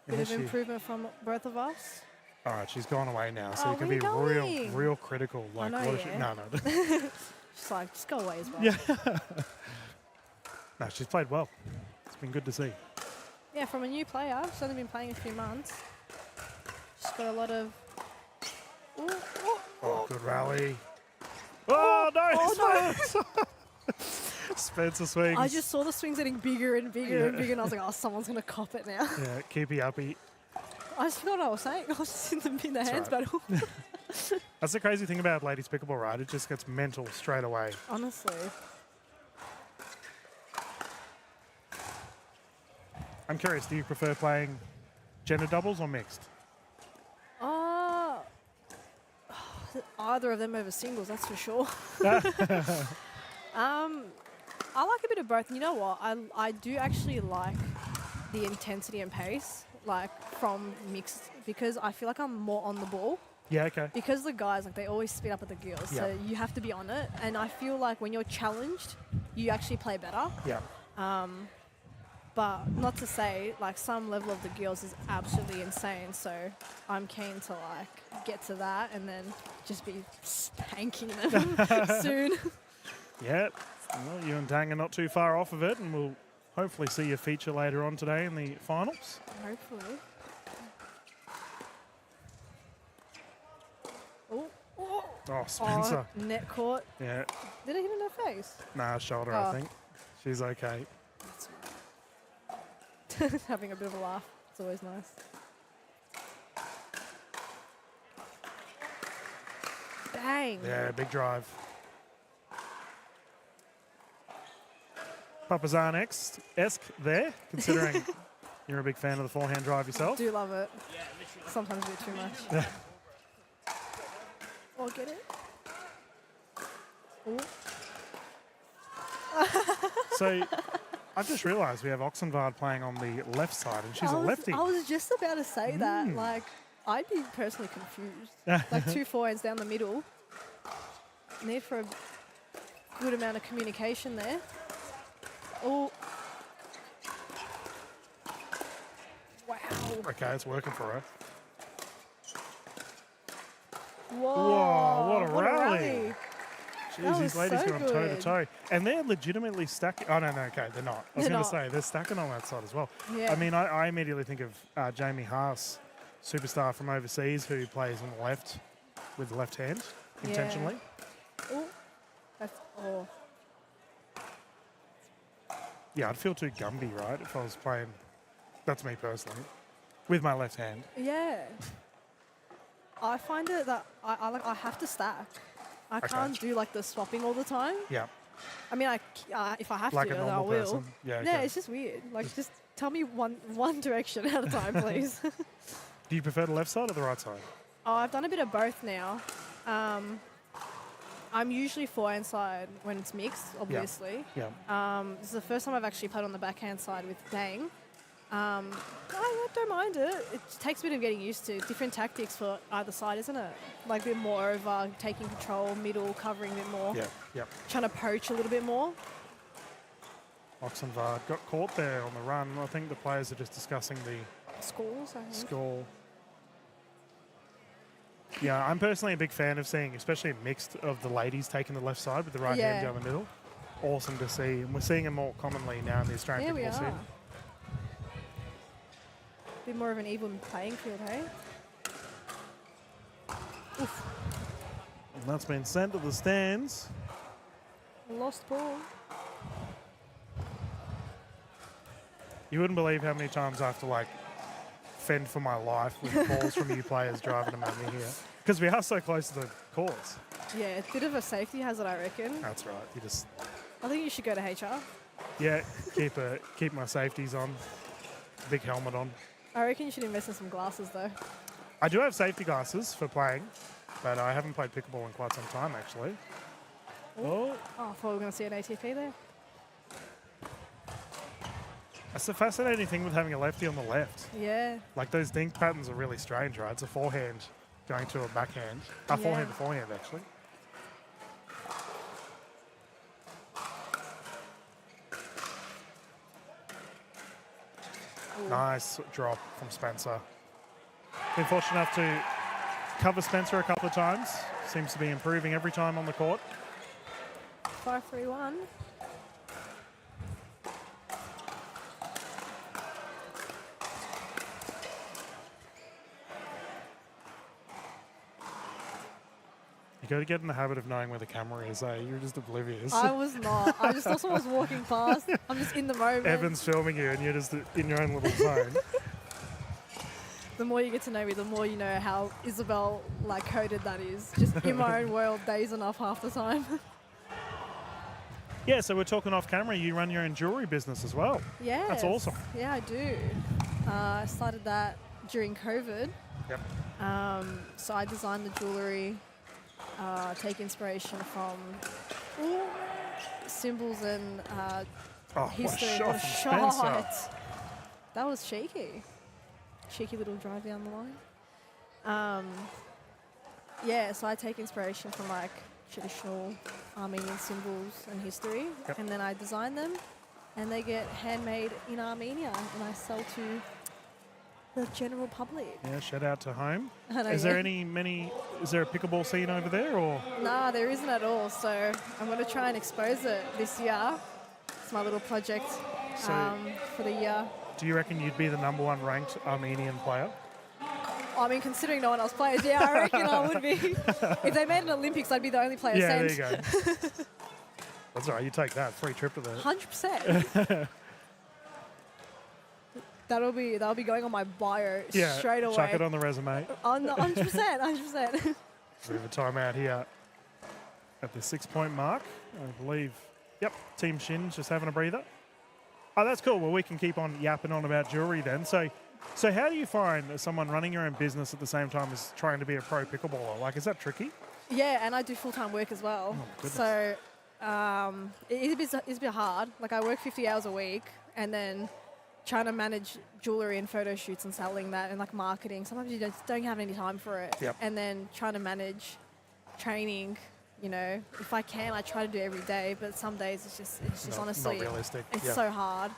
Bit of improvement from both of us. All right, she's gone away now, so you can where be are you going? real critical. Like, I know, what is she? yeah. No. She's like, just go away as well. Yeah. No, she's played well. It's been good to see. Yeah, from a new player. She's only been playing a few months. She's got a lot of... Ooh, Oh, good rally. Oh, no! Oh, no. Spencer swings. I just saw the swings getting bigger and bigger and bigger, and I was like, oh, someone's going to cop it now. Yeah, keepy uppy. I just forgot what I was saying. I was just in the hands battle. That's the crazy thing about ladies pickleball, right? It just gets mental straight away. Honestly. I'm curious, do you prefer playing gender doubles or mixed? Either of them over singles, that's for sure. I like a bit of both. And you know what? I do actually like the intensity and pace, like from mixed, because I feel like I'm more on the ball. Yeah, okay. Because the guys, like, they always speed up at the gills, so you have to be on it. And I feel like when you're challenged, you actually play better. Yeah. But not to say, like, some level of the gills is absolutely insane. So I'm keen to, like, get to that and then just be spanking them soon. Yeah. Well, you and Dang are not too far off of it, and we'll hopefully see you feature later on today in the finals. Hopefully. Oh, Spencer. Oh, net caught. Yeah. Did it hit in her face? Nah, shoulder, I think. She's okay. Having a bit of a laugh. It's always nice. Dang. Yeah, big drive. Papazan-esque there, considering you're a big fan of the forehand drive yourself. Do love it. Sometimes a bit too much. Or get it. Ooh. So I've just realised we have Oxenvard playing on the left side, and she's a lefty. I was just about to say that. Like, I'd be personally confused. Like 2 forehands down the middle. Need for a good amount of communication there. Oh. Wow. Okay, it's working for her. Whoa. What a rally. That Jeez, these was ladies so going toe to toe. And they're legitimately stacking. Oh, no, okay, they're not. I was going to say, they're stacking on that side as well. Yeah. I mean, I immediately think of Jamie Haas, superstar from overseas, who plays on the left with the left hand intentionally. Oh. That's, oh. Yeah, I'd feel too Gumby, right, if I was playing, that's me personally, with my left hand. Yeah. I find it that I have to stack. I can't do like the swapping all the time. Yeah. I mean, if I have Like to, a then I normal will. person. Yeah, Yeah, okay. it's just weird. Like, just tell me one direction at a time, please. Do you prefer the left side or the right side? Oh, I've done a bit of both now. I'm usually forehand side when it's mixed, obviously. Yeah. This is the first time I've actually played on the backhand side with Dang. I don't mind it. It takes a bit of getting used to. Different tactics for either side, isn't it? Like a bit more over, taking control, middle, covering a bit more. Yeah, yeah. Trying to poach a little bit more. Oxenvard got caught there on the run. I think the players are just discussing the Scores, I think. score. Yeah, I'm personally a big fan of seeing, especially mixed, of the ladies taking the left side with the right hand down the middle. Awesome to see. And we're seeing it more commonly now in the Australian There we pickleball are. scene. Bit more of an even playing field, hey? Oof. And that's been sent to the stands. Lost ball. You wouldn't believe how many times I have to, like, fend for my life with balls from you players driving them at me here. Because we are so close to the courts. Yeah, it's a bit of a safety hazard, I reckon. That's right. You just... I think you should go to HR. Yeah, keep my safeties on. Big helmet on. I reckon you should invest in some glasses, though. I do have safety glasses for playing, but I haven't played pickleball in quite some time, actually. Oh. I thought we were going to see an ATP there. That's the fascinating thing with having a lefty on the left. Yeah. Like, those dink patterns are really strange, right? It's a forehand going to a backhand. Forehand to forehand, actually. Ooh. Nice drop from Spencer. Been fortunate enough to cover Spencer a couple of times. Seems to be improving every time on the court. 5-3-1. You got to get in the habit of knowing where the camera is, eh? You're just oblivious. I was not. I just thought someone was walking past. I'm just in the moment. Evan's filming you and you're just in your own little zone. The more you get to know me, the more you know how Isabel like coded that is. Just in my own world, days enough half the time. Yeah, so we're talking off camera. You run your own jewelry business as well. Yeah. That's awesome. Yeah, I do. I started that during COVID. Yep. So I designed the jewelry, take inspiration from symbols and history. What a shot from Spencer. That was cheeky. Cheeky little drive down the line. Yeah, so I take inspiration from like traditional Armenian symbols and history, and then I design them, and they get handmade in Armenia, and I sell to the general public. Yeah, shout out to home. I know, Is there is there a pickleball scene over there, or? Nah, there isn't at all. So I'm going to try and expose it this year. It's my little project for the year. Do you reckon you'd be the #1 ranked Armenian player? I mean, considering no one else plays, yeah, I reckon I would be. If they made an Olympics, I'd be the only player Yeah, sent. there you go. That's all right. You take that free trip to the. 100%. That'll be going on my bio straight away. Chuck it on the resume. 100%. We have a timeout here at the 6-point mark, I believe. Yep, Team Shin's just having a breather. Oh, that's cool. Well, we can keep on yapping on about jewelry then. So how do you find someone running your own business at the same time as trying to be a pro pickleballer? Like, is that tricky? Yeah, and I do full-time work as well. Oh, so it's a bit hard. Like, I work 50 hours a week, and then trying to manage jewelry and photo shoots and selling that and like marketing. Sometimes you just don't have any time for it. Yep. And then trying to manage training, you know, if I can, I try to do it every day, but some days it's just honestly, not realistic. It's so hard.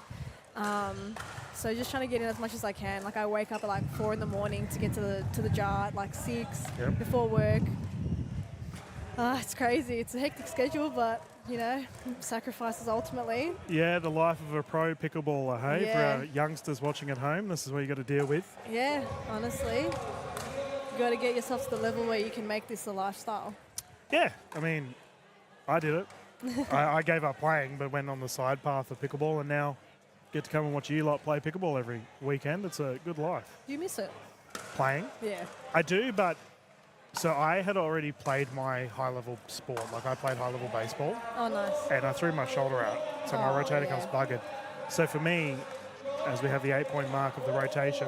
So just trying to get in as much as I can. Like I wake up at like 4 in the morning to get to the jar at like 6 before work. It's crazy. It's a hectic schedule, but you know, sacrifices ultimately. Yeah, the life of a pro pickleballer, hey? Yeah. For our youngsters watching at home, this is what you got to deal with. Yeah, honestly. You got to get yourself to the level where you can make this a lifestyle. Yeah, I mean, I did it. I gave up playing, but went on the side path of pickleball, and now get to come and watch you lot play pickleball every weekend. It's a good life. Do you miss it? Playing? Yeah. I do, but so I had already played my high-level sport. Like I played high-level baseball. Oh, nice. And I threw my shoulder out, so my rotator cuff's buggered. So for me, as we have the 8-point mark of the rotation,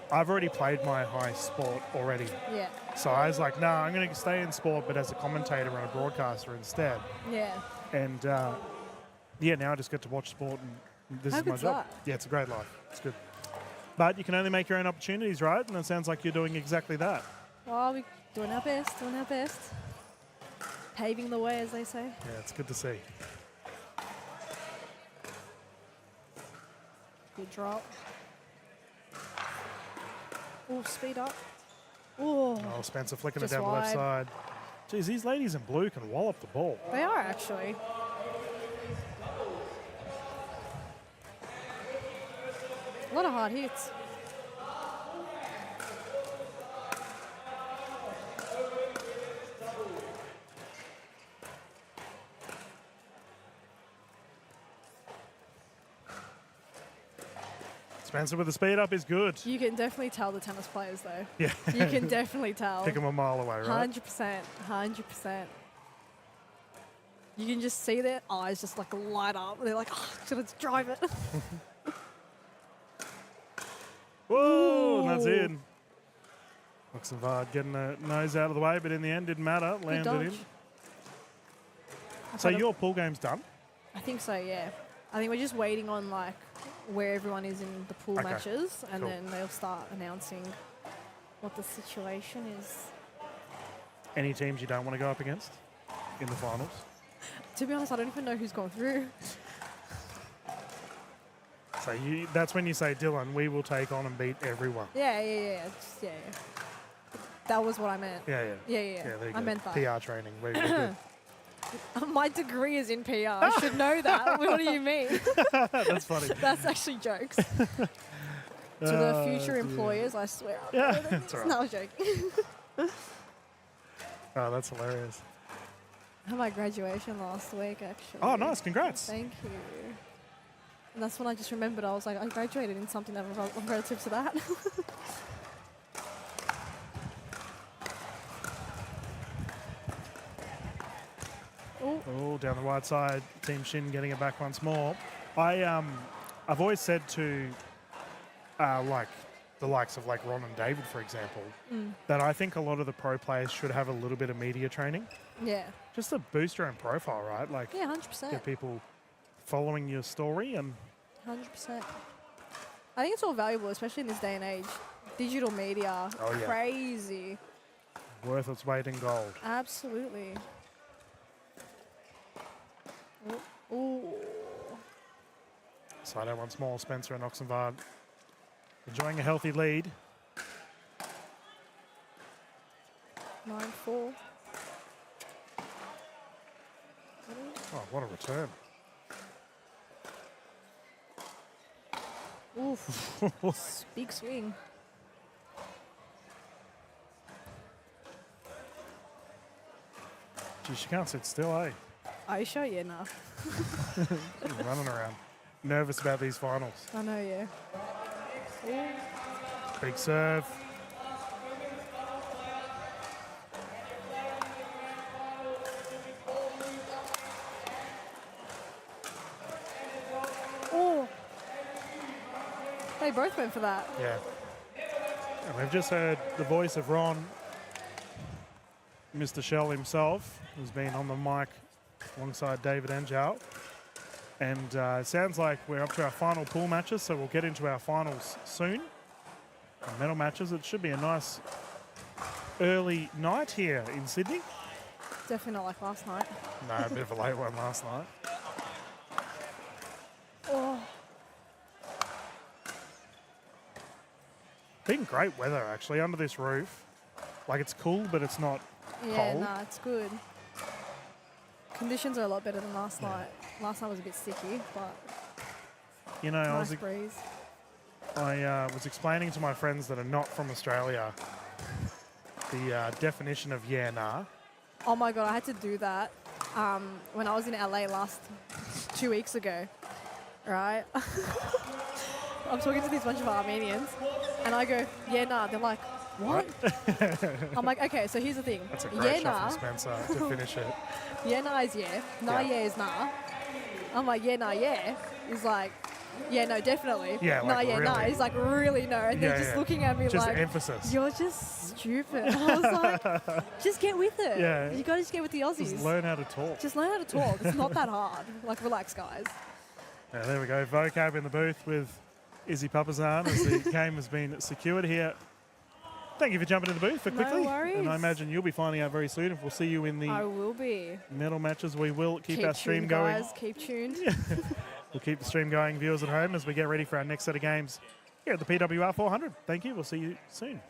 I've already played my high sport already. Yeah. So I was like, nah, I'm going to stay in sport, but as a commentator and a broadcaster instead. Yeah. And now I just get to watch sport, and this How is my good's job. that? Yeah, it's a great life. It's good. But you can only make your own opportunities, right? And it sounds like you're doing exactly that. Well, we're doing our best. Paving the way, as they say. Yeah, it's good to see. Good drop. Oh, speed up. Oh, Spencer flicking it just down the left wide. side. Geez, these ladies in blue can wallop the ball. They are actually. A lot of hard hits. Spencer with the speed up is good. You can definitely tell the tennis players, though. Yeah. You can definitely tell. Pick them a mile away, right? 100%. You can just see their eyes just like light up. They're like, oh, let's drive it. Whoa, and that's in. Luxembourg getting the nose out of the way, but in the end didn't matter. Landed in. So your pool game's done? I think so, yeah. I think we're just waiting on like where everyone is in the pool matches, and cool. then they'll start announcing what the situation is. Any teams you don't want to go up against in the finals? To be honest, I don't even know who's gone through. So that's when you say, Dylan, we will take on and beat everyone. Yeah. That was what I meant. Yeah, Yeah, there you I go. meant that. PR training. Very good. My degree is in PR. I should know that. What do you mean? That's funny. That's actually jokes. To the future employers, I swear. Yeah, that's all right. No, I was joking. Oh, that's hilarious. I had my graduation last week, actually. Oh, nice. Congrats. Thank you. And that's when I just remembered, I was like, I graduated in something that was relative to that. Oh, down the right side. Team Shin getting it back once more. I've always said to like the likes of like Ron and David, for example, that I think a lot of the pro players should have a little bit of media training. Yeah. Just to boost your own profile, right? Like, yeah, 100%. Get people following your story and 100%. I think it's all valuable, especially in this day and age. Digital media, crazy. Worth its weight in gold. Absolutely. Ooh. Side out once more, Spencer and Oxenvard enjoying a healthy lead. 9-4. Oh, what a return. Oof. Big swing. Gee, she can't sit still, eh? Are you sure? Yeah, no. She's running around. Nervous about these finals. I know, yeah. Ooh. Big serve. both went for that. Yeah. And we've just heard the voice of Ron, Mr. Shell himself, who's been on the mic alongside David Angel. And it sounds like we're up to our final pool matches, so we'll get into our finals soon. And medal matches. It should be a nice early night here in Sydney. Definitely not like last night. No, a bit of a late one last night. Oh. Been great weather, actually, under this roof. Like, it's cool, but it's not Yeah, cold. nah, it's good. Conditions are a lot better than last night. Last night was a bit sticky, but You know, nice breeze. I was explaining to my friends that are not from Australia the definition of yeah, nah. Oh my God, I had to do that when I was in LA 2 weeks ago, right? I'm talking to this bunch of Armenians, and I go, yeah, nah. They're like, what? I'm like, okay, so here's the thing. That's a great yeah, shot nah. from Spencer to finish it. Yeah, nah is yeah. Nah, Yeah. yeah is nah. I'm like, yeah, nah, yeah. He's like, yeah, no, definitely. Yeah, nah, like yeah, nah. really. He's like, really no. And Yeah, they're just yeah. looking at me Just like, emphasis. you're just stupid. I was like, just get with it. Yeah. You got to just get with the Aussies. Just learn how to talk. Just learn how to talk. It's not that hard. Like, relax, guys. Yeah, there we go. Vocab in the booth with Izzy Papazan as the game has been secured here. Thank you for jumping in the booth for quickly. No worries. And I imagine you'll be finding out very soon if we'll see you in I the will be. medal matches. We will keep our stream tuned, going. guys. Keep tuned. We'll keep the stream going, viewers at home, as we get ready for our next set of games here at the PWR 400. Thank you. We'll see you soon.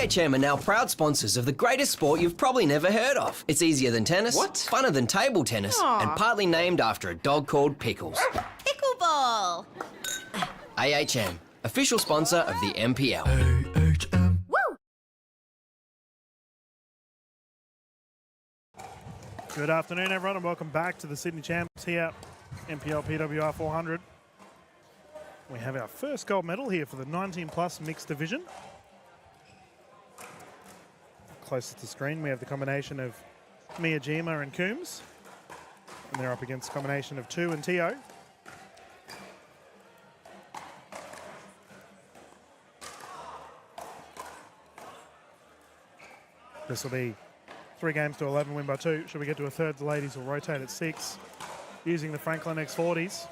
AHM are now proud sponsors of the greatest sport you've probably never heard of. It's easier than tennis, funner than table tennis, and partly named after a dog called Pickles. Pickleball. AHM, official sponsor of the NPL. Good afternoon, everyone, and welcome back to the Sydney Champs here, NPL PWR 400. We have our first gold medal here for the 19-plus mixed division. Closest to screen, we have the combination of Miyajima and Coombs, and they're up against a combination of Tu and Tio. This will be 3 games to 11, win by 2. Should we get to a third, the ladies will rotate at 6, using the Franklin X40s.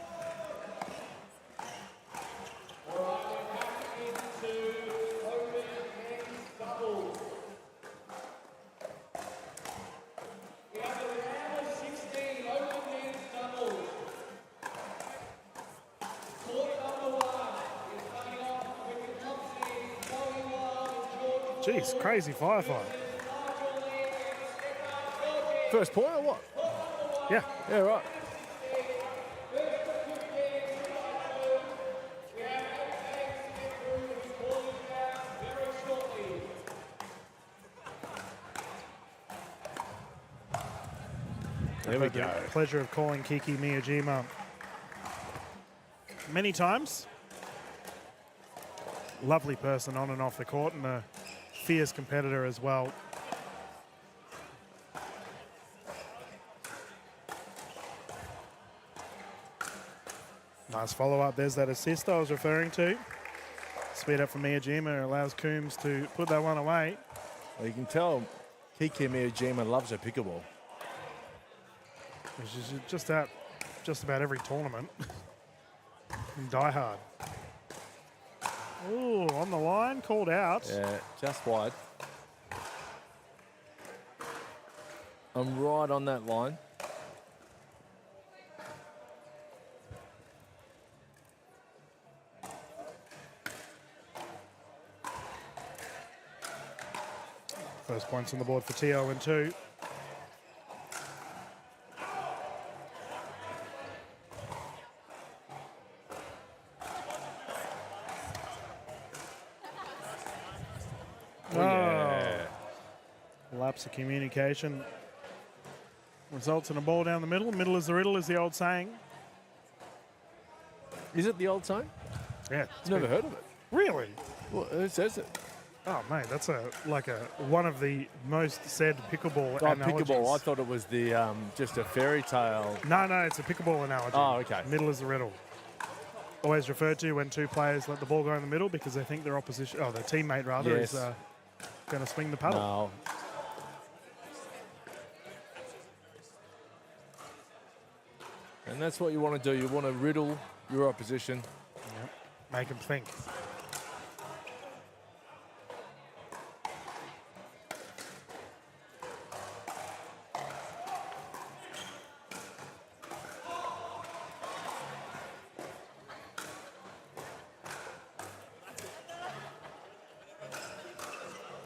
Jeez, crazy firefight. First point or what? Yeah. Yeah, right. There we go. Pleasure of calling Kiki Miyajima many times. Lovely person on and off the court, and a fierce competitor as well. Nice follow-up. There's that assist I was referring to. Speed up from Miyajima allows Coombs to put that one away. Well, you can tell Kiki Miyajima loves her pickleball. She's just at just about every tournament. And die hard. Ooh, on the line, called out. Yeah, just wide. I'm right on that line. First points on the board for Tio and Tu. Lapse of communication results in a ball down the middle. Middle is the riddle, is the old saying. Is it the old saying? Yeah. Never heard of it. Really? Well, who says it? Oh, mate, that's one of the most said pickleball analogies. Pickleball. I thought it was the just a fairy tale. No, it's a pickleball analogy. Oh, okay. Middle is the riddle. Always referred to when 2 players let the ball go in the middle because they think their opposition, their teammate rather, Yes. is going to swing the paddle. No. And that's what you want to do. You want to riddle your opposition. Yep. Make them think.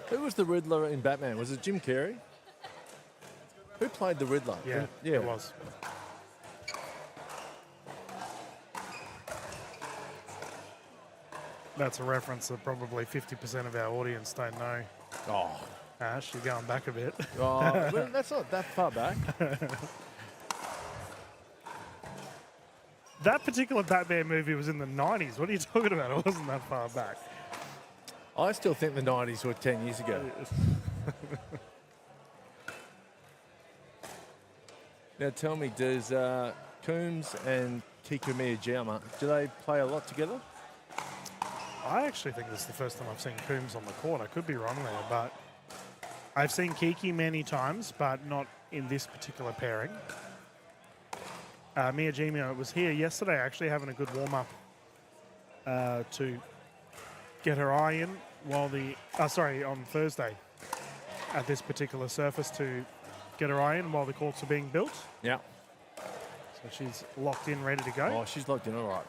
Who was the Riddler in Batman? Was it Jim Carrey? Who played the Riddler? Yeah, it was. That's a reference that probably 50% of our audience don't know. Oh. Ash, you're going back a bit. Oh, well, that's not that far back. That particular Batman movie was in the 90s. What are you talking about? It wasn't that far back. I still think the 90s were 10 years ago. Now tell me, does Coombs and Kiko Miyajima, do they play a lot together? I actually think this is the first time I've seen Coombs on the court. I could be wrong there, but I've seen Kiki many times, but not in this particular pairing. Miyajima was here yesterday, actually having a good warm-up to get her eye in while on Thursday at this particular surface to get her eye in while the courts are being built. Yeah. So she's locked in, ready to go. Oh, she's locked in, all right.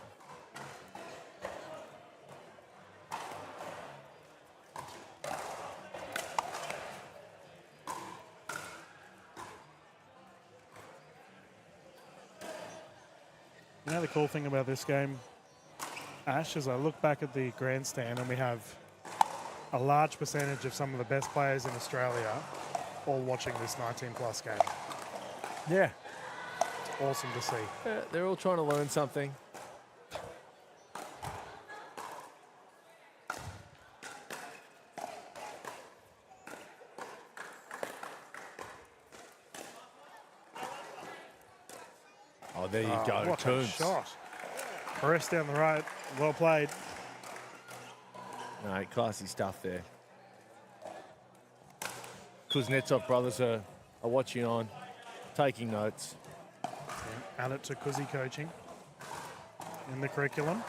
You know the cool thing about this game, Ash, is I look back at the grandstand and we have a large percentage of some of the best players in Australia all watching this 19-plus game. Yeah. It's awesome to see. They're all trying to learn something. Oh, there you go. What a Turns. shot. Press down the right. Well played. No, classy stuff there. Kuznetsov brothers are watching on, taking notes. Add it to Kuzi coaching in the curriculum.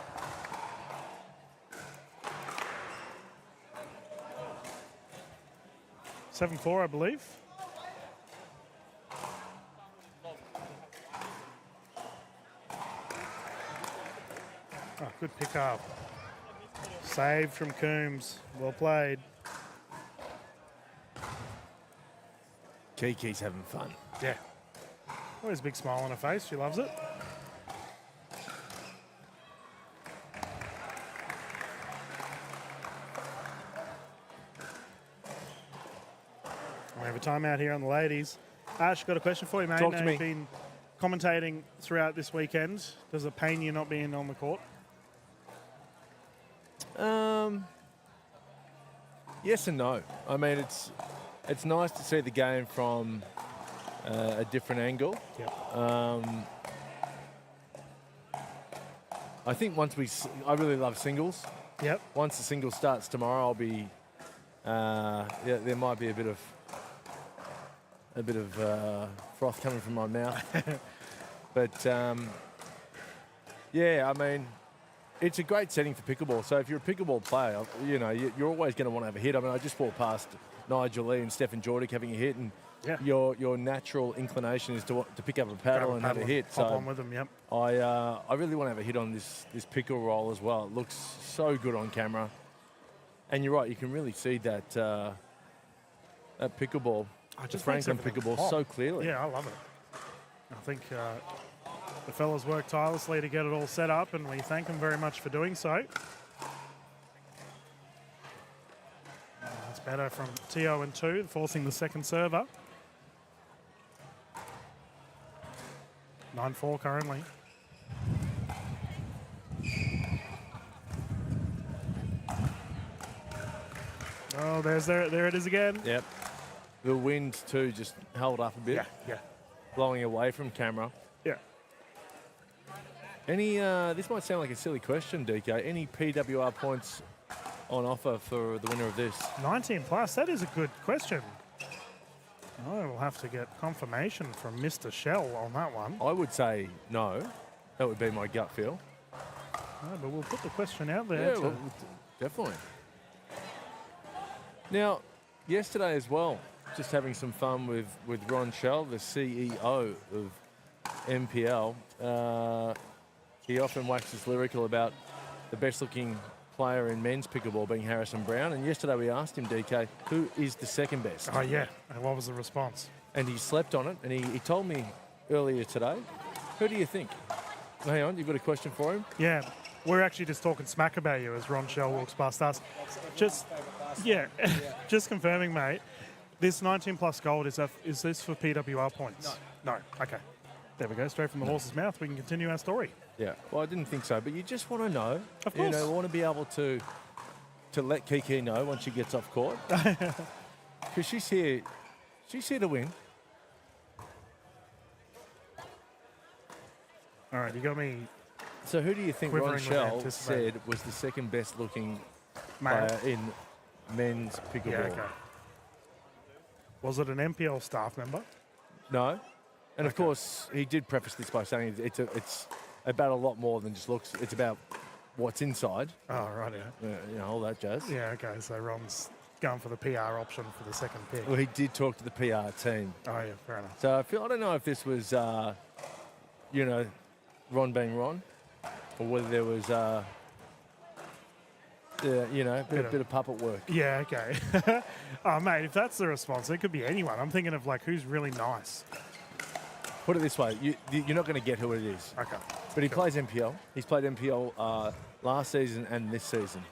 (7-4), I believe. Oh, good pick up. Saved from Coombs. Well played. Kiki's having fun. Yeah. Always a big smile on her face. She loves it. We have a timeout here on the ladies. Ash, got a question for you, mate. Talk to me. You've been commentating throughout this weekend. Does it pain you not being on the court? Yes and no. I mean, it's nice to see the game from a different angle. Yep. I think I really love singles. Yep. Once the single starts tomorrow, I'll be. There might be a bit of froth coming from my mouth. But yeah, I mean, it's a great setting for pickleball. So if you're a pickleball player, you know, you're always going to want to have a hit. I mean, I just walked past Nigel Lee and Stefan Jordic having a hit, and your natural inclination is to pick up a paddle and have a hit. Hop on with them, yep. I really want to have a hit on this pickle roll as well. It looks so good on camera. And you're right, you can really see that pickleball, the Franklin pickleball, so clearly. Yeah, I love it. I think the fellas worked tirelessly to get it all set up, and we thank them very much for doing so. It's better from Tio and 2, forcing the second server. 9-4 currently. Oh, there it is again. Yep. The wind too just held up a bit. Yeah. Blowing away from camera. Yeah. Any? This might sound like a silly question, DK. Any PWR points on offer for the winner of this? 19 plus. That is a good question. I will have to get confirmation from Mr. Shell on that one. I would say no. That would be my gut feel. No, but we'll put the question out there. Yeah, well, definitely. Now, yesterday as well, just having some fun with Ron Shell, the CEO of NPL. He often waxes lyrical about the best-looking player in men's pickleball being Harrison Brown. And yesterday we asked him, DK, who is the second best? Oh, yeah. And what was the response? And he slept on it, and he told me earlier today. Who do you think? Hang on, you've got a question for him? Yeah. We're actually just talking smack about you as Ron Shell walks past us. Just confirming, mate. This 19 plus gold, is this for PWR points? No. Okay. There we go. Straight from the horse's mouth. We can continue our story. Yeah. Well, I didn't think so, but you just want to know. Of course. You want to be able to let Kiki know once she gets off court. Because she's here to win. All right, you got me. So who do you think Quivering Ron with Shell anticipation. said was the second best looking Male. player in men's pickleball? Yeah, okay. Was it an NPL staff member? No. And of course, he did preface this by saying it's about a lot more than just looks. It's about what's inside. Oh, right, yeah. All that jazz. Yeah, okay. So Ron's going for the PR option for the second pick. Well, he did talk to the PR team. Oh, yeah, fair enough. So I don't know if this was, Ron being Ron, or whether there was, a bit of puppet work. Yeah, okay. Oh, mate, if that's the response, it could be anyone. I'm thinking of, who's really nice. Put it this way, you're not going to get who it is. Okay. But he plays NPL. He's played NPL last season and this season.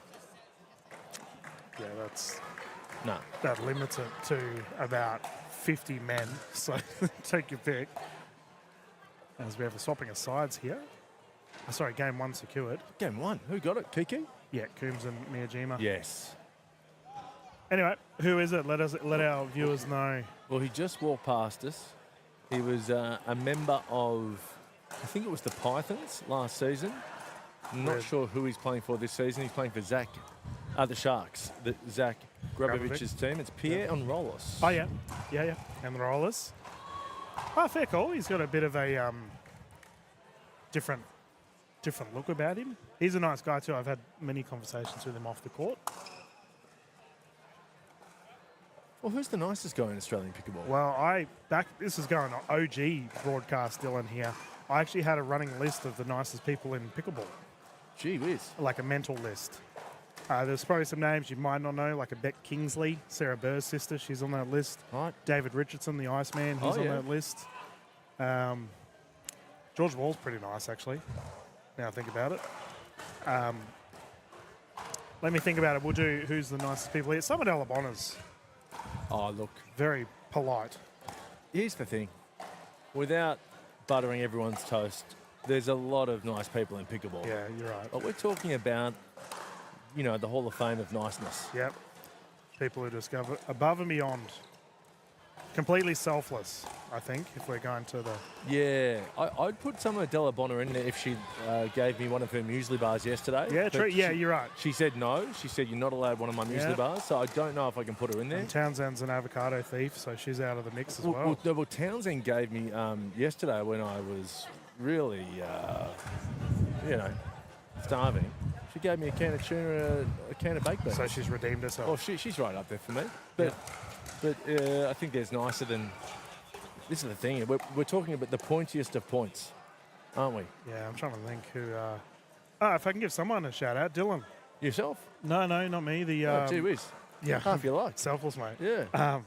Yeah, that's... No. That limits it to about 50 men, so take your pick. As we have a swapping of sides here. Sorry, game 1 secured. Game 1? Who got it? Kiki? Yeah, Coombs and Miyajima. Yes. Anyway, who is it? Let our viewers know. Well, he just walked past us. He was a member of, I think it was the Pythons last season. I'm not sure who he's playing for this season. He's playing for the Sharks, Zach Grabovich's team. It's Pierre Enrolos. Oh, yeah. Yeah. And the Rollers. Oh, fair call. He's got a bit of a different look about him. He's a nice guy, too. I've had many conversations with him off the court. Well, who's the nicest guy in Australian pickleball? Well, this is going on OG broadcast, Dylan, here. I actually had a running list of the nicest people in pickleball. Gee whiz. Like a mental list. There's probably some names you might not know, like a Beck Kingsley, Sarah Burr's sister, she's on that list. Right. David Richardson, the Iceman, he's on that list. George Wall's pretty nice, actually, now I think about it. Let me think about it. We'll do who's the nicest people here. Some of Alabona's. Oh, look. Very polite. Here's the thing. Without buttering everyone's toast, there's a lot of nice people in pickleball. Yeah, you're right. But we're talking about, the Hall of Fame of niceness. Yep. People who discover above and beyond. Completely selfless, I think, if we're going to the... Yeah. I'd put some of Della Bonner in there if she gave me one of her muesli bars yesterday. Yeah, true. Yeah, you're right. She said no. She said, you're not allowed one of my muesli bars, so I don't know if I can put her in there. And Townsend's an avocado thief, so she's out of the mix as well. Well, Townsend gave me yesterday when I was really, starving. She gave me a can of tuna, a can of baked beans. So she's redeemed herself. Well, she's right up there for me. But I think there's nicer than... This is the thing. We're talking about the pointiest of points, aren't we? Yeah, I'm trying to think who... if I can give someone a shout-out, Dylan. Yourself? No, not me. Gee whiz. Yeah. Half you like. Selfless, mate. Yeah.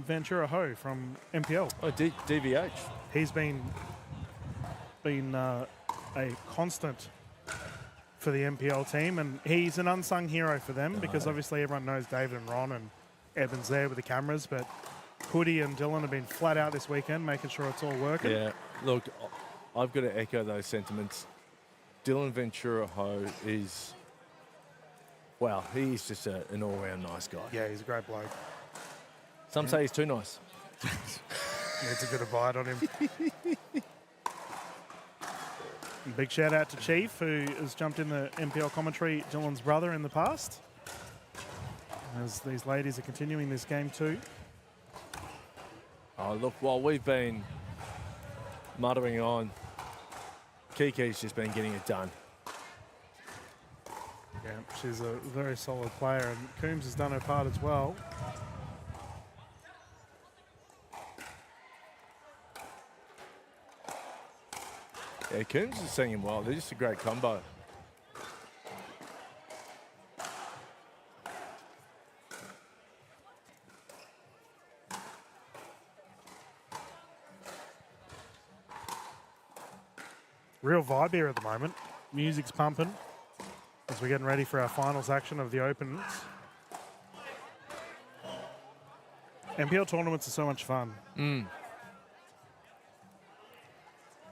Ventura Ho from NPL. Oh, DVH. He's been a constant for the NPL team, and he's an unsung hero for them because obviously everyone knows David and Ron and Evan's there with the cameras, but Hoodie and Dylan have been flat out this weekend making sure it's all working. Yeah, look, I've got to echo those sentiments. Dylan Ventura Ho is, well, he's just an all-round nice guy. Yeah, he's a great bloke. Some say he's too nice. Needs a good abide on him. Big shout out to Chief, who has jumped in the NPL commentary, Dylan's brother in the past. As these ladies are continuing this game too. Oh, look, while we've been muttering on, Kiki's just been getting it done. Yeah, she's a very solid player, and Coombs has done her part as well. Yeah, Coombs is singing well. They're just a great combo. Real vibe here at the moment. Music's pumping as we're getting ready for our finals action of the Opens. NPL tournaments are so much fun.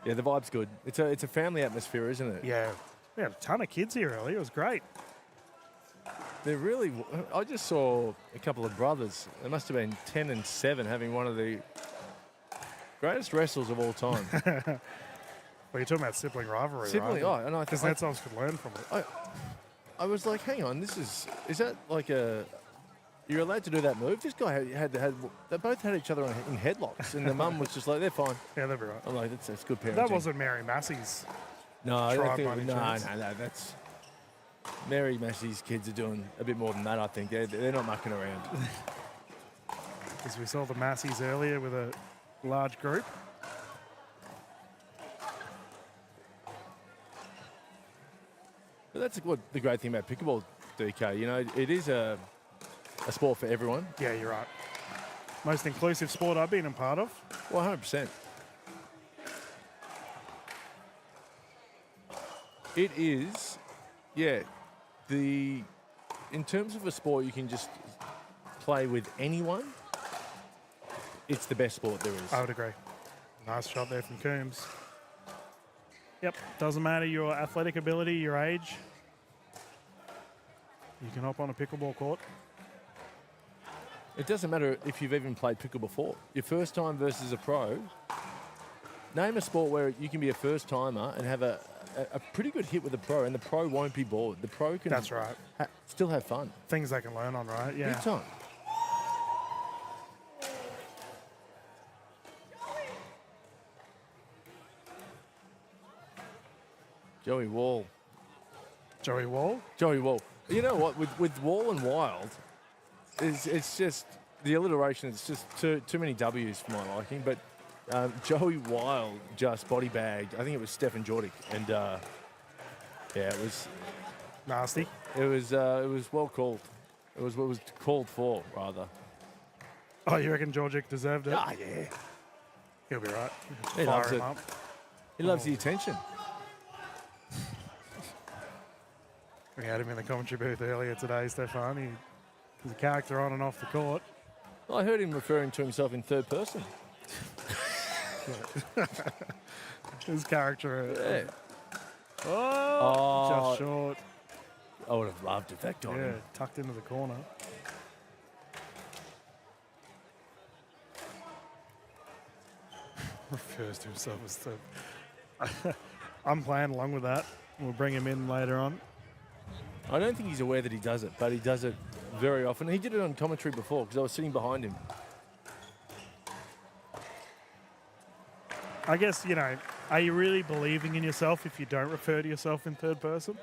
Yeah, the vibe's good. It's a family atmosphere, isn't it? Yeah. We had a ton of kids here earlier. It was great. They're really... I just saw a couple of brothers. They must have been 10 and 7 having one of the greatest wrestles of all time. Well, you're talking about sibling rivalry, Sibling, right? and I Because that's all could learn from it. I was like, hang on, is that like a... You're allowed to do that move? This guy they both had each other in headlocks, and the mum was just like, they're fine. Yeah, they'll be right. I'm like, that's good parenting. That wasn't Mary Massey's. No, I tribe think, by any no, chance. that's... Mary Massey's kids are doing a bit more than that, I think. They're not mucking around. Because we saw the Masseys earlier with a large group. But that's what the great thing about pickleball, DK. You know, it is a sport for everyone. Yeah, you're right. Most inclusive sport I've been a part of. Well, 100%. It is, yeah. In terms of a sport you can just play with anyone, it's the best sport there is. I would agree. Nice shot there from Coombs. Yep, doesn't matter your athletic ability, your age. You can hop on a pickleball court. It doesn't matter if you've even played pickle before. Your first time versus a pro. Name a sport where you can be a first timer and have a pretty good hit with the pro, and the pro won't be bored. The pro can. That's right. Still have fun. Things they can learn on, right? Yeah. Big time. Joey Wall. Joey Wall? Joey Wall. You know what? With Wall and Wild, it's just the alliteration. It's just too many W's for my liking. But Joey Wild just body bagged. I think it was Stefan Jordic, and yeah, it was nasty. It was well called. It was what was called for, rather. Oh, you reckon Jordic deserved it? Ah, yeah. He'll be right. He Fire loves him it. up. He loves the attention. We had him in the commentary booth earlier today, Stefan. He's a character on and off the court. Well, I heard him referring to himself in third person. His character. Yeah. Oh, just short. I would have loved if that got Yeah, him. tucked into the corner. Refers to himself as third. I'm playing along with that. We'll bring him in later on. I don't think he's aware that he does it, but he does it very often. He did it on commentary before because I was sitting behind him. I guess, are you really believing in yourself if you don't refer to yourself in third person?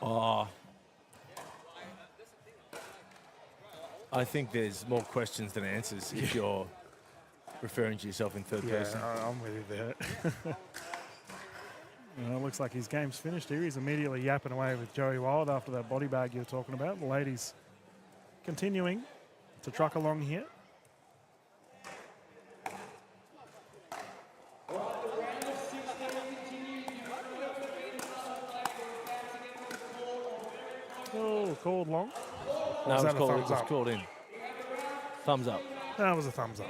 Oh. I think there's more questions than answers if you're referring to yourself in third person. Yeah, I'm with you there. It looks like his game's finished here. He's immediately yapping away with Joey Wild after that body bag you were talking about. The ladies continuing to truck along here. Oh, called long. No, Was it that a was thumbs up? called in. Thumbs up. That was a thumbs up.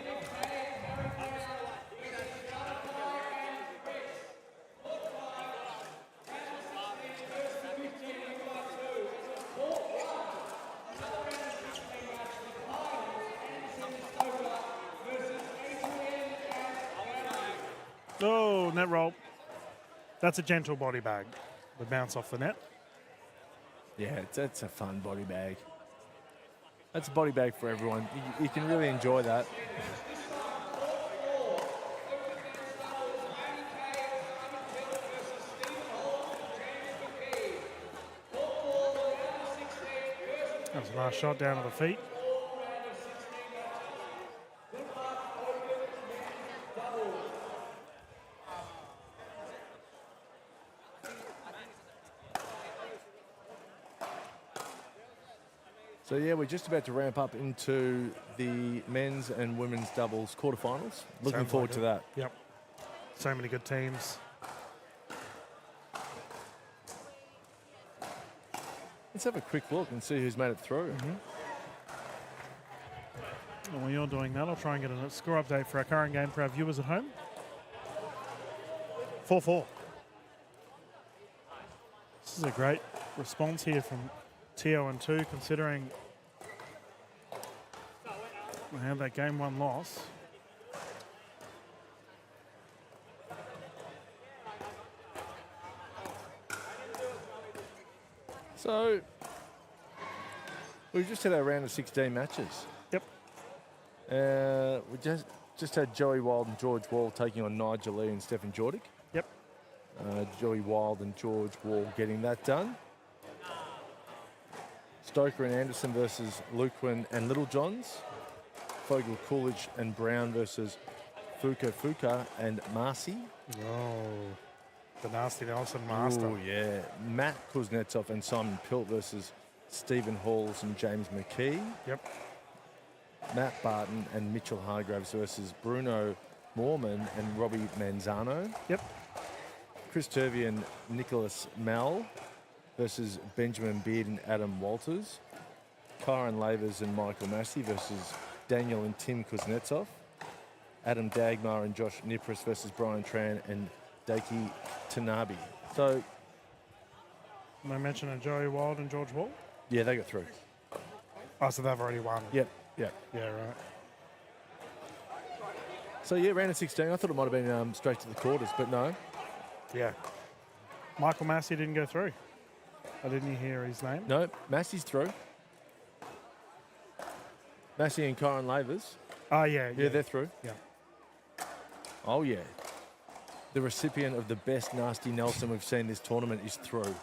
Oh, net roll. That's a gentle body bag. The bounce off the net. Yeah, that's a fun body bag. That's a body bag for everyone. You can really enjoy that. That was a nice shot down to the feet. So yeah, we're just about to ramp up into the men's and women's doubles quarterfinals. Looking Sounds forward like to it. that. Yep. So many good teams. Let's have a quick look and see who's made it through. And while you're doing that, I'll try and get a score update for our current game for our viewers at home. 4-4. This is a great response here from Tio and 2, considering we had that game 1 loss. So we've just had our round of 16 matches. Yep. We just had Joey Wild and George Wall taking on Nigel Lee and Stefan Jordic. Yep. Joey Wild and George Wall getting that done. Stoker and Anderson versus Luquin and Littlejohns. Fogel, Coolidge and Brown versus Fuka and Marcy. Oh, the nasty Nelson master. Oh, yeah. Matt Kuznetsov and Simon Pilt versus Stephen Halls and James McKee. Yep. Matt Barton and Mitchell Hargraves versus Bruno Moorman and Robbie Manzano. Yep. Chris Turvey and Nicholas Mell versus Benjamin Beard and Adam Walters. Kyron Lavers and Michael Massey versus Daniel and Tim Kuznetsov. Adam Dagmar and Josh Nipris versus Brian Tran and Daiki Tanabe. So, I mentioned Joey Wild and George Wall. yeah, they got through. Oh, so they've already won. Yep, yep. Yeah, right. So, yeah, round of 16. I thought it might have been straight to the quarters, but no. Yeah. Michael Massey didn't go through. I didn't hear his name. No, Massey's through. Massey and Kyron Lavers. Oh, yeah. Yeah, they're through. Yeah. Oh, yeah. The recipient of the best Nasty Nelson we've seen this tournament is through.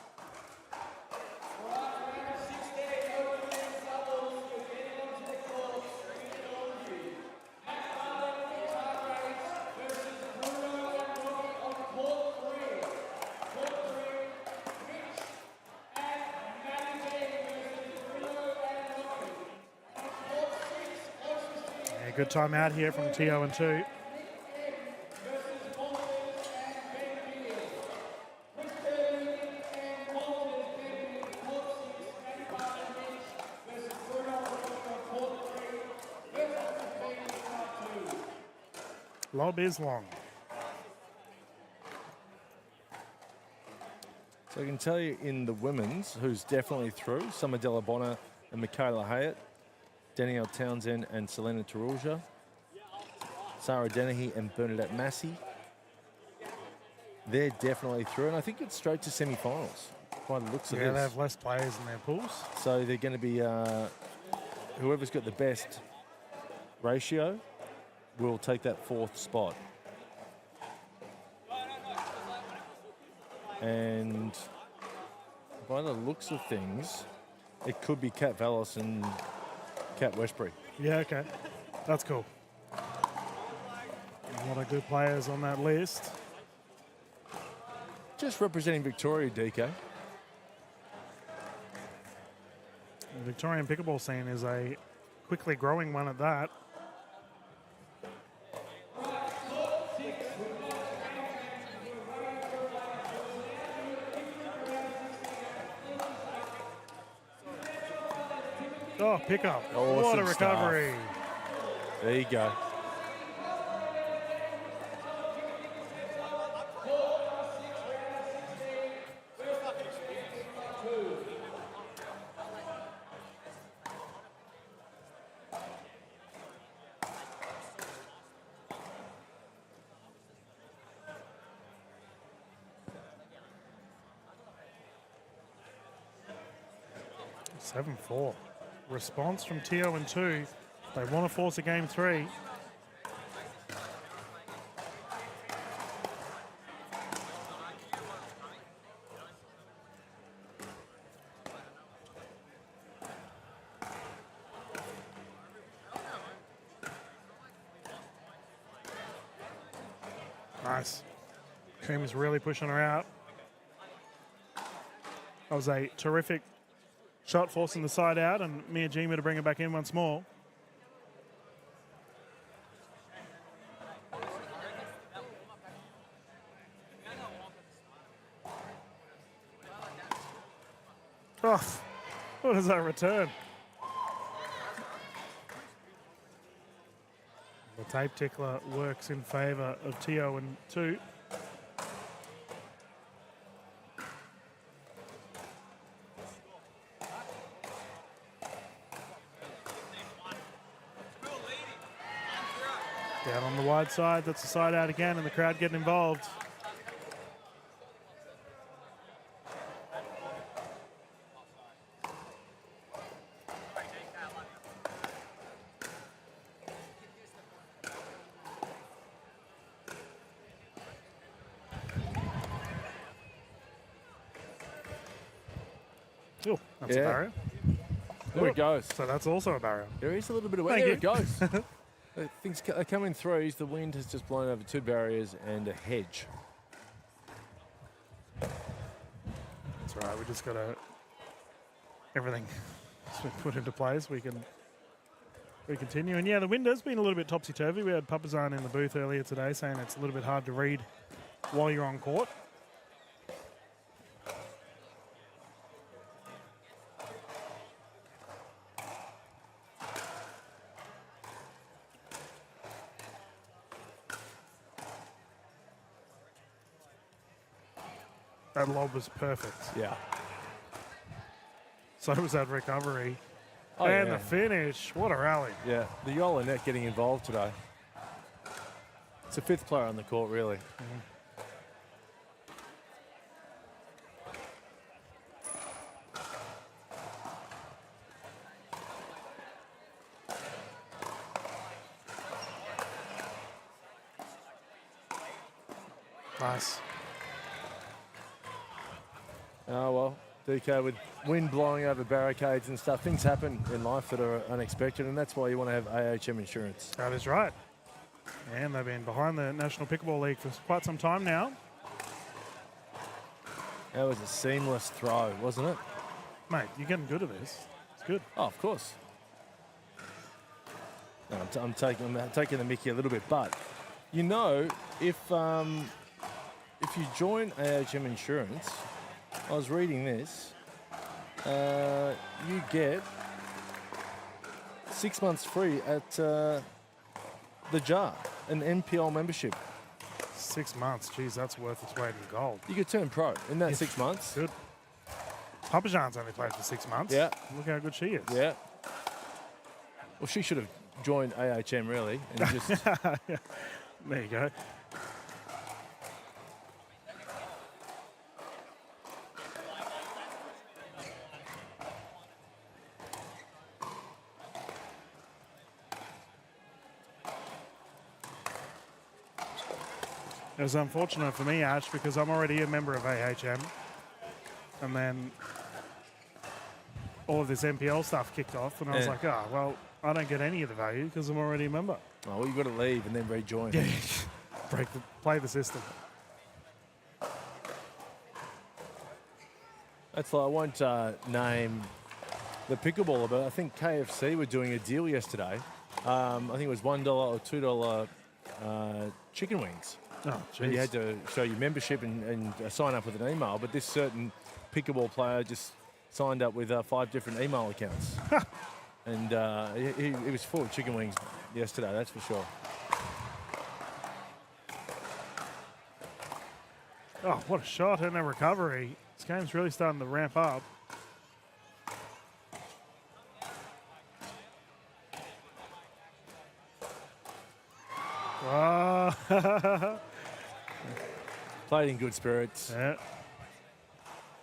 Yeah, good time out here from Tio and 2. Lob is long. So I can tell you in the women's, who's definitely through, Summer Delabonna and Michaela Hyatt, Danielle Townsend and Selena Tarulja, Sarah Dennehy and Bernadette Massey. They're definitely through, and I think it's straight to semi-finals by the looks of Yeah, this. they have less players in their pools. So they're going to be, whoever's got the best ratio will take that 4th spot. And by the looks of things, it could be Kat Vallis and Kat Westbury. Yeah, okay. That's cool. A lot of good players on that list. Just representing Victoria, DK. The Victorian pickleball scene is a quickly growing one at that. Oh, pick up. Awesome What a recovery. Stuff. There you go. Seven 4. Response from Tio and 2. They want to force a game 3. Nice. Cream is really pushing her out. That was a terrific shot forcing the side out, and Miyajima to bring it back in once more. Oh, what is that return? The tape tickler works in favour of Tio and 2. Down on the wide side, that's the side out again, and the crowd getting involved. Oh, that's a barrier. There it goes. So that's also a barrier. There is a little bit of weight. Thank There you. it goes. Things are coming through. The wind has just blown over 2 barriers and a hedge. That's right. We just got to everything has been put into place. We continue. And yeah, the wind has been a little bit topsy turvy. We had Papazan in the booth earlier today saying it's a little bit hard to read while you're on court. That lob was perfect. Yeah. So was that recovery. Oh, and yeah. the finish. What a rally. Yeah, the Yola net getting involved today. It's the 5th player on the court, really. Nice. Oh, well, DK, with wind blowing over barricades and stuff, things happen in life that are unexpected, and that's why you want to have AHM insurance. That is right. And they've been behind the National Pickleball League for quite some time now. That was a seamless throw, wasn't it? Mate, you're getting good at this. It's good. Oh, of course. No, I'm taking the mickey a little bit, but you know, if you join AHM Insurance, I was reading this, you get 6 months free at the Jar, an NPL membership. 6 months, geez, that's worth its weight in gold. You could turn pro in that 6 months. Good. Papa Jean's only played for 6 months. Yeah. Look how good she is. Yeah. Well, she should have joined AHM really, and just There you go. It was unfortunate for me, Ash, because I'm already a member of AHM. And then all of this NPL stuff kicked off, and I was like, oh, well, I don't get any of the value because I'm already a member. Oh, well, you've got to leave and then rejoin. Yeah. Play the system. That's like, I won't name the pickleball, but I think KFC were doing a deal yesterday. I think it was $1 or $2 chicken wings. Oh, and you had to show your membership and sign up with an email, but this certain pickleball player just signed up with 5 different email accounts. And he was full of chicken wings yesterday, that's for sure. Oh, what a shot and a recovery. This game's really starting to ramp up. Oh. Played in good spirits. Yeah.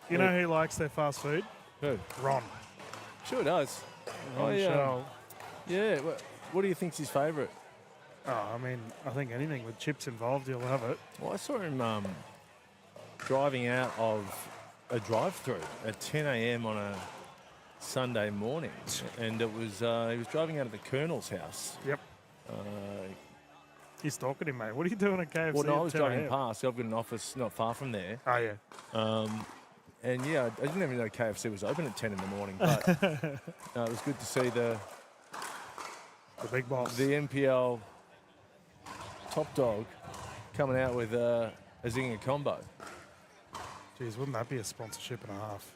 You know who likes their fast food? Who? Ron. Sure does. Ron Shell. Yeah. What do you think's his favourite? Oh, I mean, I think anything with chips involved, you'll have it. Well, I saw him driving out of a drive-through at 10 a.m. on a Sunday morning, and it was he was driving out of the Colonel's house. Yep. He's stalking him, mate. What are you doing at KFC? Well, no, I was at 10 driving a.m.? past. I've got an office not far from there. Oh, yeah. And yeah, I didn't even know KFC was open at 10 in the morning, but it was good to see the big boss, the NPL top dog, coming out with a zinger combo. Geez, wouldn't that be a sponsorship and a half?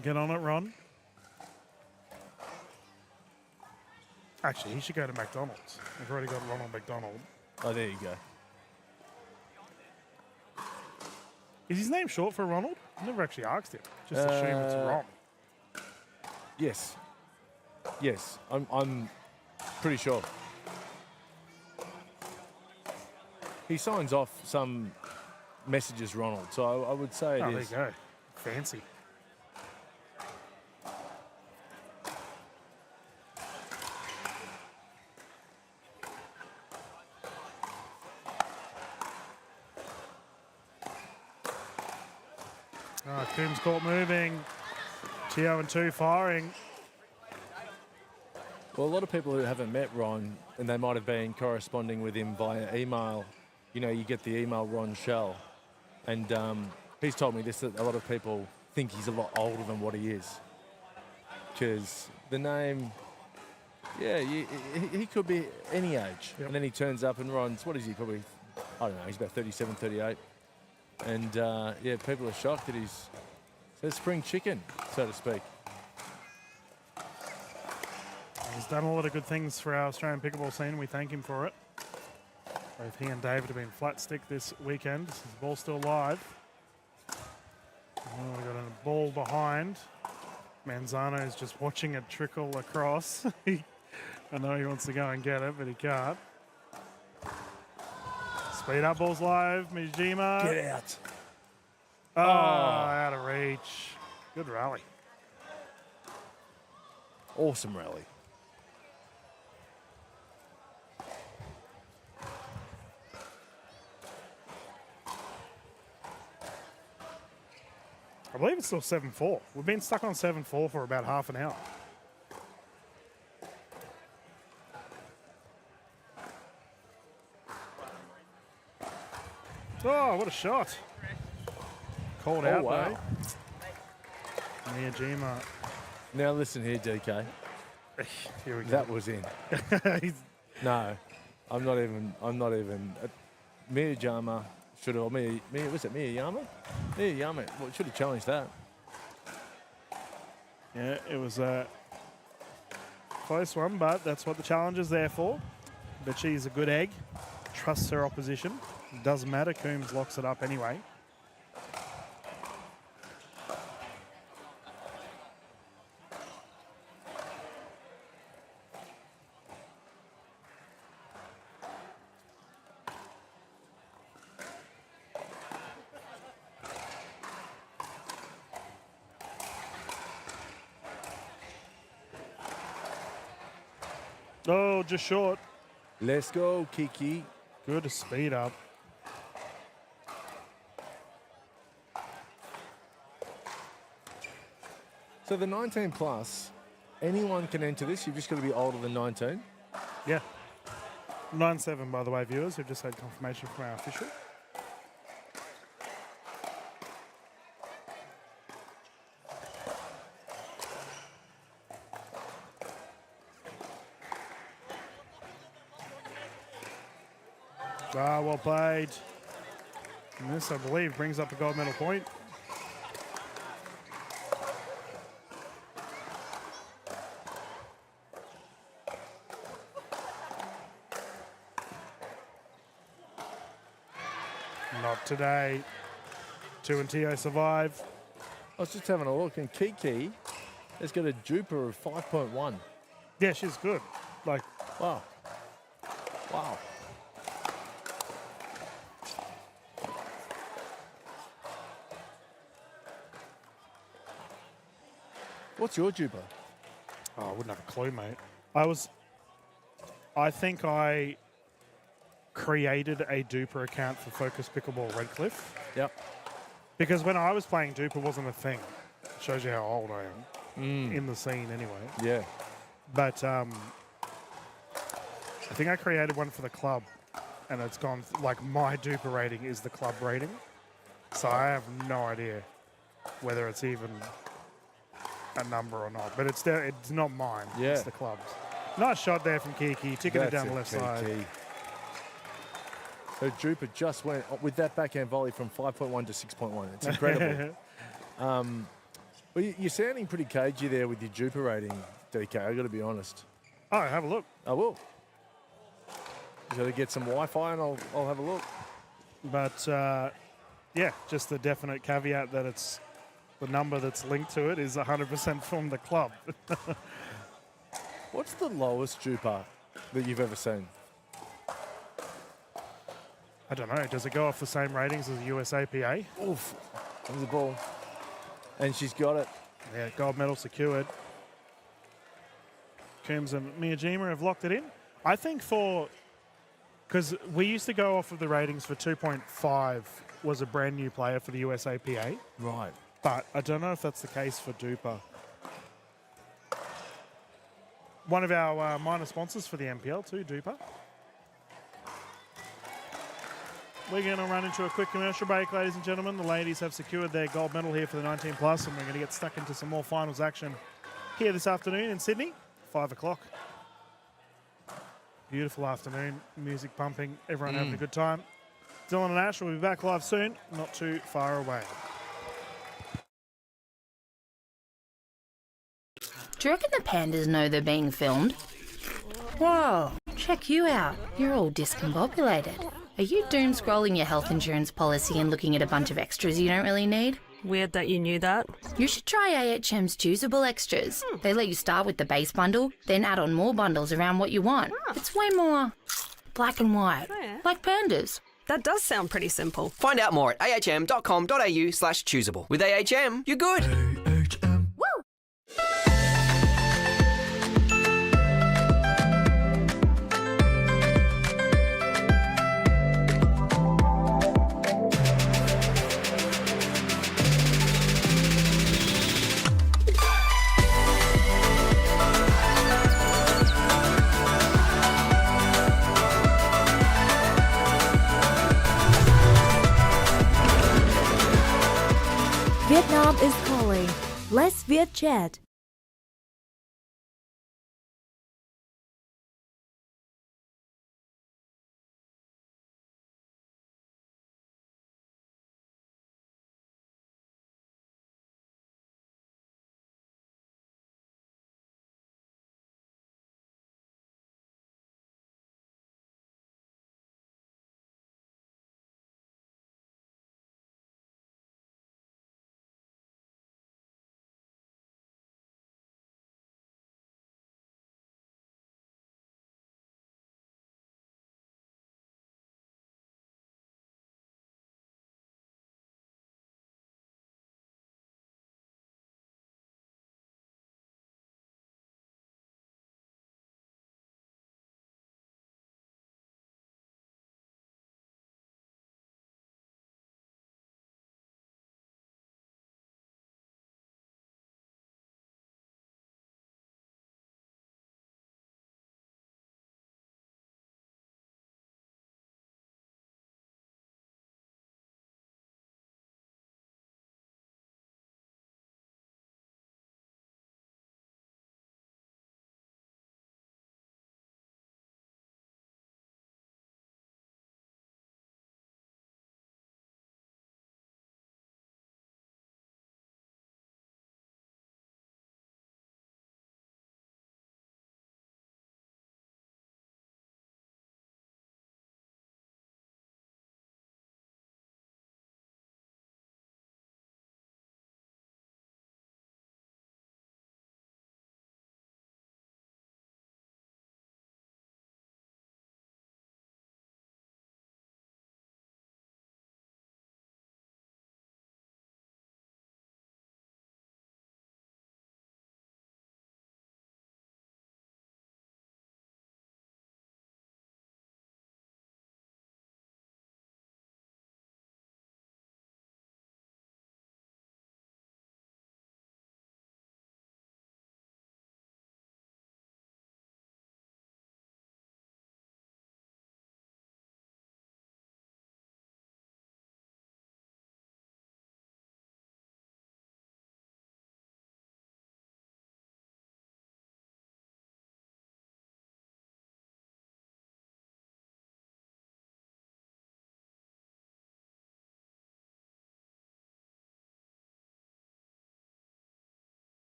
Get on it, Ron. Actually, he should go to McDonald's. We've already got Ronald McDonald. Oh, there you go. Is his name short for Ronald? I never actually asked him. Just assume it's Ron. Yes. Yes, I'm pretty sure. He signs off some messages Ronald, so I would say it is. There you go. Fancy. Coombs court moving. Tio and 2 firing. Well, a lot of people who haven't met Ron, and they might have been corresponding with him via email, you know, you get the email Ron Shell, and he's told me this, that a lot of people think he's a lot older than what he is. Because the name, yeah, he could be any age. Yep. And then he turns up and Ron's, what is he, probably, I don't know, he's about 37, 38. And yeah, people are shocked that he's a spring chicken, so to speak. He's done a lot of good things for our Australian pickleball scene. We thank him for it. Both he and David have been flat stick this weekend. The ball's still live. Oh, we've got a ball behind. Manzano is just watching it trickle across. I know he wants to go and get it, but he can't. Speed up, ball's live. Mijima. Get out. Oh, out of reach. Good rally. Awesome rally. I believe it's still 7-4. We've been stuck on 7-4 for about half an hour. Oh, what a shot. Called out, wow. though. Miyajima. Now listen here, DK. Here we go. That was in. No, I'm not even. Miyajima should have. Was it Miyajima? Miyajima should have challenged that. Yeah, it was a close one, but that's what the challenge is there for. But she's a good egg. Trusts her opposition. Doesn't matter. Coombs locks it up anyway. Oh, just short. Let's go, Kiki. Good to speed up. So the 19 plus, anyone can enter this. You've just got to be older than 19. Yeah. 9-7, by the way, viewers. We've just had confirmation from our official. Ah, well played. And this, I believe, brings up a gold medal point. Not today. 2 and Tio survive. I was just having a look, and Kiki has got a Jupiter of 5.1. Yeah, she's good. Like, wow. Wow. What's your Jupiter? Oh, I wouldn't have a clue, mate. I think I created a Duper account for Focus Pickleball Redcliffe. Yep. Because when I was playing, Duper wasn't a thing. Shows you how old I am. In the scene, anyway. Yeah. But I think I created one for the club, and it's gone, like, my Duper rating is the club rating. So I have no idea whether it's even a number or not. But it's not mine. Yeah. It's the club's. Nice shot there from Kiki, ticking it down the left side. Her Jupiter just went, with that backhand volley, from 5.1 to 6.1. It's incredible. Well, you're sounding pretty cagey there with your Jupiter rating, DK. I've got to be honest. Oh, have a look. I will. Got to get some Wi-Fi and I'll have a look. But, yeah, just the definite caveat that it's the number that's linked to it is 100% from the club. What's the lowest Jupiter that you've ever seen? I don't know. Does it go off the same ratings as the USAPA? Oof. There's the ball. And she's got it. Yeah, gold medal secured. Coombs and Miyajima have locked it in. I think because we used to go off of the ratings for 2.5 was a brand new player for the USAPA. Right. But I don't know if that's the case for Duper. One of our minor sponsors for the NPL too, Duper. We're going to run into a quick commercial break, ladies and gentlemen. The ladies have secured their gold medal here for the 19 plus, and we're going to get stuck into some more finals action here this afternoon in Sydney, 5 o'clock. Beautiful afternoon, music pumping, everyone having a good time. Dylan and Ash will be back live soon, not too far away. Do you reckon the pandas know they're being filmed? Whoa, check check you out. You're all discombobulated. Are you doom scrolling your health insurance policy and looking at a bunch of extras you don't really need? Weird that you knew that. You should try AHM's choosable extras. They let you start with the base bundle, then add on more bundles around what you want. It's way more black and white, like pandas. That does sound pretty simple. Find out more at ahm.com.au/choosable. With AHM, you're good. Vietnam is calling. Let's Viet chat.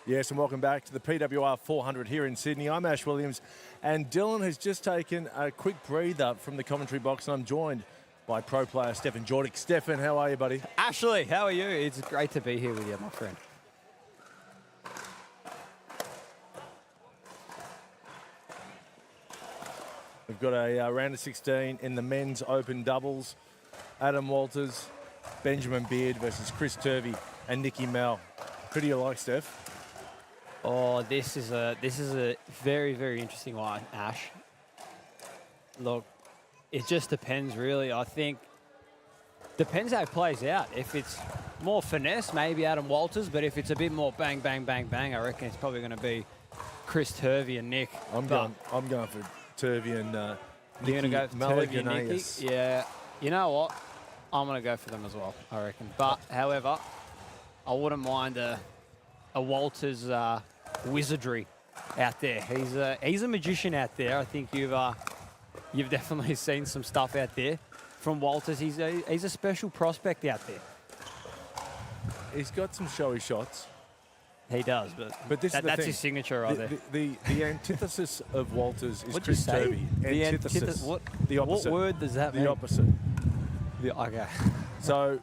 Yes, and welcome back to the PWR 400 here in Sydney. I'm Ash Williams, and Dylan has just taken a quick breather from the commentary box, and I'm joined by pro player Stefan Jordic. Stefan, how are you, buddy? Ashley, how are you? It's great to be here with you, my friend. We've got a round of 16 in the men's open doubles. Adam Walters, Benjamin Beard versus Chris Turvey and Nicky Mel. Who do you like, Steph? Oh, this is a very, very interesting one, Ash. Look, it just depends, really. I think depends how it plays out. If it's more finesse, maybe Adam Walters, but if it's a bit more bang, bang, bang, bang, I reckon it's probably going to be Chris Turvey and Nick. I'm going for Turvey and Nicky. You're going to go for Turvey and Nicky? Yeah. You know what? I'm going to go for them as well, I reckon. But, however, I wouldn't mind a Walters wizardry out there. He's a magician out there. I think you've definitely seen some stuff out there from Walters. He's a special prospect out there. He's got some showy shots. He does, but that's his signature right there. The antithesis of Walters is What'd Chris you say? Turvey. The Antithesis. the opposite. What word does that mean? The opposite. Okay. So,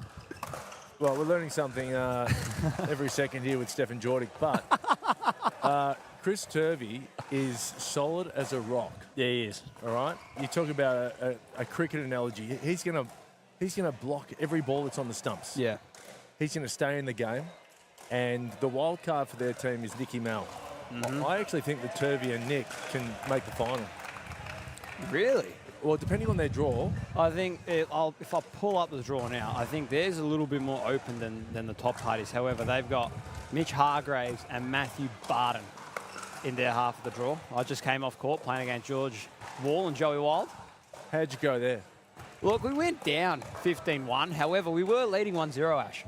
well, we're learning something every second here with Stephen Jordic, but Chris Turvey is solid as a rock. Yeah, he is. All right? You talk about a cricket analogy. He's gonna block every ball that's on the stumps. Yeah. He's going to stay in the game. And the wild card for their team is Nicky Mel. I actually think that Turvey and Nick can make the final. Really? Well, depending on their draw. I think if I pull up the draw now, I think there's a little bit more open than the top parties. However, they've got Mitch Hargraves and Matthew Barton in their half of the draw. I just came off court playing against George Wall and Joey Wild. How'd you go there? Look, we went down 15-1. However, we were leading 1-0, Ash.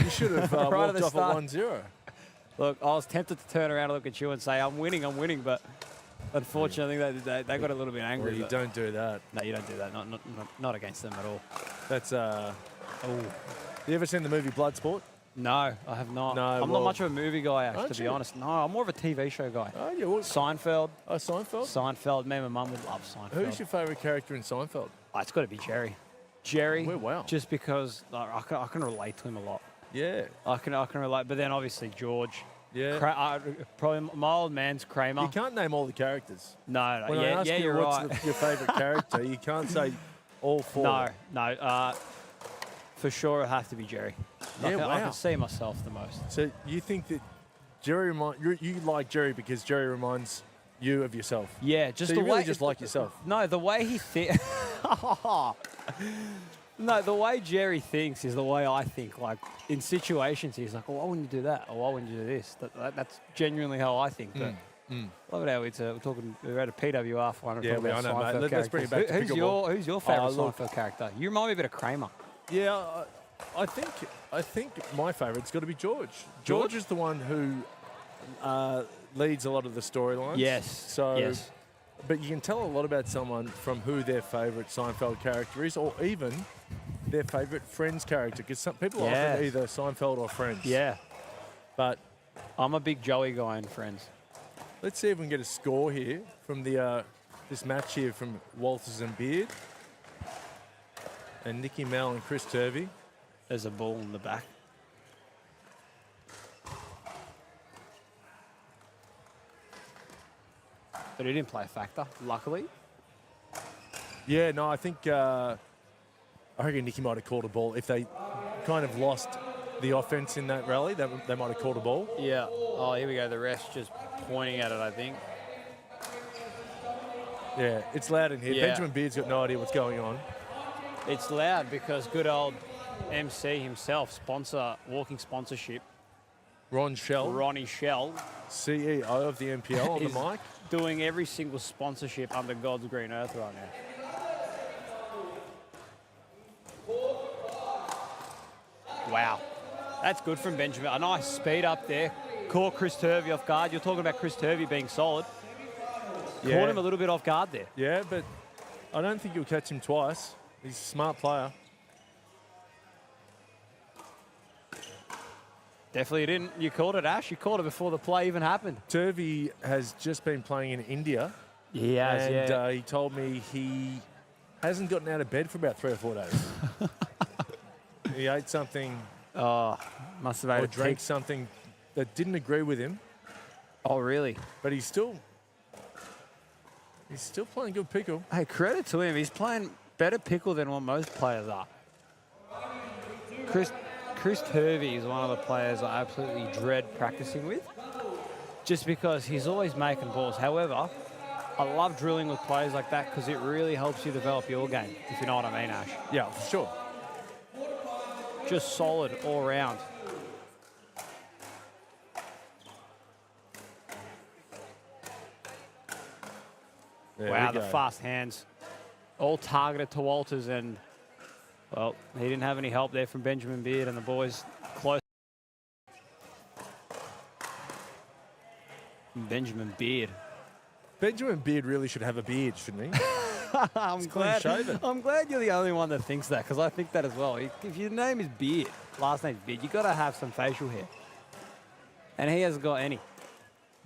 You should have Right walked at the off start. at 1-0. Look, I was tempted to turn around and look at you and say, I'm winning, but unfortunately they got a little bit angry. Well, you don't do that. No, you don't do that. Not against them at all. That's You ever seen the movie Bloodsport? No, I have not. No, I'm not much of a movie guy, Ash, Aren't to be you? honest. No, I'm more of a TV show guy. Oh, yeah. Well, Seinfeld. Oh, Seinfeld? Seinfeld. Me and my mum would love Seinfeld. Who's your favourite character in Seinfeld? Oh, it's got to be Jerry. Jerry. Well, wow. Just because I can relate to him a lot. Yeah. I can relate. But then obviously George. Yeah. Probably my old man's Kramer. You can't name all the characters. No. When I ask you you're what's right. your favourite character, you can't say all four. No. For sure, it has to be Jerry. Yeah, I can see myself the most. So you think that Jerry you like Jerry because Jerry reminds you of yourself? Yeah, just so the you way really just like yourself. No, the way he thinks. No, the way Jerry thinks is the way I think. Like in situations, he's like, "Oh, why wouldn't you do that? Or why wouldn't you do this?" That's genuinely how I think. But love it how we're talking. We're at a PWR final. Yeah, I know, mate. Let's bring it back to pickleball. Who's your favourite Seinfeld character? You remind me a bit of Kramer. Yeah, I think my favourite's got to be George. George is the one who leads a lot of the storylines. Yes. So, yes. But you can tell a lot about someone from who their favourite Seinfeld character is, or even their favourite Friends character, because some people are often either Seinfeld or Friends. Yeah. But I'm a big Joey guy in Friends. Let's see if we can get a score here from the this match here from Walters and Beard. And Nicky Mel and Chris Turvey. There's a ball in the back. But he didn't play a factor, luckily. Yeah, no, I think I reckon Nicky might have called a ball. If they kind of lost the offense in that rally, they might have called a ball. Yeah. Oh, here we go. The ref's just pointing at it, I think. Yeah, it's loud in here. Yeah. Benjamin Beard's got no idea what's going on. It's loud because good old MC himself, walking sponsorship. Ronnie Shell. CEO of the NPL on the mic. Doing every single sponsorship under God's green earth right now. Wow. That's good from Benjamin. A nice speed up there. Caught Chris Turvey off guard. You're talking about Chris Turvey being solid. Yeah. Caught him a little bit off guard there. Yeah, but I don't think you'll catch him twice. He's a smart player. Definitely didn't. You called it, Ash. You called it before the play even happened. Turvey has just been playing in India. He has, and he told me he hasn't gotten out of bed for about 3 or 4 days. He ate something. Oh, must have ate or drank something that didn't agree with him. Oh, really? But he's still playing good pickle. Hey, credit to him. He's playing better pickle than what most players are. Chris Turvey is one of the players I absolutely dread practicing with, just because he's always making balls. However, I love drilling with players like that because it really helps you develop your game, if you know what I mean, Ash. Yeah, for sure. Just solid all round. There Wow, we the go. fast hands. All targeted to Walters, and, well, he didn't have any help there from Benjamin Beard and the boys close. Benjamin Beard. Benjamin Beard really should have a beard, shouldn't he? I'm glad you're the only one that thinks that, because I think that as well. If your name is Beard, last name's Beard, you got to have some facial hair. And he hasn't got any.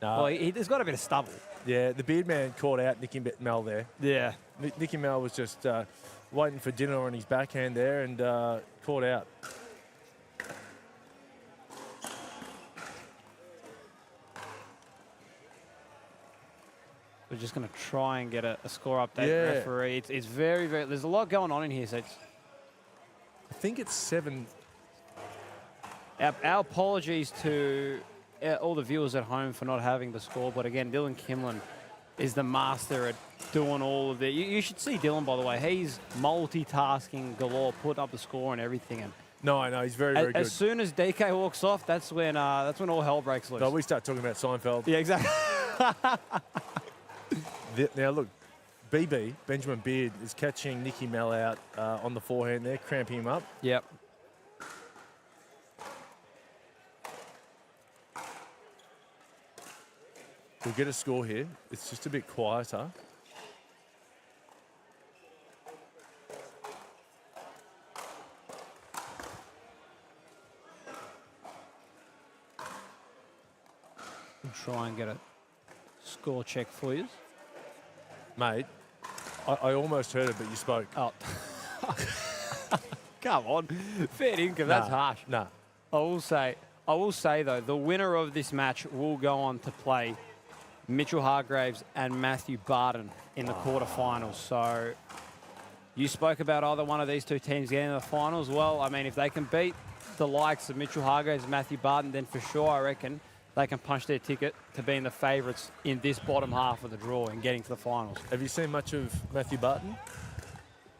No. Well, there's got a bit of stubble. Yeah, the beard man caught out Nicky Mel there. Yeah. Nicky Mel was just waiting for dinner on his backhand there and caught out. We're just going to try and get a score update, Yeah. referee. It's very, very... There's a lot going on in here, so it's... I think it's 7. Our apologies to all the viewers at home for not having the score, but again, Dylan Kimlin is the master at doing all of it. You should see Dylan, by the way. He's multitasking galore, putting up the score and everything. And No, I know, he's very, very good. as soon as DK walks off, that's when all hell breaks loose. No, we start talking about Seinfeld. Yeah, exactly. Now, look, BB, Benjamin Beard, is catching Nicky Mel out on the forehand there, cramping him up. Yep. We'll get a score here. It's just a bit quieter. We'll try and get a score check for you. Mate, I almost heard it, but you spoke. Oh. Come on. Fair income, that's harsh. Nah. I will say though, the winner of this match will go on to play Mitchell Hargraves and Matthew Barton in the quarterfinals. So you spoke about either one of these two teams getting to the finals. Well, I mean, if they can beat the likes of Mitchell Hargraves and Matthew Barton, then for sure I reckon they can punch their ticket to being the favourites in this bottom half of the draw and getting to the finals. Have you seen much of Matthew Barton?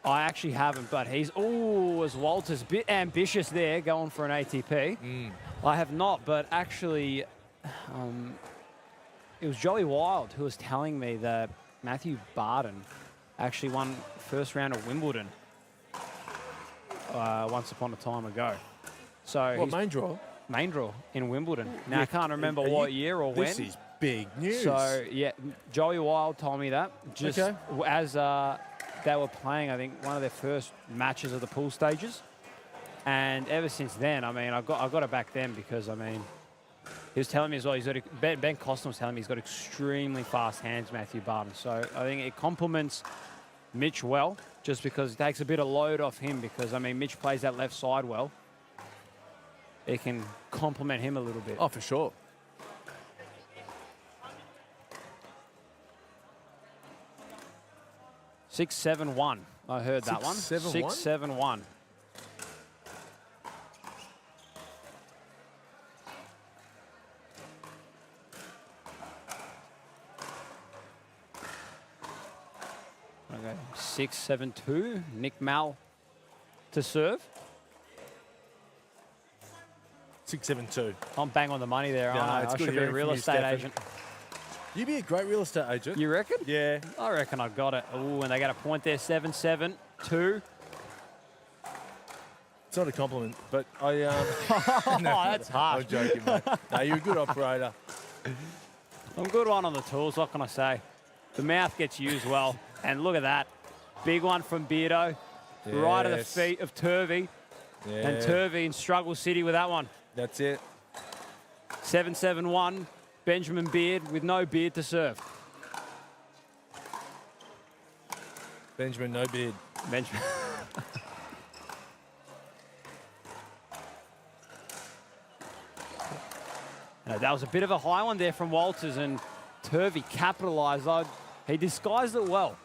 I actually haven't, but he's, as Walters, bit ambitious there, going for an ATP. I have not, but actually, it was Joey Wild who was telling me that Matthew Barton actually won first round of Wimbledon once upon a time ago. So What, main draw? Main draw in Wimbledon. Now, I can't remember what year or when. This is big news. So, yeah, Joey Wild told me that. Just as they were playing, I think, one of their first matches of the pool stages. And ever since then, I mean, I've got to back them because, I mean, he was telling me as well, Ben Costin was telling me he's got extremely fast hands, Matthew Barton. So I think it complements Mitch well, just because it takes a bit of load off him because, I mean, Mitch plays that left side well. It can complement him a little bit. Oh, for sure. Six, 7-1. I heard that one. 6-7-1? 6-7-1. Okay, 6-7-2. Nick Mal to serve. 6-7-2. I'm bang on the money there, aren't I? It's I good should be a hearing real from you, estate Stefan. agent. You'd be a great real estate agent. You reckon? Yeah. I reckon I got it. Ooh, and they got a point there, 7-7-2. It's not a compliment, but I... No, that's harsh. I'm joking, mate. No, you're a good operator. I'm a good one on the tools, what can I say? The mouth gets used well. And look at that. Big one from Beardo. Right at the Yes. feet of Turvey. Yeah. And Turvey in Struggle City with that one. That's it. 7-7-1. Benjamin Beard with no beard to serve. Benjamin, no beard. Benjamin. That was a bit of a high one there from Walters, and Turvey capitalised. He disguised it well.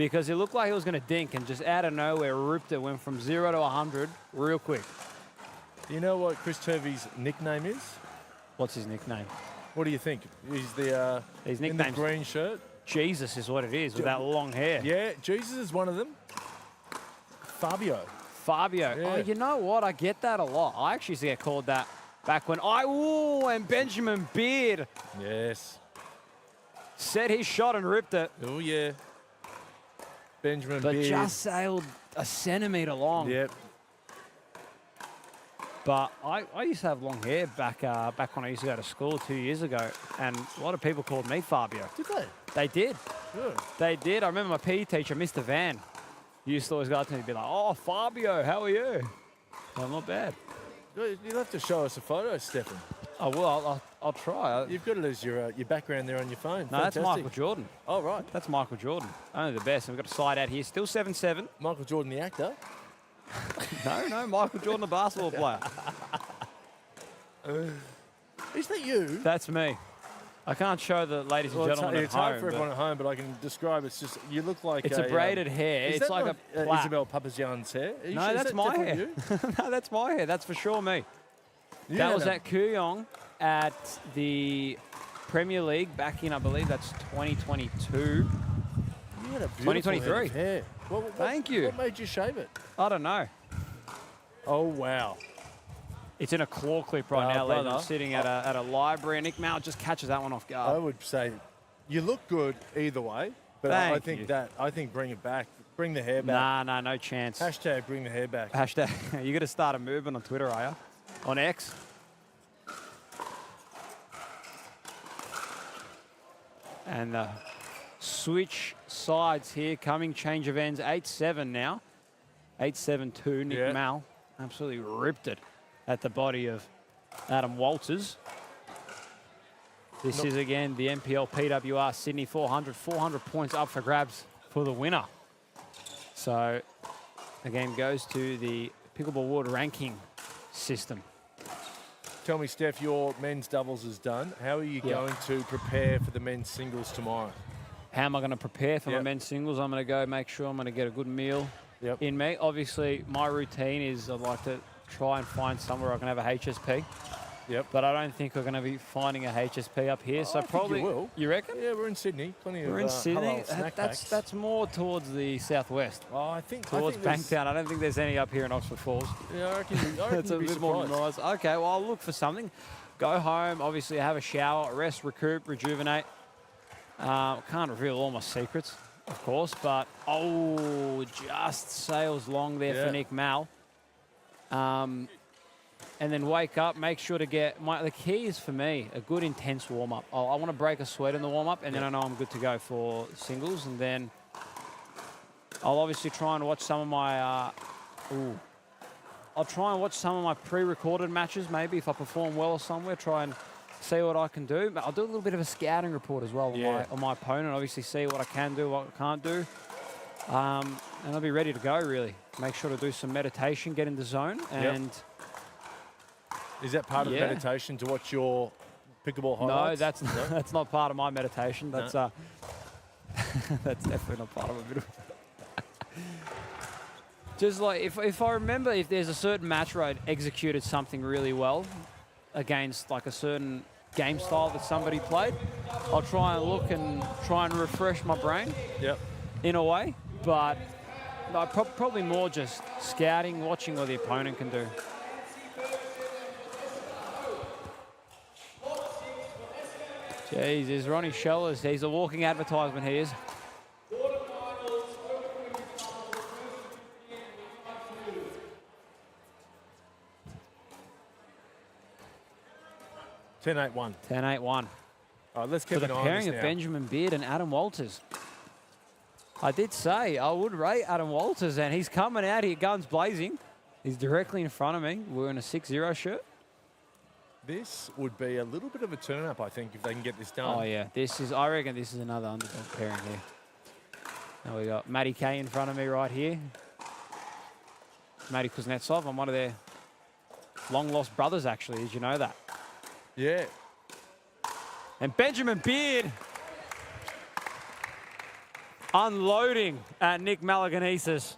because it looked like he was going to dink and just out of nowhere ripped it, went from 0 to 100 real quick. You know what Chris Turvey's nickname is? What's his nickname? What do you think? He's the his in the green shirt. Jesus is what it is with that long hair. Yeah, Jesus is one of them. Fabio. Fabio. Yeah. Oh, you know what? I get that a lot. I actually used to get called that back when and Benjamin Beard. Yes. Set his shot and ripped it. Oh, yeah. Benjamin But Beard. just sailed a centimetre long. Yep. But I used to have long hair back when I used to go to school 2 years ago, and a lot of people called me Fabio. Did they? They did. Good. They did. I remember my PE teacher, Mr. Van, used to always go up to me and be like, "Oh, Fabio, how are you?" I'm not bad. You'll have to show us a photo, Stefan. Oh, well, I'll try. You've got it as your background there on your phone. No, Fantastic. that's Michael Jordan. Oh, right. That's Michael Jordan. Only the best. And we've got a side out here. Still 7-7. Michael Jordan, the actor. No, Michael Jordan, the basketball player. Is that you? That's me. I can't show the ladies and gentlemen at it's home. hard for everyone at home, but I can describe. It's just you look like It's a braided hair. Is It's that like not, a plait. Isabel Papazian's hair. Are you No, sure? Is that's that my definitely hair. you? No, that's my hair. That's for sure me. You That had was a- at Kooyong at the Premier League back in, I believe that's 2022. You had a beautiful 2023. head of hair. Thank you. What made you shave it? I don't know. Oh, wow. It's in a claw clip right Well, now, ladies. I'm brother. sitting at a library, and Nick Mal just catches that one off I guard. would say you look good either way, but Thank you. I think bring it back. Bring the hair back. Nah, no chance. Hashtag bring the hair back. Hashtag, you got to start a movement on Twitter, are you? On X? And the switch sides here, coming, change of ends, 8-7 now. 8-7-2, Nick Yeah. Mal absolutely ripped it at the body of Adam Walters. This is again the NPL PWR Sydney 400 points up for grabs for the winner. So the game goes to the Pickleball World Ranking system. Tell me, Steph, your men's doubles is done. How are you going to prepare for the men's singles tomorrow? How am I going to prepare for my Yep. men's singles? I'm going to go make sure I'm going to get a good meal in me. Obviously, my routine is I'd like to try and find somewhere I can have a HSP. Yep. But I don't think we're going to be finding a HSP up here. So I think probably you will. You reckon? Yeah, we're in Sydney. Plenty We're of in Sydney. halal snack packs. That's more towards the southwest. Oh, I think Towards there's- Banktown. I don't think there's any up here in Oxford Falls. Yeah, I reckon It's a you'd be bit more surprised. nice. Okay, well, I'll look for something. Go home, obviously have a shower, rest, recoup, rejuvenate. Can't reveal all my secrets, of course, but just sails long there for Nick Mal. And then wake up, make sure to get, the key is for me, a good intense warm-up. I want to break a sweat in the warm-up, and then I know I'm good to go for singles, and then I'll obviously try and watch some of my, I'll try and watch some of my pre-recorded matches, maybe if I perform well somewhere, try and see what I can do. But I'll do a little bit of a scouting report as well on my opponent, obviously see what I can do, what I can't do. And I'll be ready to go, really. Make sure to do some meditation, get in the zone, and... Is that part of meditation to watch your pickleball highlights? No, that's not part of my meditation. That's that's definitely not part of it. Just like if I remember, if there's a certain match where I executed something really well against like a certain game style that somebody played, I'll try and look and try and refresh my brain. Yep. In a way, but probably more just scouting, watching what the opponent can do. Jeez, there's Ronnie Schellers. He's a walking advertisement, he is. $10-8-1. 10-8-1. All right, let's keep For an the eye on pairing this of now. Benjamin Beard and Adam Walters. I did say I would rate Adam Walters, and he's coming out here guns blazing. He's directly in front of me. We're in a 6-0 shirt. This would be a little bit of a turn-up, I think, if they can get this done. Oh, yeah. I reckon this is another underdog pairing here. Now we got Matty Kay in front of me right here. Matty Kuznetsov. I'm one of their long-lost brothers, actually. Did you know that? Yeah. And Benjamin Beard. unloading at Nick Malaganesis.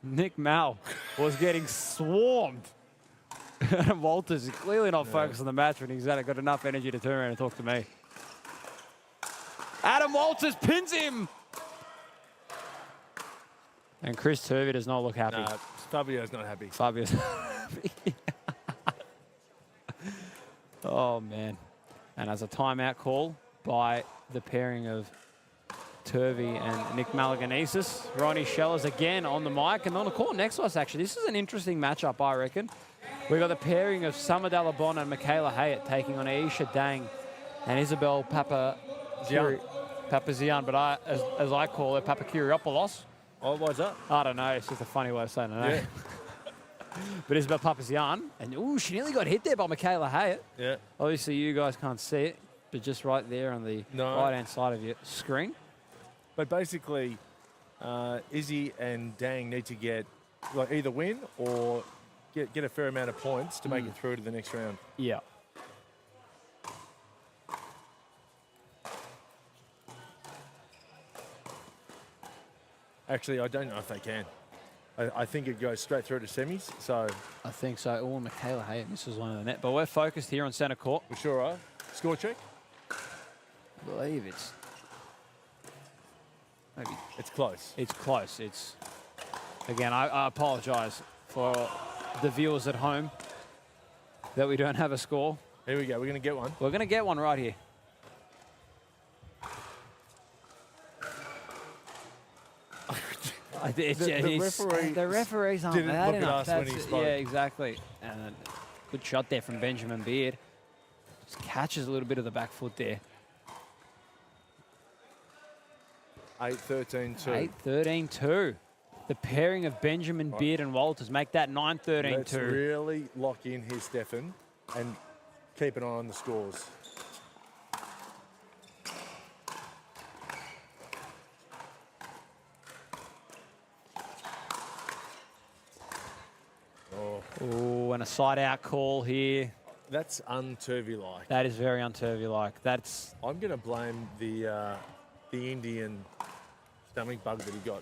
Nick Mal was getting swarmed. Adam Walters is clearly not focused on the match when he's got enough energy to turn around and talk to me. Adam Walters pins him. And Chris Turvey does not look happy. No, Fabio's not happy. Fabio's not happy. Oh, man. And as a timeout call by the pairing of Turvey and Nick Malaganesis, Ronnie Schellers again on the mic and on the court next to us, actually. This is an interesting matchup, I reckon. We've got the pairing of Summer Dalabon and Michaela Hayat taking on Aisha Dang and Isabel Papazian, but as I call her, Papakiriopoulos. Oh, why's that? I don't know. It's just a funny way of saying her name. But Isabel Papazian. And, ooh, she nearly got hit there by Michaela Hayat. Yeah. Obviously, you guys can't see it, but just right there on the right-hand side of your screen. But basically, Izzy and Dang need to get either win or get a fair amount of points to make it through to the next round. Yeah. Actually, I don't know if they can. I think it goes straight through to semis, so... I think so. Oh, Michaela Hayat misses one of the net. But we're focused here on centre court. We sure are. Score check? I believe it's... Maybe... It's close. It's close. It's... Again, I apologise for the viewers at home that we don't have a score. Here we go. We're going to get one. We're going to get one right here. The referees aren't didn't bad look enough. at us when he spoke. Yeah, exactly. And good shot there from Benjamin Beard. Just catches a little bit of the back foot there. 8-13-2. 8-13-2. The pairing of Benjamin Beard and Walters make that 9-13-2. Let's really lock in here, Stefan, and keep an eye on the scores. Oh, and a side-out call here. That's un-Turvey-like. That is very un-Turvey-like. That's... I'm going to blame the Indian stomach bug that he got.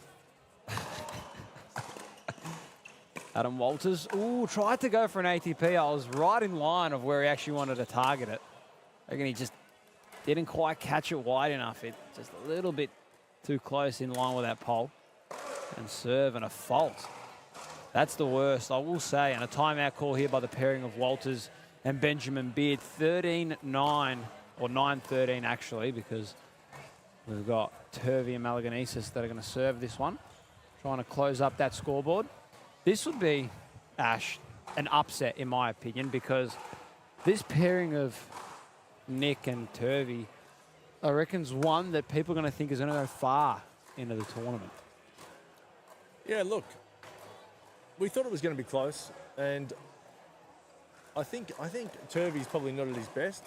Adam Walters, ooh, tried to go for an ATP. I was right in line of where he actually wanted to target it. I reckon he just didn't quite catch it wide enough. It just a little bit too close in line with that pole. And serve and a fault. That's the worst, I will say. And a timeout call here by the pairing of Walters and Benjamin Beard. 13-9, or 9-13 actually, because we've got Turvey and Malaganesis that are going to serve this one. Trying to close up that scoreboard. This would be, Ash, an upset in my opinion, because this pairing of Nick and Turvey, I reckon's one that people are going to think is going to go far into the tournament. Yeah, look, we thought it was going to be close, and I think Turvey's probably not at his best.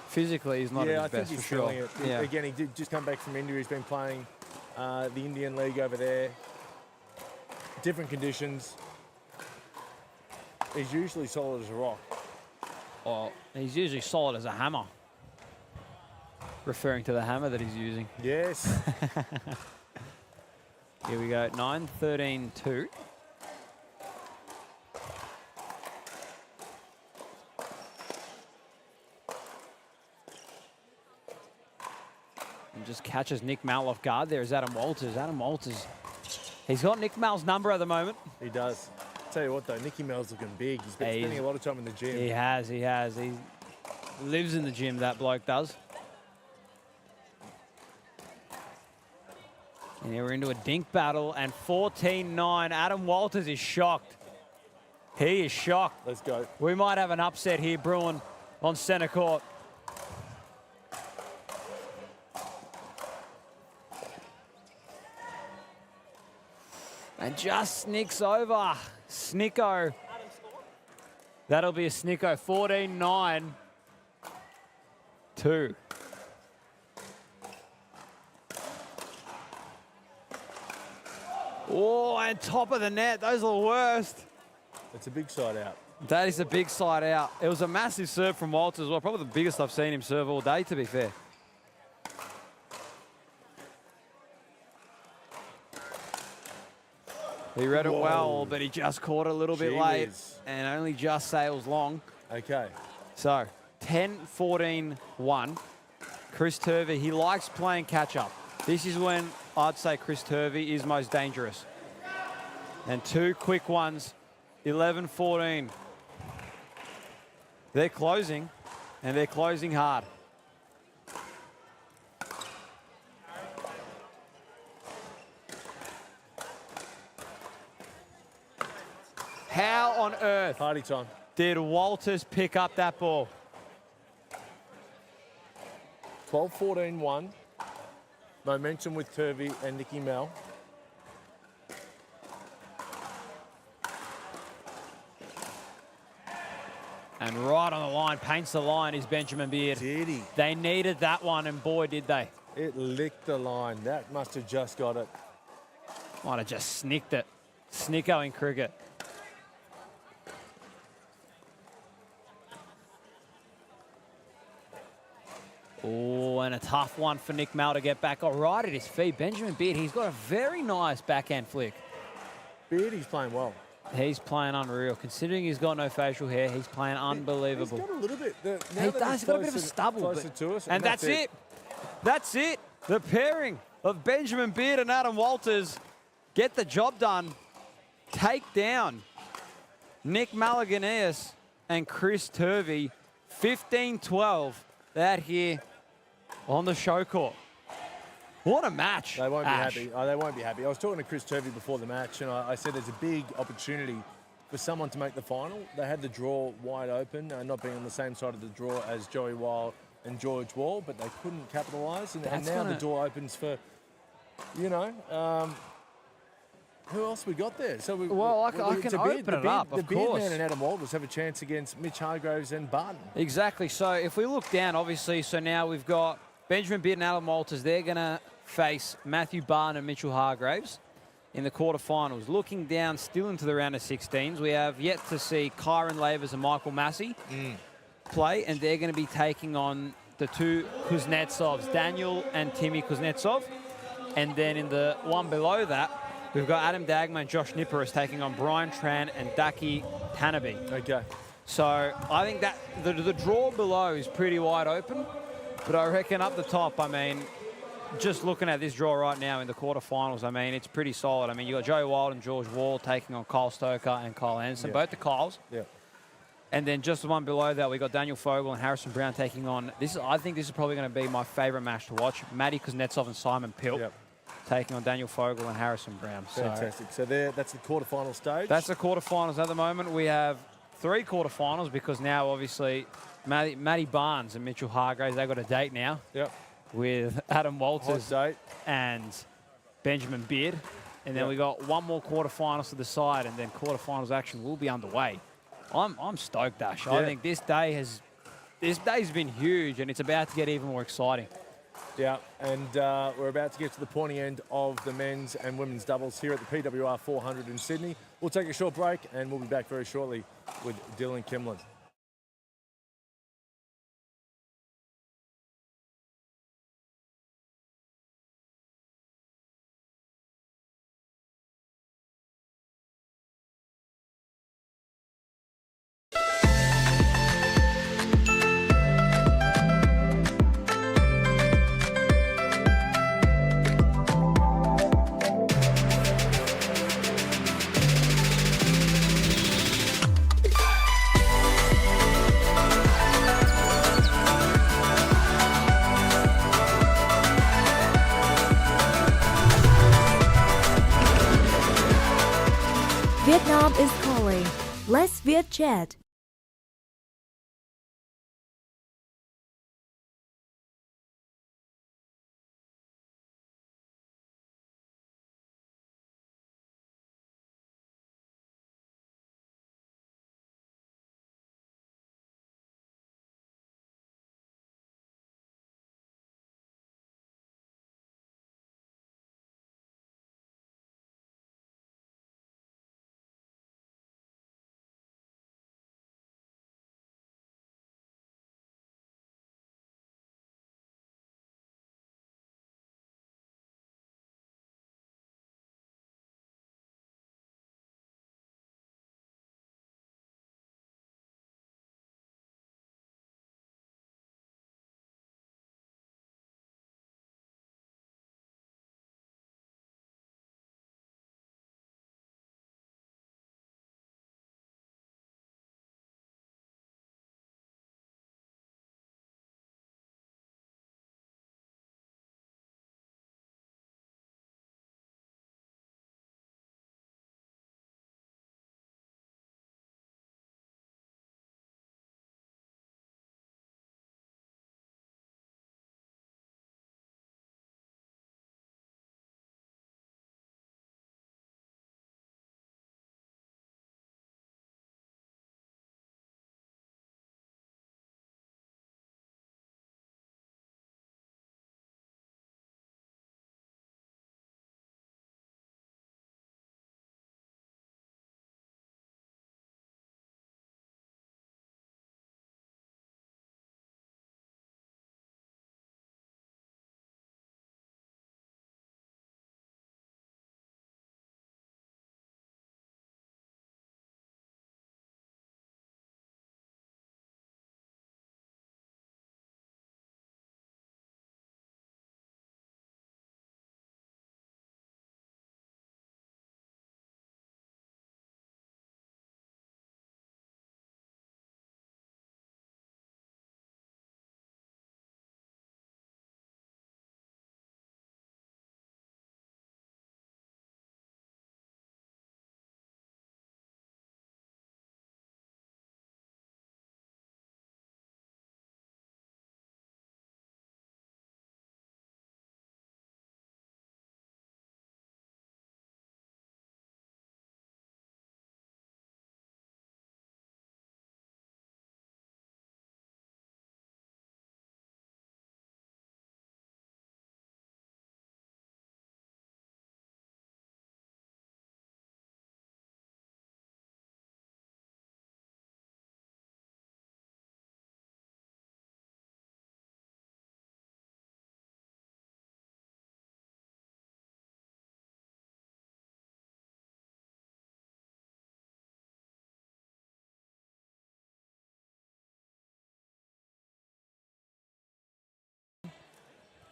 Physically, he's not at his best, he's for sure. It. Yeah. Again, he did just come back from India. He's been playing the Indian League over there. Different conditions. He's usually solid as a rock. Well, he's usually solid as a hammer. Referring to the hammer that he's using. Yes. Here we go, 9-13-2. And just catches Nick Mal off guard there is Adam Walters. Adam Walters, he's got Nick Mal's number at the moment. He does. Tell you what though, Nicky Mal's looking big. He's been spending a lot of time in the gym. He has. He lives in the gym, that bloke does. And here we're into a dink battle, and 14-9. Adam Walters is shocked. He is shocked. Let's go. We might have an upset here brewing on centre court. And just snicks over. Snicko. That'll be a Snicko. 14-9. 2. Oh, and top of the net. Those are the worst. It's a big side out. That is a big side out. It was a massive serve from Walters as well. Probably the biggest I've seen him serve all day, to be fair. He read it well, but he just caught it a little bit Gee late whiz. and only just sails long. Okay. So 10-14-1. Chris Turvey, he likes playing catch-up. This is when I'd say Chris Turvey is most dangerous. And two quick ones, 11-14. They're closing, and they're closing hard. How on earth Party time. did Walters pick up that ball? 12-14-1. Momentum with Turvey and Nicky Mel. And right on the line, paints the line, is Benjamin Beard. Did he? They needed that one, and boy, did they. It licked the line. That must have just got it. Might have just snicked it. Snicko in cricket. Oh, and a tough one for Nick Mal to get back all right at his feet. Benjamin Beard, he's got a very nice backhand flick. Beard, he's playing well. He's playing unreal. Considering he's got no facial hair, he's playing unbelievable. He's got a little bit. He does. He's got a bit of a stubble. Closer to us, and that's it. That's it. The pairing of Benjamin Beard and Adam Walters get the job done. Take down Nick Malaganias and Chris Turvey. 15-12 out here on the show court. What a match. They won't be Ash. happy. Oh, they won't be happy. I was talking to Chris Turvey before the match, and I said there's a big opportunity for someone to make the final. They had the draw wide open, not being on the same side of the draw as Joey Wild and George Wall, but they couldn't capitalise. And now the door opens for, you know, who else we got there? So I can open it up, of The Beard course. Man and Adam Walters have a chance against Mitch Hargraves and Barton. Exactly. So if we look down, obviously, so now we've got Benjamin Beard and Adam Walters. They're going to face Matthew Barton and Mitchell Hargraves in the quarterfinals. Looking down still into the round of 16s, we have yet to see Kyron Lavers and Michael Massey play, and they're going to be taking on the two Kuznetsovs, Daniel and Timmy Kuznetsov. And then in the one below that, we've got Adam Dagman and Josh Nipperis taking on Brian Tran and Daki Tanabe. Okay. So I think that the draw below is pretty wide open, but I reckon up the top, I mean, just looking at this draw right now in the quarterfinals, I mean, it's pretty solid. I mean, you got Joey Wild and George Wall taking on Kyle Stoker and Kyle Anderson, both the Kyles. Yeah. And then just the one below that, we got Daniel Fogel and Harrison Brown taking on, I think this is probably going to be my favourite match to watch, Matty Kuznetsov and Simon Pilt taking on Daniel Fogel and Harrison Brown. Fantastic. So that's the quarterfinal stage. That's the quarterfinals. At the moment, we have 3 quarterfinals because now, obviously, Matty Barnes and Mitchell Hargraves, they've got a date now. Yep. With Adam Walters Hot date. and Benjamin Beard. And then we got one more quarterfinals to the side, and then quarterfinals action will be underway. I'm stoked, Dash. I think this day's been huge, and it's about to get even more exciting. Yeah, and we're about to get to the pointy end of the men's and women's doubles here at the PWR 400 in Sydney. We'll take a short break, and we'll be back very shortly with Dylan Kimlin. Vietnam is calling. Let's Viet chat.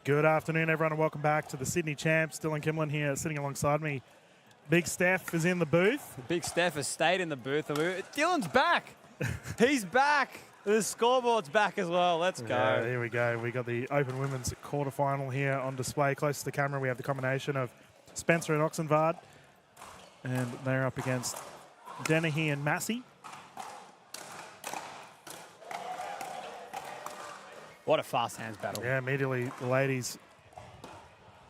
Good afternoon, everyone, and welcome back to the Sydney Champs. Dylan Kimlin here, sitting alongside me. Big Steph is in the booth. Big Steph has stayed in the booth. Dylan's back. He's back. The scoreboard's back as well. Let's go. Yeah, here we go. We got the Open Women's quarterfinal here on display. Close to the camera, we have the combination of Spencer and Oxenvard, and they're up against Dennehy and Massey. What a fast hands battle. Yeah, immediately the ladies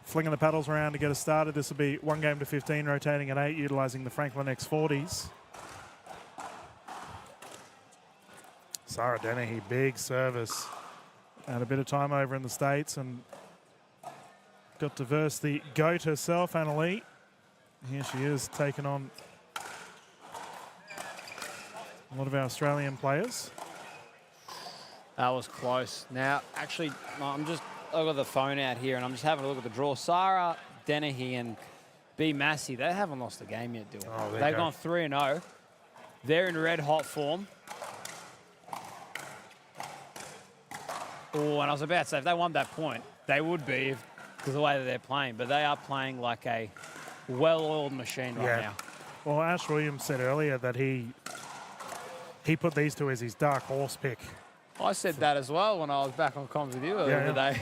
flinging the paddles around to get us started. This will be 1 game to 15, rotating at 8, utilising the Franklin X40s. Sarah Dennehy, big service. Had a bit of time over in the States and got to verse the GOAT herself, Annalie. Here she is, taking on a lot of our Australian players. That was close. Now, actually, I've got the phone out here and I'm just having a look at the draw. Sarah Dennehy and B. Massey, they haven't lost a game yet, Dylan. Oh, they've gone 3-0. They're in red hot form. Oh, and I was about to say, if they won that point, they would be because of the way that they're playing. But they are playing like a well-oiled machine right now. Well, Ash Williams said earlier that he put these two as his dark horse pick. I said that as well when I was back on comms with you earlier today.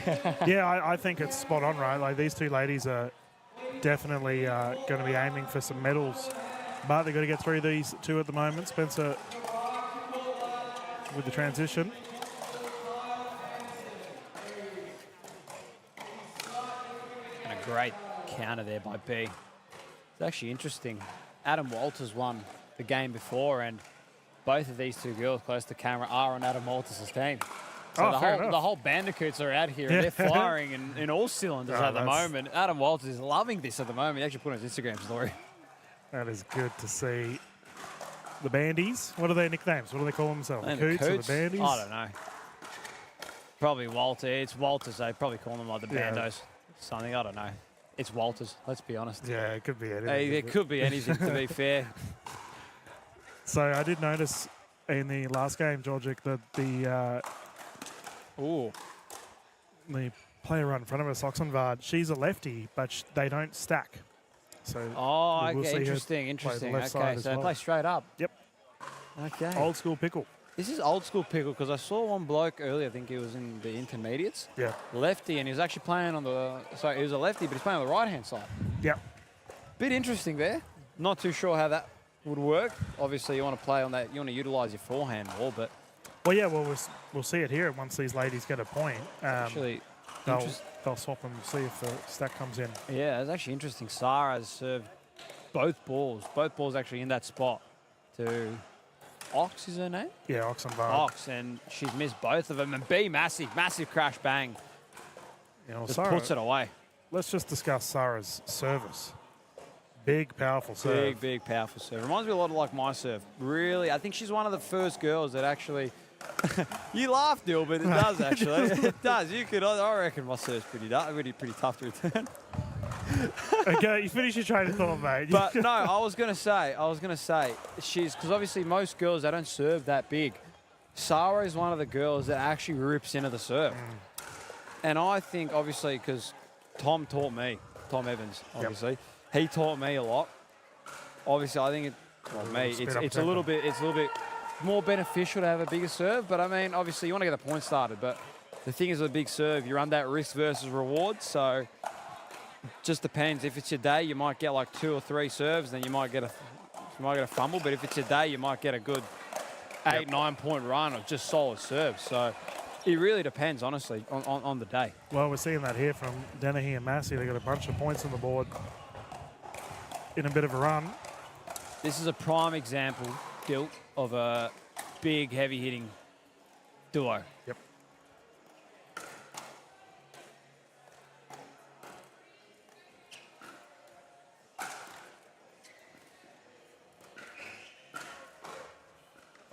Yeah, I think it's spot on, right? Like, these two ladies are definitely going to be aiming for some medals. But they've got to get through these two at the moment. Spencer with the transition. And a great counter there by B. It's actually interesting. Adam Walters won the game before, and both of these two girls close to camera are on Adam Walters' team. So the whole bandicoots are out here, and they're firing in all cylinders at the moment. Adam Walters is loving this at the moment. He actually put on his Instagram story. That is good to see. The Bandies, what are their nicknames? What do they call themselves? The Coots or the Bandies? I don't know. Probably Walter. It's Walters. They probably call them like the Bandos. Something, I don't know. It's Walters, let's be honest. Yeah, it could be anything. It could be anything, to be fair. So I did notice in the last game, Georgic, that the player right in front of us, Oxenvard, she's a lefty, but they don't stack. So okay, interesting. Okay, so play straight up. Yep. Okay. Old school pickle. This is old school pickle because I saw one bloke earlier, I think he was in the intermediates. Yeah. Lefty, and he was actually playing on the, sorry, he was a lefty, but he's playing on the right-hand side. Yep. Bit interesting there. Not too sure how that would work. Obviously, you want to play on that, you want to utilise your forehand more, but... Well, yeah, we'll see it here once these ladies get a point. Actually, they'll swap and see if the stack comes in. Yeah, it's actually interesting. Sarah's served both balls actually in that spot to Ox is her name? Yeah, Oxenvard. Ox, and she's missed both of them. And B, massive crash bang. Just puts it away. Let's just discuss Sarah's service. Big, powerful serve. Big, powerful serve. Reminds me a lot of like my serve. Really, I think she's one of the first girls that actually... you laugh, Dill, but it does actually. It does. I reckon my serve's pretty tough to return. Okay, you finish your train of thought, mate. But no, I was gonna say, she's, because obviously most girls, they don't serve that big. Sarah is one of the girls that actually rips into the serve. And I think, obviously, because Tom Evans, obviously, he taught me a lot. Obviously, I think it's a little bit more beneficial to have a bigger serve. But I mean, obviously, you want to get the point started. But the thing is, with a big serve, you run that risk versus reward. So just depends. If it's your day, you might get like 2 or 3 serves, then you might get a fumble. But if it's your day, you might get a good 8-9 point run of just solid serves. So it really depends, honestly, on the day. Well, we're seeing that here from Dennehy and Massey. They got a bunch of points on the board in a bit of a run. This is a prime example, Gil, of a big, heavy-hitting duo. Yep.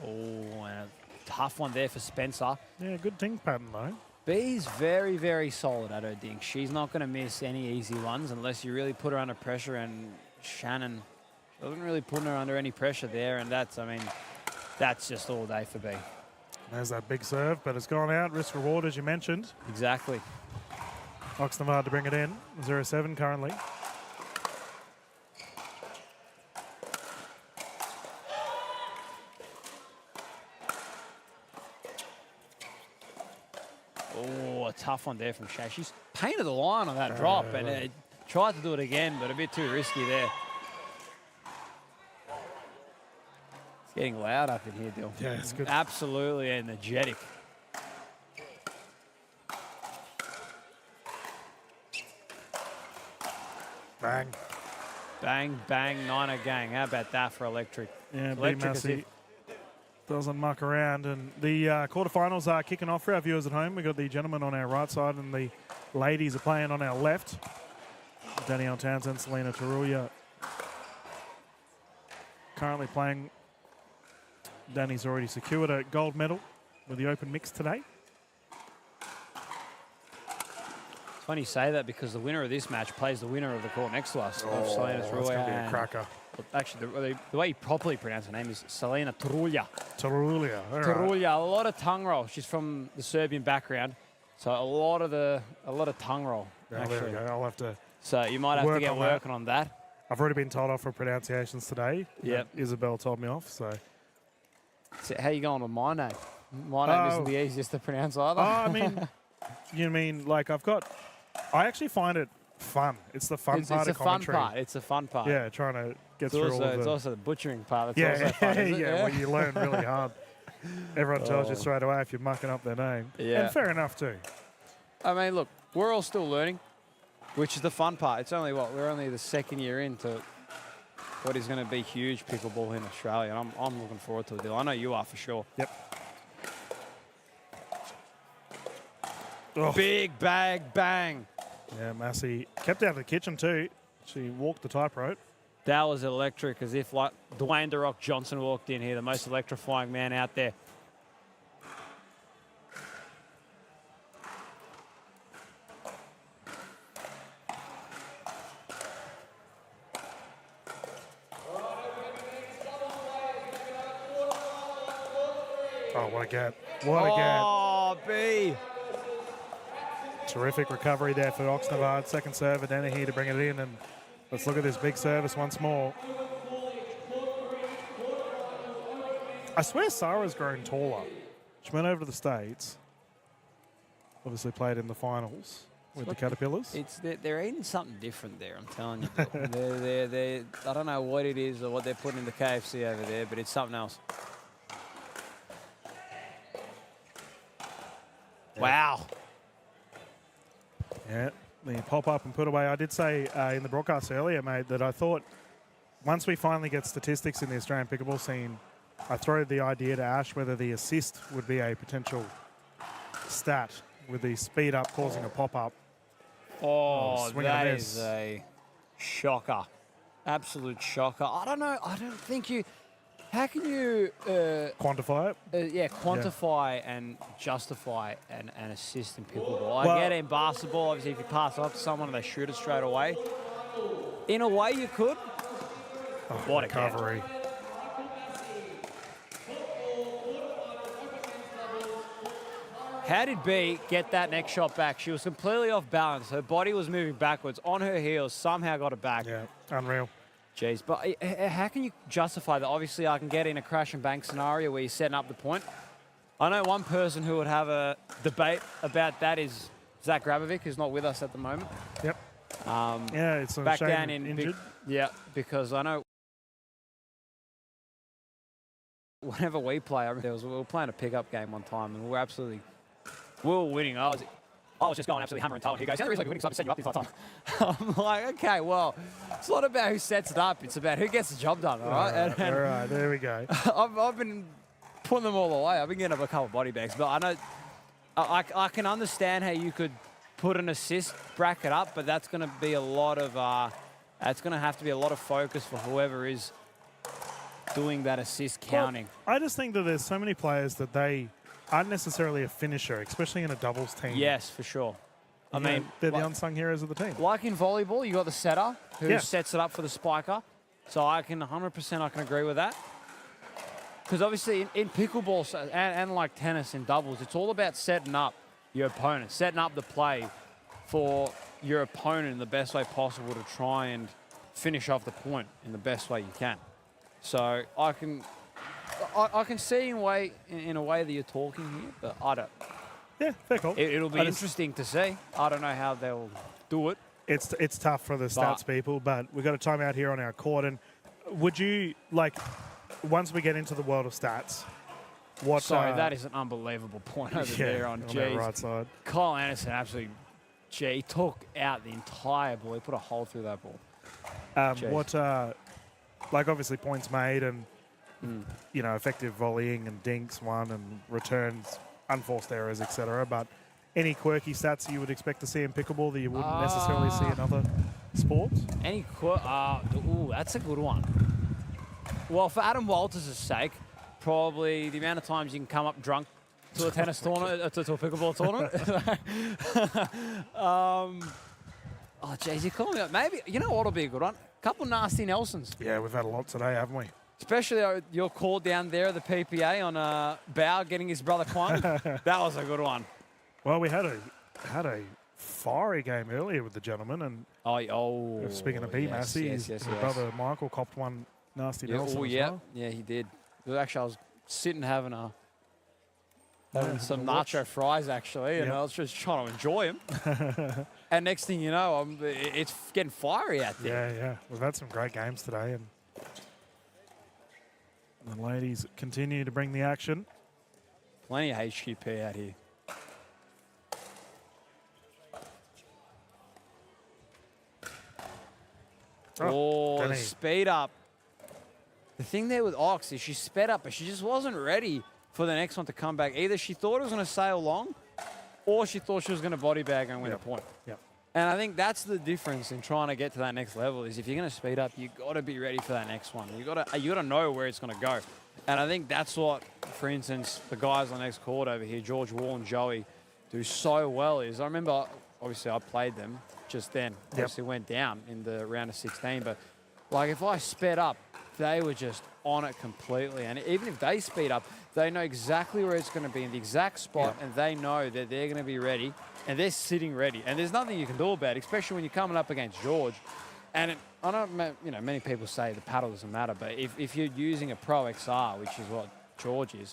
Oh, and a tough one there for Spencer. Yeah, good think pattern, though. B's very, very solid at her dink. She's not going to miss any easy ones unless you really put her under pressure, and Shannon doesn't really put her under any pressure there, and that's just all day for B. There's that big serve, but it's gone out. Risk reward, as you mentioned. Exactly. Oxnard to bring it in. 0-7 currently. Oh, a tough one there from Shay. She's painted the line on that drop and tried to do it again, but a bit too risky there. It's getting loud up in here, Dill. Yeah, it's good. Absolutely energetic. Bang. Bang, bang, Niner gang. How about that for electric? Yeah, Electric Big as Massey doesn't muck around. And the quarterfinals are kicking off for our viewers at home. We've got the gentlemen on our right side and the ladies are playing on our left. Danielle Townsend, Selena Tarulia currently playing. Danny's already secured a gold medal with the open mix today. It's funny you say that because the winner of this match plays the winner of the court next to us. Of Selena that's going to be a Tarulia. cracker. Actually, the way you properly pronounce her name is Selena Tarulia. Tarulia. All right. Tarulia, a lot of tongue roll. She's from the Serbian background, so a lot of tongue roll. Oh, there we go. I'll have to. So you might have to get working on that. I've already been told off for pronunciations today. Yep. Isabel told me off. So how you going with my name? My name isn't the easiest to pronounce either. I mean, you mean like I actually find it fun. It's the fun part of commentary. It's a fun part. Yeah, trying to get through all of It's the... also the butchering part. That's also fun, isn't it? Yeah, well, you learn really hard. Everyone tells you straight away if you're mucking up their name. Yeah. And fair enough too. I mean, look, we're all still learning, which is the fun part. It's only we're only the second year into what is going to be huge pickleball in Australia. And I'm looking forward to it. I know you are for sure. Yep. Big bag bang. Yeah, Massey kept out of the kitchen too. She walked the tightrope. That was electric, as if like Dwayne "The Rock" Johnson walked in here, the most electrifying man out there. Oh, what a gap. What a gap. Oh, B. Terrific recovery there for Oxnard. Second serve, Adenihi to bring it in. And let's look at this big service once more. I swear Sarah's grown taller. She went over to the States. Obviously played in the finals with the Caterpillars. They're eating something different there, I'm telling you. they're, I don't know what it is or what they're putting in the KFC over there, but it's something else. Yeah. Wow. Yeah, the pop up and put away. I did say in the broadcast earlier, mate, that I thought once we finally get statistics in the Australian pickleball scene, I throw the idea to Ash whether the assist would be a potential stat with the speed up causing a pop up. Oh, that is a shocker. Absolute shocker. I don't know. I don't think you... How can you... quantify it? Quantify and justify an assist in pickleball. I get it in basketball. Obviously, if you pass it off to someone and they shoot it straight away. In a way, you could. Oh, what recovery. How did B get that next shot back? She was completely off balance. Her body was moving backwards. On her heels, somehow got it back. Yeah, unreal. Jeez, but how can you justify that? Obviously, I can get in a crash and bang scenario where you're setting up the point. I know one person who would have a debate about that is Zach Grabovic, who's not with us at the moment. Yep. Yeah, it's a back shame down in injured. Because I know whenever we play, we were playing a pickup game one time and we were winning. I was just going absolutely hammering Talon. He goes, the only reason we're winning is I've set you up this whole time. I'm like, okay, well, it's not about who sets it up. It's about who gets the job done, all right? All right, there we go. I've been putting them all away. I've been getting up a couple of body bags, but I know I can understand how you could put an assist bracket up, but that's going to be a lot of that's going to have to be a lot of focus for whoever is doing that assist counting. Well, I just think that there's so many players that they aren't necessarily a finisher, especially in a doubles team. Yes, for sure. I mean, they're the unsung heroes of the team. Like in volleyball, you got the setter who sets it up for the spiker. So I can 100% agree with that. Because obviously in pickleball and like tennis in doubles, it's all about setting up your opponent, setting up the play for your opponent in the best way possible to try and finish off the point in the best way you can. So I can see in a way that you're talking here, but I don't. Yeah, fair call. It'll be interesting to see. I don't know how they'll do it. It's tough for the stats people, but we've got a timeout here on our court. And would you, like, once we get into the world of stats, what... Sorry, that is an unbelievable point over there on the right side. Kyle Anderson absolutely, he took out the entire ball. He put a hole through that ball. What, like, obviously points made and, you know, effective volleying and dinks won and returns, unforced errors, etc. But any quirky stats you would expect to see in pickleball that you wouldn't necessarily see in other sports? That's a good one. Well, for Adam Walters' sake, probably the amount of times you can come up drunk to a tennis tournament, to a pickleball tournament. Oh, jeez, you're calling me up. Maybe, you know what'll be a good one? A couple nasty Nelsons. Yeah, we've had a lot today, haven't we? Especially your call down there at the PPA on Bao getting his brother Kwon. That was a good one. Well, we had a fiery game earlier with the gentleman, and speaking of Massey, his brother Michael copped one nasty Nelson as well. Yeah, he did. Actually, I was sitting having some nacho fries, actually, and I was just trying to enjoy them. And next thing you know, it's getting fiery out there. Yeah. We've had some great games today, and the ladies continue to bring the action. Plenty of HQP out here. The speed up. The thing there with Ox is she sped up, but she just wasn't ready for the next one to come back. Either she thought it was going to sail long, or she thought she was going to body bag and win a point. Yep. And I think that's the difference in trying to get to that next level. Is if you're going to speed up, you got to be ready for that next one. You got to know where it's going to go. And I think that's what, for instance, the guys on the next court over here, George Wall and Joey, do so well. Is I remember, obviously, I played them just then. Obviously, went down in the round of 16, but like if I sped up, they were just on it completely. And even if they speed up, they know exactly where it's going to be in the exact spot, and they know that they're going to be ready, and they're sitting ready. And there's nothing you can do about it, especially when you're coming up against George. And I don't, many people say the paddle doesn't matter, but if you're using a Pro XR, which is what George is,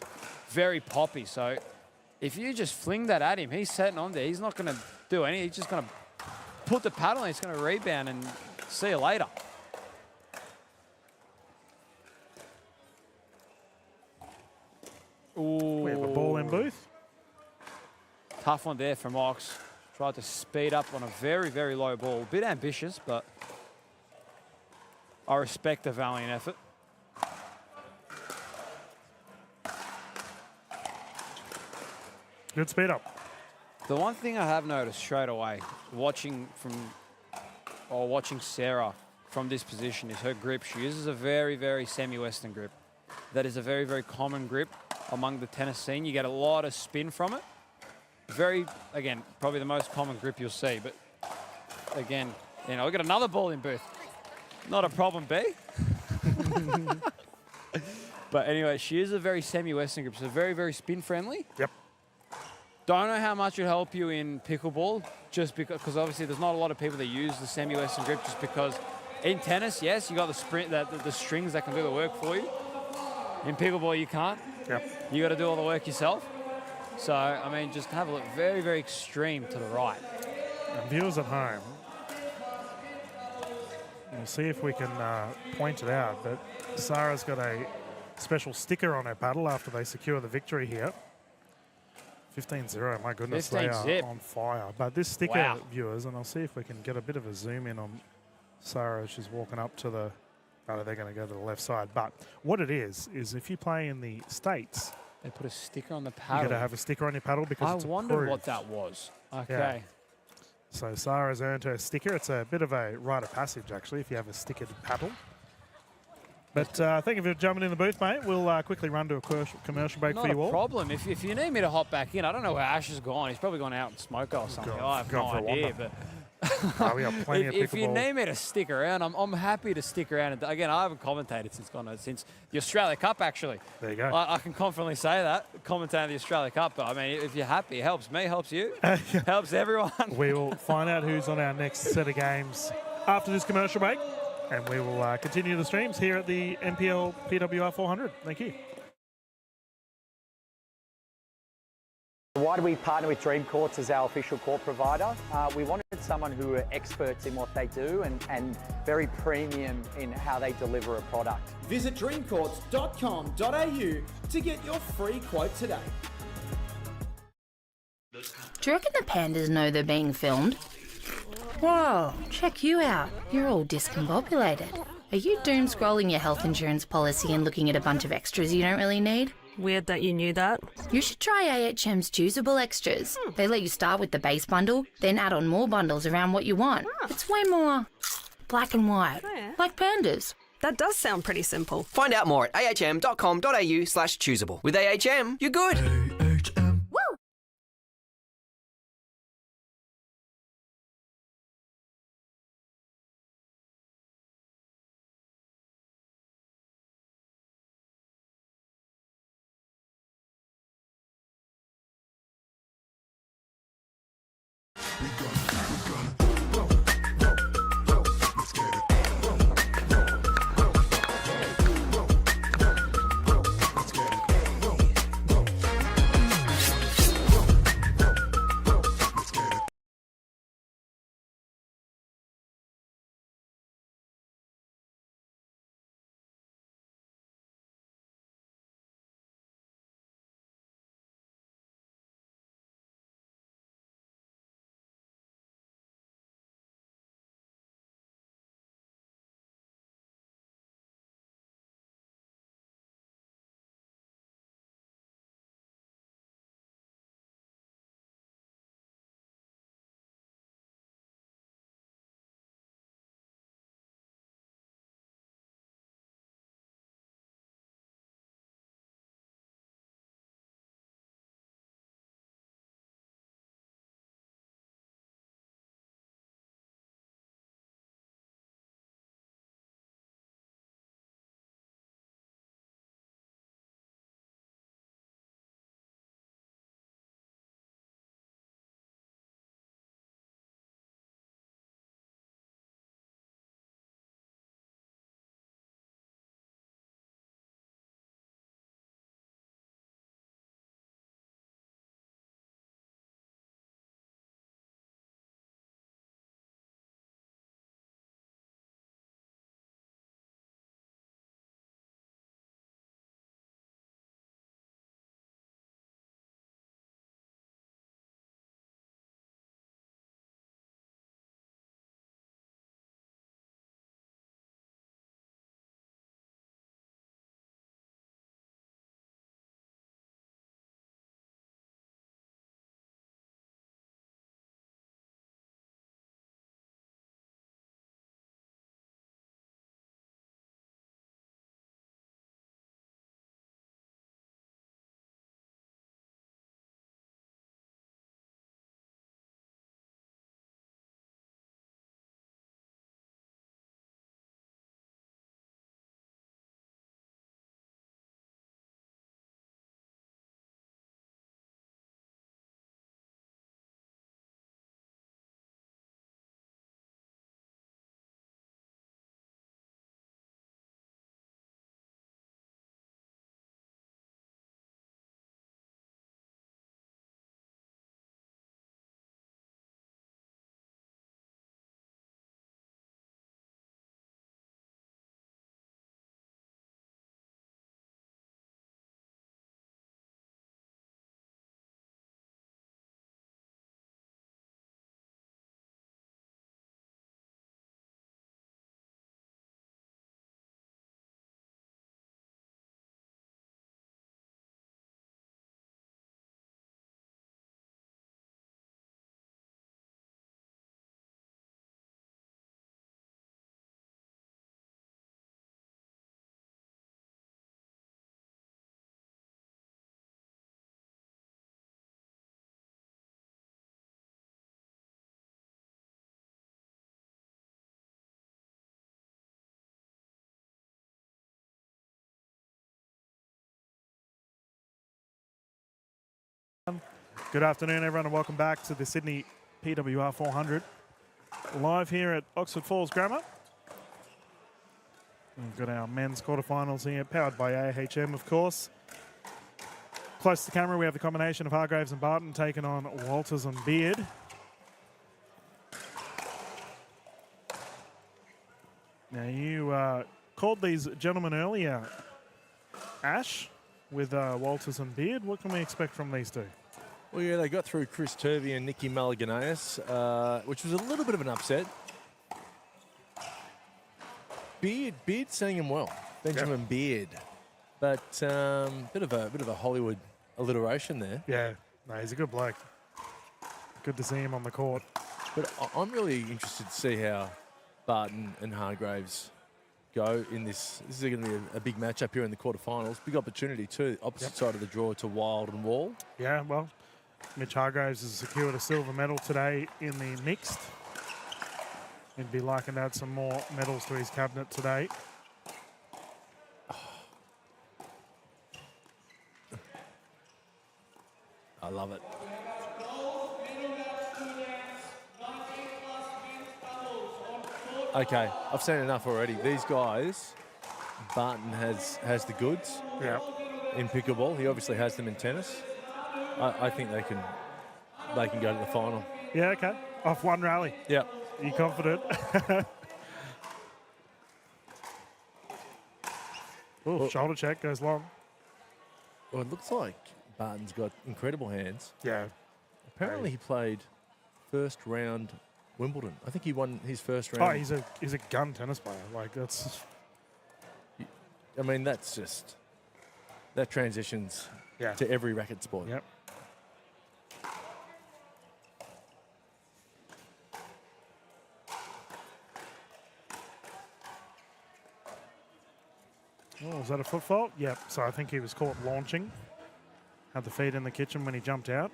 very poppy. So if you just fling that at him, he's sitting on there. He's not going to do anything. He's just going to put the paddle in. He's going to rebound and see you later. Ooh. We have a ball in booth. Tough one there from Ox. Tried to speed up on a very, very low ball. A bit ambitious, but I respect the valiant effort. Good speed up. The one thing I have noticed straight away, watching Sarah from this position, is her grip. She uses a very, very semi-Western grip. That is a very, very common grip among the tennis scene. You get a lot of spin from it. Again, probably the most common grip you'll see. But again, we got another ball in booth. Not a problem, B. But anyway, she is a very semi-Western grip, so very, very spin friendly. Yep. Don't know how much it would help you in pickleball, just because obviously there's not a lot of people that use the semi-Western grip, just because in tennis, yes, you got the strings that can do the work for you. In pickleball, you can't. Yep. You got to do all the work yourself. So, I mean, just have a look. Very, very extreme to the right. And viewers at home, we'll see if we can point it out, but Sarah's got a special sticker on her paddle after they secure the victory here. 15-0, my goodness, they are on fire. But this sticker, viewers, and I'll see if we can get a bit of a zoom in on Sarah as she's walking up to the... Oh, they're going to go to the left side. But what it is if you play in the States... They put a sticker on the paddle. You got to have a sticker on your paddle because it's approved. I wondered what that was. Okay. Yeah. So Sarah's earned her sticker. It's a bit of a rite of passage, actually, if you have a stickered paddle. But thank you for jumping in the booth, mate. We'll quickly run to a commercial break for you all. Not a problem. If you need me to hop back in, I don't know where Ash has gone. He's probably gone out and smoke or something. I have no idea. Oh, we have plenty of If you pickleball. need me to stick around, I'm happy to stick around. And again, I haven't commentated since the Australia Cup, actually. There you go. I can confidently say that, commentating the Australia Cup. But, I mean, if you're happy, it helps me, helps you, helps everyone. We will find out who's on our next set of games after this commercial break, and we will continue the streams here at the NPL PWR 400. Thank you. Why do we partner with Dream Courts as our official court provider? We wanted someone who are experts in what they do and very premium in how they deliver a product. Visit dreamcourts.com.au to get your free quote today. Do you reckon the pandas know they're being filmed? Whoa, check you out. You're all discombobulated. Are you doom scrolling your health insurance policy and looking at a bunch of extras you don't really need? Weird that you knew that. You should try AHM's choosable extras. They let you start with the base bundle, then add on more bundles around what you want. It's way more black and white, like pandas. That does sound pretty simple. Find out more at ahm.com.au/choosable. With AHM, you're good. Good afternoon, everyone, and welcome back to the Sydney PWR 400. Live here at Oxford Falls Grammar. We've got our men's quarterfinals here, powered by AHM, of course. Close to the camera, we have the combination of Hargraves and Barton taking on Walters and Beard. Now, you called these gentlemen earlier, Ash, with Walters and Beard. What can we expect from these two? Well, yeah, they got through Chris Turvey and Nicky Malaganeas, which was a little bit of an upset. Beard seeing him well, Benjamin Beard, but bit of a Hollywood alliteration there. Yeah, no, he's a good bloke. Good to see him on the court. But I'm really interested to see how Barton and Hargraves go in this. This is going to be a big matchup here in the quarterfinals. Big opportunity too, opposite side of the draw to Wild and Wall. Yeah, well, Mitch Hargraves has secured a silver medal today in the mixed. He'd be liking to add some more medals to his cabinet today. I love it. Okay, I've seen enough already. These guys, Barton has the goods in pickleball. He obviously has them in tennis. I think they can go to the final. Yeah, okay. Off one rally. Yeah. You confident? Oh, shoulder check goes long. Well, it looks like Barton's got incredible hands. Yeah. Apparently he played first round Wimbledon. I think he won his first round. Oh, he's a gun tennis player. Like, that's... I mean, that's just... That transitions to every racket sport. Yep. Oh, was that a foot fault? Yep. So I think he was caught launching. Had the feet in the kitchen when he jumped out.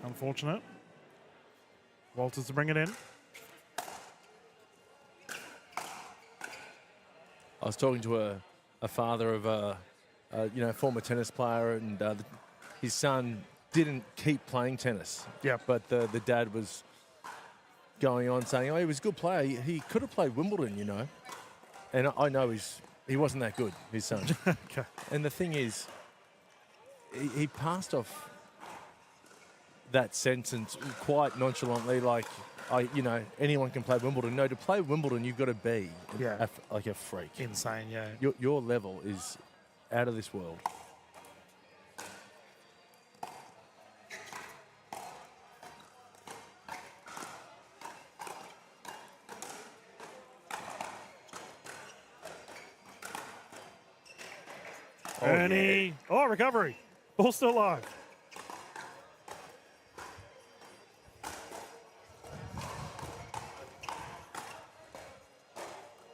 Unfortunate. Walters to bring it in. I was talking to a father of a former tennis player, and his son didn't keep playing tennis. Yeah. But the dad was going on saying, "Oh, he was a good player. He could have played Wimbledon, you know." And I know he wasn't that good, his son. Okay. And the thing is, he passed off that sentence quite nonchalantly, like, anyone can play Wimbledon. No, to play Wimbledon, you've got to be like a freak. Insane, yeah. Your level is out of this world. Ernie. Oh, recovery. Ball still alive.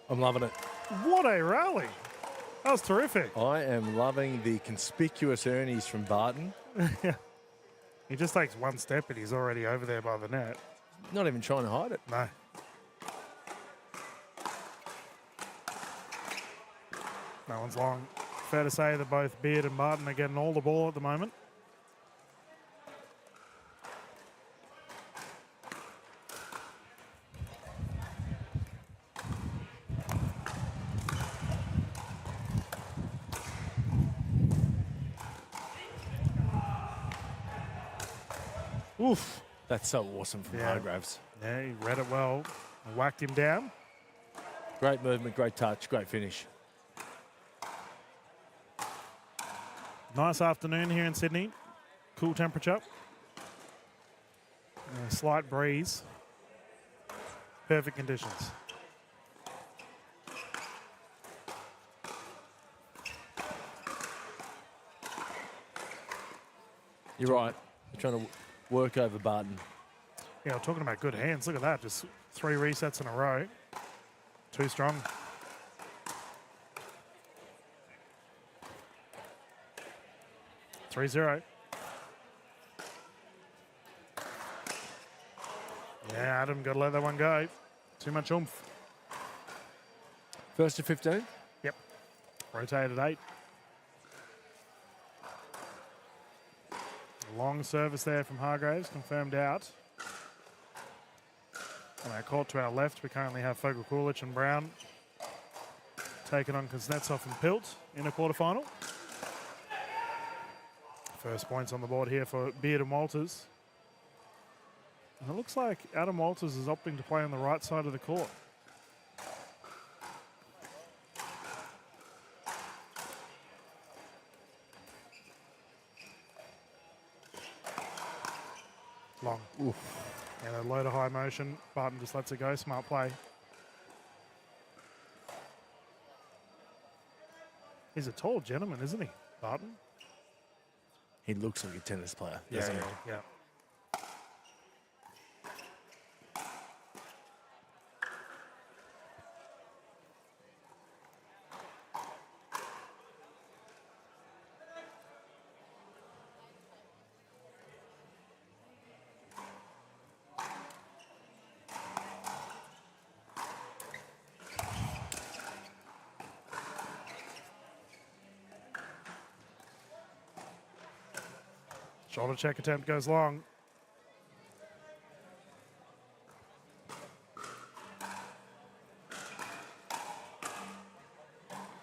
I'm loving it. What a rally. That was terrific. I am loving the conspicuous Ernies from Barton. He just takes one step and he's already over there by the net. Not even trying to hide it. No. No one's long. Fair to say that both Beard and Barton are getting all the ball at the moment. Oof. That's so awesome from Hargraves. Yeah, he read it well. Whacked him down. Great movement, great touch, great finish. Nice afternoon here in Sydney. Cool temperature. A slight breeze. Perfect conditions. You're right. You're trying to work over Barton. Yeah, we're talking about good hands. Look at that. Just 3 resets in a row. Too strong. (3-0). Yeah, Adam, got to let that one go. Too much oomph. First to 15? Yep. Rotated 8. Long service there from Hargraves, confirmed out. On our court to our left, we currently have Fogel Kulich and Brown taking on Kuznetsov and Pilt in a quarterfinal. First points on the board here for Beard and Walters. And it looks like Adam Walters is opting to play on the right side of the court. Long. Oof. And a load of high motion. Barton just lets it go. Smart play. He's a tall gentleman, isn't he, Barton? He looks like a tennis player, doesn't he? Yeah. Shoulder check attempt goes long.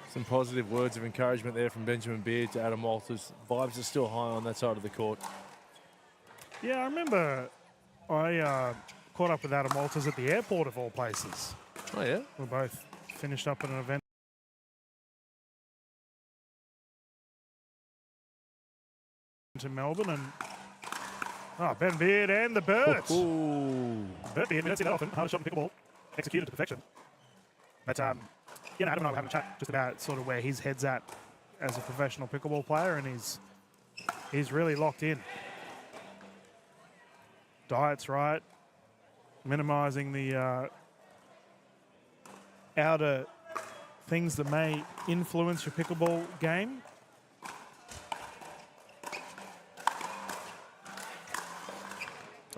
Some positive words of encouragement there from Benjamin Beard to Adam Walters. Vibes are still high on that side of the court. Yeah, I remember I caught up with Adam Walters at the airport of all places. Oh, yeah? We both finished up at an event in Melbourne, and Ben Beard and the Birds. Ben Beard, we don't see that often. Hardest shot in pickleball, executed to perfection. But Adam and I were having a chat just about sort of where his head's at as a professional pickleball player, and he's really locked in. Diet's right, minimising the outer things that may influence your pickleball game.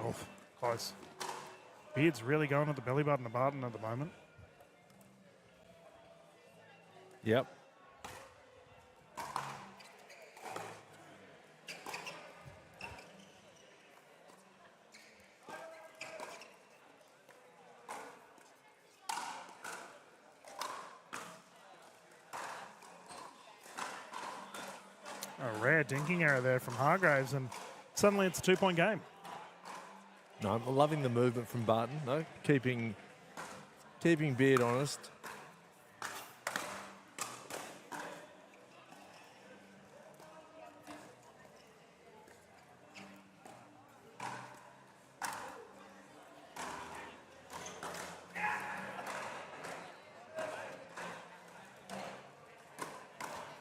Oh, close. Beard's really going at the belly button of Barton at the moment. Yep. A rare dinking error there from Hargraves, and suddenly it's a 2-point game. No, I'm loving the movement from Barton, though. Keeping Beard honest.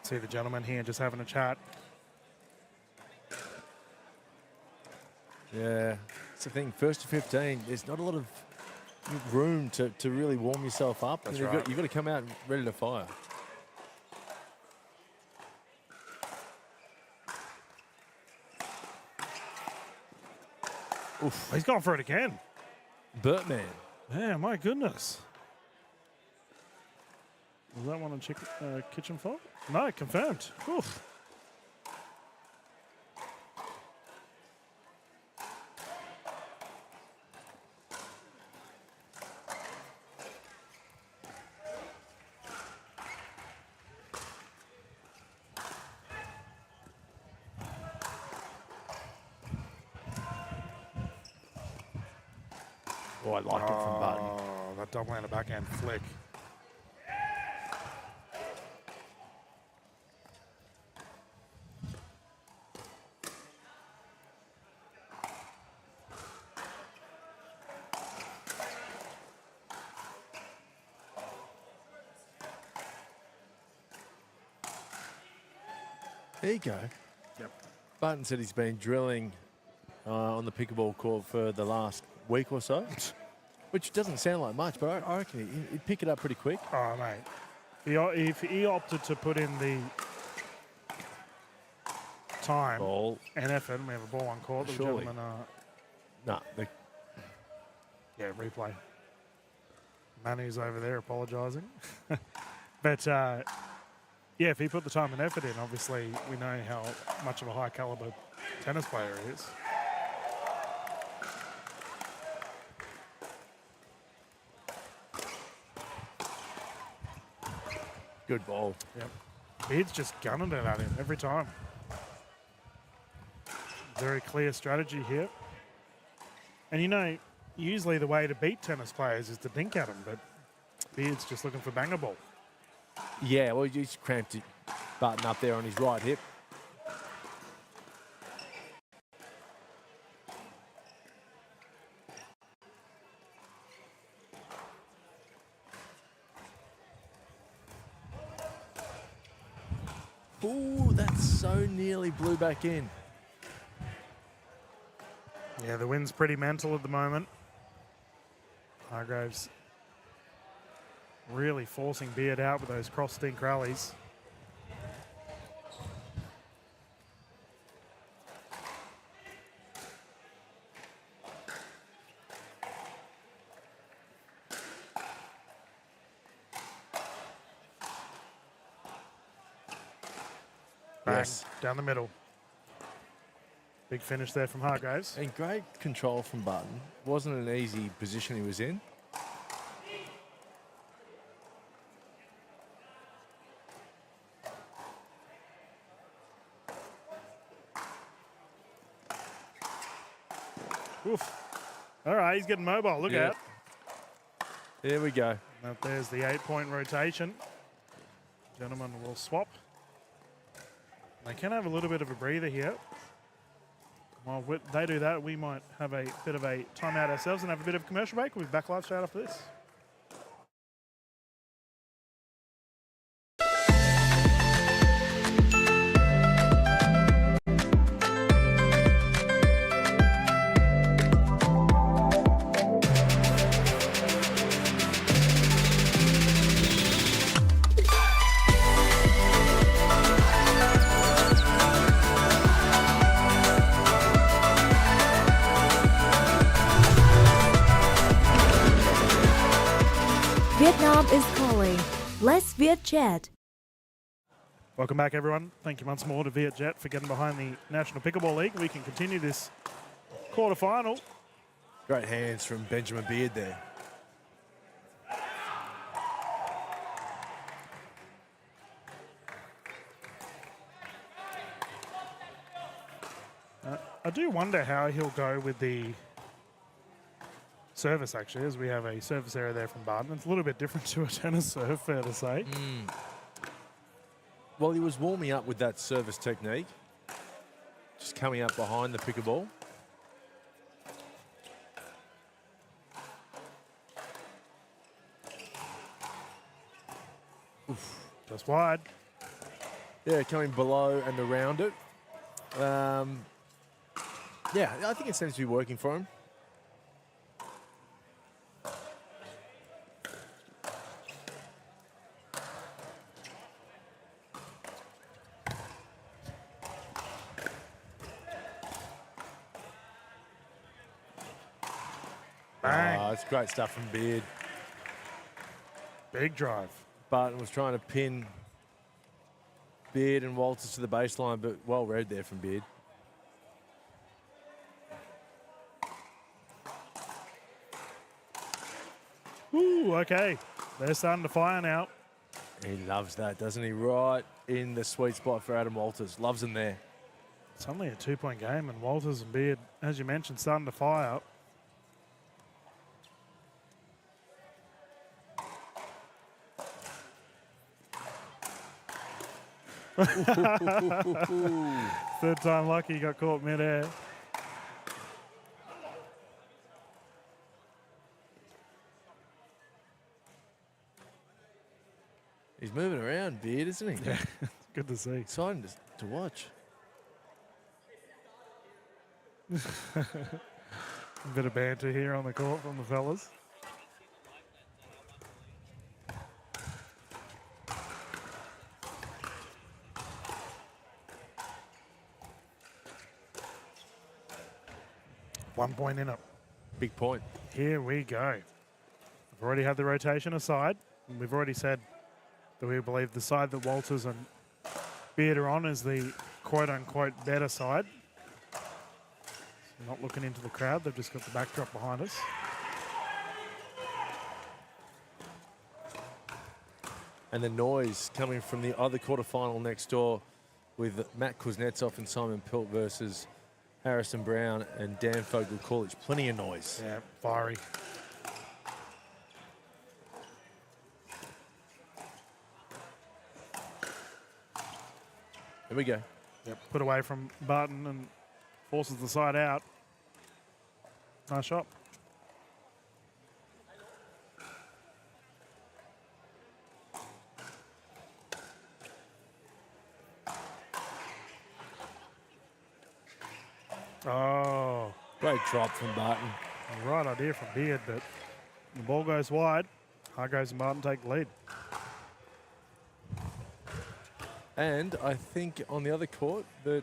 See the gentleman here just having a chat. Yeah, it's the thing. First to 15, there's not a lot of room to really warm yourself up. That's you've right. You've got to come out ready to fire. Oof. He's gone for it again. Bertman. Yeah, my goodness. Was that one on kitchen fault? No, confirmed. Oof. Oh, I like it from Barton. Oh, that double handed backhand flick. There you go. Yep. Barton said he's been drilling on the pickleball court for the last week or so, which doesn't sound like much, but I reckon he'd pick it up pretty quick. Oh, mate. If he opted to put in the time and effort, we have a ball on court. The Surely. gentleman, No, yeah, replay. Manu's over there apologising. But, yeah, if he put the time and effort in, obviously we know how much of a high calibre tennis player he is. Good ball. Yep. Beard's just gunning it at him every time. Very clear strategy here. And you know, usually the way to beat tennis players is to dink at them, but Beard's just looking for banger ball. Yeah, well, he's cramped it button up there on his right hip. Ooh, that's so nearly blew back in. Yeah, the wind's pretty mental at the moment. Hargraves really forcing Beard out with those cross stink rallies. Bang, Yes. down the middle. Big finish there from Hargraves. And great control from Button. Wasn't an easy position he was in. Oof. All right, he's getting mobile. Look Yeah. out. There we go. Now there's the 8-point rotation. Gentlemen will swap. They can have a little bit of a breather here. While they do that, we might have a bit of a timeout ourselves and have a bit of commercial break. We'll be back live straight after this. Vietnam is calling. Let's Vietjet. Welcome back, everyone. Thank you once more to Vietjet for getting behind the National Pickleball League. We can continue this quarterfinal. Great hands from Benjamin Beard there. I do wonder how he'll go with the service, actually, as we have a service area there from Barton. It's a little bit different to a tennis serve, fair to say. Well, he was warming up with that service technique. Just coming up behind the pickleball. Just wide. Yeah, coming below and around it. Yeah, I think it seems to be working for him. Bang. It's great stuff from Beard. Big drive. Barton was trying to pin Beard and Walters to the baseline, but well read there from Beard. Ooh, okay. They're starting to fire now. He loves that, doesn't he? Right in the sweet spot for Adam Walters. Loves him there. It's only a 2-point game, and Walters and Beard, as you mentioned, starting to fire. Third time lucky, got caught mid-air. He's moving around, Beard, isn't he? Yeah, it's good to see. Exciting to watch. A bit of banter here on the court from the fellas. One point in it. Big point. Here we go. We've already had the rotation aside. And we've already said that we believe the side that Walters and Beard are on is the quote-unquote better side. Not looking into the crowd. They've just got the backdrop behind us. And the noise coming from the other quarterfinal next door with Matt Kuznetsov and Simon Pilt versus Harrison Brown and Dan Fogel Coolidge. Plenty of noise. Yeah, fiery. Here we go. Yep, put away from Barton and forces the side out. Nice shot. Oh. Great drop from Barton. Right idea from Beard, but the ball goes wide. Hargraves and Barton take the lead. And I think on the other court that,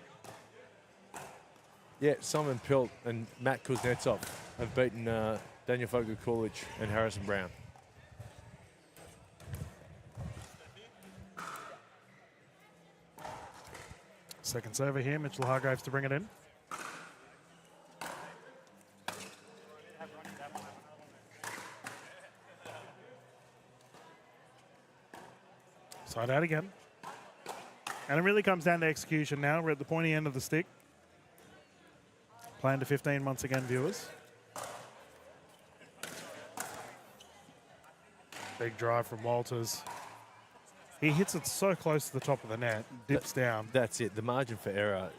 yeah, Simon Pilt and Matt Kuznetsov have beaten Daniel Fogel Coolidge and Harrison Brown. Second server here, Mitchell Hargraves to bring it in. Side out again. And it really comes down to execution now. We're at the pointy end of the stick. Playing to 15 once again, viewers. Big drive from Walters. He hits it so close to the top of the net, dips down. That's it. The margin for error,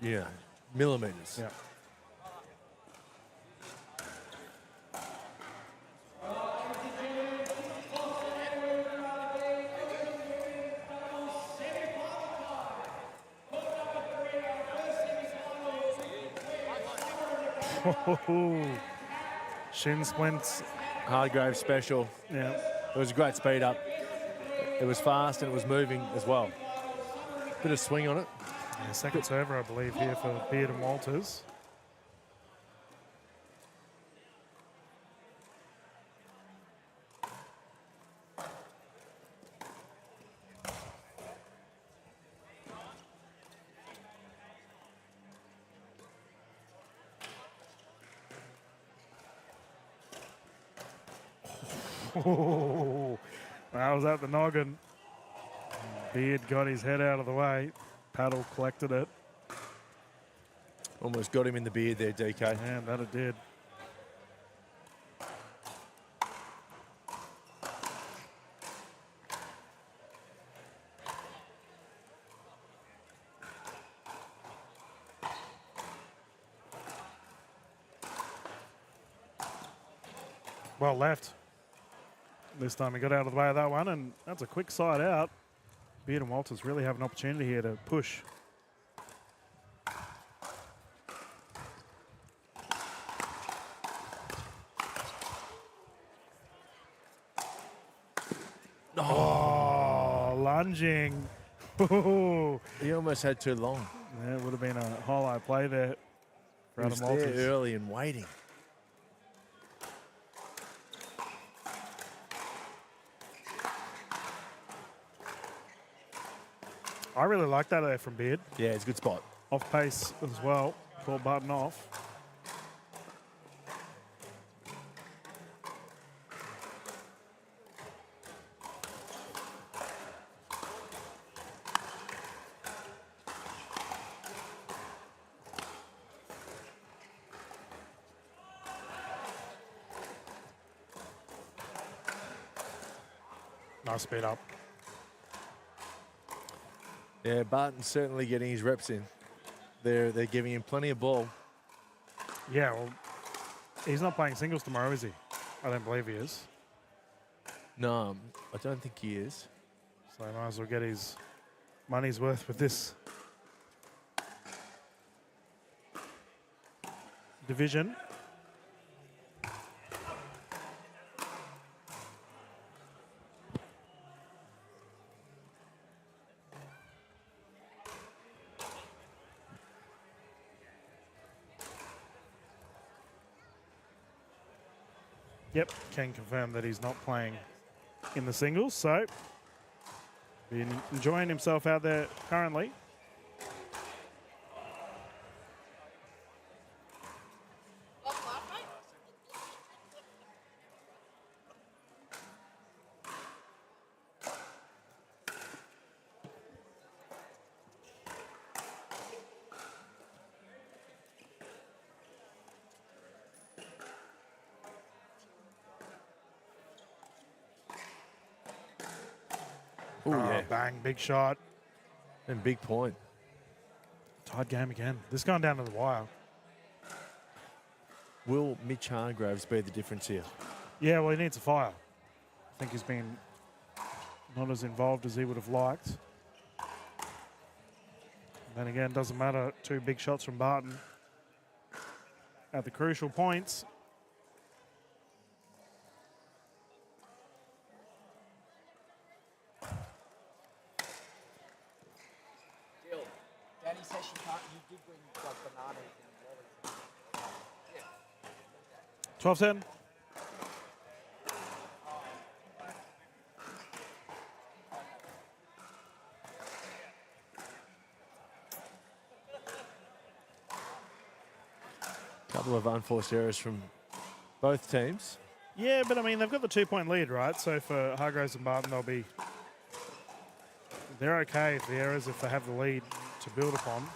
yeah, millimetres. Yeah. Shin splints. Hargraves special. Yeah. It was a great speed up. It was fast and it was moving as well. Bit of swing on it. Yeah, second server, I believe, here for Beard and Walters. Oh, that was at the noggin. Beard got his head out of the way. Paddle collected it. Almost got him in the beard there, DK. Man, that it did. Well left. This time he got out of the way of that one, and that's a quick side out. Beard and Walters really have an opportunity here to push. Oh, lunging. He almost had too long. Yeah, it would have been a highlight play there for He was Adam there Walters. early and waiting. I really like that there from Beard. Yeah, it's a good spot. Off pace as well. Caught Barton off. Nice speed up. Yeah, Barton's certainly getting his reps in. They're giving him plenty of ball. Yeah, well, he's not playing singles tomorrow, is he? I don't believe he is. No, I don't think he is. So he might as well get his money's worth with this division. Yep, can confirm that he's not playing in the singles, so been enjoying himself out there currently. Oh, yeah. Bang, big shot. And big point. Tied game again. This gone down to the wire. Will Mitch Hargraves be the difference here? Yeah, well, he needs a fire. I think he's been not as involved as he would have liked. Then again, doesn't matter. 2 big shots from Barton at the crucial points. Danny says she can't. You did bring like bananas and lollies. 12-10. Couple of unforced errors from both teams. Yeah, but I mean, they've got the 2-point lead, right? So for Hargraves and Barton, they're okay if the errors, if they have the lead to build upon.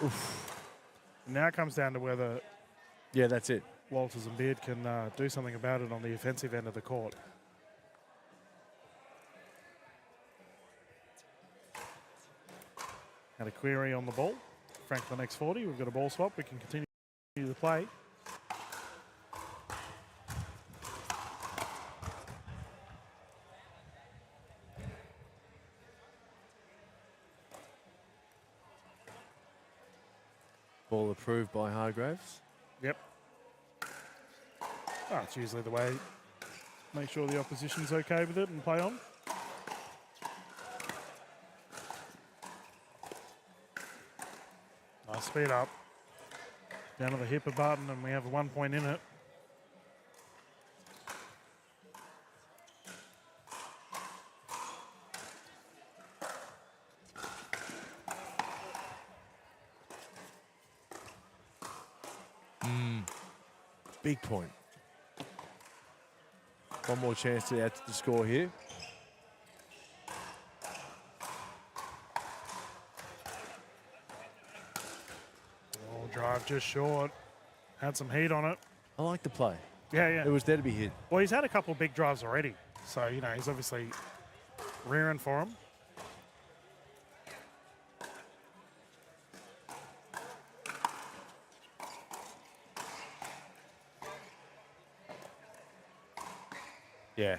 Oof. Now it comes down to whether that's it. Walters and Beard can do something about it on the offensive end of the court. Had a query on the ball. Frank the next 40. We've got a ball swap. We can continue the play. Ball approved by Hargraves. Yep. Oh, it's usually the way. Make sure the opposition's okay with it and play on. Nice speed up. Down to the hip of Barton, and we have a 1 point in it. Big point. One more chance to add to the score here. Oh, drive just short. Had some heat on it. I like the play. Yeah, yeah. It was there to be hit. Well, he's had a couple of big drives already. So, you know, he's obviously rearing for him. Yeah.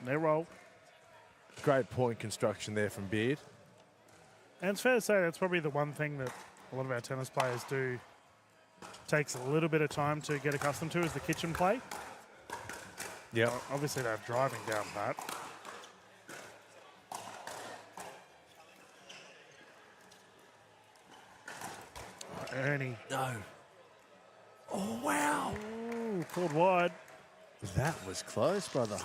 They roll. Great point construction there from Beard. And it's fair to say that's probably the one thing that a lot of our tennis players do. Takes a little bit of time to get accustomed to is the kitchen play. Yeah. Obviously, they're driving down that. Ernie. No. Oh, wow. Ooh, pulled wide. That was close, brother.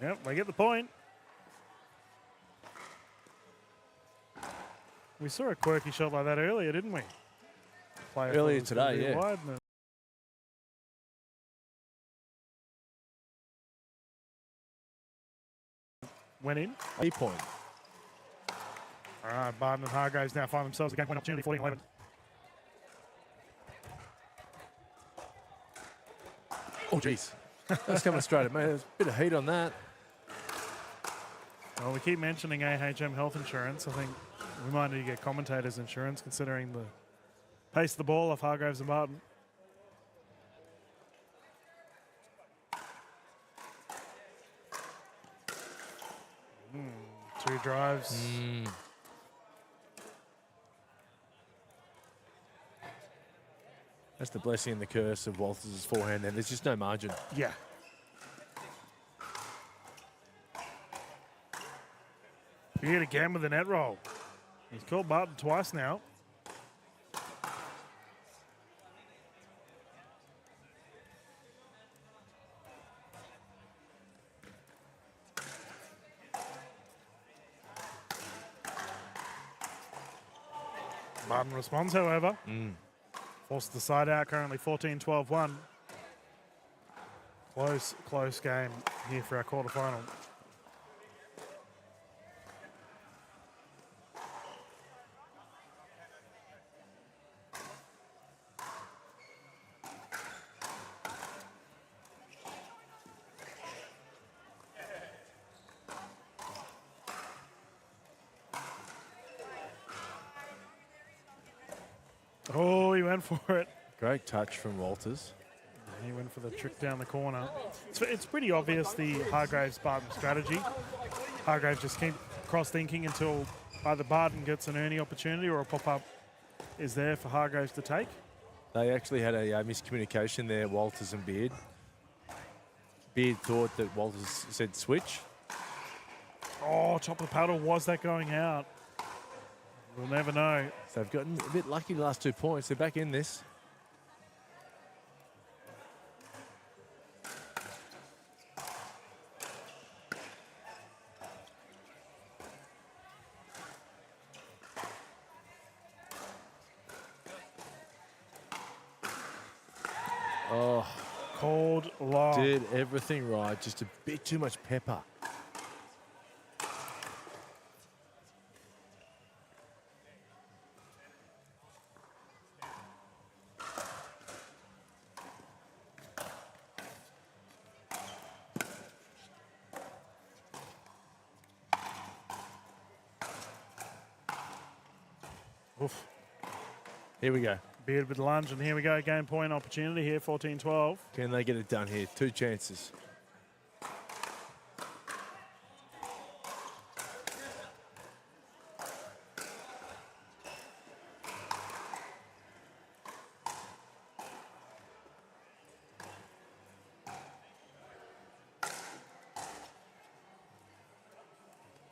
Yep, they get the point. We saw a quirky shot like that earlier, didn't we? Player Earlier thought it was gonna today, be yeah. wide and it went in. A point. All right, Barton and Hargraves now find themselves a game point opportunity, 14-11. Oh, jeez. That's coming straight at me. There's a bit of heat on that. Well, we keep mentioning AHM health insurance. I think we might need to get commentators insurance considering the pace of the ball off Hargraves and Barton. Two drives. That's the blessing and the curse of Walters' forehand, and there's just no margin. Yeah. Beard again with the net roll. He's called Barton twice now. Barton responds, however. Forced the side out, currently 14-12-1. Close game here for our quarterfinal. he went for it. Great touch from Walters. He went for the trick down the corner. It's pretty obvious the Hargraves-Barton strategy. Hargraves just keep cross-thinking until either Barton gets an earning opportunity or a pop-up is there for Hargraves to take. They actually had a miscommunication there, Walters and Beard. Beard thought that Walters said switch. Oh, top of the paddle. Was that going out? We'll never know. So they've gotten a bit lucky the last 2 points. They're back in this. Oh, cold lock. Did everything right. Just a bit too much pepper. Oof. Here we go. Beard with lunge, and here we go. Game point opportunity here, 14-12. Can they get it done here? 2 chances.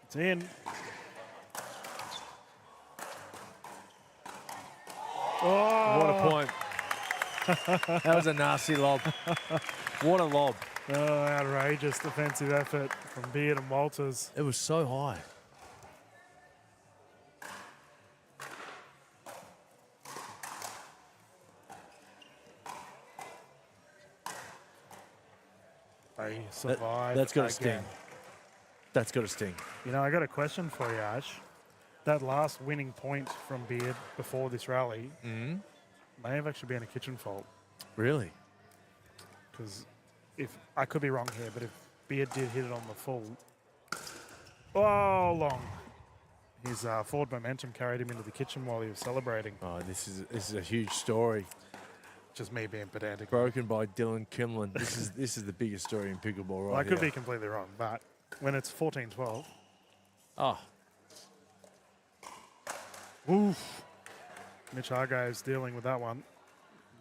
It's in. Oh. What a point. That was a nasty lob. What a lob. Oh, outrageous defensive effort from Beard and Walters. It was so high. They survived. That's got to again. sting. That's got to sting. You know, I got a question for you, Ash. That last winning point from Beard before this rally may have actually been a kitchen fault. Really? Because if I could be wrong here, but if Beard did hit it on the full, long. His forward momentum carried him into the kitchen while he was celebrating. Oh, this is a huge story. Just me being pedantic. Broken by Dylan Kimlin. This is the biggest story in pickleball right Well, I could here. be completely wrong, but when it's 14-12. Oh. Oof. Mitch Hargraves dealing with that one.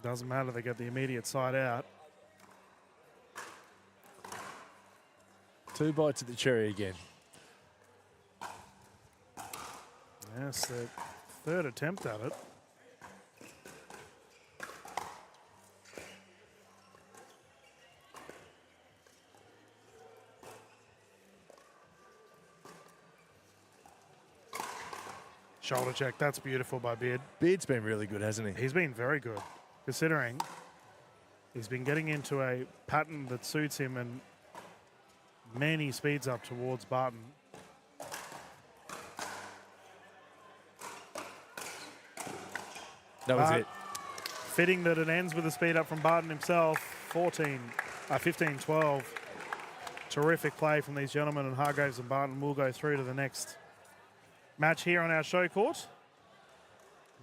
Doesn't matter, they get the immediate side out. 2 bites at the cherry again. Yes, the third attempt at it. Shoulder check, that's beautiful by Beard. Beard's been really good, hasn't he? He's been very good, considering he's been getting into a pattern that suits him, and many speeds up towards Barton. That was it. Fitting that it ends with a speed up from Barton himself. 15-12. Terrific play from these gentlemen, and Hargraves and Barton will go through to the next match here on our show court.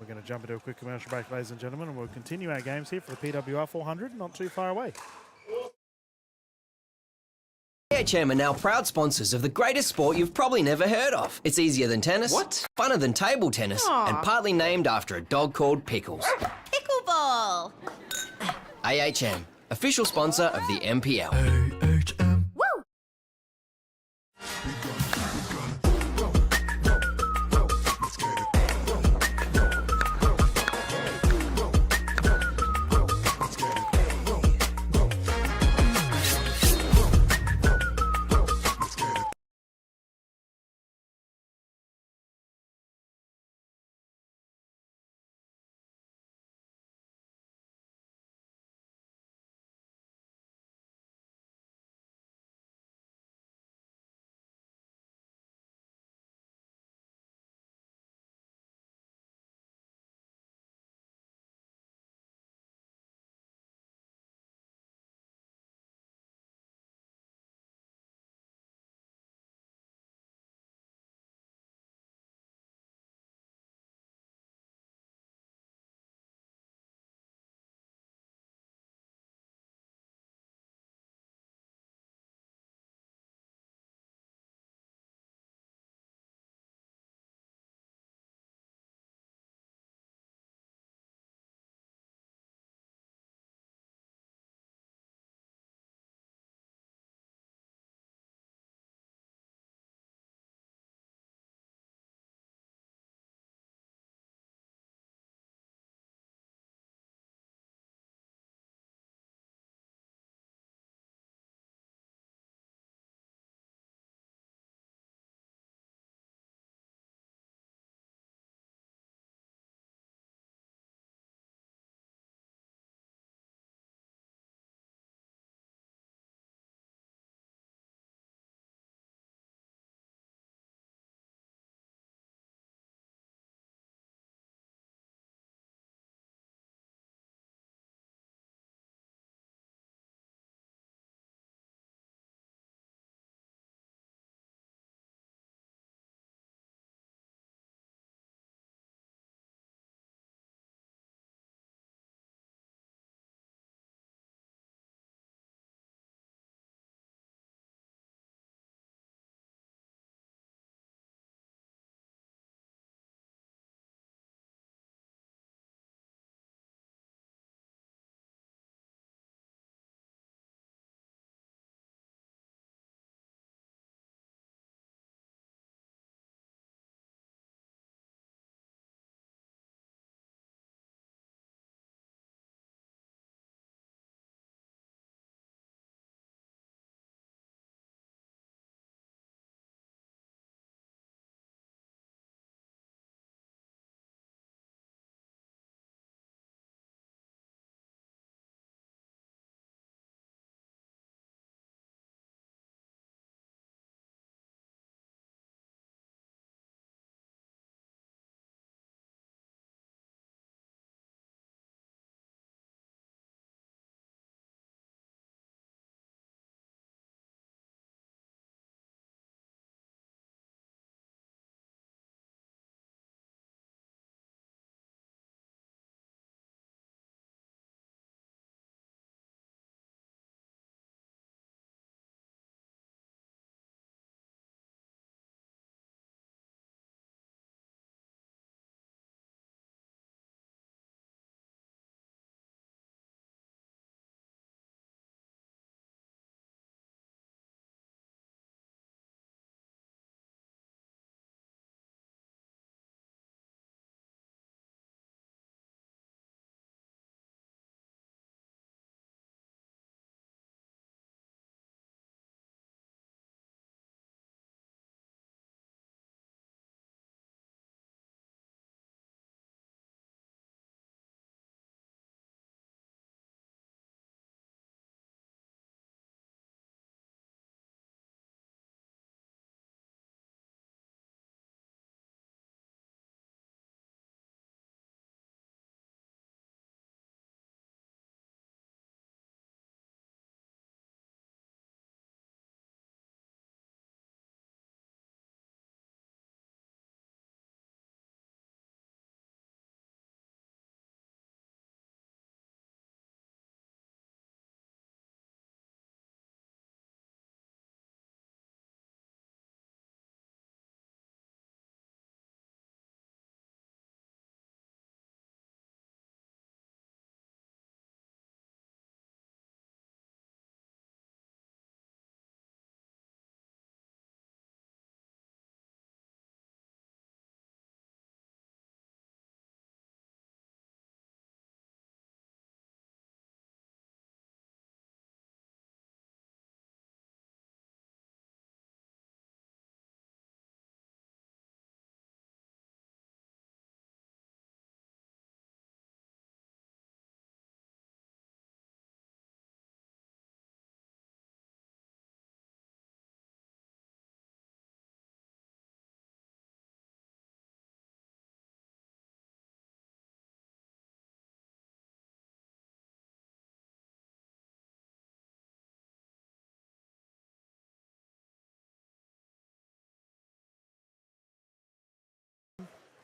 We're going to jump into a quick commercial break, ladies and gentlemen, and we'll continue our games here for the PWR 400, not too far away. AHM are now proud sponsors of the greatest sport you've probably never heard of. It's easier than tennis, funner than table tennis, and partly named after a dog called Pickles. Pickleball. AHM, official sponsor of the NPL.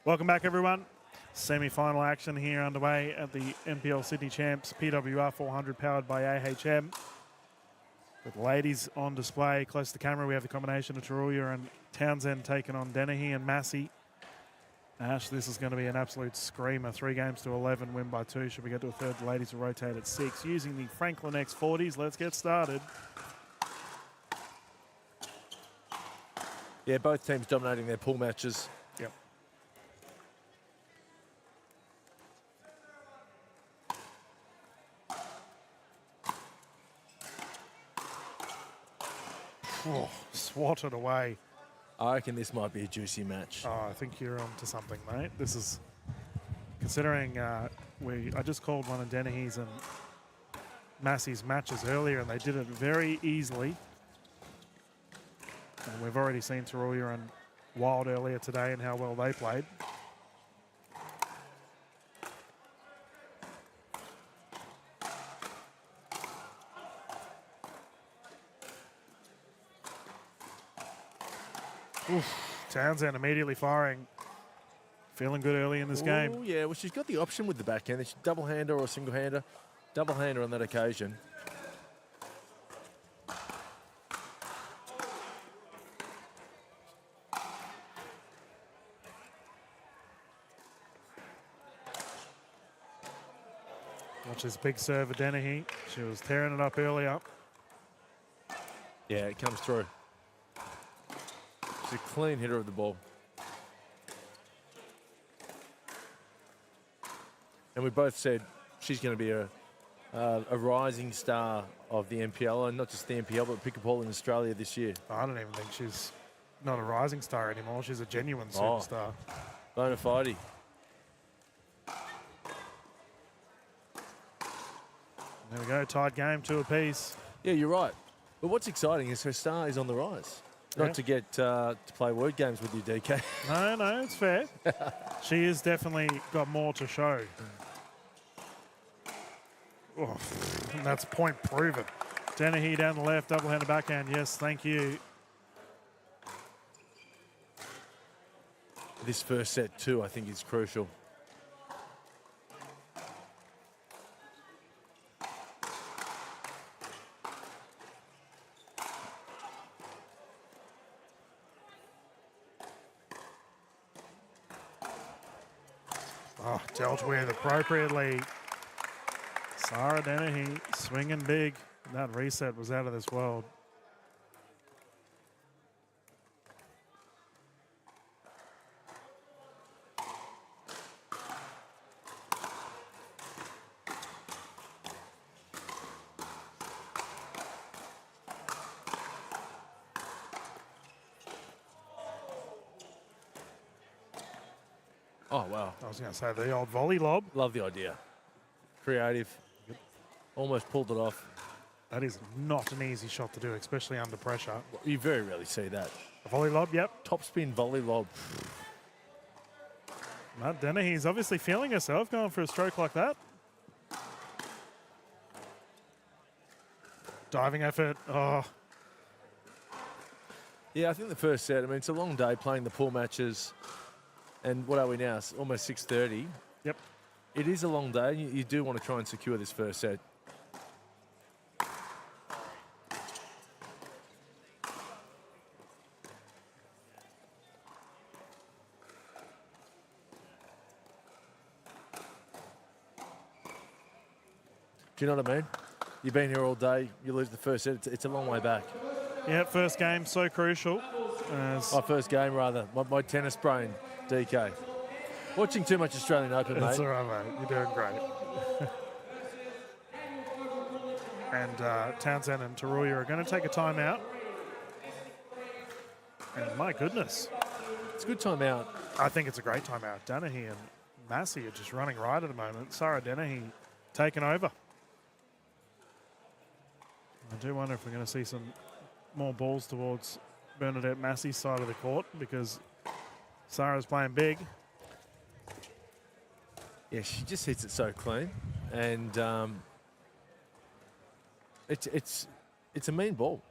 Welcome back, everyone. Semi-final action here underway at the NPL Sydney Champs PWR 400 powered by AHM. With ladies on display close to the camera, we have the combination of Taruya and Townsend taking on Dennehy and Massey. Ash, this is going to be an absolute screamer. 3 games to 11, win by 2. Should we get to a third? The ladies will rotate at 6. Using the Franklin X40s, let's get started. Yeah, both teams dominating their pool matches. Yep. Oh, swatted away. I reckon this might be a juicy match. Oh, I think you're onto something, mate. This is, considering I just called one of Dennehy's and Massey's matches earlier, and they did it very easily. And we've already seen Taruya and Wild earlier today and how well they played. Oof, Townsend immediately firing. Feeling good early in this game. Oh, yeah. Well, she's got the option with the backhand. It's double-hander or single-hander. Double-hander on that occasion. Watch this big serve of Dennehy. She was tearing it up earlier. Yeah, it comes through. She's a clean hitter of the ball. And we both said she's going to be a rising star of the NPL, and not just the NPL, but Pickleball in Australia this year. I don't even think she's not a rising star anymore. She's a genuine superstar. Bona fide. There we go, tied game, 2 apiece. Yeah, you're right. But what's exciting is her star is on the rise. Not to get to play word games with you, DK. No, it's fair. She has definitely got more to show. Oh, and that's point proven. Dennehy down the left, double-handed backhand. Yes, thank you. This first set, too, I think is crucial. Oh, dealt with appropriately. Sarah Dennehy swinging big. That reset was out of this world. Oh, wow. I was going to say the old volley lob. Love the idea. Creative. Almost pulled it off. That is not an easy shot to do, especially under pressure. You very rarely see that. A volley lob, yep. Top spin volley lob. Matt Dennehy's obviously feeling herself going for a stroke like that. Diving effort. Oh. Yeah, I think the first set, I mean, it's a long day playing the pool matches. And what are we now? It's almost 6:30. Yep. It is a long day. You do want to try and secure this first set. Do you know what I mean? You've been here all day, you lose the first set, it's a long way back. Yeah, first game, so crucial. My first game, rather. My tennis brain, DK. Watching too much Australian Open, mate. That's all right, mate. You're doing great. And Townsend and Taruya are going to take a timeout. And my goodness. It's a good timeout. I think it's a great timeout. Dennehy and Massey are just running right at the moment. Sarah Dennehy taking over. I do wonder if we're going to see some more balls towards Bernadette Massey's side of the court, because Sarah's playing big. Yeah, she just hits it so clean. And it's a mean ball.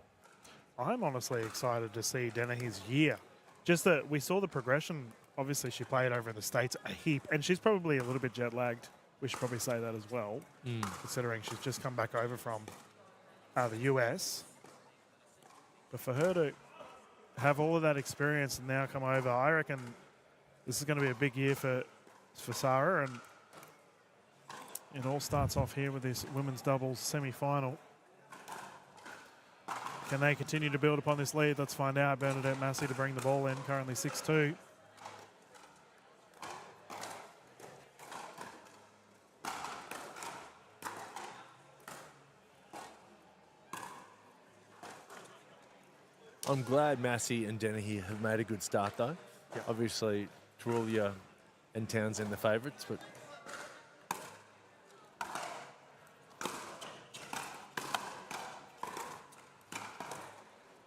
I'm honestly excited to see Dennehy's year. Just that we saw the progression obviously she played over in the States a heap, and she's probably a little bit jet lagged. We should probably say that as well, considering she's just come back over from the US. But for her to have all of that experience and now come over, I reckon this is going to be a big year for Sarah, and it all starts off here with this women's doubles semi-final. Can they continue to build upon this lead? Let's find out. Bernadette Massey to bring the ball in, currently 6-2. I'm glad Massey and Dennehy have made a good start, though. Yep. Obviously, Tarulia and Townsend the favourites, but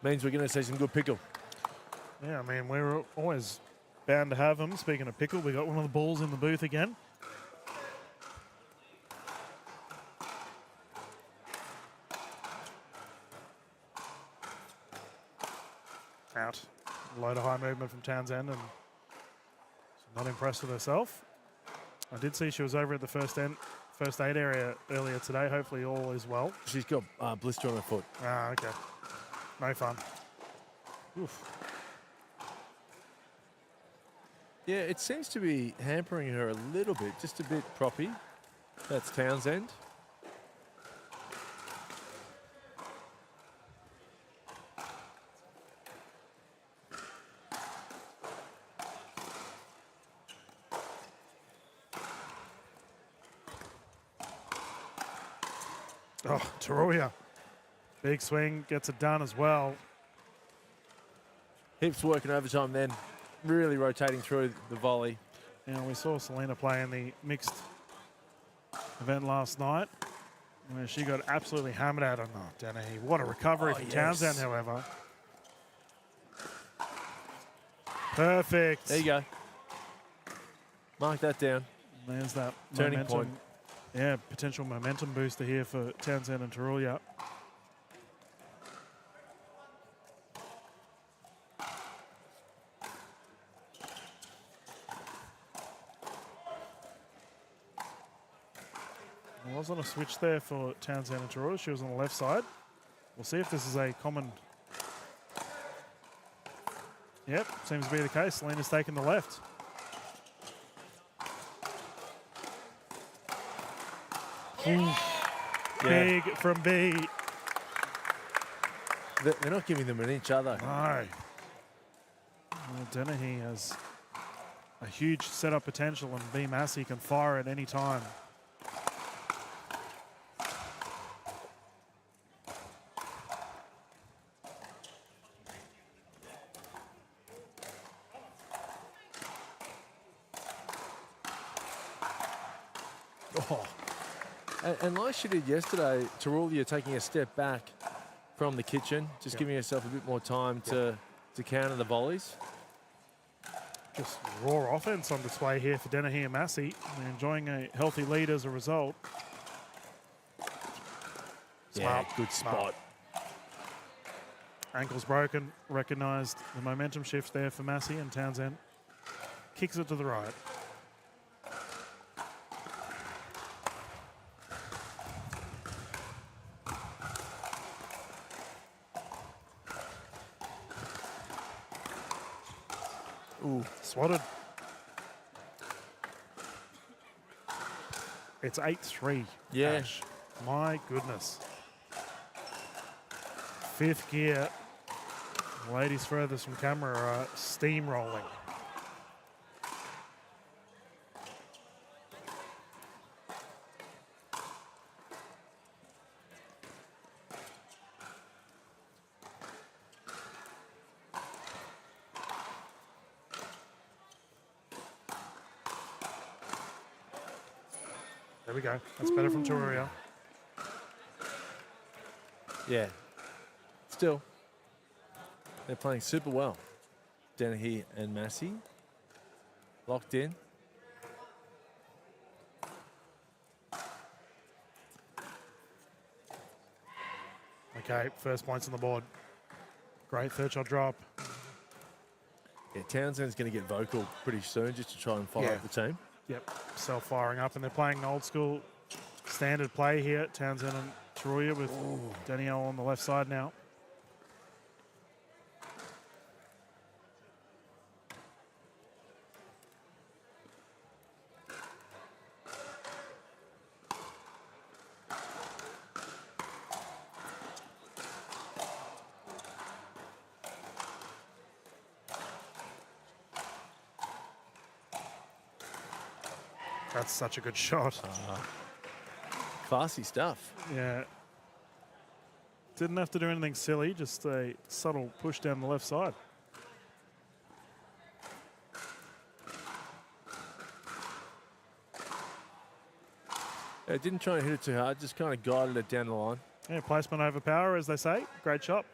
means we're going to see some good pickle. Yeah, I mean, we're always bound to have them. Speaking of pickle, we got one of the balls in the booth again. Out. Low to high movement from Townsend, and she's not impressed with herself. I did see she was over at the first aid area earlier today. Hopefully all is well. She's got blister on her foot. Ah, okay. No fun. Oof. Yeah, it seems to be hampering her a little bit, just a bit proppy. That's Townsend. Oh, Tarulia. Big swing, gets it done as well. Hips working overtime then, really rotating through the volley. Yeah, we saw Selena play in the mixed event last night, where she got absolutely hammered out on Dennehy. What a recovery from Townsend, however. Perfect. There you go. Mark that down. There's that Turning momentum. point. Yeah, potential momentum booster here for Townsend and Tarulia. There wasn't a switch there for Townsend and Tarulia. She was on the left side. We'll see if this is a common... Yep, seems to be the case. Selena's taking the left. Big from B. They're not giving them an inch, are they? No. Well, Dennehy has a huge setup potential, and B. Massey can fire at any time. Oh. And like she did yesterday, Tarulia taking a step back from the kitchen, just giving herself a bit more time to counter the volleys. Just raw offense on display here for Dennehy and Massey. They're enjoying a healthy lead as a result. Yeah, good spot. Ankle's broken, recognised the momentum shift there for Massey, and Townsend kicks it to the right. Ooh, swatted. It's 8-3. Yeah. Ash. My goodness. Fifth gear. Ladies furthest from camera are steamrolling. There we go. That's better from Tarulia. Yeah. Still, they're playing super well. Dennehy and Massey locked in. Okay, first points on the board. Great third shot drop. Yeah, Townsend's going to get vocal pretty soon just to try and fire up the team. Yep, self-firing up, and they're playing an old-school standard play here. Townsend and Taruya with Danielle on the left side now. That's such a good shot. Classy stuff. Yeah. Didn't have to do anything silly, just a subtle push down the left side. It didn't try and hit it too hard, just kind of guided it down the line. Yeah, placement over power, as they say. Great shot.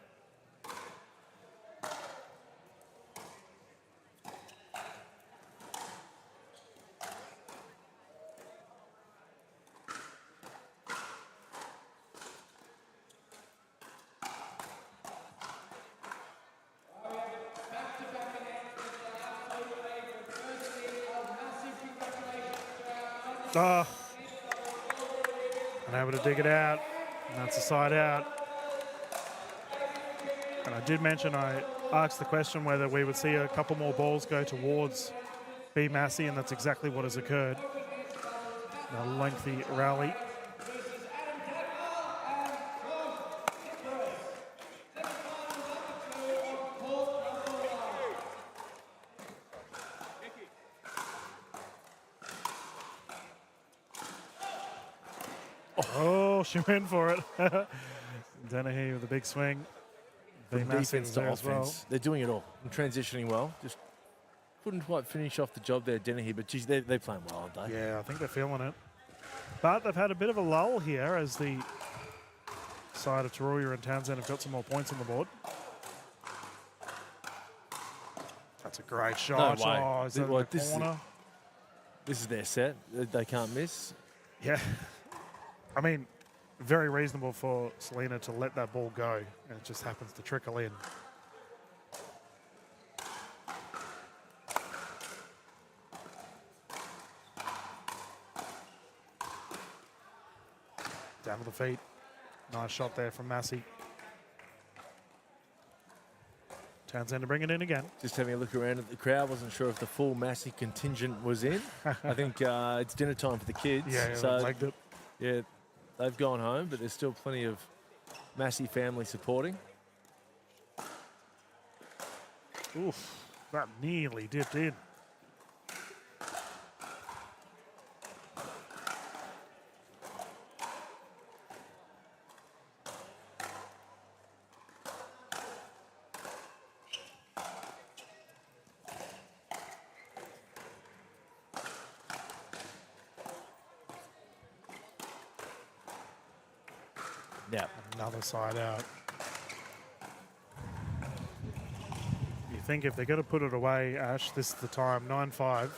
Unable to dig it out, and that's a side out. And I did mention, I asked the question whether we would see a couple more balls go towards B. Massey, and that's exactly what has occurred. A lengthy rally. Oh, she went for it. Dennehy with a big swing. From defense to offense. Well. They're doing it all and transitioning well. Just couldn't quite finish off the job there, Dennehy, but geez, they're playing well, aren't they? Yeah, I think they're feeling it. But they've had a bit of a lull here as the side of Taruya and Townsend have got some more points on the board. That's a great shot. No way. Oh, is that in the corner? This is their set. They can't miss. Yeah. I mean, very reasonable for Selena to let that ball go, and it just happens to trickle in. Down to the feet. Nice shot there from Massey. Townsend to bring it in again. Just having a look around at the crowd. Wasn't sure if the full Massey contingent was in. I think it's dinner time for the kids. Yeah, so legged it. Yeah, they've gone home, but there's still plenty of Massey family supporting. Oof, that nearly dipped in. Yeah, another side out. You think if they're going to put it away, Ash, this is the time. 9-5.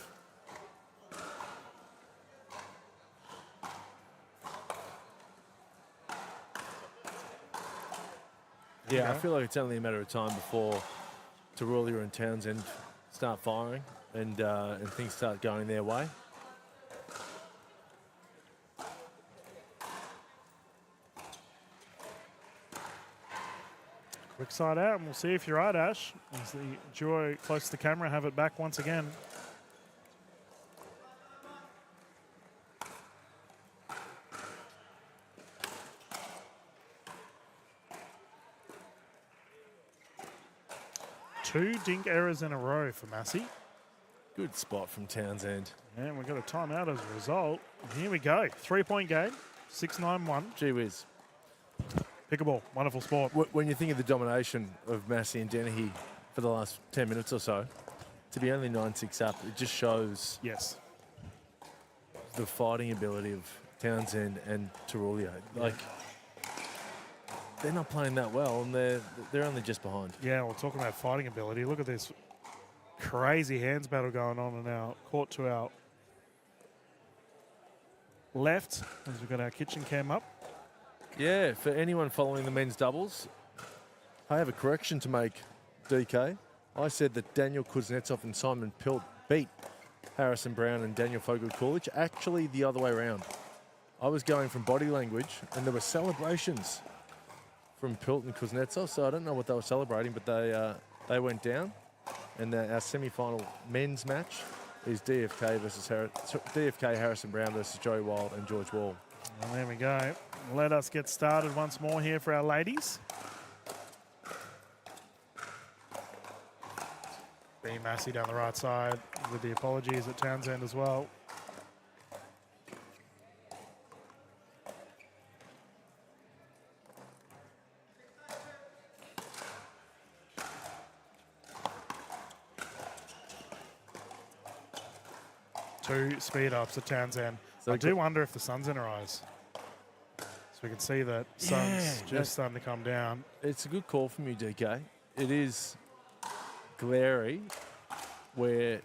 Yeah, I feel like it's only a matter of time before Taruya and Townsend start firing and things start going their way. Quick side out, and we'll see if you're right, Ash. As the duo close to the camera have it back once again. Two dink errors in a row for Massey. Good spot from Townsend. And we've got a timeout as a result. And here we go. 3-point game, 6-9-1. Gee whiz. Pickleball, wonderful sport. When you think of the domination of Massey and Dennehy for the last 10 minutes or so, to be only 9-6 up, it just shows the fighting ability of Townsend and Taruya. Like, they're not playing that well, and they're only just behind. Yeah, we're talking about fighting ability. Look at this crazy hands battle going on in our court to our left, as we've got our kitchen cam up. Yeah, for anyone following the men's doubles, I have a correction to make, DK. I said that Daniel Kuznetsov and Simon Pilt beat Harrison Brown and Daniel Fogel-Coolidge. Actually, the other way around. I was going from body language, and there were celebrations from Pilt and Kuznetsov, so I don't know what they were celebrating, but they went down. And our semi-final men's match is DFK Harrison Brown versus Joey Wild and George Wall. Well, there we go. Let us get started once more here for our ladies. B. Massey down the right side with the apologies at Townsend as well. Two speed ups at Townsend. So I do wonder if the sun's in her eyes. So we can see that sun's just starting to come down. It's a good call from you, DK. It is glary where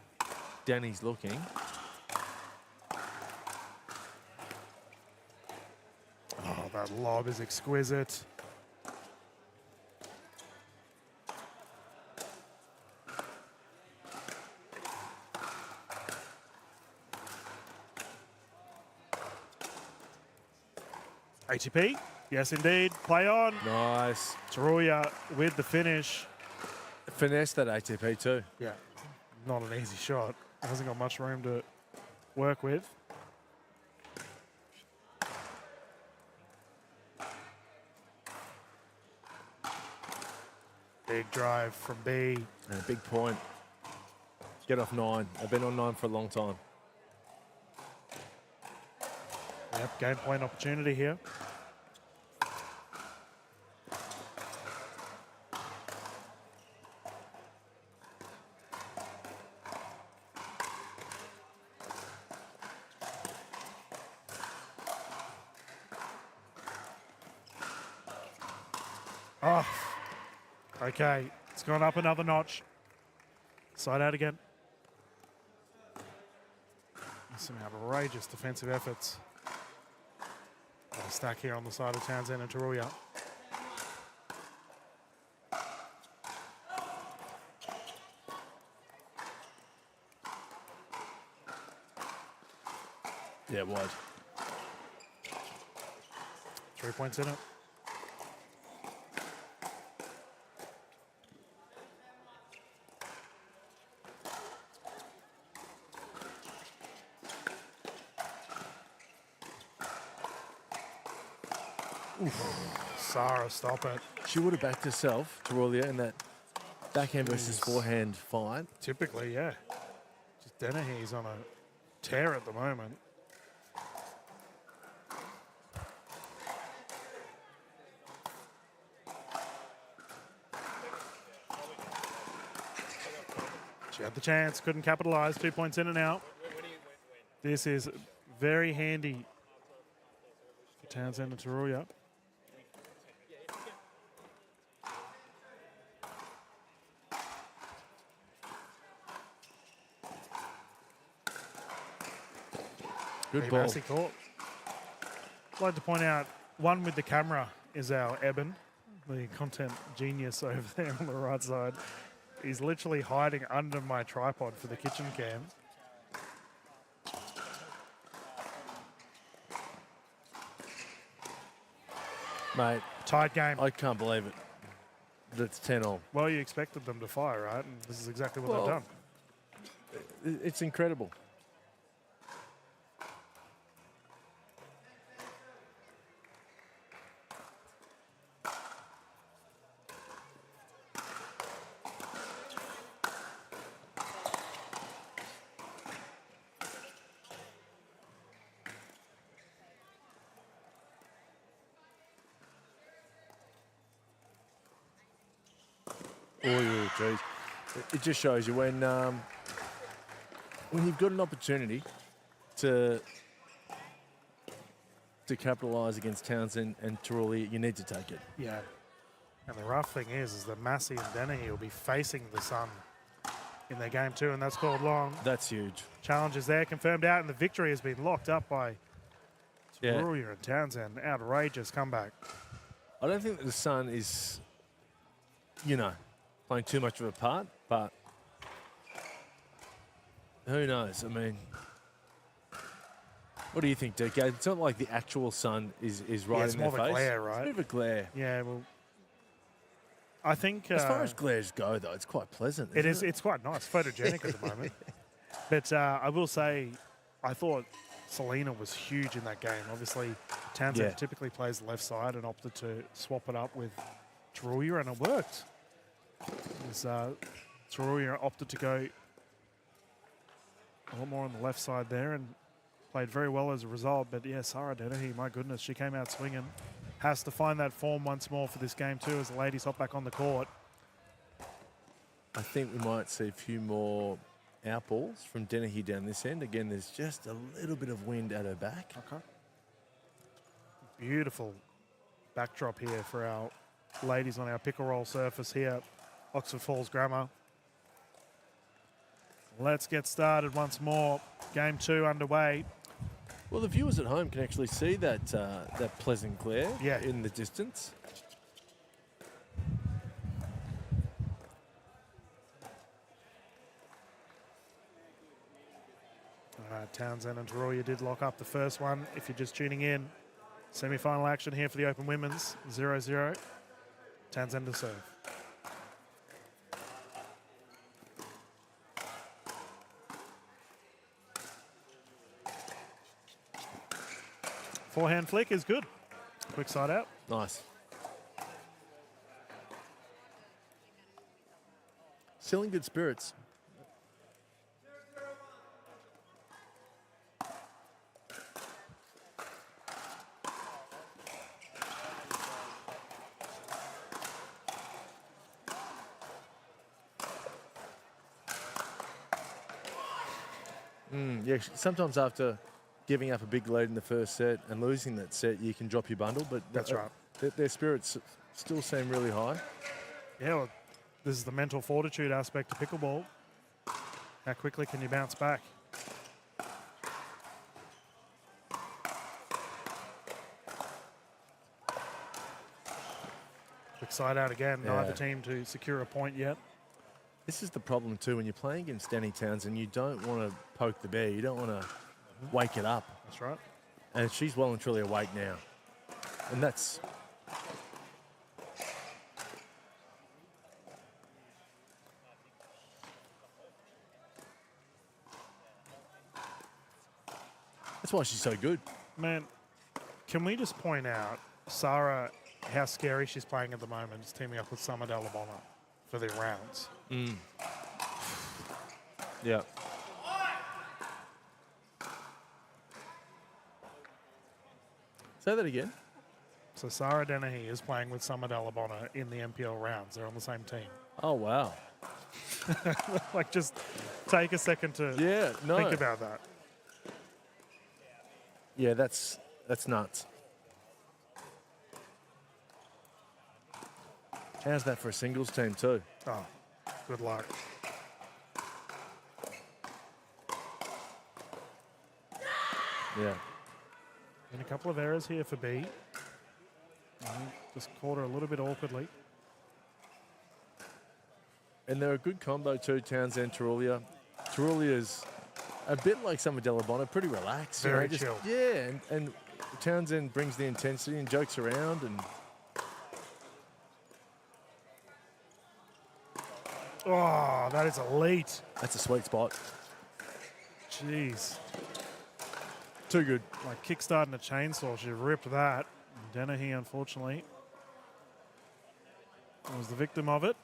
Danny's looking. Oh, that lob is exquisite. ATP, yes indeed, play on. Nice. Taruya with the finish. Finesse that ATP too. Yeah, not an easy shot. Hasn't got much room to work with. Big drive from B. And a big point. Get off 9. I've been on 9 for a long time. Yep, game point opportunity here. Oh, okay. It's gone up another notch. Side out again. Some outrageous defensive efforts. Got a stack here on the side of Townsend and Taruya. Yeah, wide. 3 points in it. Sarah, stop it. She would have backed herself, Taruya, in that backhand versus forehand fight. Typically, yeah. Just Dennehy's on a tear at the moment. She had the chance, couldn't capitalize. 2 points in and out. This is very handy for Townsend and Taruya. Good ball. Massey caught. I'd like to point out, one with the camera is our Eben, the content genius over there on the right side. He's literally hiding under my tripod for the kitchen cam. Mate. Tight game. I can't believe it. That's 10-all. Well, you expected them to fire, right? And this is exactly what they've done. It's incredible. Oh, geez. It just shows you when you've got an opportunity to capitalise against Townsend and Taruya, you need to take it. Yeah. And the rough thing is that Massey and Dennehy will be facing the sun in their game too, and that's called long. That's huge. Challenges there confirmed out, and the victory has been locked up by Taruya and Townsend. Outrageous comeback. I don't think that the sun is, playing too much of a part, but who knows? I mean, what do you think, DK? It's not like the actual sun is right it's in their more the face. glare, right? It's a bit of a glare. Yeah, well, I think... as far as glares go, though, it's quite pleasant. It is. It's quite nice, photogenic at the moment. But I will say, I thought Selena was huge in that game. Obviously, Townsend typically plays the left side and opted to swap it up with Taruya, and it worked. Taruya opted to go a lot more on the left side there and played very well as a result. But yeah, Sarah Dennehy, my goodness, she came out swinging. Has to find that form once more for this game too as the ladies hop back on the court. I think we might see a few more outballs from Dennehy down this end. Again, there's just a little bit of wind at her back. Okay. Beautiful backdrop here for our ladies on our pickle roll surface here, Oxford Falls Grammar. Let's get started once more. Game 2 underway. Well, the viewers at home can actually see that that pleasant glare in the distance. All right, Townsend and Taruya did lock up the first one. If you're just tuning in, semi-final action here for the Open Women's, 0-0. Townsend to serve. Forehand flick is good. Quick side out. Nice. Still in good spirits. Yeah, sometimes after giving up a big lead in the first set and losing that set, you can drop your bundle, but that's right. Their spirits still seem really high. Yeah, well, this is the mental fortitude aspect of pickleball. How quickly can you bounce back? Quick side out again. Neither team to secure a point yet. This is the problem too when you're playing against Danny Townsend. You don't want to poke the bear. You don't want to wake it up. That's right. And she's well and truly awake now. And that's... that's why she's so good. Man, can we just point out, Sarah, how scary she's playing at the moment, just teaming up with Summer Dalabona for their rounds. Yeah. Say that again. So Sarah Dennehy is playing with Summer Dalabona in the NPL rounds. They're on the same team. Oh, wow. Like, just take a second to think about that. Yeah, that's nuts. How's that for a singles team too? Oh, good luck. Yeah. And a couple of errors here for B. Just caught her a little bit awkwardly. And they're a good combo too, Townsend, Taruya. Tarulia's a bit like Summer Dalabona, pretty relaxed. Very chill. Yeah, and Townsend brings the intensity and jokes around. And oh, that is elite. That's a sweet spot. Jeez. Too good. Like kickstarting a chainsaw, she ripped that. Dennehy, unfortunately, was the victim of it.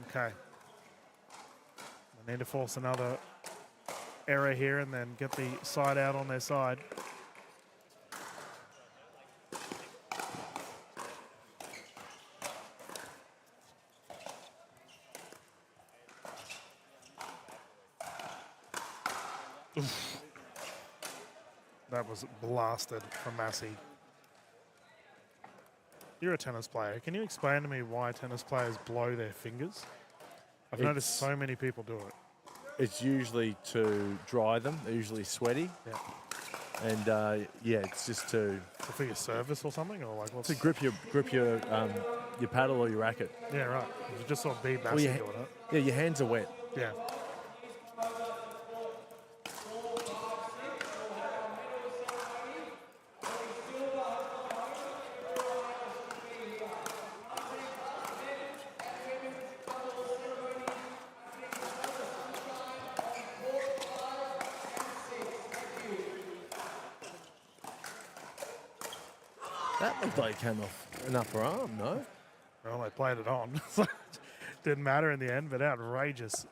Okay. They need to force another error here and then get the side out on their side. Oof. That was blasted from Massey. You're a tennis player. Can you explain to me why tennis players blow their fingers? I've noticed so many people do it. It's usually to dry them. They're usually sweaty. Yeah. And yeah, it's just to for your service or something, or like what's To grip your paddle or your racket. Yeah, right. You just saw B Well, Massey your, doing it. yeah, your hands are wet. Yeah. That looked like it came off an upper arm, no? Well, they played it on. So didn't matter in the end, but outrageous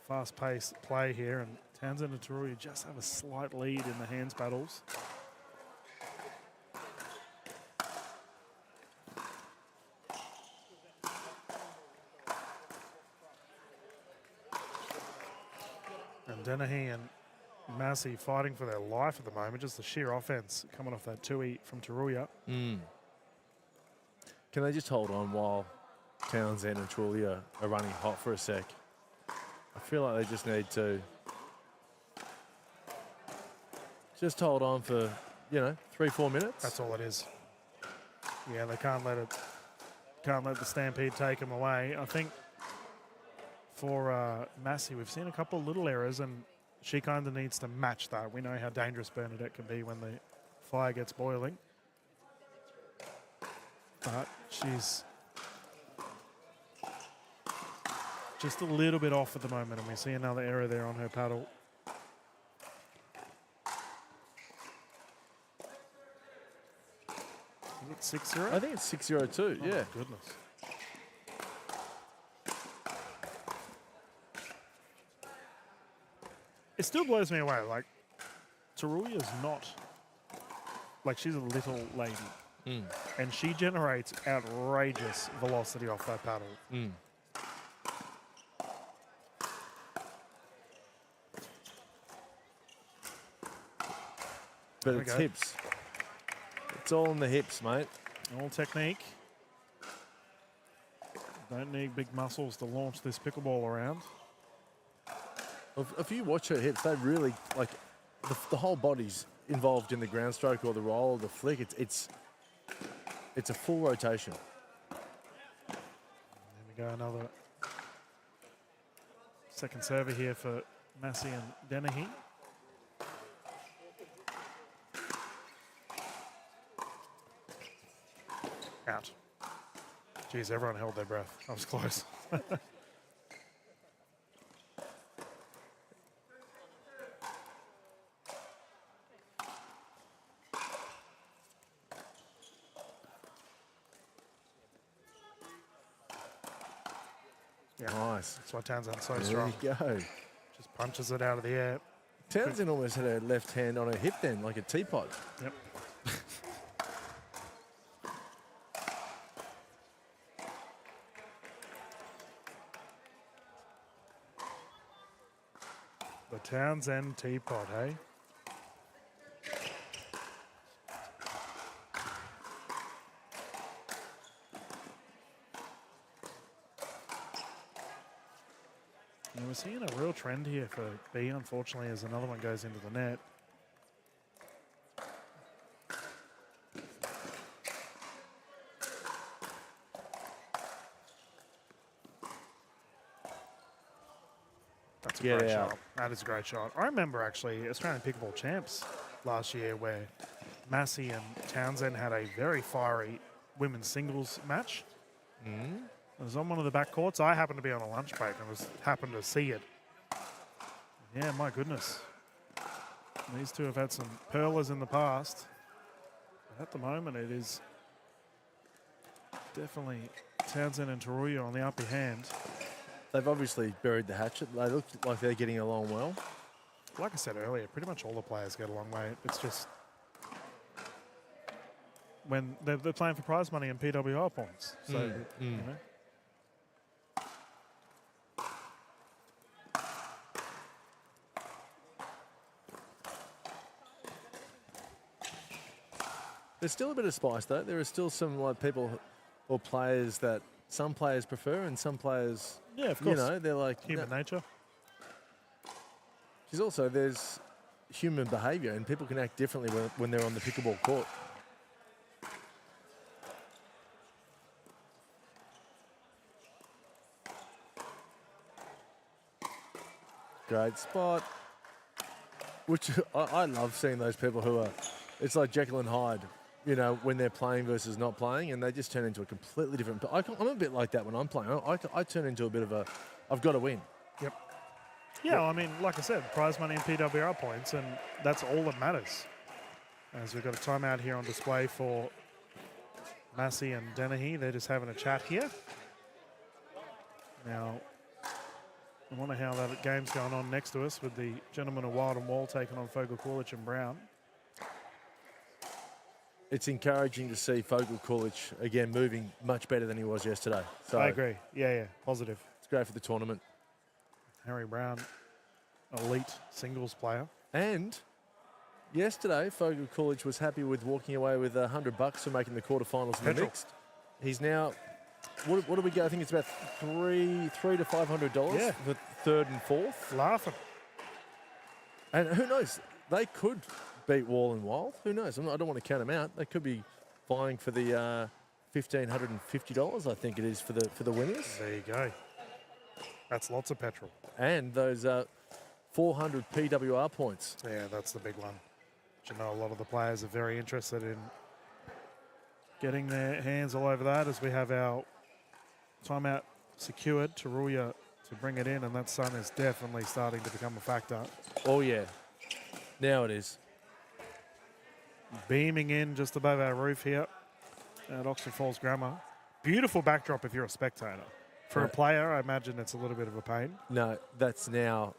fast-paced play here. And Townsend and Taruya just have a slight lead in the hands battles. And Dennehy and Massey fighting for their life at the moment. Just the sheer offense coming off that 2-E from Taruya. Can they just hold on while Townsend and Taruya are running hot for a sec? I feel like they just need to just hold on for, 3-4 minutes. That's all it is. Yeah, they can't let the Stampede take them away. I think for Massey, we've seen a couple of little errors, and she kind of needs to match that. We know how dangerous Bernadette can be when the fire gets boiling. But she's just a little bit off at the moment, and we see another error there on her paddle. Is it 6-0? I think it's 6-0 too, oh yeah. My goodness. It still blows me away. Like, Taruya's not, like, she's a little lady. And she generates outrageous velocity off that paddle. But it's hips. It's all in the hips, mate. All technique. Don't need big muscles to launch this pickleball around. If you watch her hips, they really, like, the whole body's involved in the ground stroke or the roll or the flick. It's a full rotation. There we go, another second server here for Massey and Dennehy. Out. Geez, everyone held their breath. I was close. Yeah. Nice. That's why Townsend's so There strong. you go. Just punches it out of the air. Townsend almost had her left hand on her hip then, like a teapot. Yep. The Townsend teapot, hey? And we're seeing a real trend here for B, unfortunately, as another one goes into the net. That's a great shot. That is a great shot. I remember actually Australian Pickleball Champs last year where Massey and Townsend had a very fiery women's singles match. It was on one of the back courts. I happened to be on a lunch break and happened to see it. Yeah, my goodness. These two have had some pearlers in the past. But at the moment, it is definitely Townsend and Taruya on the upper hand. They've obviously buried the hatchet. They look like they're getting along well. Like I said earlier, pretty much all the players get along well. It's just when they're playing for prize money and PWR points. So, you know. There's still a bit of spice, though. There are still some people or players that some players prefer and some players, yeah, of course. You know, they're like... Human nature. There's human behaviour and people can act differently when they're on the pickleball court. great spot. Which I love seeing those people who are, it's like Jekyll and Hyde, you know, when they're playing versus not playing, and they just turn into a completely different. I'm a bit like that when I'm playing. I turn into a bit of a, I've got to win. Yep. Yeah, I mean, like I said, prize money and PWR points, and that's all that matters. As we've got a timeout here on display for Massey and Dennehy. They're just having a chat here. Now, I wonder how that game's going on next to us with the gentlemen of Wild and Wall taking on Fogle Coolidge and Brown. It's encouraging to see Fogle Coolidge, again, moving much better than he was yesterday. So I agree. Yeah, positive. It's great for the tournament. Harry Brown, elite singles player. And yesterday, Fogle Coolidge was happy with walking away with $100 for making the quarterfinals in the mixed. He's now, what do we go? I think it's about $300 to $500 for third and fourth. Laughing. And who knows? They could beat Wall and Wild. Who knows? I don't want to count them out. They could be vying for the $1,550. I think it is for the winners. There you go. That's lots of petrol. And those 400 PWR points. Yeah, that's the big one. But you know, a lot of the players are very interested in getting their hands all over that as we have our timeout secured. Taruya to bring it in, and that sun is definitely starting to become a factor. Oh, yeah. Now it is. Beaming in just above our roof here at Oxford Falls Grammar. Beautiful backdrop if you're a spectator. For a player, I imagine it's a little bit of a pain. No, that's now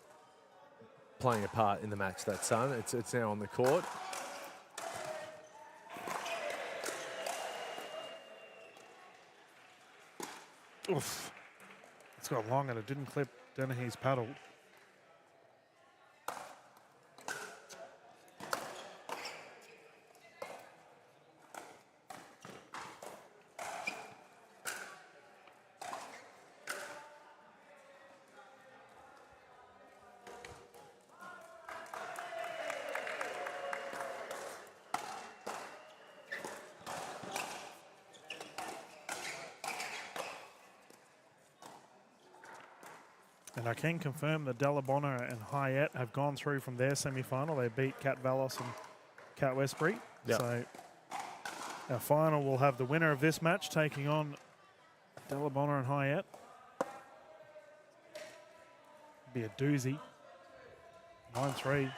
playing a part in the match, that sun. It's now on the court. Oof. It's got long and it didn't clip Dennehy's paddle. And I can confirm that Delabona and Hyatt have gone through from their semi-final. They beat Cat Valos and Cat Westbury. Yep. So our final will have the winner of this match taking on Delabona and Hyatt. Be a doozy. 9-3.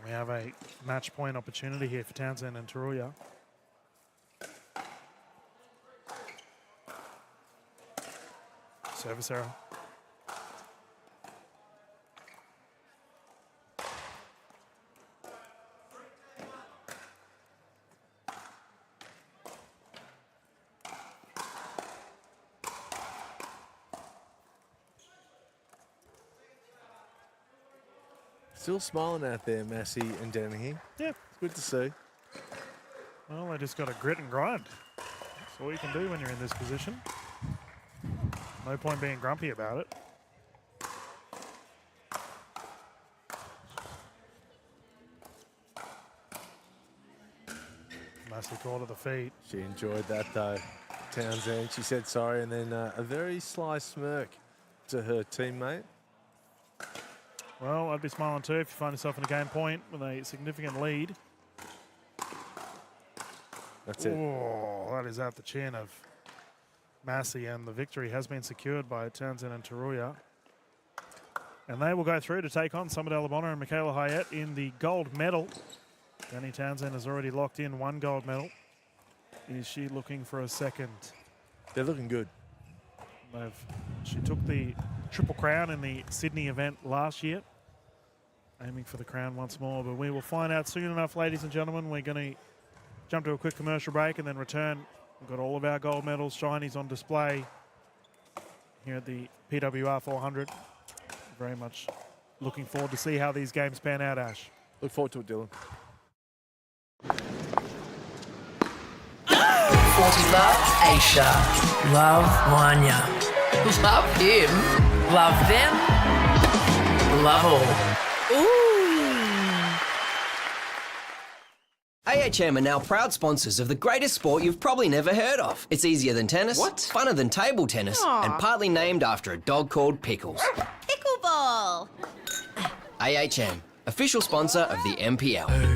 We have a match point opportunity here for Townsend and Taruya. Service error. Still smiling out there, Massey and Dennehy. Yeah. It's good to see. Well, they just got to grit and grind. That's all you can do when you're in this position. No point being grumpy about it. Nicely caught at the feet. She enjoyed that though, Townsend. She said sorry and then a very sly smirk to her teammate. Well, I'd be smiling too if you find yourself in a game point with a significant lead. That's it. Oh, that is at the chin of Massey, and the victory has been secured by Townsend and Taruya. And they will go through to take on Summer Delabona and Michaela Hyatt in the gold medal. Danny Townsend has already locked in one gold medal. Is she looking for a second? They're looking good. She took the Triple Crown in the Sydney event last year. Aiming for the crown once more, but we will find out soon enough, ladies and gentlemen. We're going to jump to a quick commercial break and then return. We've got all of our gold medals, shinies on display here at the PWR 400. Very much looking forward to see how these games pan out, Ash. Look forward to it, Dylan. 40 Love Aisha. Love Wanya. Love him. Love them. Love all. Ooh. AHM are now proud sponsors of the greatest sport you've probably never heard of. It's easier than tennis, funner than table tennis, and partly named after a dog called Pickles. Pickleball. AHM, official sponsor of the NPL.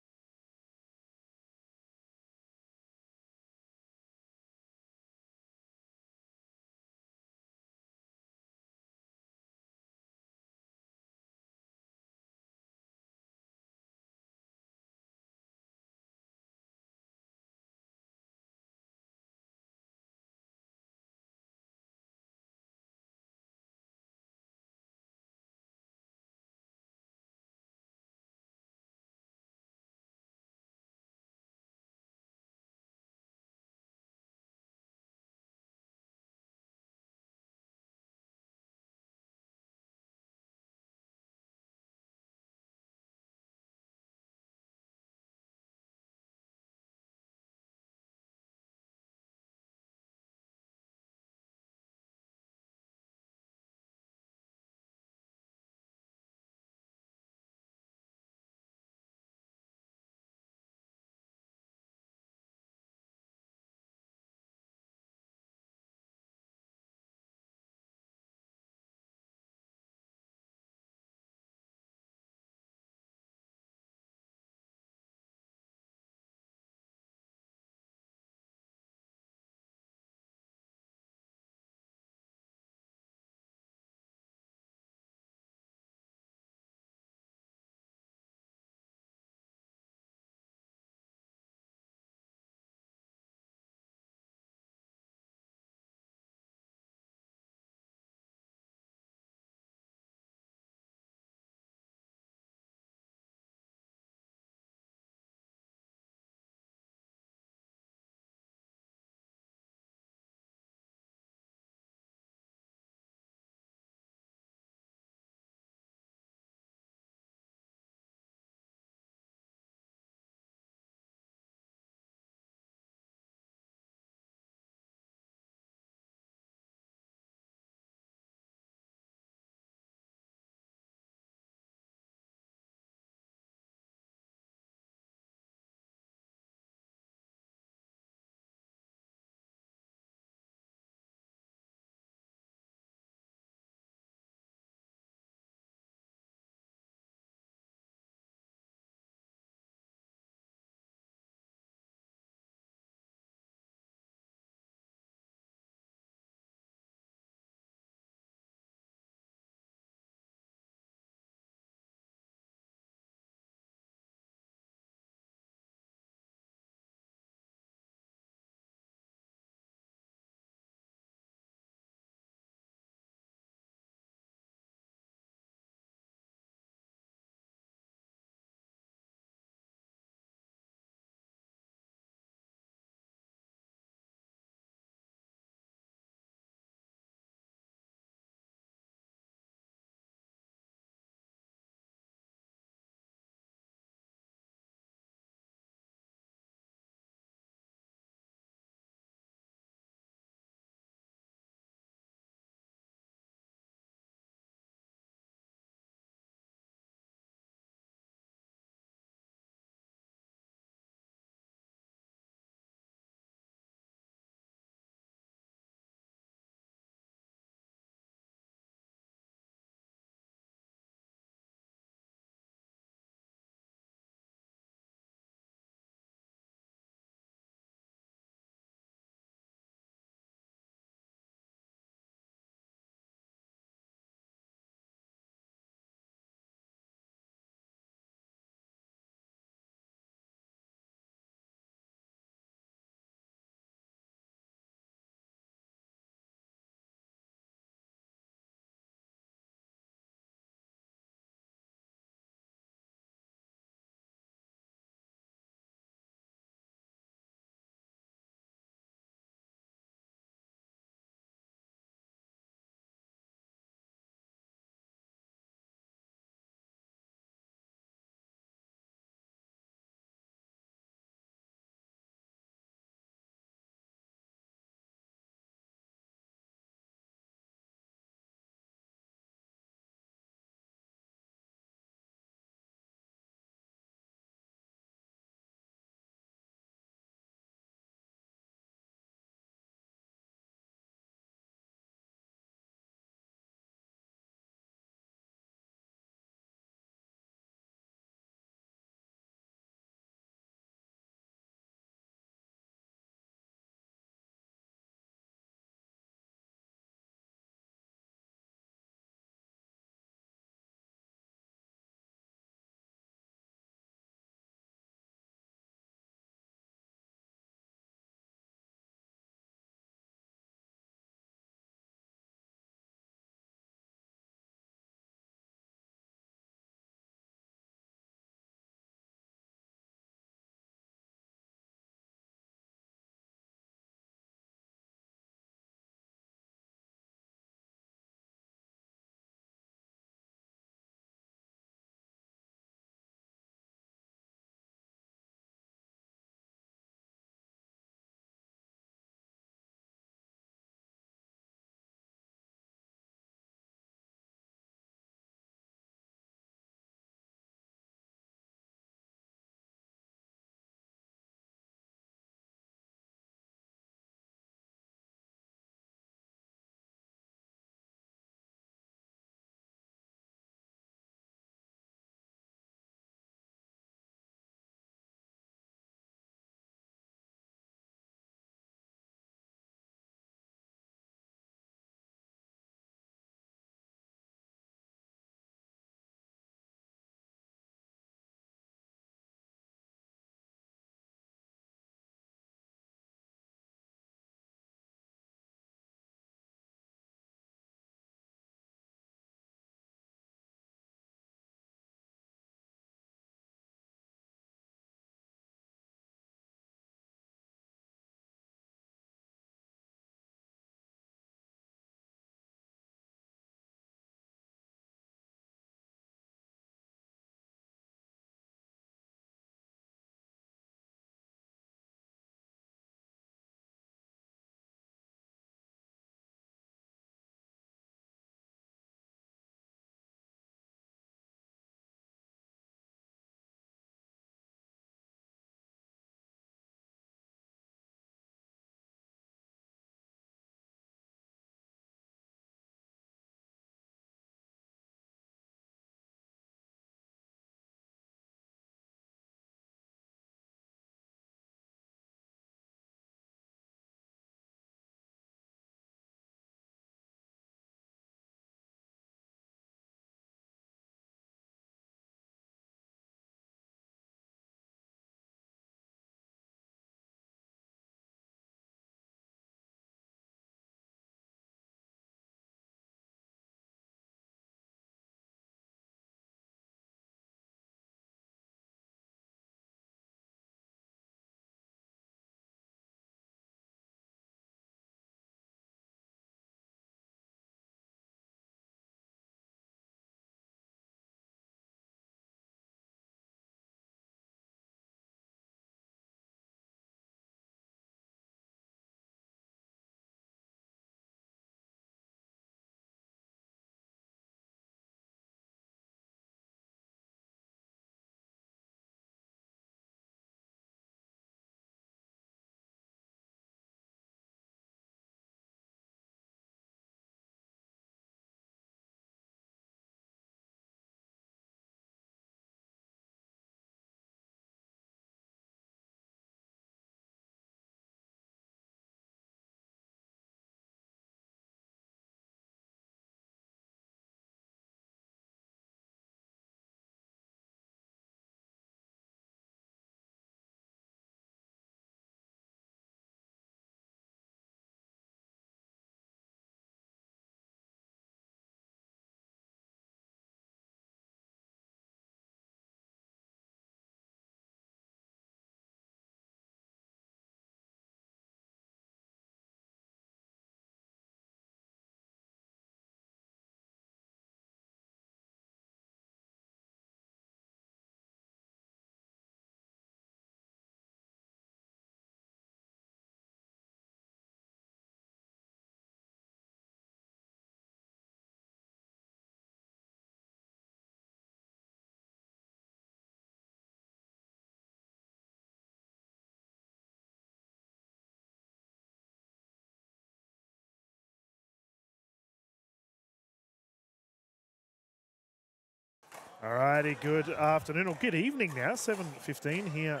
Alrighty, good afternoon, or good evening now, 7:15 here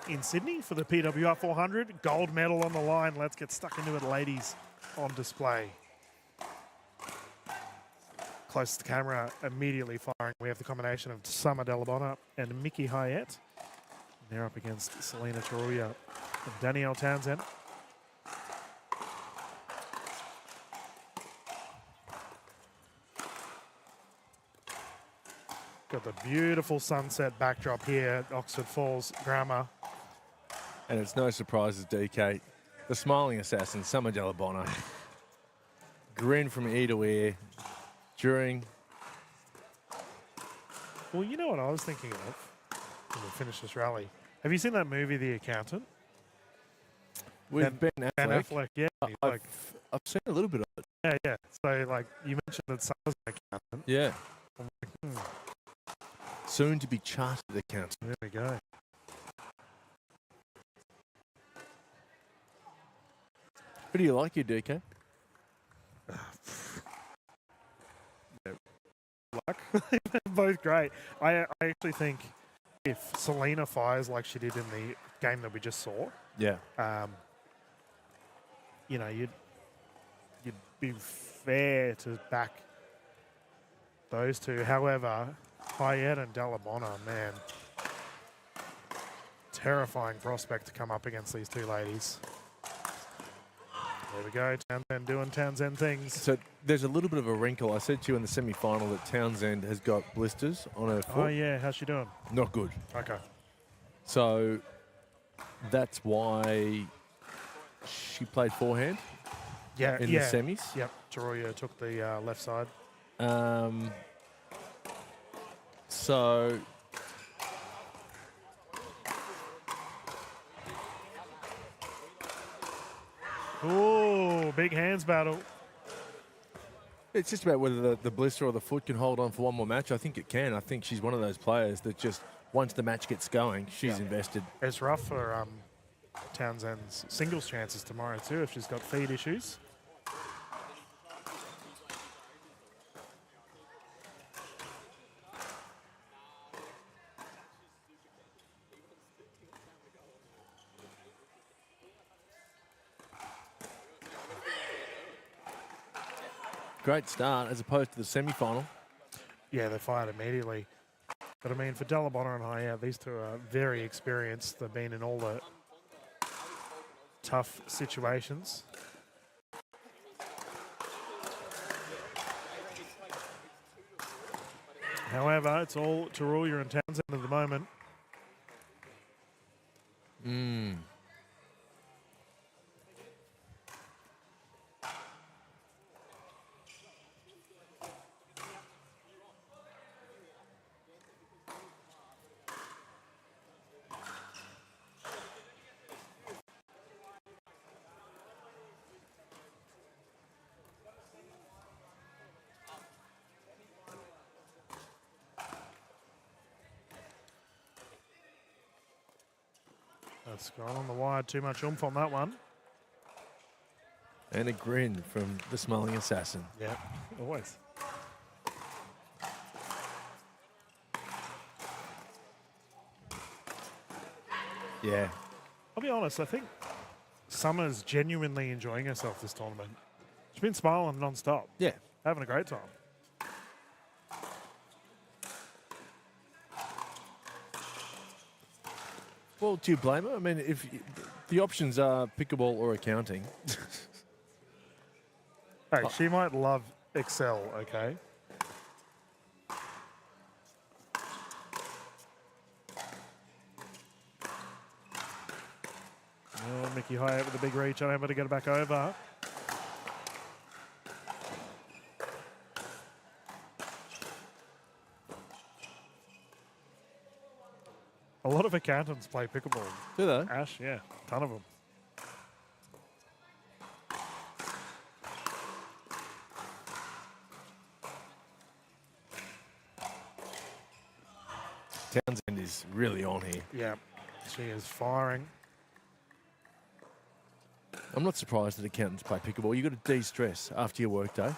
in Sydney for the PWR 400. Gold medal on the line. Let's get stuck into it, ladies, on display. Close to the camera, immediately firing. We have the combination of Summer Delabona and Mickey Hyatt. They're up against Selena Taruya and Danielle Townsend. Got the beautiful sunset backdrop here at Oxford Falls Grammar. And it's no surprises, DK. The smiling assassin, Summer Delabona. Grin from ear to ear during... Well, you know what I was thinking of when we finish this rally? Have you seen that movie, The Accountant? With Ben Affleck. Ben Affleck, yeah. I've seen a little bit of it. Yeah, yeah. So, like, you mentioned that Summer's an accountant. Yeah. I'm like, Soon to be chartered accountant. There we go. Who do you like here, DK? Luck. Both great. I actually think if Selena fires like she did in the game that we just saw, Yeah. you know, you'd be fair to back those two. However, Hyatt and Delabona, man, terrifying prospect to come up against these two ladies. There we go, Townsend doing Townsend things. So there's a little bit of a wrinkle. I said to you in the semi-final that Townsend has got blisters on her foot. Oh, yeah. How's she doing? Not good. Okay. So that's why she played forehand Yeah, in the semis. Yep, Taruya took the left side. So Ooh, big hands battle. it's just about whether the blister or the foot can hold on for one more match. I think it can. I think she's one of those players that just, once the match gets going, she's invested. It's rough for Townsend's singles chances tomorrow too if she's got feet issues. Great start as opposed to the semi-final. Yeah, they fired immediately. But I mean, for Delabona and Hyatt, these two are very experienced. They've been in all the tough situations. However, it's all Taruya and Townsend at the moment. That's gone on the wide. Too much oomph on that one. And a grin from the smiling assassin. Yeah, always. Yeah. I'll be honest, I think Summer's genuinely enjoying herself this tournament. She's been smiling non-stop. Yeah. Having a great time. Well, do you blame her? I mean, if the options are pickleball or accounting. Hey, she might love Excel, okay? Oh, Mickey Hyatt with a big reach, unable to get it back over. A lot of accountants play pickleball. Do they? Ash, yeah, ton of them. Townsend is really on here. Yeah, she is firing. I'm not surprised that accountants play pickleball. You've got to de-stress after your work day.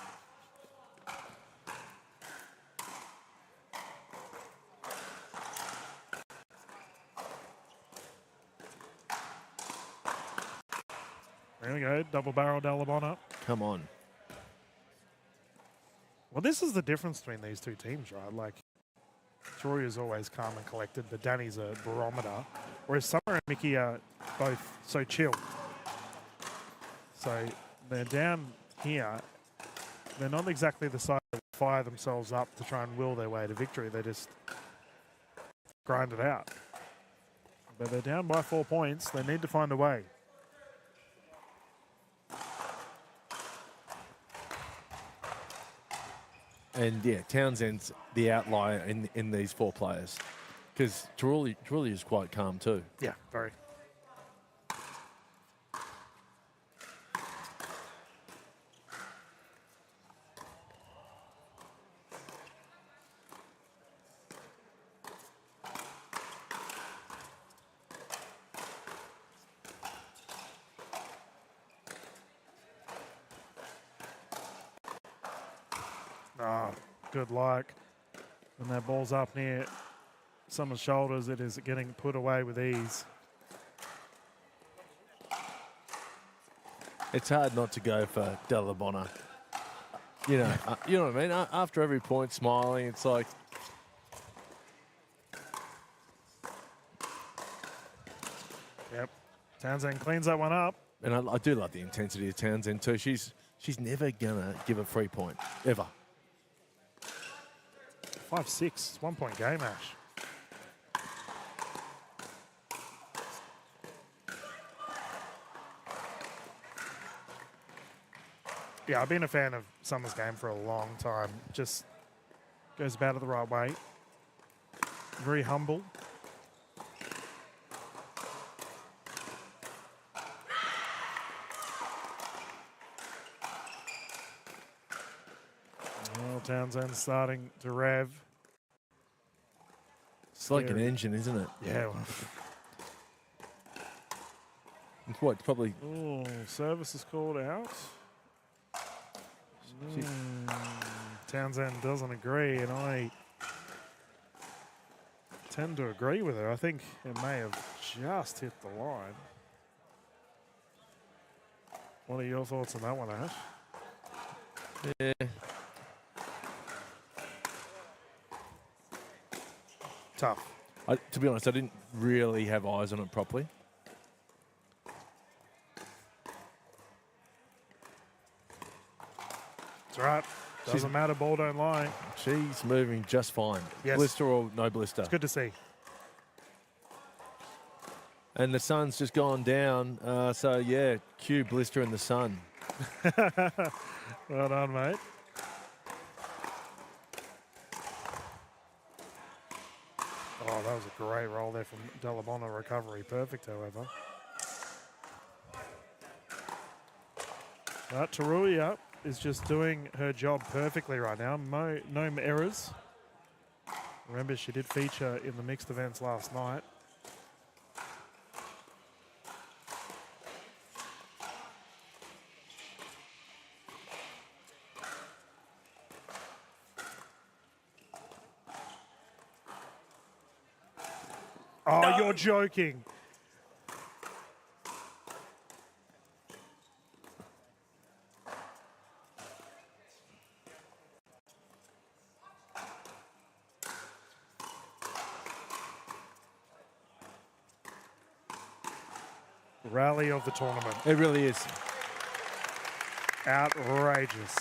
There we go, double barrel Dalabona. Come on. Well, this is the difference between these two teams, right? Like, Troy is always calm and collected, but Danny's a barometer, whereas Summer and Mickey are both so chill. So they're down here. They're not exactly the side that fire themselves up to try and will their way to victory. They just grind it out. But they're down by 4 points. They need to find a way. And yeah, Townsend's the outlier in these 4 players, because Truly is quite calm too. Yeah, very. Oh, good luck. When that ball's up near Summer's shoulders, it is getting put away with ease. It's hard not to go for Dalabona. You know, you know what I mean? After every point, smiling, it's like... Yep. Townsend cleans that one up. And I do love the intensity of Townsend too. She's never going to give a free point, ever. 5-6, it's 1 point game, Ash. Yeah, I've been a fan of Summer's game for a long time. Just goes about it the right way. Very humble. Well, Townsend starting to rev. It's like an engine, isn't it? Yeah. Well. It's what, probably... Oh, service is called out. Townsend doesn't agree, and I tend to agree with her. I think it may have just hit the line. What are your thoughts on that one, Ash? Yeah. Tough. To be honest, I didn't really have eyes on it properly. That's right. Doesn't matter, ball don't lie. She's moving just fine. Yes. Blister or no blister. It's good to see. And the sun's just gone down. So, yeah, cue blister in the sun. Well done, mate. Oh, that was a great roll there from Dalabona. Recovery perfect, however. But Taruya is just doing her job perfectly right now. No errors. Remember, she did feature in the mixed events last night. Oh, no. You're joking. Rally of the tournament. It really is. Outrageous.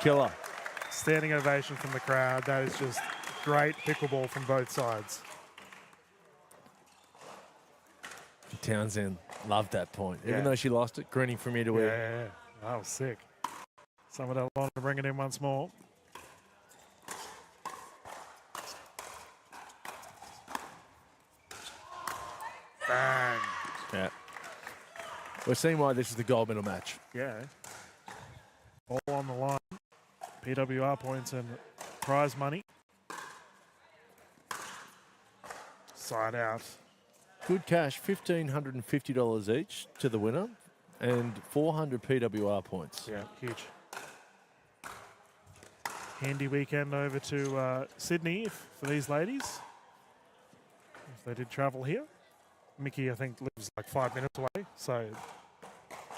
Killer. Standing ovation from the crowd. That is just great pickleball from both sides. Townsend loved that point. Even though she lost it, grinning from ear to ear. Yeah, that was sick. Someone else want to bring it in once more. Bang. Yeah. We're seeing why this is the gold medal match. Yeah. All on the line. PWR points and prize money. Side out. Good cash, $1,550 each to the winner and 400 PWR points. Yeah, huge. Handy weekend over to Sydney for these ladies, if they did travel here. Mickey, I think, lives like 5 minutes away, so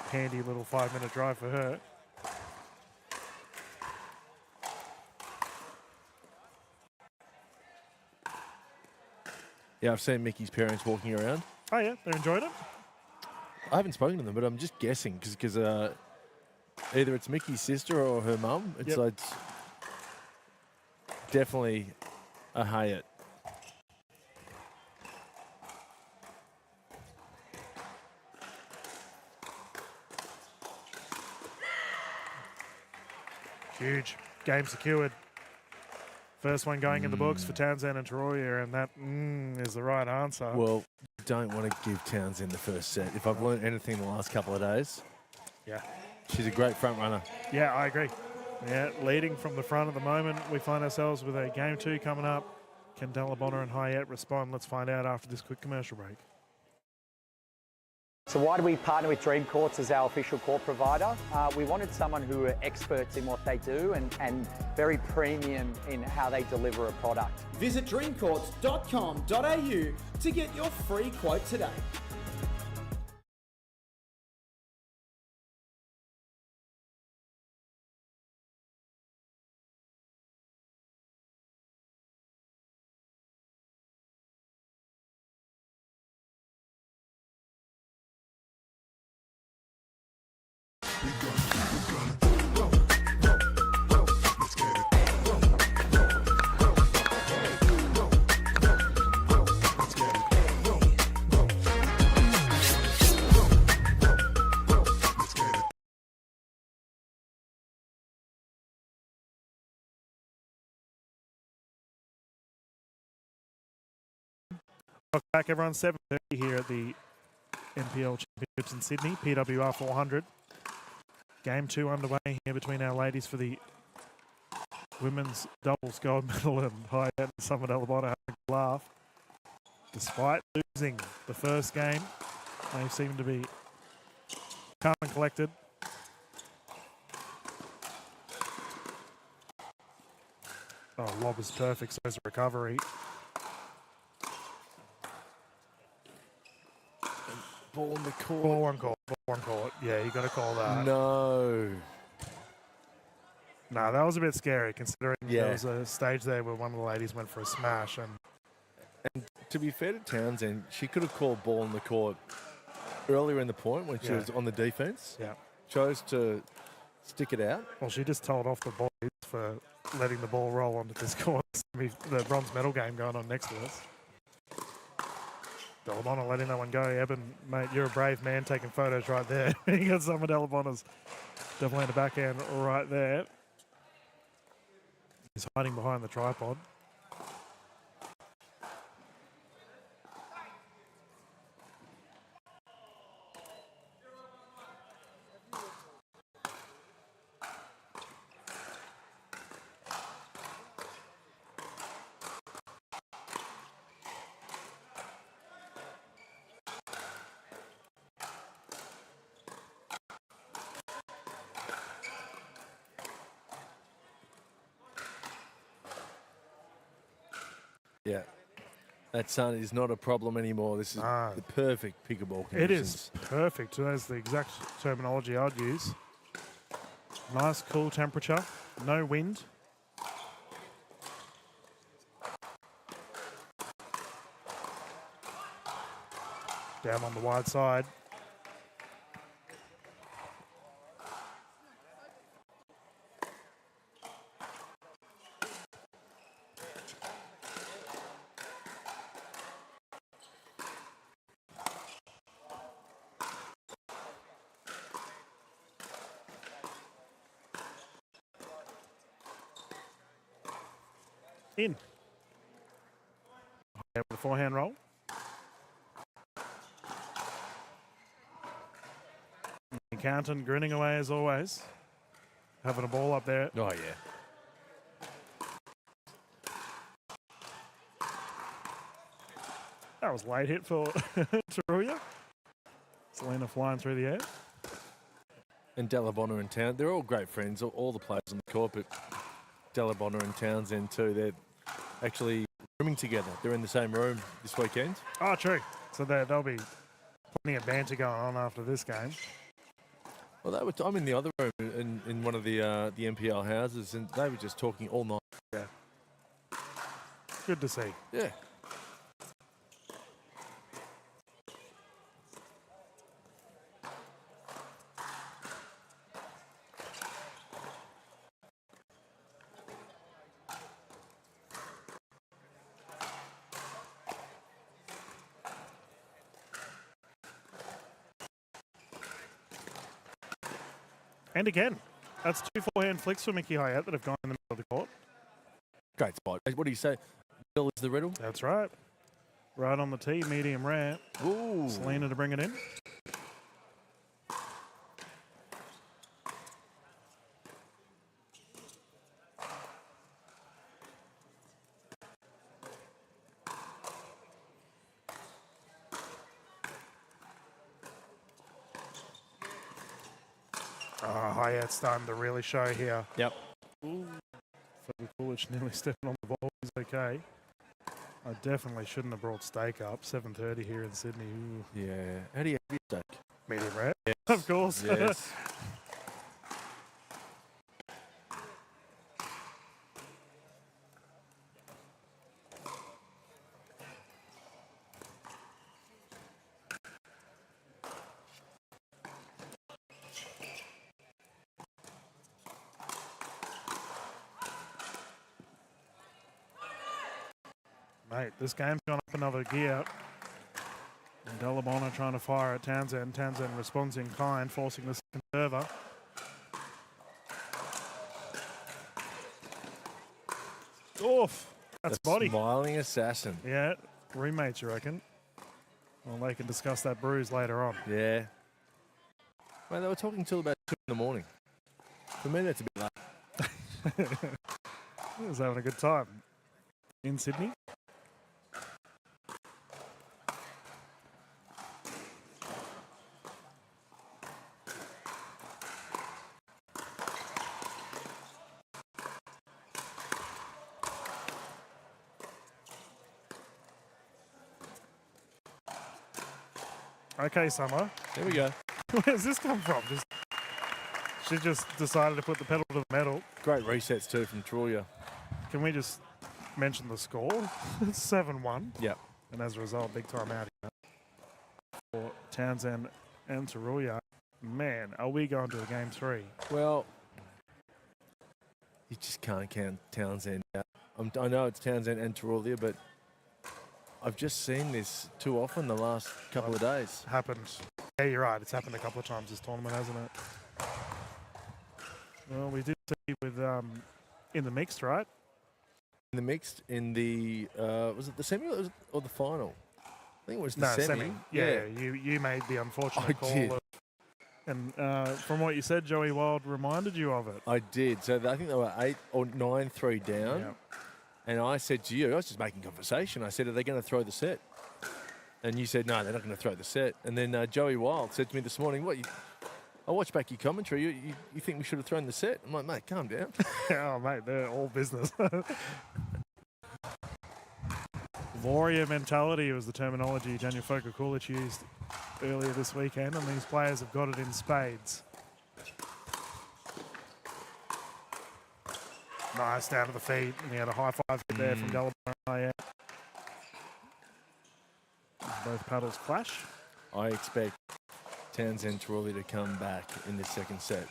handy little 5-minute drive for her. Yeah, I've seen Mickey's parents walking around. Oh yeah, they're enjoying it. I haven't spoken to them, but I'm just guessing because either it's Mickey's sister or her mum. It's like definitely a Hyatt. Huge. Game secured. First one going in the books for Townsend and Taroya, and that is the right answer. Well, don't want to give Townsend the first set. If I've learned anything the last couple of days, yeah, she's a great front runner. Yeah, I agree. Yeah, leading from the front at the moment. We find ourselves with a game 2 coming up. Can Delabonner and Hyatt respond? Let's find out after this quick commercial break. So why do we partner with Dream Courts as our official court provider? We wanted someone who are experts in what they do and very premium in how they deliver a product. Visit dreamcourts.com.au to get your free quote today. Welcome back, everyone. 7:30 here at the NPL Championships in Sydney, PWR 400. Game 2 underway here between our ladies for the women's doubles gold medal, and Hyatt and Summer Delabonner having a laugh. Despite losing the first game, they seem to be calm and collected. Oh, lob is perfect, so is the recovery. Ball in the court. Ball one court. Yeah, you got to call that. No. No, that was a bit scary considering there was a stage there where one of the ladies went for a smash. And to be fair to Townsend, she could have called ball in the court earlier in the point when she was on the defense. Yeah. Chose to stick it out. Well, she just told off the boys for letting the ball roll onto this court. The bronze medal game going on next to us. Delabonner letting that one go. Eben, mate, you're a brave man taking photos right there. You got some of Delabonner's definitely in the backhand right there. He's hiding behind the tripod. Yeah. That sun is not a problem anymore. This is the perfect pickleball conditions. It is perfect. That's the exact terminology I'd use. Nice, cool temperature. No wind. Down on the wide side. In. With the forehand roll. And Counton grinning away as always. Having a ball up there. Oh, yeah. That was late hit for Taruya. Selena flying through the air. And Delabonner and Townsend, they're all great friends, all the players on the court, but Delabonner and Townsend too. They're actually rooming together. They're in the same room this weekend. Oh, true. So there'll be plenty of banter going on after this game. Well, I'm in the other room in one of the NPL houses, and they were just talking all night. Yeah. Good to see. Yeah. And again, that's 2 forehand flicks for Mickey Hyatt that have gone in the middle of the court. Great spot. What do you say? Bill is the riddle? That's right. Right on the tee, medium rare. Ooh. Selena to bring it in. Hyatt's starting to really show here. Yep. Kulich nearly stepping on the ball. He's okay. I definitely shouldn't have brought steak up. 7:30 here in Sydney. Ooh. Yeah. How do you have your steak? Medium rare. Yes. Of course. Yes. Mate, this game's gone up another gear. And Delabona trying to fire at Townsend. Townsend responds in kind, forcing the second server. Oof. That's body. Smiling assassin. Yeah, roommates, you reckon? Well, they can discuss that bruise later on. Yeah. Mate, they were talking till about 2 in the morning. For me, that's a bit late. He was having a good time in Sydney. Okay, Summer. There we go. Where's this come from? She just decided to put the pedal to the metal. Great resets too from Troya. Can we just mention the score? It's 7-1. Yep. And as a result, big time out here for Townsend and Taruya. Man, are we going to a game 3? Well, you just can't count Townsend out. I know it's Townsend and Taruya, but I've just seen this too often the last couple of days. Happened. Yeah, you're right. It's happened a couple of times this tournament, hasn't it? Well, we did see with in the mixed, right? In the mixed, in the was it the semi or the final? I think it was the semi. Yeah, you made the unfortunate call. Did. And from what you said, Joey Wild reminded you of it. I did. So I think they were 8 or 9-3 down. Yep. And I said to you, I was just making conversation. I said, are they going to throw the set? And you said, no, they're not going to throw the set. And then Joey Wild said to me this morning, I watched back your commentary. You think we should have thrown the set? I'm like, mate, calm down. Oh, mate, they're all business. Warrior mentality was the terminology Daniel Foka-Kulich used earlier this weekend, and these players have got it in spades. Nice, down to the feet, and he had a high five there from Delabona. Both paddles clash. I expect Townsend Trolley to come back in the second set.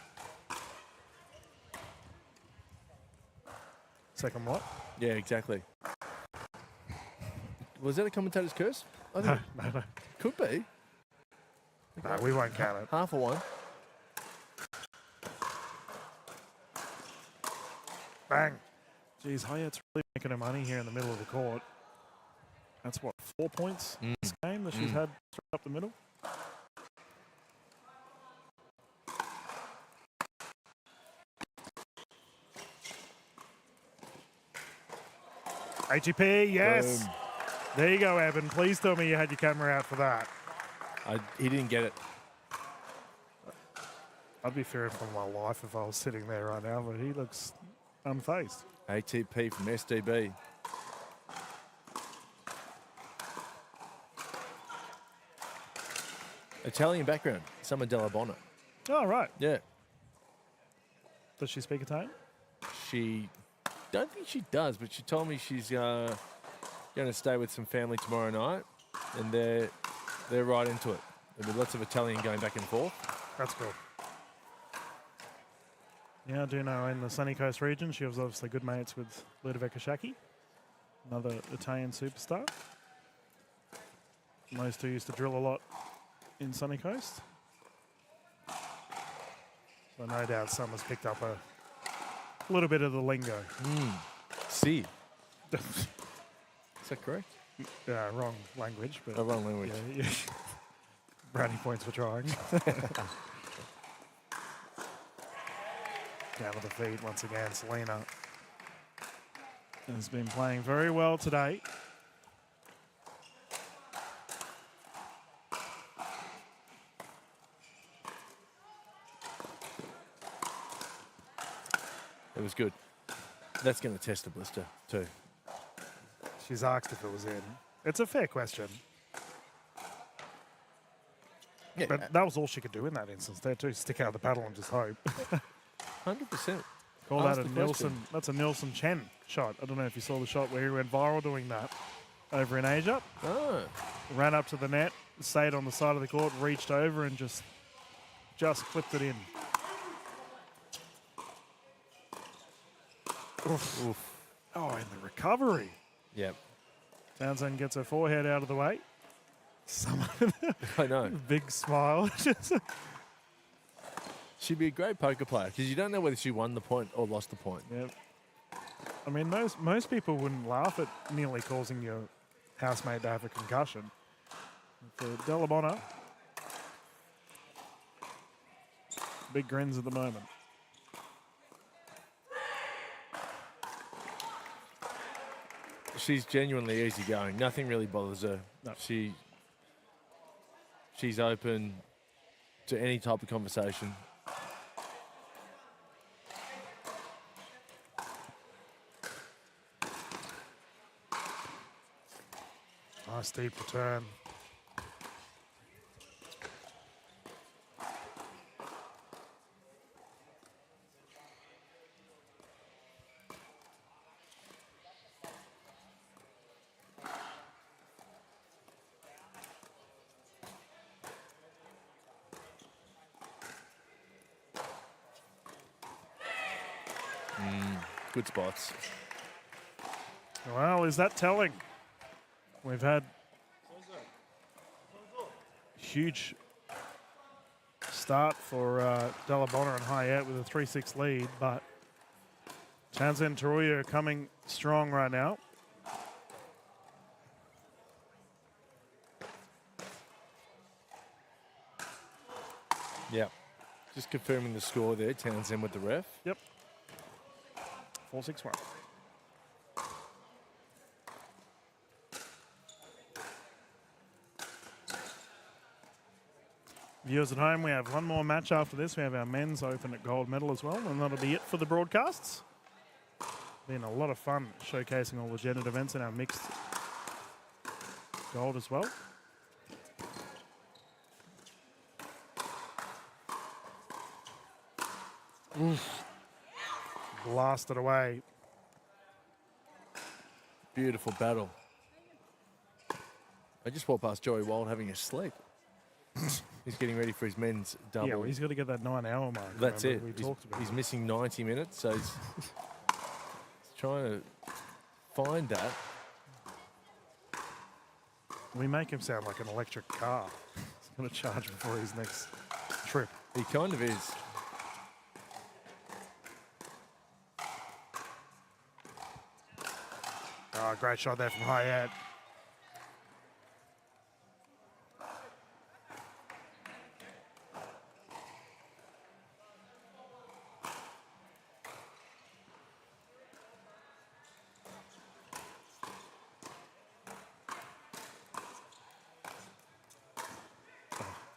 Second what? Yeah, exactly. Was that a commentator's curse? I think No. Could be. No, we won't count it. Half a one. Bang. Geez, Hyatt's really making her money here in the middle of the court. That's what, 4 points this game that she's had straight up the middle? HEP, yes. Boom. There you go, Evan. Please tell me you had your camera out for that. He didn't get it. I'd be fearing for my life if I was sitting there right now, but he looks unfazed. ATP from SDB. Italian background. Summer Della Bona. Oh, right. Yeah. Does she speak Italian? She don't think she does, but she told me she's going to stay with some family tomorrow night, and they're right into it. There'll be lots of Italian going back and forth. That's cool. Yeah, I do know in the Sunny Coast region, she was obviously good mates with Ludovica Shaki, another Italian superstar. Those two used to drill a lot in Sunny Coast. So no doubt Summer's picked up a little bit of the lingo. See. Is that correct? Yeah, wrong language. But wrong language. Yeah. Brownie points for trying. Down to the feet once again, Selena has been playing very well today. It was good. That's going to test the blister too. She's asked if it was in. It's a fair question. Yeah. But that was all she could do in that instance there too. Stick out the paddle and just hope. 100%. Call that a Nielsen. That's a Nielsen Chen shot. I don't know if you saw the shot where he went viral doing that over in Asia. Oh. Ran up to the net, stayed on the side of the court, reached over and just clipped it in. Oof. Oof. Oh, in the recovery. Yep. Townsend gets her forehead out of the way. Someone I know. Big smile. She'd be a great poker player because you don't know whether she won the point or lost the point. Yep. I mean, most people wouldn't laugh at nearly causing your housemate to have a concussion. For Della Bona, big grins at the moment. She's genuinely easygoing. Nothing really bothers her. No. She's open to any type of conversation. Nice deep return. Good spots. Well, is that telling? We've had huge start for Della Bona and Hayat with a 3-6 lead, but Townsend Taruya coming strong right now. Yep. Just confirming the score there. Townsend with the ref. Yep. 4-6-1. Viewers at home, we have one more match after this. We have our men's open at gold medal as well, and that'll be it for the broadcasts. Been a lot of fun showcasing all the gendered events in our mixed gold as well. Oof. Blasted away. Beautiful battle. I just walked past Joey Wild having a sleep. He's getting ready for his men's double. Yeah, well, he's got to get that 9-hour mark. That's it. We talked about he's it. missing 90 minutes, so he's trying to find that. We make him sound like an electric car. He's going to charge before his next trip. He kind of is. Oh, great shot there from Hayat.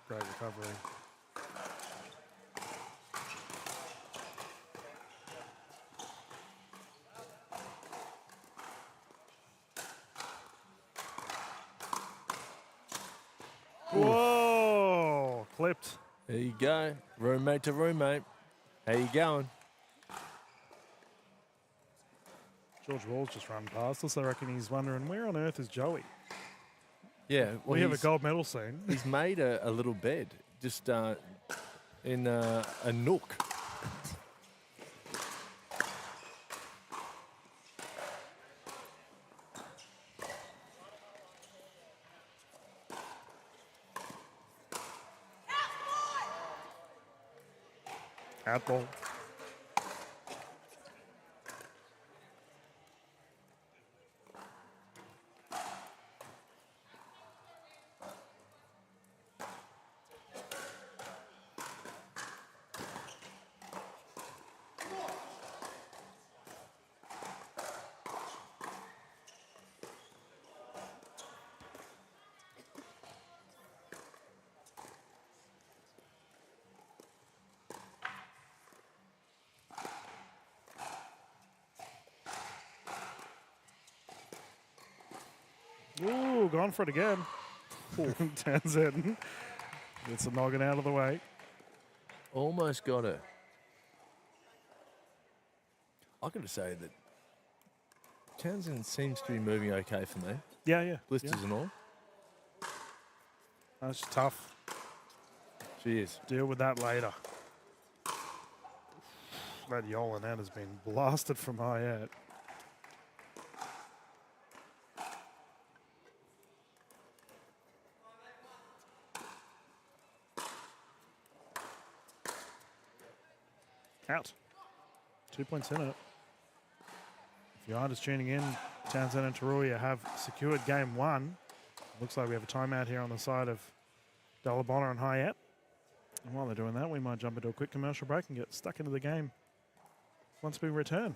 Great recovery. Whoa! clipped. There you go. Roommate to roommate. How you going? George Wall's just run past us. I reckon he's wondering, where on earth is Joey? Yeah. Well, We have a gold medal soon. He's made a little bed just in a nook. Outball. Ooh, gone for it again. Townsend gets a noggin out of the way. Almost got her. I got to say that Townsend seems to be moving okay for me. Yeah, yeah. Blisters yeah. and all. That's tough. She is. Deal with that later. That Yolan has been blasted from Hayat. Out. 2 points in it. If you are just tuning in, Townsend and Taruya have secured game one. Looks like we have a timeout here on the side of Dalabona and Hayat. And while they're doing that, we might jump into a quick commercial break and get stuck into the game once we return.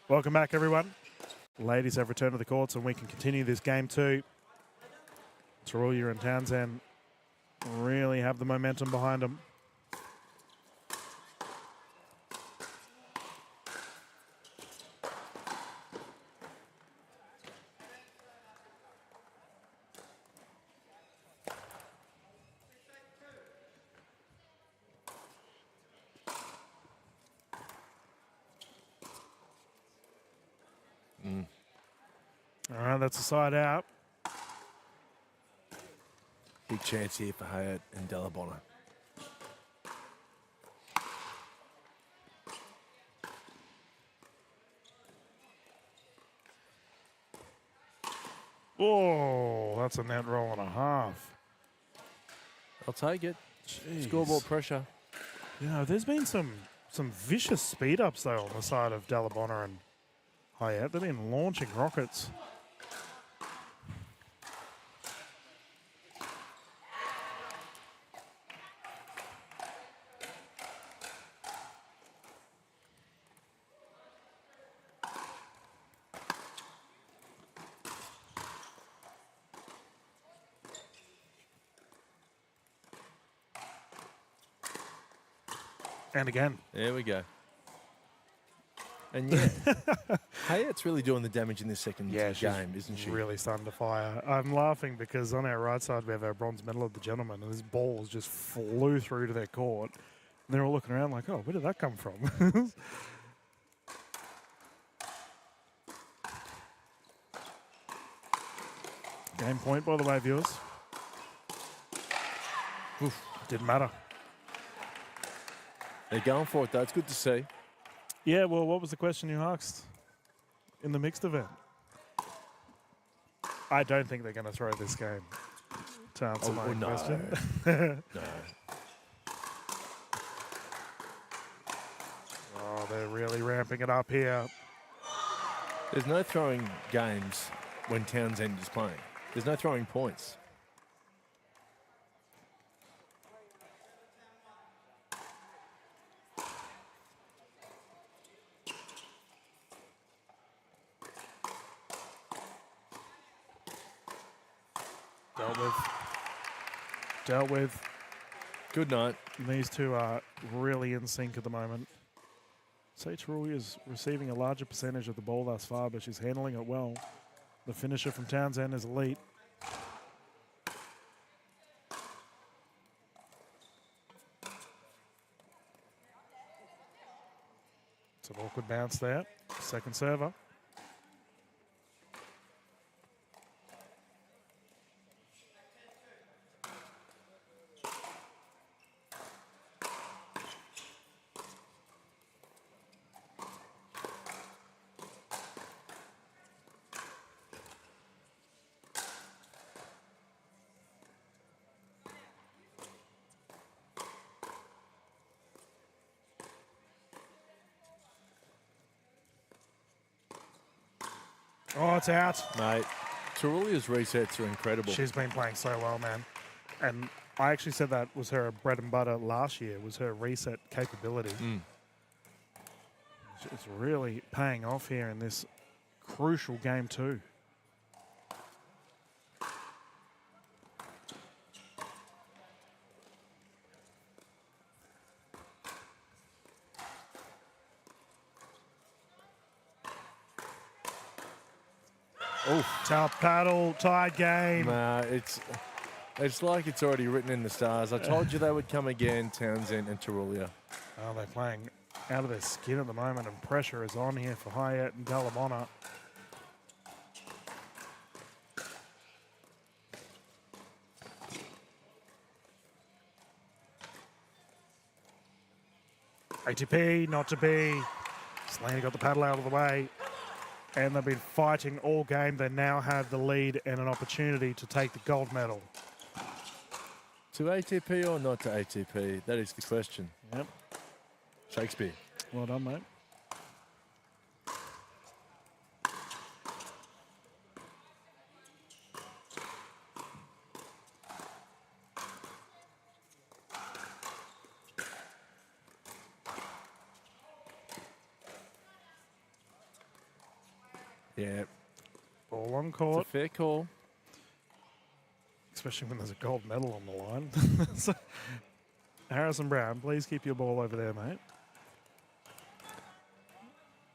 Welcome back, everyone. Ladies have returned to the courts, and we can continue this game two. Taruya and Townsend really have the momentum behind them. All right, that's a side out. Big chance here for Hayat and Dalabona. Oh, that's a net roll and a half. I'll take it. Jeez. Scoreboard pressure. You know, there's been some vicious speed ups though on the side of Dalabona and Hayat. They've been launching rockets. And again. There we go. And yeah, Hayat's really doing the damage in this second game, isn't she? Really starting to fire. I'm laughing because on our right side we have our bronze medal of the gentleman, and this ball just flew through to their court. And they're all looking around like, oh, where did that come from? Game point, by the way, viewers. Oof, didn't matter. They're going for it, though. It's good to see. Yeah, well, what was the question you asked in the mixed event? I don't think they're going to throw this game, to answer my question. No. Oh, Oh, they're really ramping it up here. There's no throwing games when Townsend is playing. There's no throwing points. Dealt with. Good night. These two are really in sync at the moment. Saitruy is receiving a larger percentage of the ball thus far, but she's handling it well. The finisher from Townsend is elite. It's an awkward bounce there. Second server. Oh, it's out. Mate, Terulia's resets are incredible. She's been playing so well, man. And I actually said that was her bread and butter last year, was her reset capability. It's really paying off here in this crucial game too. Oh, tough paddle, tied game. Nah, it's like it's already written in the stars. I told you they would come again, Townsend and Terulia. Oh, they're playing out of their skin at the moment, and pressure is on here for Hyatt and Dalamona. ATP, not to be. Selena got the paddle out of the way. And they've been fighting all game. They now have the lead and an opportunity to take the gold medal. To ATP or not to ATP? That is the question. Yep. Shakespeare. Well done, mate. Yeah. Ball on court. It's a fair call. Especially when there's a gold medal on the line. So, Harrison Brown, please keep your ball over there, mate.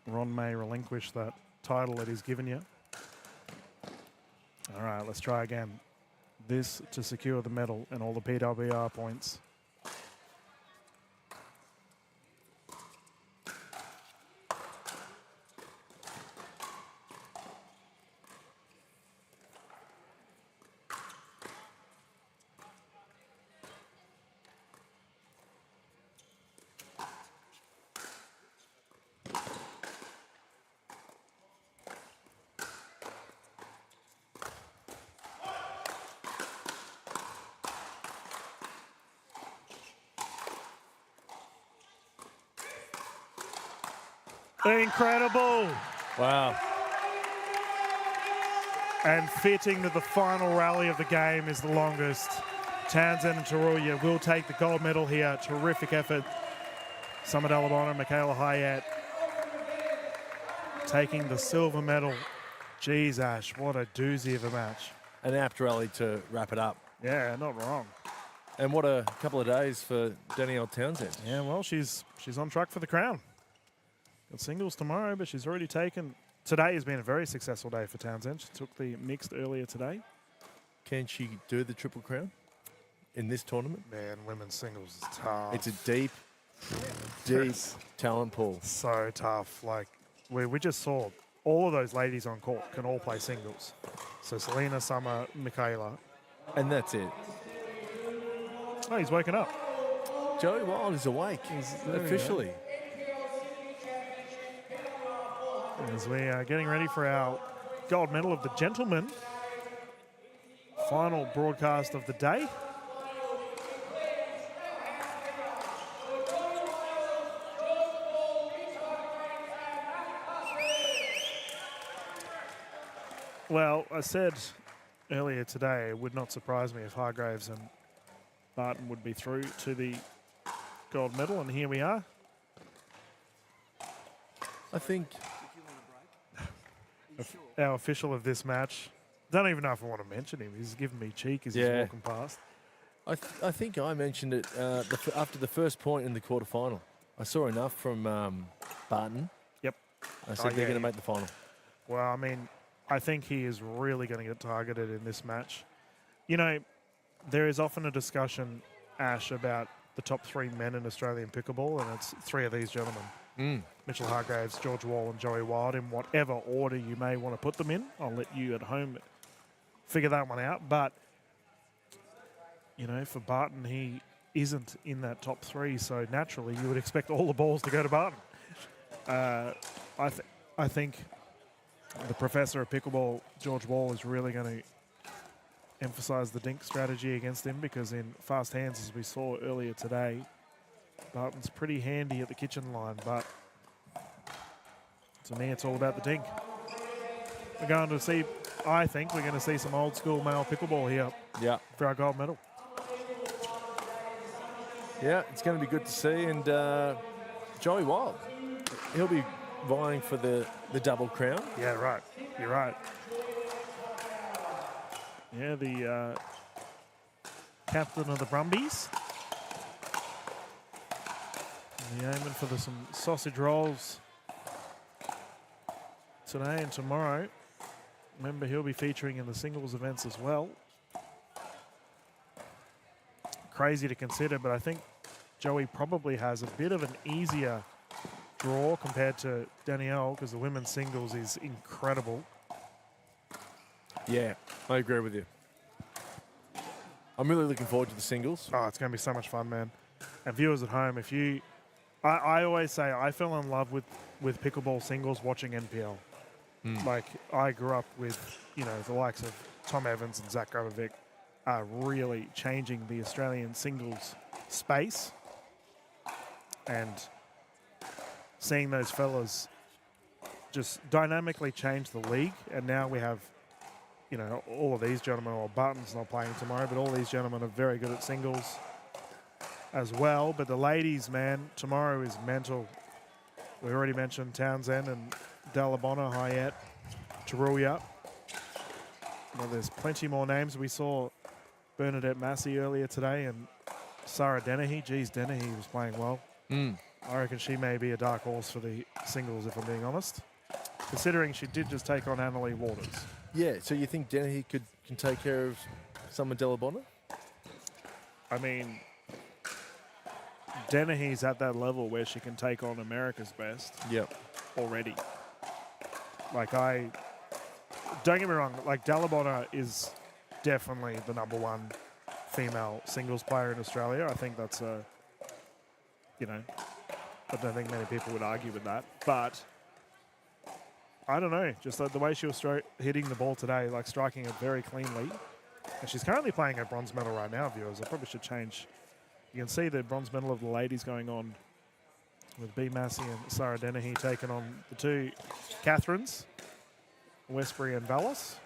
Ron may relinquish that title that he's given you. All right, let's try again. This to secure the medal and all the PWR points. Incredible. Wow. And fitting that the final rally of the game is the longest. Townsend and Terulia will take the gold medal here. Terrific effort. Summer Dalamona and Michaela Hyatt taking the silver medal. Jeez, Ash, what a doozy of a match. An apt rally to wrap it up. Yeah, not wrong. And what a couple of days for Danielle Townsend. Yeah, well, she's on track for the crown. Got singles tomorrow, but she's already taken. Today has been a very successful day for Townsend. She took the mixed earlier today. Can she do the Triple Crown in this tournament? Man, women's singles is tough. It's a deep talent pool. So tough. Like, we just saw all of those ladies on court can all play singles. So Selena, Summer, Michaela. And that's it. Oh, he's woken up. Joey Wild is awake. Officially. As we are getting ready for our gold medal of the gentlemen. Final broadcast of the day. Well, I said earlier today it would not surprise me if Hargraves and Barton would be through to the gold medal, and here we are. I think Our official of this match. Don't even know if I want to mention him. He's giving me cheek as he's walking past. I think I mentioned it after the first point in the quarterfinal. I saw enough from Barton. Yep. I said they're going to make the final. Well, I mean, I think he is really going to get targeted in this match. You know, there is often a discussion, Ash, about the top 3 men in Australian pickleball, and it's 3 of these gentlemen. Mitchell Hargraves, George Wall and Joey Wild, in whatever order you may want to put them in. I'll let you at home figure that one out. But, you know, for Barton, he isn't in that top 3, so naturally you would expect all the balls to go to Barton. I think the professor of pickleball, George Wall, is really going to emphasise the dink strategy against him, because in fast hands, as we saw earlier today, Barton's pretty handy at the kitchen line, but to me, it's all about the dink. We're going to see, I think, we're going to see some old school male pickleball here for our gold medal. Yeah, it's going to be good to see. And Joey Wild, he'll be vying for the double crown. Yeah, right. You're right. Yeah, the captain of the Brumbies. And the aiming for some sausage rolls today and tomorrow. Remember, he'll be featuring in the singles events as well. Crazy to consider, but I think Joey probably has a bit of an easier draw compared to Danielle, because the women's singles is incredible. Yeah, I agree with you. I'm really looking forward to the singles. Oh, it's going to be so much fun, man. And viewers at home, if you... I always say I fell in love with pickleball singles watching NPL. Like, I grew up with, you know, the likes of Tom Evans and Zach Grabovic are really changing the Australian singles space. And seeing those fellas just dynamically change the league. And now we have, you know, all of these gentlemen, or Barton's not playing tomorrow, but all these gentlemen are very good at singles as well. But the ladies, man, tomorrow is mental. We already mentioned Townsend and Dalabona, Hayat, Taruya. Well, there's plenty more names. We saw Bernadette Massey earlier today, and Sarah Dennehy. Geez, Dennehy was playing well. I reckon she may be a dark horse for the singles, if I'm being honest, considering she did just take on Annalie Waters. Yeah, so you think Dennehy can take care of Summer Delabona? I mean, Dennehy's at that level where she can take on America's best. Yep. Already. Like, don't get me wrong, like, Dalabona is definitely the #1 female singles player in Australia. I think that's you know, I don't think many people would argue with that. But I don't know, just the way she was hitting the ball today, like striking it very cleanly. And she's currently playing a bronze medal right now, viewers. I probably should change. You can see the bronze medal of the ladies going on with B. Massey and Sarah Dennehy taking on the 2 Catherines, Westbury and Vallis.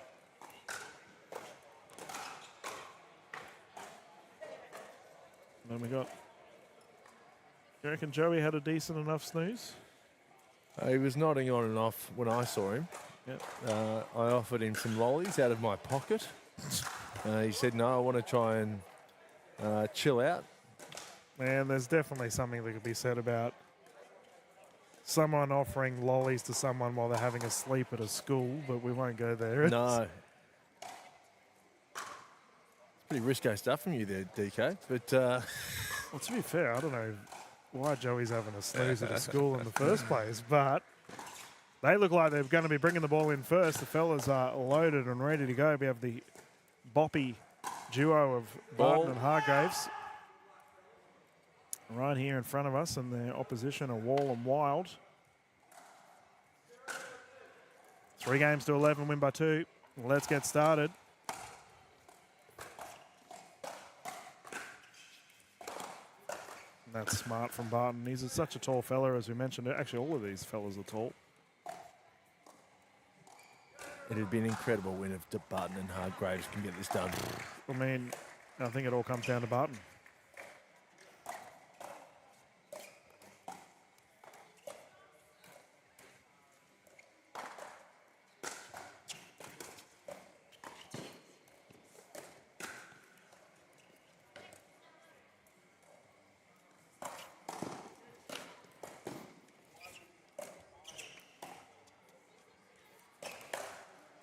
And then we got, you reckon Joey had a decent enough snooze? He was nodding on and off when I saw him. Yep. I offered him some lollies out of my pocket. He said, no, I want to try and chill out. Man, there's definitely something that could be said about someone offering lollies to someone while they're having a sleep at a school, but we won't go there. No. It's pretty risque stuff from you there, DK. But well, to be fair, I don't know why Joey's having a snooze at a school in the first place, but they look like they're going to be bringing the ball in first. The fellas are loaded and ready to go. We have the boppy duo of Barton and Hargraves right here in front of us, and their opposition are Wall and Wild. 3 games to 11, win by 2. Let's get started. And that's smart from Barton. He's such a tall fella, as we mentioned. Actually, all of these fellas are tall. It'd be an incredible win if Barton and Hargraves can get this done. I mean, I think it all comes down to Barton.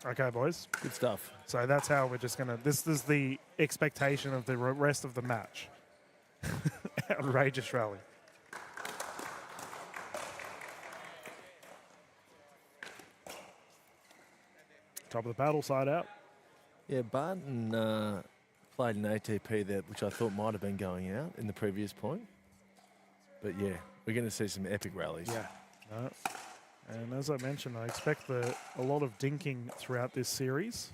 Okay, boys. Good stuff. So that's how we're just going to... This is the expectation of the rest of the match. Outrageous rally. Top of the paddle, side out. Yeah, Barton played an ATP there, which I thought might have been going out in the previous point. But yeah, we're going to see some epic rallies. Yeah. No. And as I mentioned, I expect a lot of dinking throughout this series.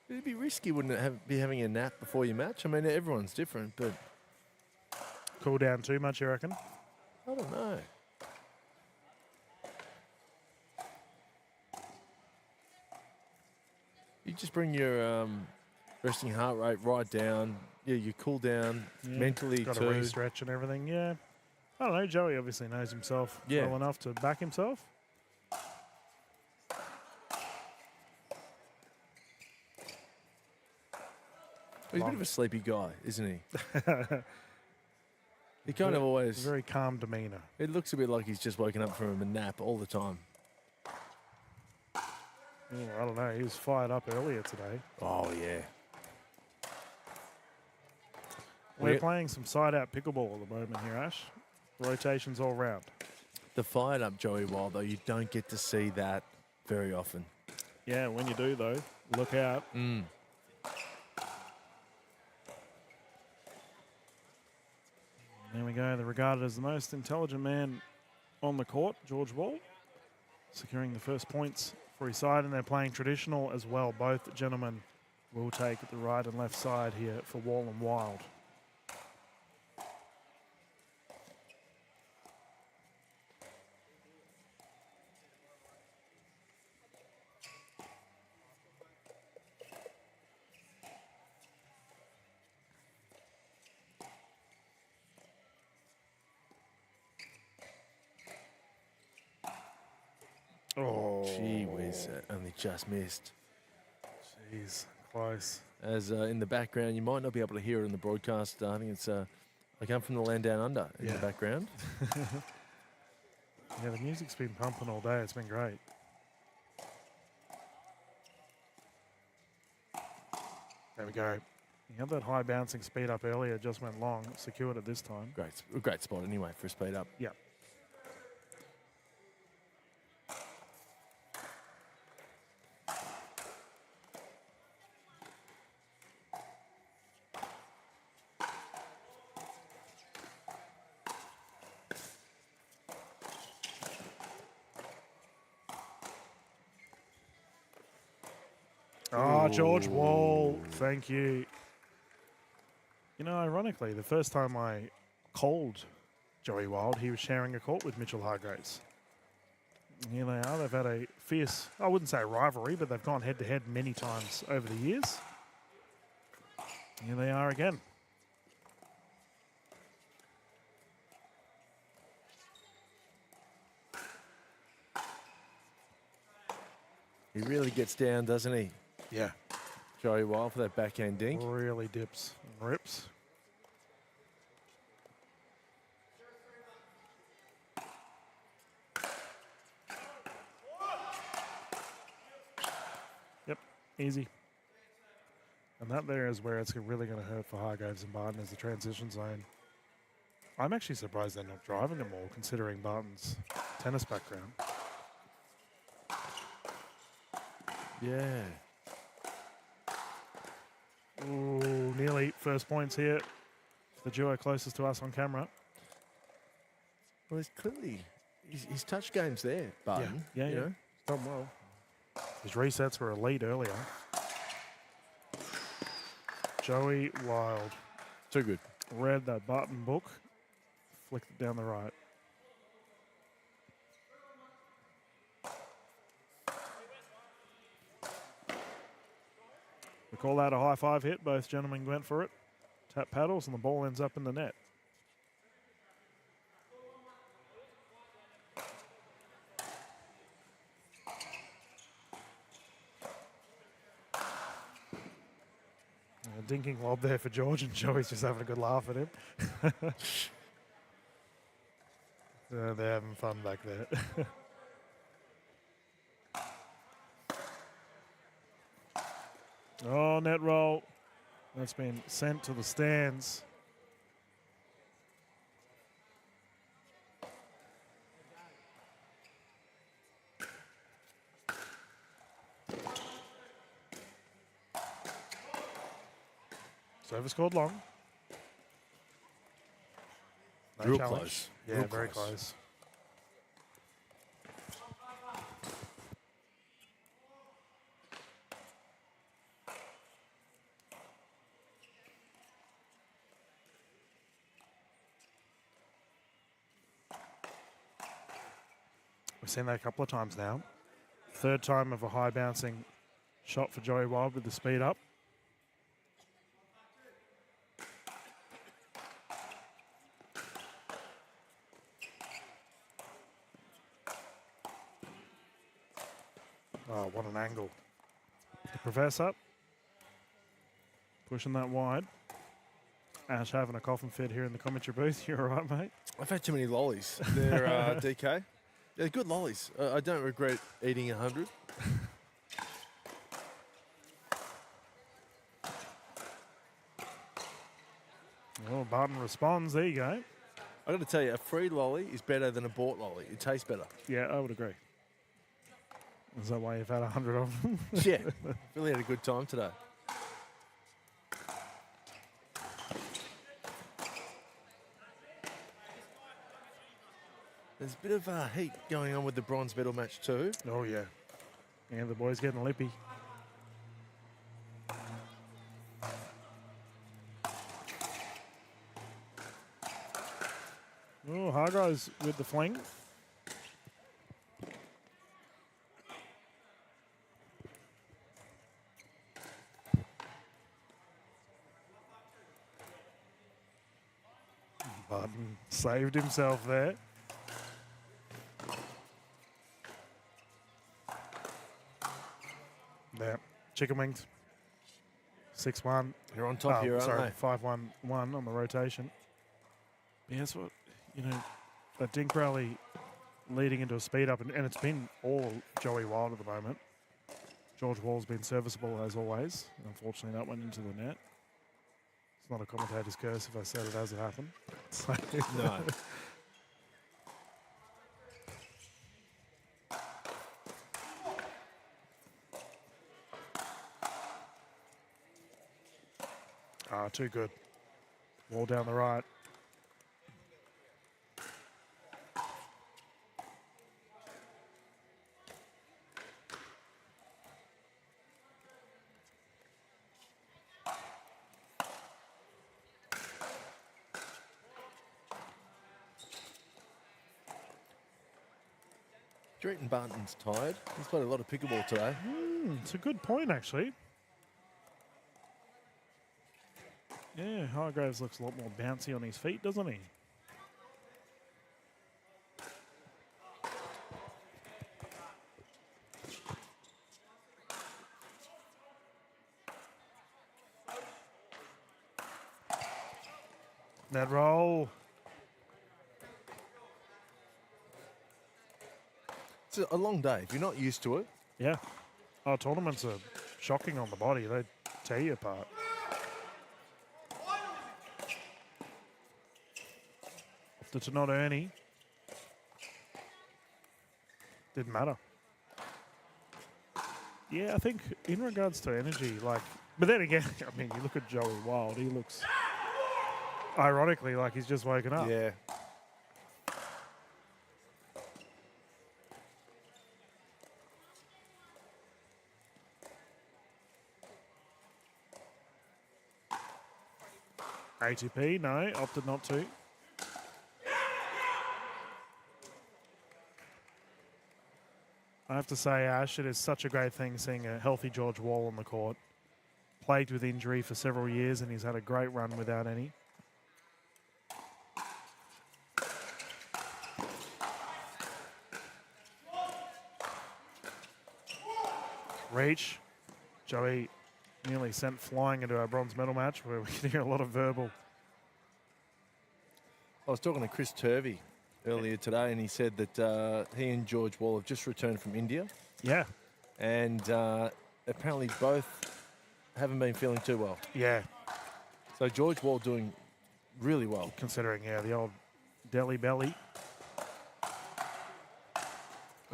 It'd be risky, wouldn't it, be having a nap before your match? I mean, everyone's different, but... Cool down too much, you reckon? I don't know. You just bring your resting heart rate right down. Yeah, you cool down mentally got too. a re-stretch and everything. Yeah. I don't know. Joey obviously knows himself well enough to back himself. He's a bit of a sleepy guy, isn't he? He kind of always... Very calm demeanour. It looks a bit like he's just woken up from a nap all the time. Oh, I don't know. He was fired up earlier today. Oh, yeah. We're playing some side-out pickleball at the moment here, Ash. Rotations all round. The fired up Joey Wild, though, you don't get to see that very often. Yeah, when you do, though, look out. There we go. They're regarded as the most intelligent man on the court, George Wall, securing the first points for his side, and they're playing traditional as well. Both gentlemen will take the right and left side here for Wall and Wild. Oh, gee whiz, only just missed. Jeez, close. As in the background, you might not be able to hear it in the broadcast. I think it's I come from the land down under in the background. Yeah, the music's been pumping all day. It's been great. There we go. He had that high bouncing speed up earlier, just went long, secured it this time. Great spot anyway for a speed up. Yeah. Oh, George Wall, thank you. You know, ironically, the first time I called Joey Wild, he was sharing a court with Mitchell Hargraves. Here they are. They've had a fierce, I wouldn't say rivalry, but they've gone head-to-head many times over the years. Here they are again. He really gets down, doesn't he? Yeah. Joey Wild for that backhand dink. Really dips and rips. Yep, easy. And that there is where it's really going to hurt for Hargraves and Barton, is the transition zone. I'm actually surprised they're not driving them all, considering Barton's tennis background. Yeah. Ooh, nearly first points here. The duo closest to us on camera. Well, he's clearly, his touch game's there, Barton. Yeah. You know? He's done well. His resets were a lead earlier. Joey Wild. Too good. Read that button book, flicked it down the right. We call that a high five hit. Both gentlemen went for it. Tap paddles, and the ball ends up in the net. A dinking lob there for George, and Joey's just having a good laugh at him. They're having fun back there. Oh, net roll. That's been sent to the stands. Service scored long. No Real challenge. close. Yeah, Real very close. close. We've seen that a couple of times now. Third time of a high bouncing shot for Joey Wild with the speed up. Oh, what an angle. The Professor pushing that wide. Ash having a coughing fit here in the commentary booth. You're all right, mate? I've had too many lollies. They're DK. They're good lollies. I don't regret eating 100. Well, Barton responds. There you go. I got to tell you, a free lolly is better than a bought lolly. It tastes better. Yeah, I would agree. Is that why you've had 100 of them? Yeah, really had a good time today. There's a bit of heat going on with the bronze medal match too. Oh, yeah. And the boys getting lippy. Oh, Hargreaves with the fling. Barton saved himself there. There, chicken wings. 6-1. You're on top here, aren't sorry, they? 5-1-1 on the rotation. Yeah, that's what, that dink rally leading into a speed up, and it's been all Joey Wild at the moment. George Wall's been serviceable as always. Unfortunately, that went into the net. It's not a commentator's curse if I said it as it happened. So No. Too good. Wall down the right. Drayton Barton's tired. He's played a lot of pickleball today. It's a good point, actually. Yeah, Hargraves looks a lot more bouncy on his feet, doesn't he? Net roll. It's a long day. If you're not used to it. Yeah. Oh, tournaments are shocking on the body. They tear you apart. To not Ernie. Didn't matter. Yeah, I think in regards to energy, but then again, I mean, you look at Joey Wild, he looks ironically like he's just woken up. Yeah. ATP, no, opted not to. I have to say, Ash, it is such a great thing seeing a healthy George Wall on the court. Plagued with injury for several years, and he's had a great run without any. Reach. Joey nearly sent flying into our bronze medal match where we can hear a lot of verbal. I was talking to Chris Turvey earlier today, and he said that he and George Wall have just returned from India. Yeah. And apparently both haven't been feeling too well. Yeah. So George Wall doing really well. Considering, yeah, the old Delhi belly.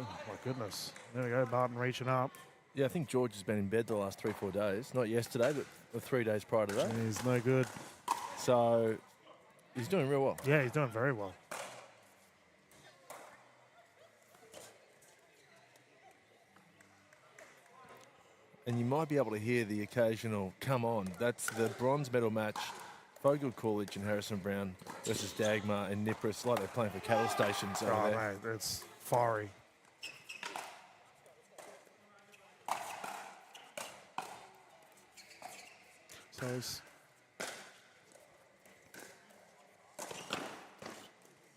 Oh, my goodness. There we go, Barton reaching up. Yeah, I think George has been in bed the last 3-4 days. Not yesterday, but the 3 days prior to that. He's no good. So he's doing real well. Yeah, he's doing very well. And you might be able to hear the occasional, come on. That's the bronze medal match. Fogel Coolidge and Harrison Brown versus Dagmar and Nipris, like they're playing for cattle stations over Oh, there. mate, it's fiery. So it's...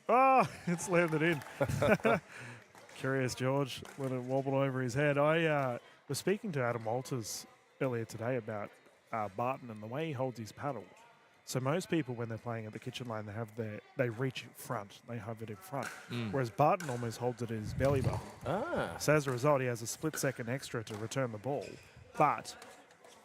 Oh, it's landed in. Curious George when it wobbled over his head. I was speaking to Adam Walters earlier today about Barton and the way he holds his paddle. So most people, when they're playing at the kitchen line, they reach in front, they have it in front. Whereas Barton almost holds it at his belly button. So as a result, he has a split second extra to return the ball. But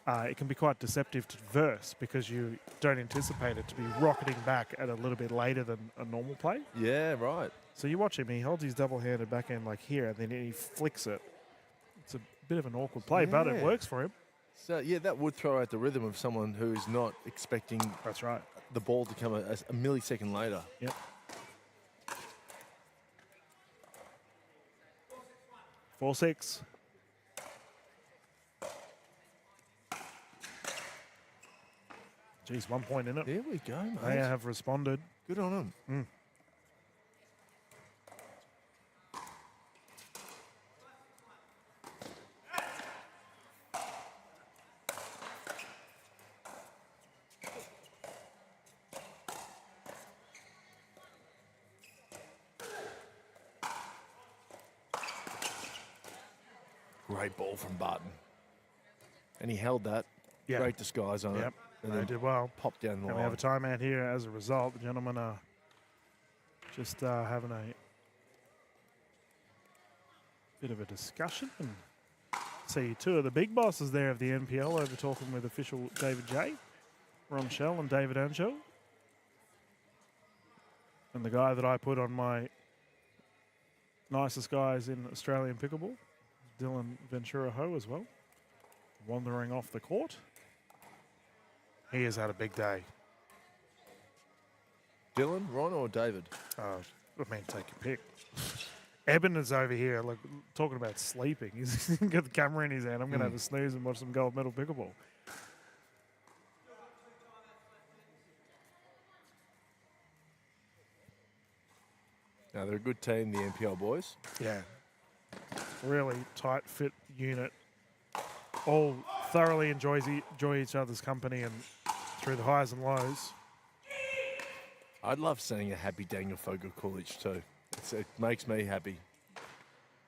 it can be quite deceptive to verse because you don't anticipate it to be rocketing back at a little bit later than a normal play. Yeah, right. So you watch him, he holds his double-handed backhand like here, and then he flicks it. It's a bit of an awkward play, but it works for him. So, yeah, that would throw out the rhythm of someone who is not expecting That's right. the ball to come a millisecond later. Yep. Four, 6. Geez, 1 point in it. There we go, mate. They have responded. Good on them. Great ball from Barton. And he held that. Yeah. Great disguise on it. And They then did well. popped down the And line. we have a timeout here as a result. The gentlemen are just having a bit of a discussion. And see two of the big bosses there of the NPL over talking with official David J, Ron Shell and David Angel. And the guy that I put on my nicest guys in Australian pickleball, Dylan Ventura Ho as well, wandering off the court. He has had a big day. Dylan, Ron, or David? I mean, take your pick. Eben is over here, like talking about sleeping. He's got the camera in his hand. I'm going to have a snooze and watch some gold medal pickleball. Now, they're a good team, the NPL boys. Yeah. Really tight, fit unit. All thoroughly enjoy each other's company and through the highs and lows. I'd love seeing a happy Daniel Fogel Coolidge too. It makes me happy.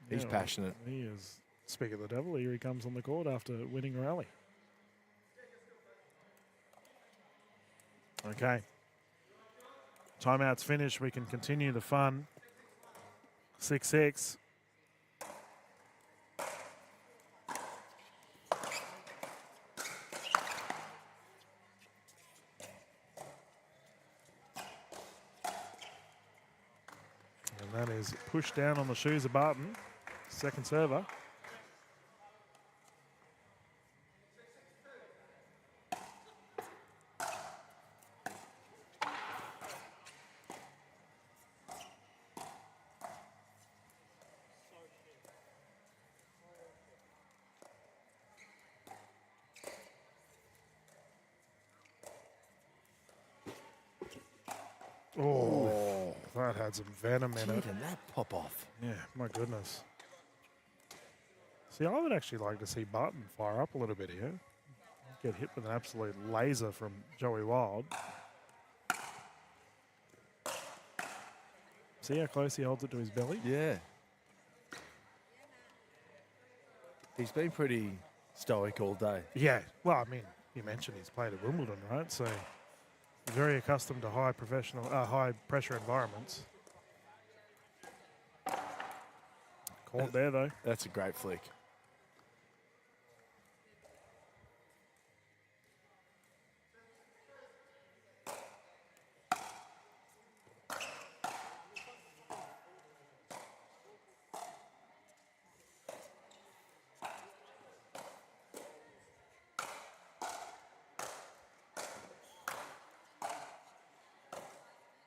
He's passionate. He is. Speak of the devil, here he comes on the court after winning a rally. Okay. Timeout's finished. We can continue the fun. 6-6. And that is pushed down on the shoes of Barton. Second server. Oh, that had some venom in it. Didn't that pop off? Yeah, my goodness. See, I would actually like to see Barton fire up a little bit here. Get hit with an absolute laser from Joey Wild. See how close he holds it to his belly? Yeah. He's been pretty stoic all day. Yeah. Well, I mean, you mentioned he's played at Wimbledon, right? So very accustomed to high pressure environments. Caught there though. That's a great flick.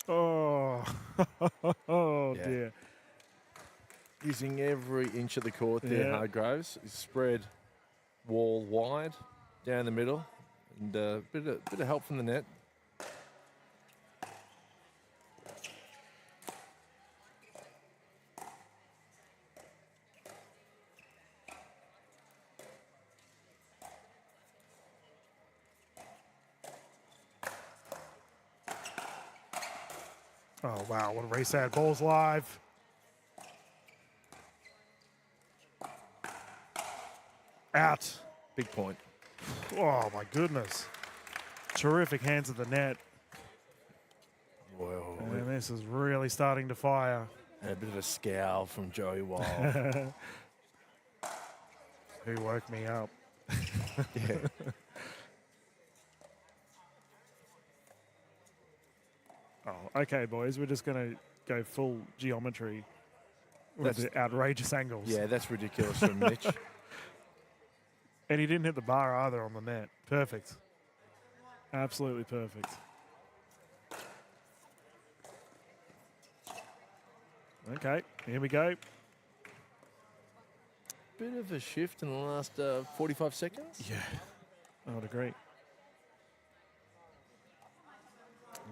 Oh, oh Yeah. dear. Using every inch of the court there, Yeah. Hargraves. He's spread wall wide, down the middle, and a bit of help from the net. Oh, wow. What a race ad. Ball's live. Out. Big point. Oh, my goodness. Terrific hands at the net. Whoa. And this is really starting to fire. And a bit of a scowl from Joey Wild. Who woke me up? Yeah. Oh, okay, boys. We're just going to go full geometry with That's- the outrageous angles. Yeah, that's ridiculous from Mitch. And he didn't hit the bar either on the net. Perfect. Absolutely perfect. Okay, here we go. Bit of a shift in the last 45 seconds. Yeah, I would agree.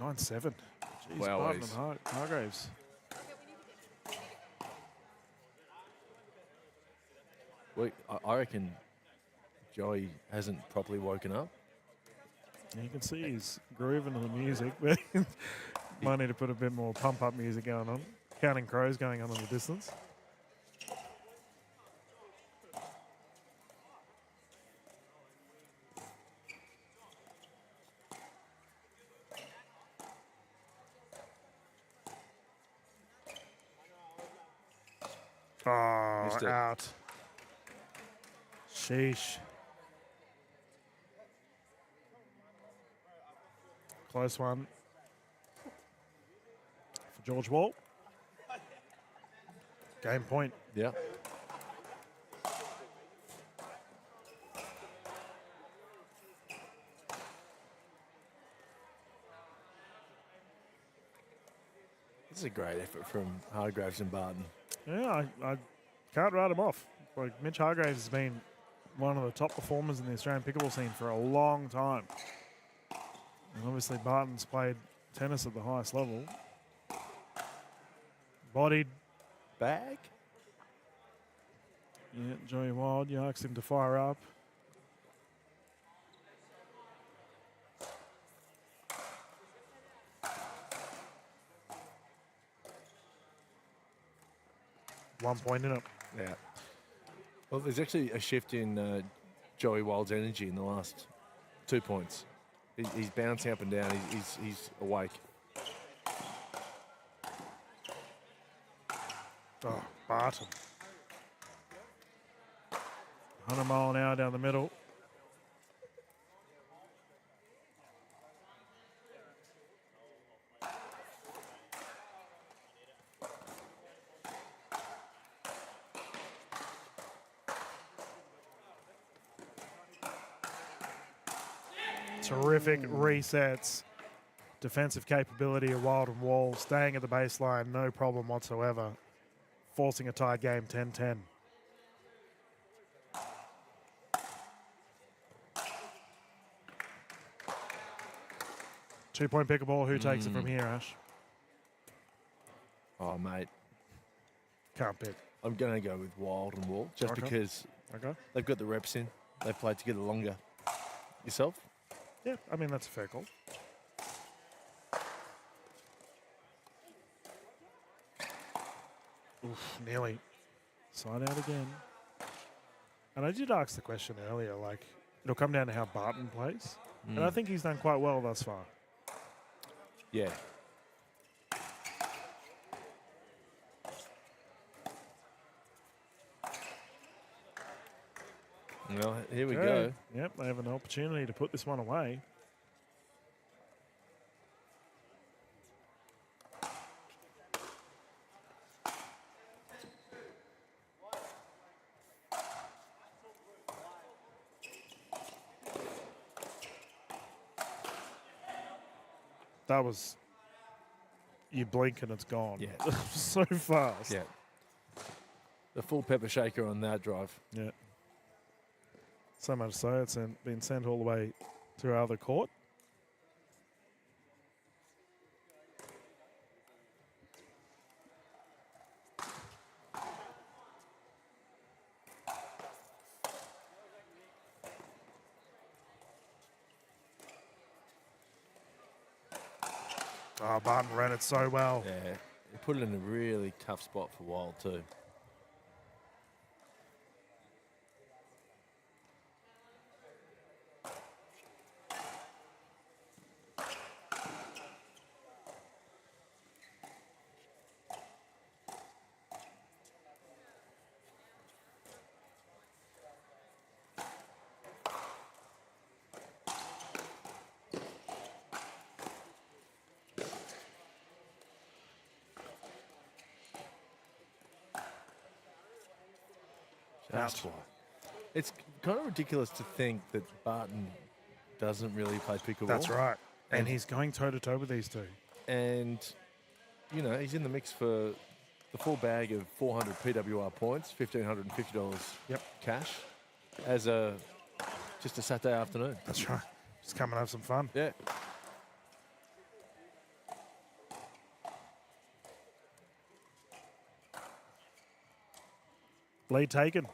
9-7. Jeez, Wow, Barton Ace. and Hargraves. Well, I reckon Joey hasn't properly woken up. You can see he's grooving to the music, but might need to put a bit more pump-up music going on. Counting Crows going on in the distance. Oh, Missed it. out. Sheesh. Close one for George Wall. Game point. Yeah. This is a great effort from Hargraves and Barton. Yeah, I can't write him off. Like Mitch Hargraves has been one of the top performers in the Australian pickleball scene for a long time. And obviously Barton's played tennis at the highest level. Bodied. Bag? Yeah, Joey Wild, you asked him to fire up. One point in it. Yeah. Well, there's actually a shift in Joey Wild's energy in the last 2 points. He's bouncing up and down. He's awake. Oh, Barton. 100 mile an hour down the middle. Terrific resets. Defensive capability of Wild and Wall. Staying at the baseline, no problem whatsoever. Forcing a tie game 10-10. Two-point pickleball. Who takes it from here, Ash? Oh, mate. Can't pick. I'm going to go with Wild and Wall just Okay. because they've got the reps in. They've played together longer. Yourself? Yeah, I mean, that's a fair call. Oof, nearly. Side out again. And I did ask the question earlier, like, it'll come down to how Barton plays. And I think he's done quite well thus far. Yeah. Well, here we go. Yep, they have an opportunity to put this one away. That was, you blink and it's gone. Yeah. So fast. Yeah. The full pepper shaker on that drive. Yeah. So much so it's been sent all the way to our other court. Oh, Barton ran it so well. Yeah. He put it in a really tough spot for Wild too. That's why. It's kind of ridiculous to think that Barton doesn't really play pickleball. That's right. And he's going toe-to-toe with these two. And, you know, he's in the mix for the full bag of 400 PWR points, $1,550 cash, as just a Saturday afternoon. That's right. Just come and have some fun. Yeah. Lead taken.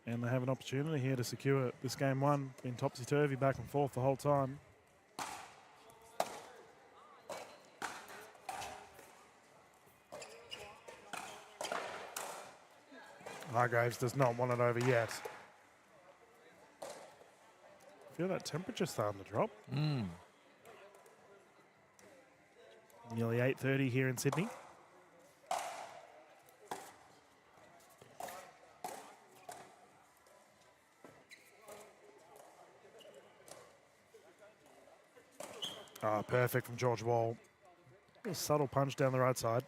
And they have an opportunity here to secure this game one. Been topsy-turvy back and forth the whole time. Hargraves does not want it over yet. Feel that temperature starting to drop. Nearly 8:30 here in Sydney. Oh, perfect from George Wall. A subtle punch down the right side.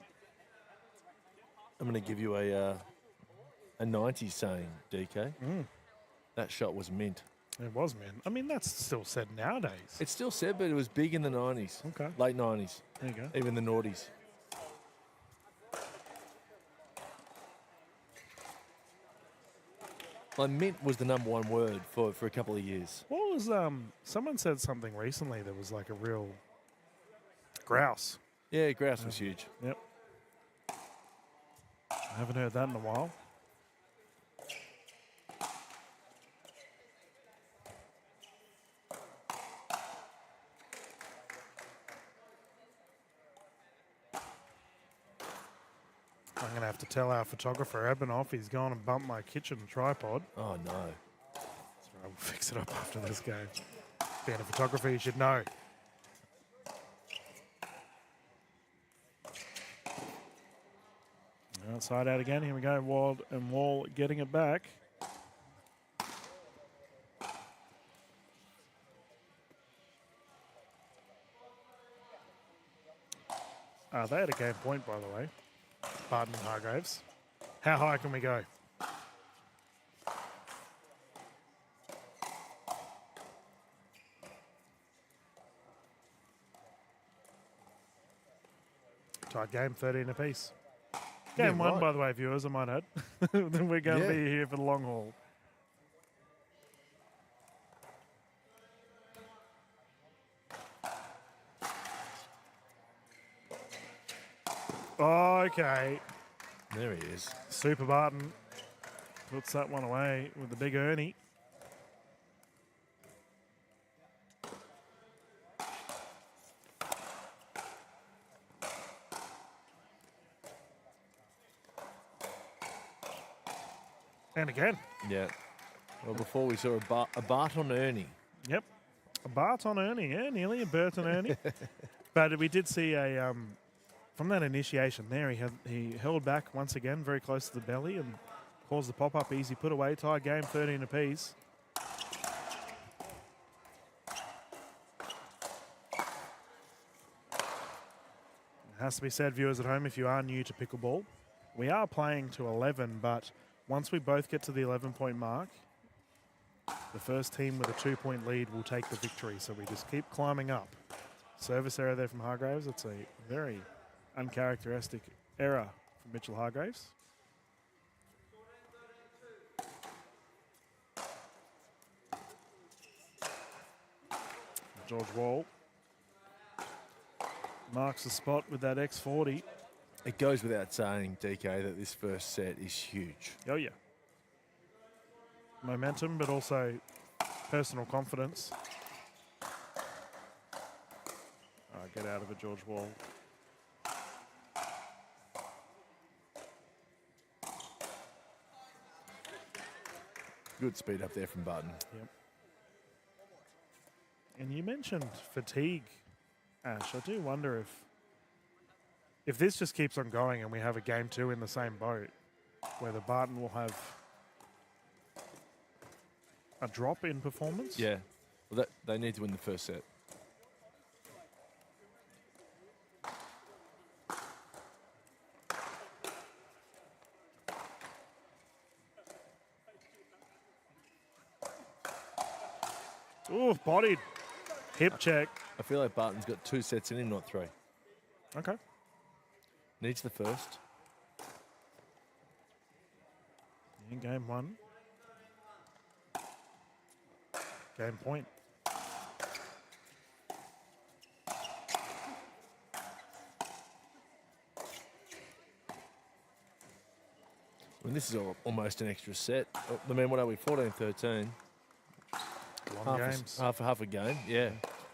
I'm going to give you a 90 saying, DK. That shot was mint. It was, man. I mean, that's still said nowadays. It's still said, but it was big in the 90s. Okay. Late 90s. There you go. Even the noughties. Like, mint was the #1 word for a couple of years. What was, someone said something recently that was like a real grouse. Yeah, grouse was huge. Yep. I haven't heard that in a while. I'm going to have to tell our photographer, Ebenoff, he's gone and bumped my kitchen tripod. Oh, no. That's right, we'll fix it up after this game. Being a photographer, you should know. Outside out again. Here we go. Wild and Wall getting it back. They had a game point, by the way. Barton and Hargraves. How high can we go? Tied game, 13 apiece. Game one, by the way, viewers, I might add. Then we're going to be here for the long haul. Okay. There he is. Super Barton puts that one away with the big Ernie. And again. Yeah. Well, before we saw a Bart on Ernie. Yep. A Bart on Ernie, yeah, nearly a Bert on Ernie. But we did see a from that initiation there, he held back once again, very close to the belly, and caused the pop-up easy put away. Tie game, 13 apiece. It has to be said, viewers at home, if you are new to pickleball, we are playing to 11, but once we both get to the 11-point mark, the first team with a 2-point lead will take the victory. So we just keep climbing up. Service error there from Hargraves. It's a very uncharacteristic error from Mitchell Hargraves. George Wall marks the spot with that X40. It goes without saying, DK, that this first set is huge. Oh, yeah. Momentum, but also personal confidence. Get out of it, George Wall. Good speed up there from Barton. Yep. And you mentioned fatigue, Ash. I do wonder if this just keeps on going and we have a game 2 in the same boat, whether Barton will have a drop in performance. Yeah. Well, they need to win the first set. Ooh, bodied. Hip check. I feel like Barton's got 2 sets in him, not 3. Okay. Needs the first. In game 1. Game point. I mean, this is almost an extra set. I mean, what are we, 14-13? Long games. Half a game, yeah.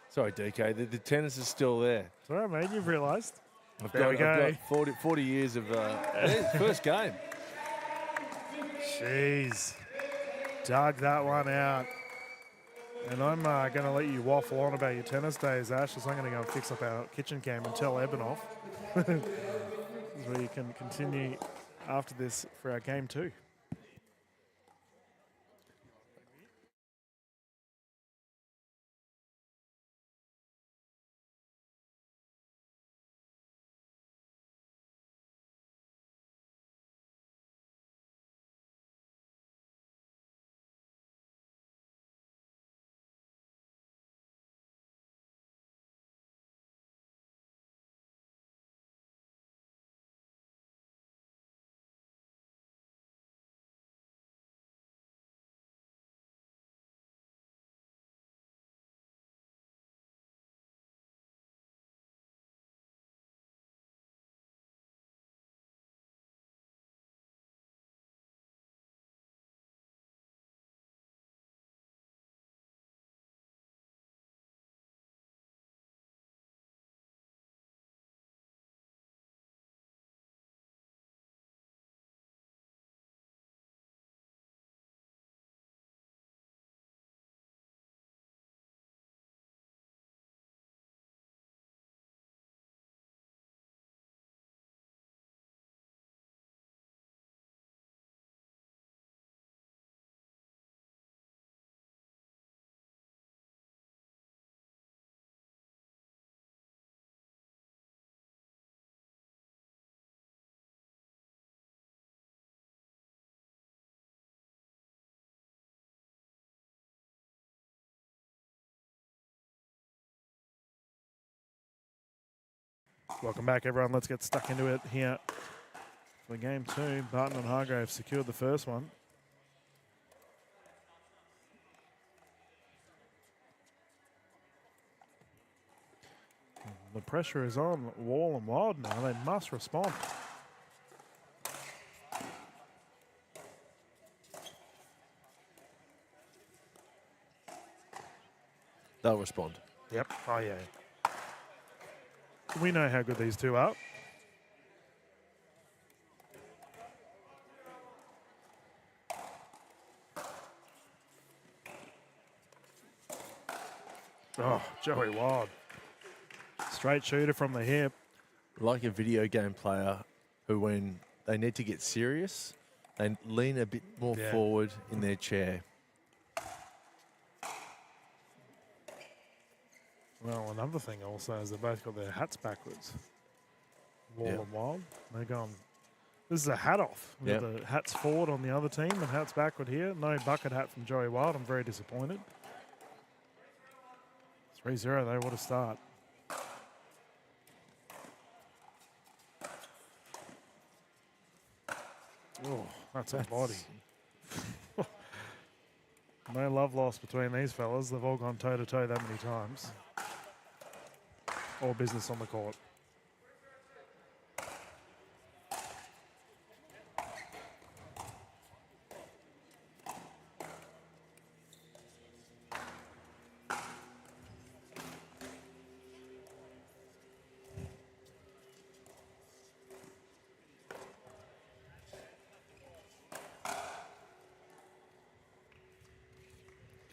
Sorry, DK, the tennis is still there. It's all right, mate, you've realised. I've There we go. got 40 years of first game. Jeez. Dug that one out. And I'm going to let you waffle on about your tennis days, Ash, as I'm going to go and fix up our kitchen cam and tell Eben off. This is where you can continue after this for our game 2. Welcome back, everyone. Let's get stuck into it here for game 2. Barton and Hargrave secured the first one. The pressure is on Wall and Wild now. They must respond. They'll respond. Yep. Oh, yeah. We know how good these two are. Oh, Joey Wild. Straight shooter from the hip. Like a video game player who, when they need to get serious, they lean a bit more forward in their chair. Well, another thing also is they both got their hats backwards. Wall and Wild. They're going. This is a hat off. We've got the hats forward on the other team and hats backward here. No bucket hat from Joey Wild. I'm very disappointed. 3-0 though. What a start. Oh, that's a body. No love lost between these fellas. They've all gone toe-to-toe that many times. All business on the court.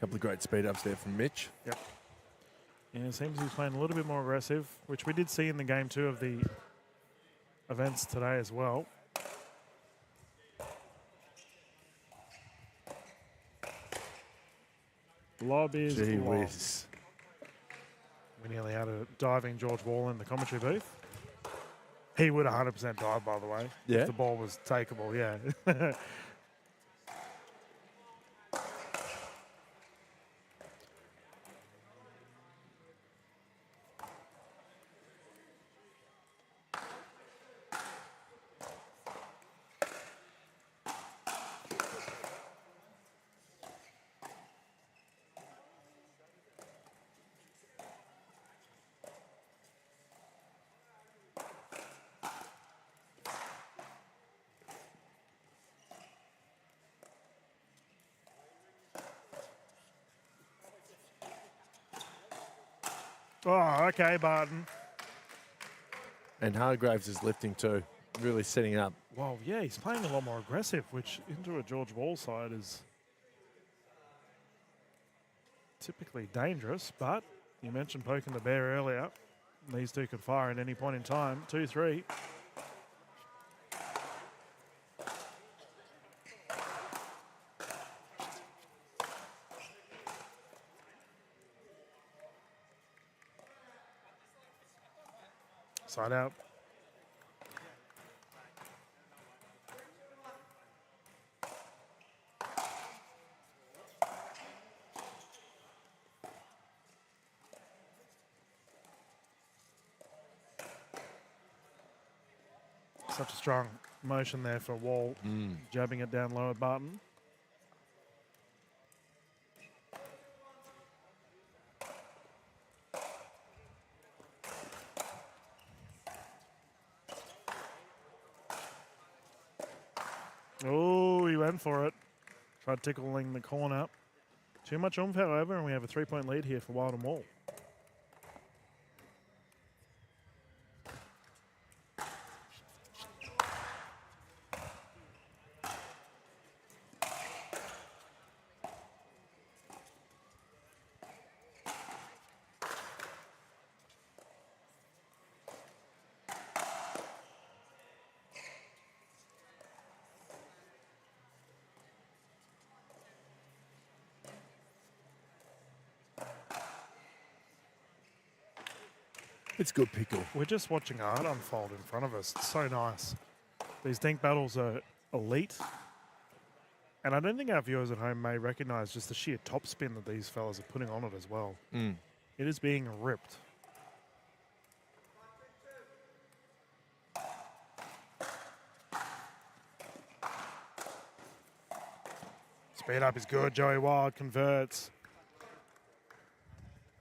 Couple of great speed ups there from Mitch. Yep. Yeah, it seems he's playing a little bit more aggressive, which we did see in the game 2 of the events today as well. Lob is Gee long. whiz. We nearly had a diving George Wall in the commentary booth. He would 100% dive, by the way. Yeah. If the ball was takeable, yeah. Oh, okay, Barton. And Hargraves is lifting too, really setting up. Well, yeah, he's playing a lot more aggressive, which into a George Wall side is typically dangerous. But you mentioned poking the bear earlier. These two could fire at any point in time. 2-3. Side out. Such a strong motion there for Wall, jabbing it down low at Barton. Oh, he went for it. Tried tickling the corner. Too much oomph, however, and we have a 3-point lead here for Wild and Wall. It's good pickle. We're just watching art unfold in front of us. It's so nice. These dink battles are elite. And I don't think our viewers at home may recognize just the sheer top spin that these fellas are putting on it as well. It is being ripped. Speed up is good. Joey Wild converts.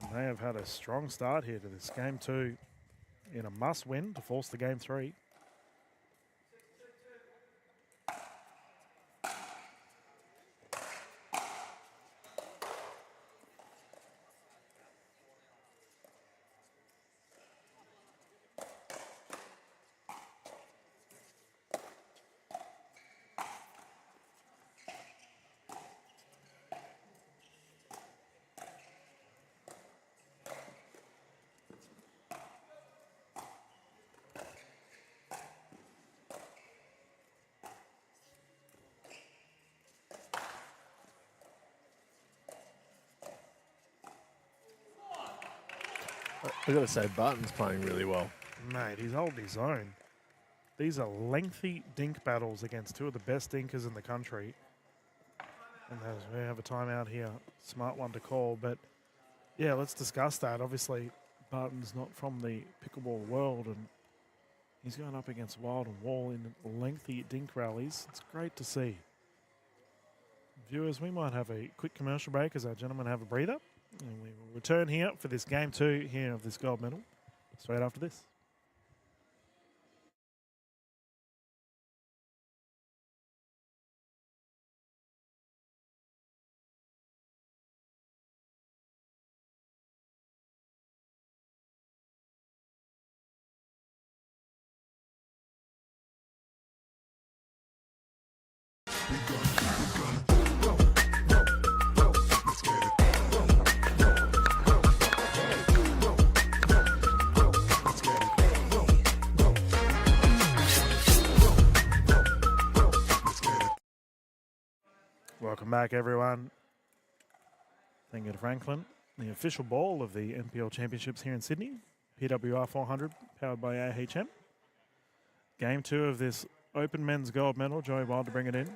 And they have had a strong start here to this game 2. in a must-win to force the game 3. I've got to say, Barton's playing really well. Mate, he's holding his own. These are lengthy dink battles against two of the best dinkers in the country. And as we have a timeout here, smart one to call. But yeah, let's discuss that. Obviously, Barton's not from the pickleball world, and he's going up against Wild and Wall in lengthy dink rallies. It's great to see. Viewers, we might have a quick commercial break as our gentlemen have a breather. And we will return here for this game 2 here of this gold medal straight after this. Welcome back, everyone. Thank you to Franklin. The official ball of the NPL Championships here in Sydney. PWR 400, powered by AHM. Game 2 of this Open Men's Gold Medal. Joey Wild to bring it in.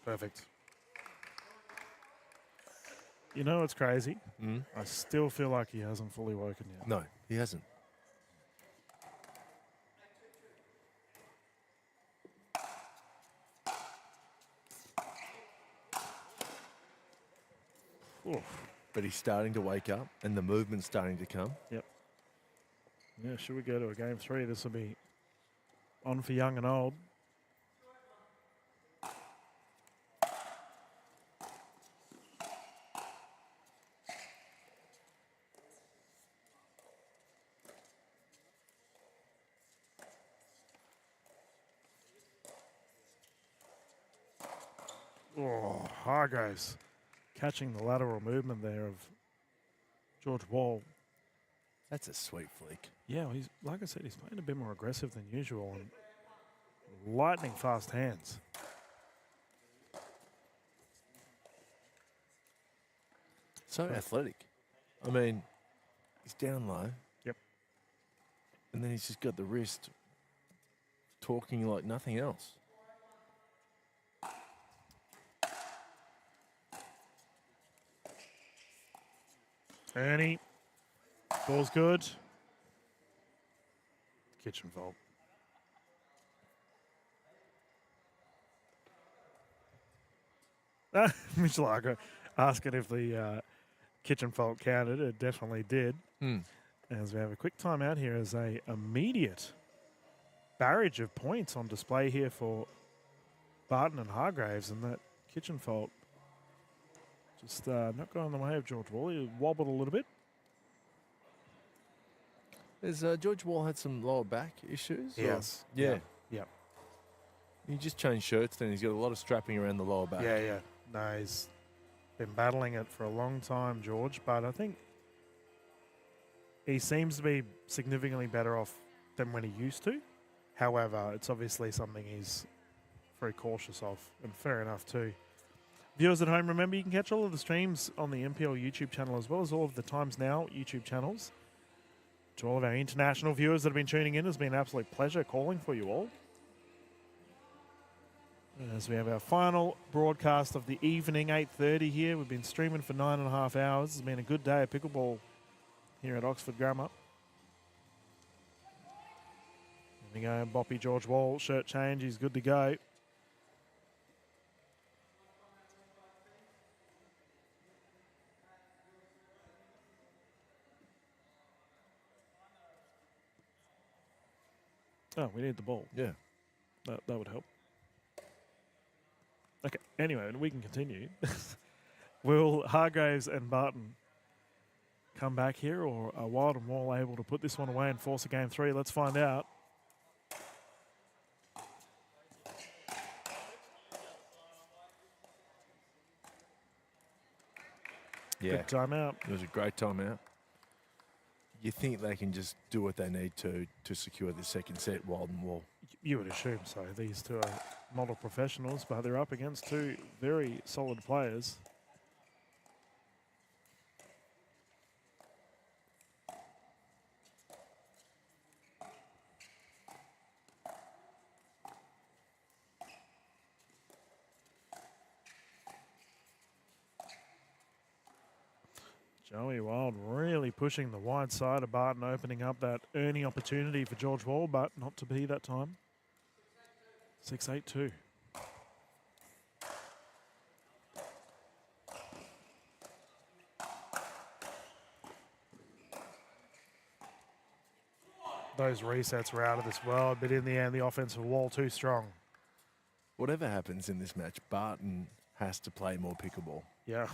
Perfect. You know what's crazy? I still feel like he hasn't fully woken yet. No, he hasn't. Oof. But he's starting to wake up, and the movement's starting to come. Yep. Yeah, should we go to a game 3? This will be on for young and old. Oh, Hargraves catching the lateral movement there of George Wall. That's a sweet flick. Yeah, well, he's like I said, he's playing a bit more aggressive than usual and lightning fast hands. So athletic. I mean, he's down low. Yep. And then he's just got the wrist talking like nothing else. Ernie, ball's good. Kitchen fault. Michelago asking if the kitchen fault counted. It definitely did. As we have a quick timeout here as a immediate barrage of points on display here for Barton and Hargraves, and that kitchen fault just not going the way of George Wall. He wobbled a little bit. Has George Wall had some lower back issues? Yes. Yeah. Yeah. He just changed shirts then. He's got a lot of strapping around the lower back. Yeah. No, he's been battling it for a long time, George, but I think he seems to be significantly better off than when he used to. However, it's obviously something he's very cautious of, and fair enough too. Viewers at home, remember you can catch all of the streams on the NPL YouTube channel as well as all of the Times Now YouTube channels. To all of our international viewers that have been tuning in, it's been an absolute pleasure calling for you all. As we have our final broadcast of the evening, 8:30 here. We've been streaming for 9.5 hours. It's been a good day of pickleball here at Oxford Grammar. There we go, Boppy George Wall, shirt change, he's good to go. Oh, we need the ball. Yeah. That would help. Okay, anyway, we can continue. Will Hargraves and Barton come back here, or are Wild and Wall able to put this one away and force a game 3? Let's find out. Yeah. Good timeout. It was a great timeout. You think they can just do what they need to secure the second set, Wild and Wall? You would assume so. These two are model professionals, but they're up against two very solid players. Joey Wild really pushing the wide side of Barton, opening up that earning opportunity for George Wall, but not to be that time. 6-8-2. Those resets were out of this world, but in the end, the offensive Wall too strong. Whatever happens in this match, Barton has to play more pickleball. Yeah,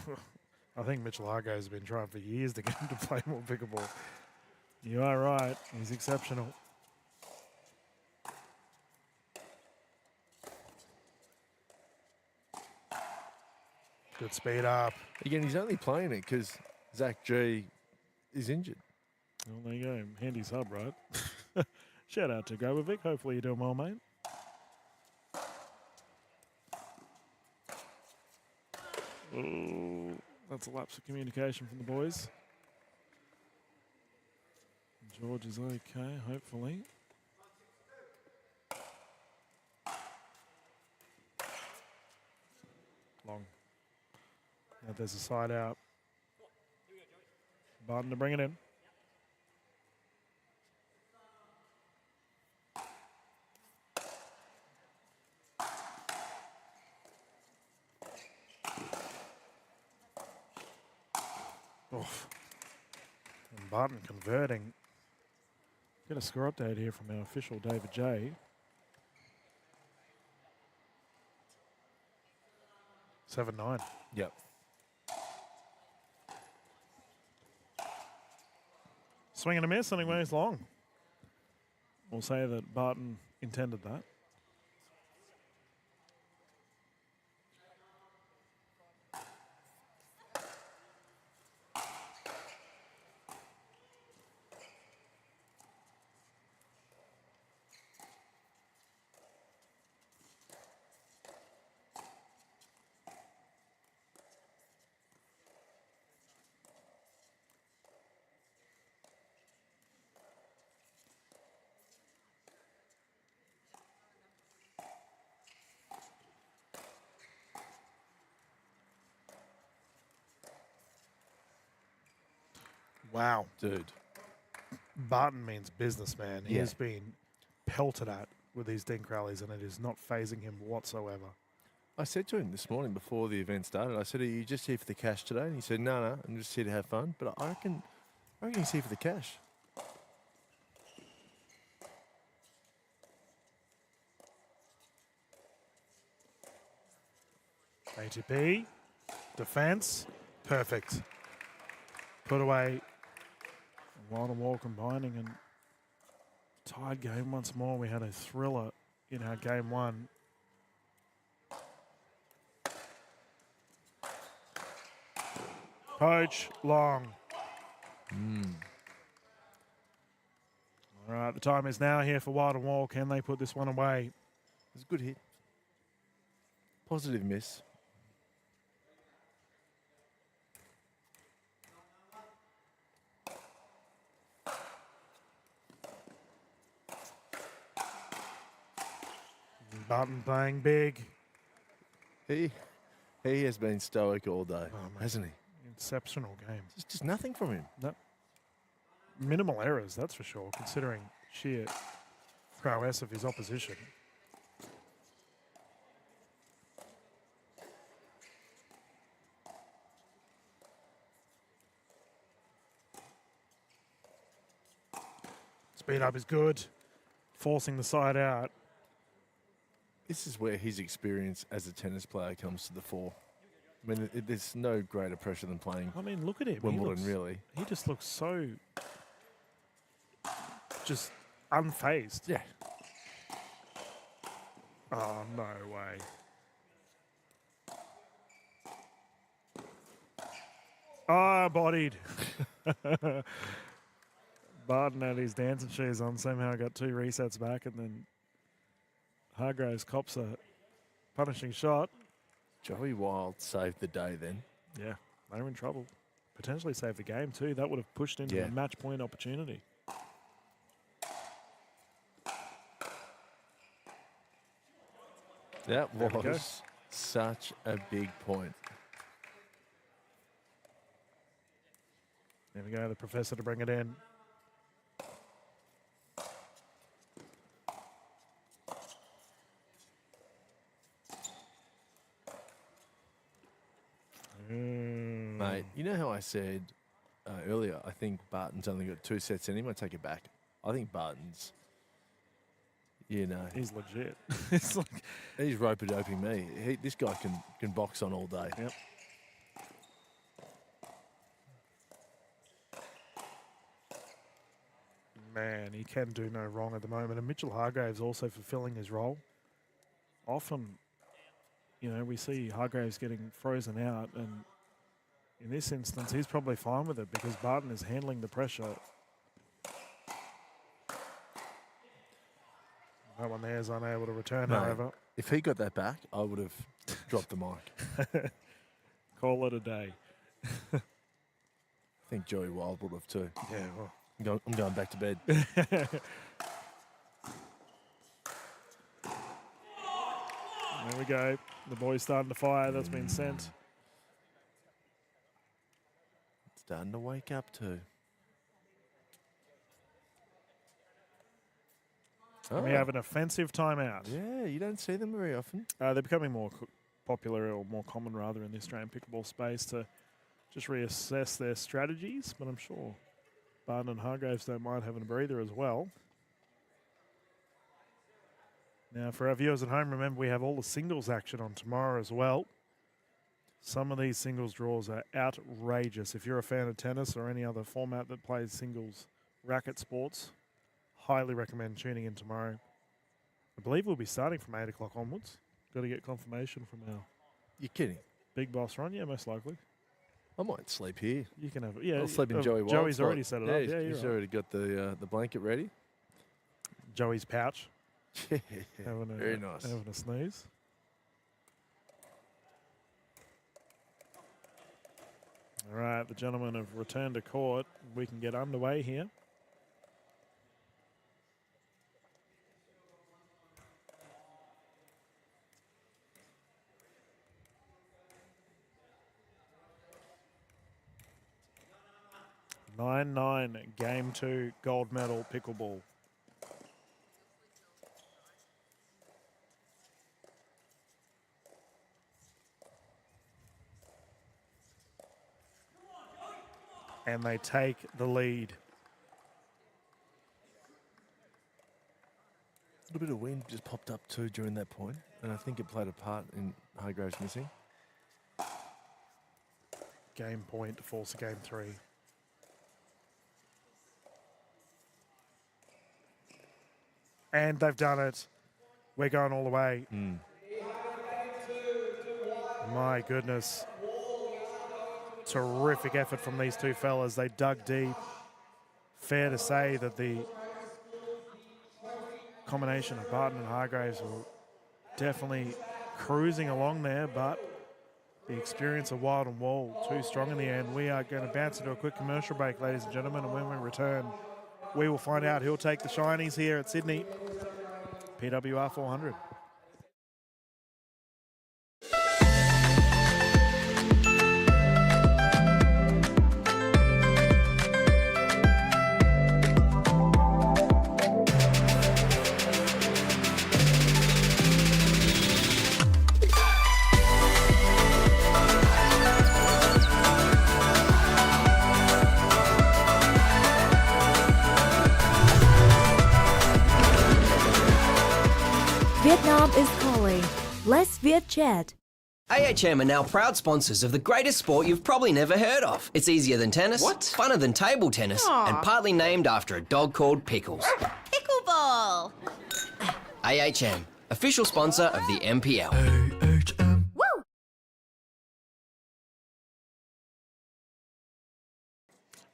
I think Mitchell Hargraves has been trying for years to get him to play more pickleball. You are right. He's exceptional. Good speed up. Again, he's only playing it because Zach G is injured. Well, there you go. Handy sub, right? Shout out to Grobovic. Hopefully you're doing well, mate. Oh, that's a lapse of communication from the boys. George is okay, hopefully. Long. Now there's a side out. Barton to bring it in. Oof. And Barton converting. Get a score update here from our official David J. 7-9. Yep. Swing and a miss, anyways, long. We'll say that Barton intended that. Wow. Dude. Barton means businessman. He Yeah. has been pelted at with these dink rallies, and it is not phasing him whatsoever. I said to him this morning before the event started, I said, are you just here for the cash today? And he said, no, I'm just here to have fun. But I reckon he's here for the cash. ATP, defense, perfect. Put away. Wild and Wall combining and tied game once more. We had a thriller in our game one. Poach, long. All right, the time is now here for Wild and Wall. Can they put this one away? It's a good hit. Positive miss. Barton playing big. He has been stoic all day, hasn't he? Exceptional game. It's just nothing from him. No. Minimal errors, that's for sure, considering sheer prowess of his opposition. Speed up is good. forcing the side out. This is where his experience as a tennis player comes to the fore. I mean, there's no greater pressure than playing. I mean, look at him. Wimbledon, really. He just looks so just unfazed. Yeah. Oh, no way. Ah, bodied. Barton had his dancing shoes on, somehow got 2 resets back, and then Hargraves cops a punishing shot. Joey Wild saved the day then. Yeah, they were in trouble. Potentially saved the game too. That would have pushed into a match point opportunity. That was such a big point. There we go, the professor to bring it in. Mate, you know how I said earlier, I think Barton's only got 2 sets in him? I take it back. I think Barton's, he's legit. It's like he's rope-a-doping me. This guy can box on all day. Yep. Man, he can do no wrong at the moment. And Mitchell Hargraves also fulfilling his role. Often, we see Hargraves getting frozen out, and in this instance, he's probably fine with it because Barton is handling the pressure. That one there is unable to return, however. If he got that back, I would have dropped the mic. Call it a day. I think Joey Wild would have too. Yeah, well. I'm going back to bed. There we go. The boy's starting to fire. That's been sent. Starting to wake up too. Oh. We have an offensive timeout. Yeah, you don't see them very often. They're becoming more popular, or more common rather, in the Australian pickleball space to just reassess their strategies. But I'm sure Barton and Hargraves don't mind having a breather as well. Now, for our viewers at home, remember we have all the singles action on tomorrow as well. Some of these singles draws are outrageous. If you're a fan of tennis or any other format that plays singles racket sports, highly recommend tuning in tomorrow. I believe we'll be starting from 8 o'clock onwards. Got to get confirmation from our... You're kidding? Big boss Ron, yeah, most likely. I might sleep here. You can have it. Yeah, I'll sleep in Joey Wild's Joey's already set it up. Yeah, he's already got the blanket ready. Joey's pouch. Yeah, very nice. Having a snooze. All right, the gentlemen have returned to court. We can get underway here. Game 2, gold medal pickleball. And they take the lead. A little bit of wind just popped up too during that point, and I think it played a part in Hargraves missing. Game point to force game 3. And they've done it. We're going all the way. My goodness. Terrific effort from these two fellas. They dug deep. Fair to say that the combination of Barton and Hargraves were definitely cruising along there, but the experience of Wild and Wall too strong in the end. We are going to bounce into a quick commercial break, ladies and gentlemen, and when we return, we will find out who'll take the shinies here at Sydney. PWR 400. Vietnam is calling. Let's Viet chat. AHM are now proud sponsors of the greatest sport you've probably never heard of. It's easier than tennis, funner than table tennis, and partly named after a dog called Pickles. Pickleball. AHM, official sponsor of the NPL. Woo!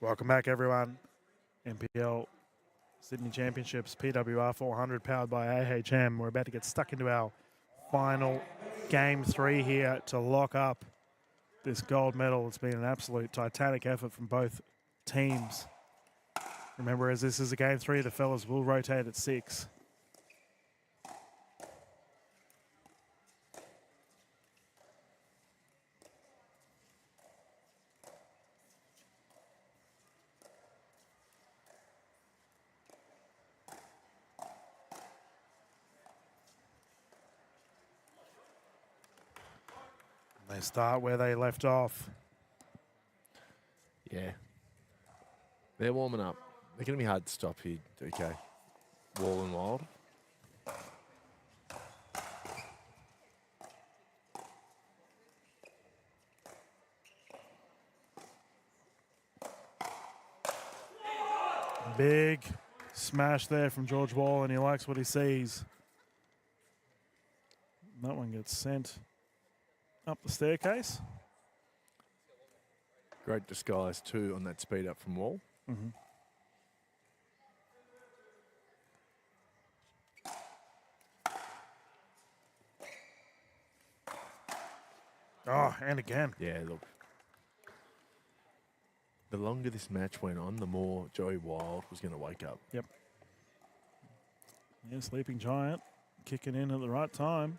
Welcome back, everyone. NPL Sydney Championships, PWR 400, powered by AHM. We're about to get stuck into our final game 3 here to lock up this gold medal. It's been an absolute titanic effort from both teams. Remember, as this is a game 3, the fellas will rotate at 6. They start where they left off. Yeah. They're warming up. They're going to be hard to stop here, okay. Wall and Wild. Big smash there from George Wall, and he likes what he sees. That one gets sent up the staircase. Great disguise too on that speed up from Wall. Mm-hmm. Oh, and again. Yeah, look. The longer this match went on, the more Joey Wild was going to wake up. Yep. Yeah, Sleeping Giant kicking in at the right time.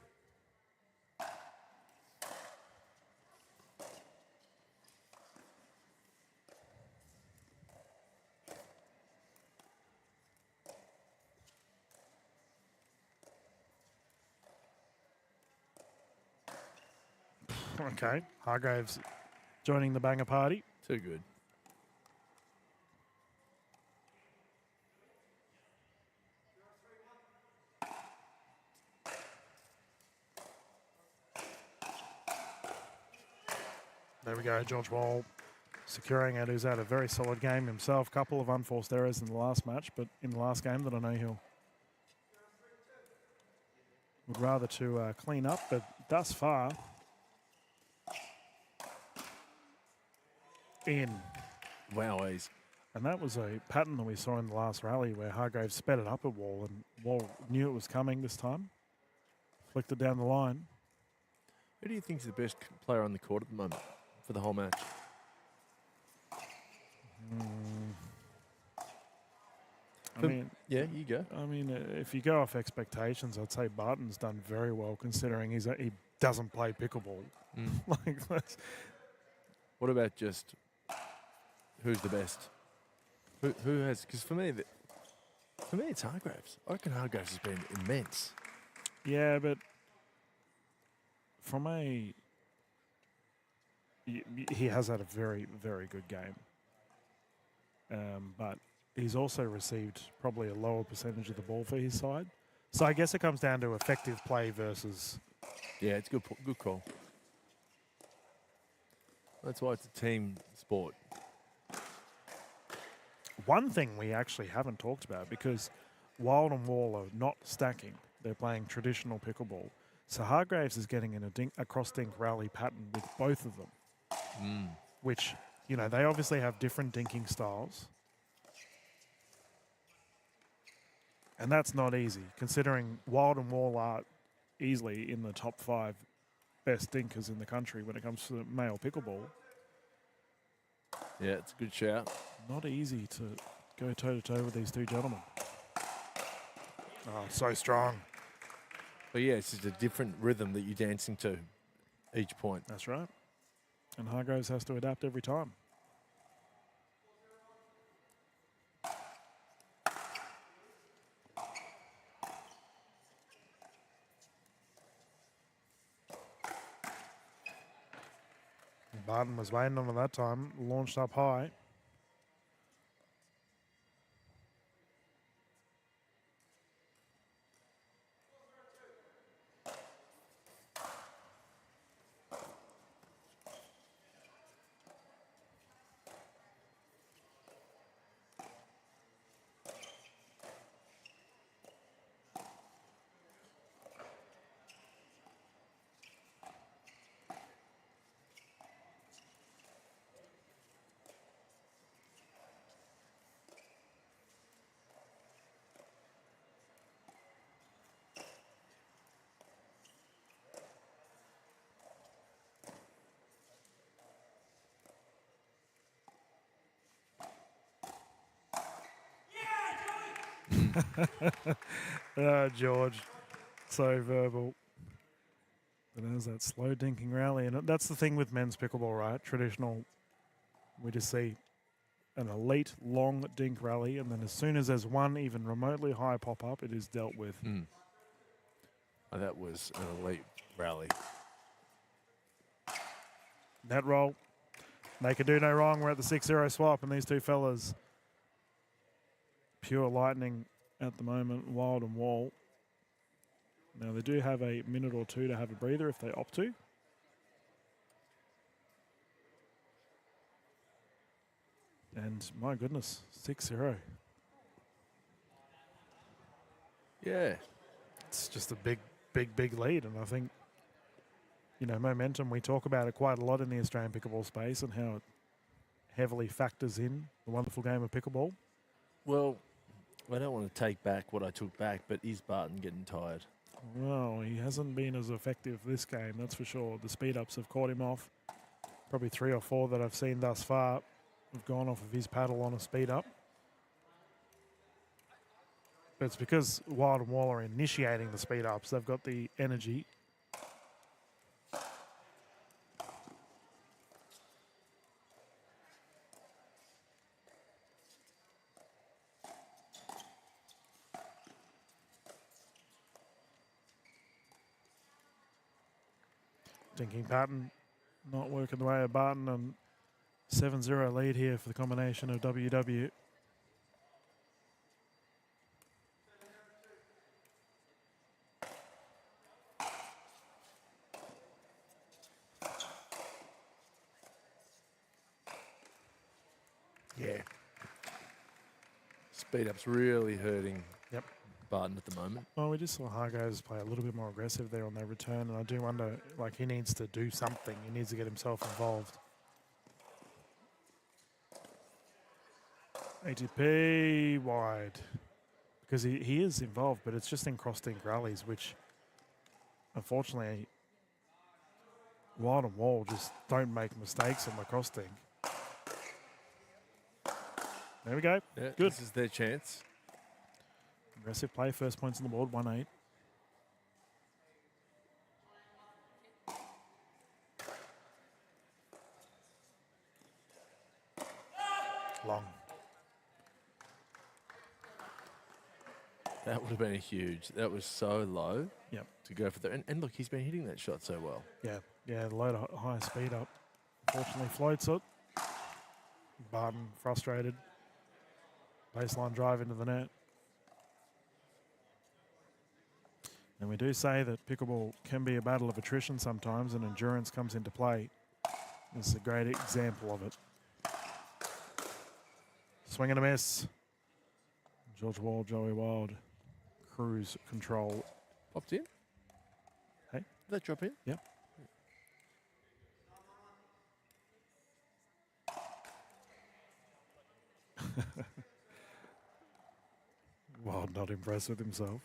Okay, Hargraves joining the banger party. Too good. There we go, George Wall securing it, who's had a very solid game himself. Couple of unforced errors in the last match, but in the last game that I know he'll would rather to clean up, but thus far in. Wowies. And that was a pattern that we saw in the last rally where Hargraves sped it up at Wall, and Wall knew it was coming this time. Flicked it down the line. Who do you think is the best player on the court at the moment for the whole match? I mean, yeah, you go. I mean, if you go off expectations, I'd say Barton's done very well considering he doesn't play pickleball. Like that's. What about just who's the best? Who has? Because for me, it's Hargraves. I reckon Hargraves has been immense. Yeah, but from a, he has had a very, very good game. But he's also received probably a lower percentage of the ball for his side. So I guess it comes down to effective play versus. Yeah, it's good call. That's why it's a team sport. One thing we actually haven't talked about, because Wild and Wall are not stacking, they're playing traditional pickleball. So Hargraves is getting in a cross-dink rally pattern with both of them, which, you know, they obviously have different dinking styles. And that's not easy, considering Wild and Wall are easily in the top 5 best dinkers in the country when it comes to male pickleball. Yeah, it's a good shout. Not easy to go toe-to-toe with these two gentlemen. Oh, so strong. But yeah, it's just a different rhythm that you're dancing to each point. That's right. And Hargraves has to adapt every time. Barton was waiting on it that time, launched up high. George, so verbal. But there's that slow dinking rally, and that's the thing with men's pickleball, right? Traditional, we just see an elite long dink rally, and then as soon as there's one even remotely high pop-up, it is dealt with. Oh, that was an elite rally. Net roll. They could do no wrong. We're at the 6-0 swap, and these two fellas, pure lightning at the moment, Wild and Wall. Now, they do have a minute or two to have a breather if they opt to. And my goodness, 6-0. Yeah. It's just a big lead. And I think, you know, momentum, we talk about it quite a lot in the Australian pickleball space and how it heavily factors in the wonderful game of pickleball. Well, I don't want to take back what I took back, but is Barton getting tired? Well, he hasn't been as effective this game, that's for sure. The speed-ups have caught him off. Probably 3 or 4 that I've seen thus far have gone off of his paddle on a speed-up. But it's because Wild and Wall are initiating the speed-ups. They've got the energy. Dinking pattern not working the way of Barton, and 7-0 lead here for the combination of WW. Yeah. Speed up's really hurting Yep. Barton at the moment. Well, we just saw Hargraves play a little bit more aggressive there on their return, and I do wonder, like, he needs to do something. He needs to get himself involved. ATP wide. Because he is involved, but it's just in cross-dink rallies, which, unfortunately, Wild and Wall just don't make mistakes on the cross-dink. There we go. Yeah, Good. This is their chance. Aggressive play, first points on the board, 1-8. Long. That would have been a huge. That was so low. Yep. To go for that. And look, he's been hitting that shot so well. Yeah, the low to high speed up. Unfortunately, floats it. Barton frustrated. Baseline drive into the net. And we do say that pickleball can be a battle of attrition sometimes, and endurance comes into play. This is a great example of it. Swing and a miss. George Wall, Joey Wild. Cruise control. Popped in. Hey? Did that drop in? Yep. Wild not impressed with himself.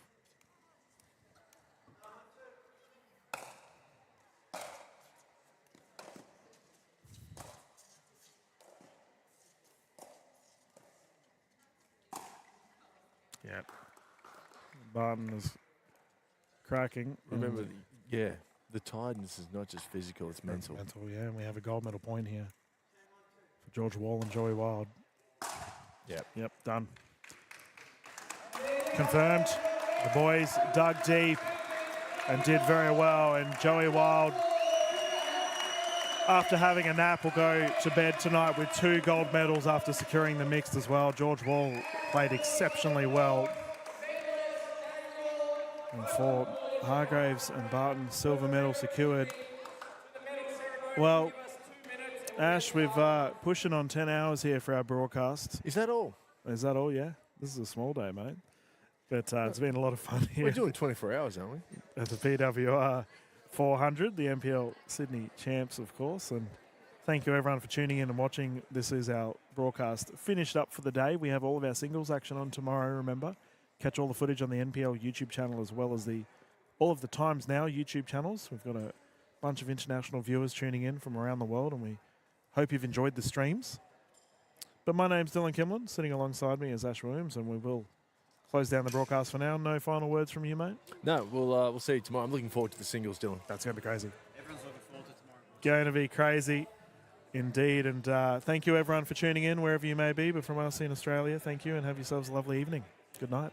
Yeah. Barton is cracking. Remember, the tiredness is not just physical, it's mental. Mental, yeah. And we have a gold medal point here for George Wall and Joey Wild. Yep, done. Confirmed. The boys dug deep and did very well. And Joey Wild, after having a nap, will go to bed tonight with 2 gold medals after securing the mixed as well. George Wall played exceptionally well. And for Hargraves and Barton, silver medal secured. Well, Ash, we've pushing on 10 hours here for our broadcast. Is that all? Is that all? Yeah. This is a small day, mate. But it's been a lot of fun here. We're doing 24 hours, aren't we? At the PWR 400, the NPL Sydney champs, of course. And thank you, everyone, for tuning in and watching. This is our broadcast finished up for the day. We have all of our singles action on tomorrow, remember. Catch all the footage on the NPL YouTube channel as well as all of the Times Now YouTube channels. We've got a bunch of international viewers tuning in from around the world, and we hope you've enjoyed the streams. But my name's Dylan Kimlin. Sitting alongside me is Ash Williams, and we will close down the broadcast for now. No final words from you, mate? No, we'll see you tomorrow. I'm looking forward to the singles, Dylan. That's going to be crazy. Everyone's looking forward to tomorrow. Going to be crazy indeed. And thank you, everyone, for tuning in wherever you may be. But from us in Australia, thank you and have yourselves a lovely evening. Good night.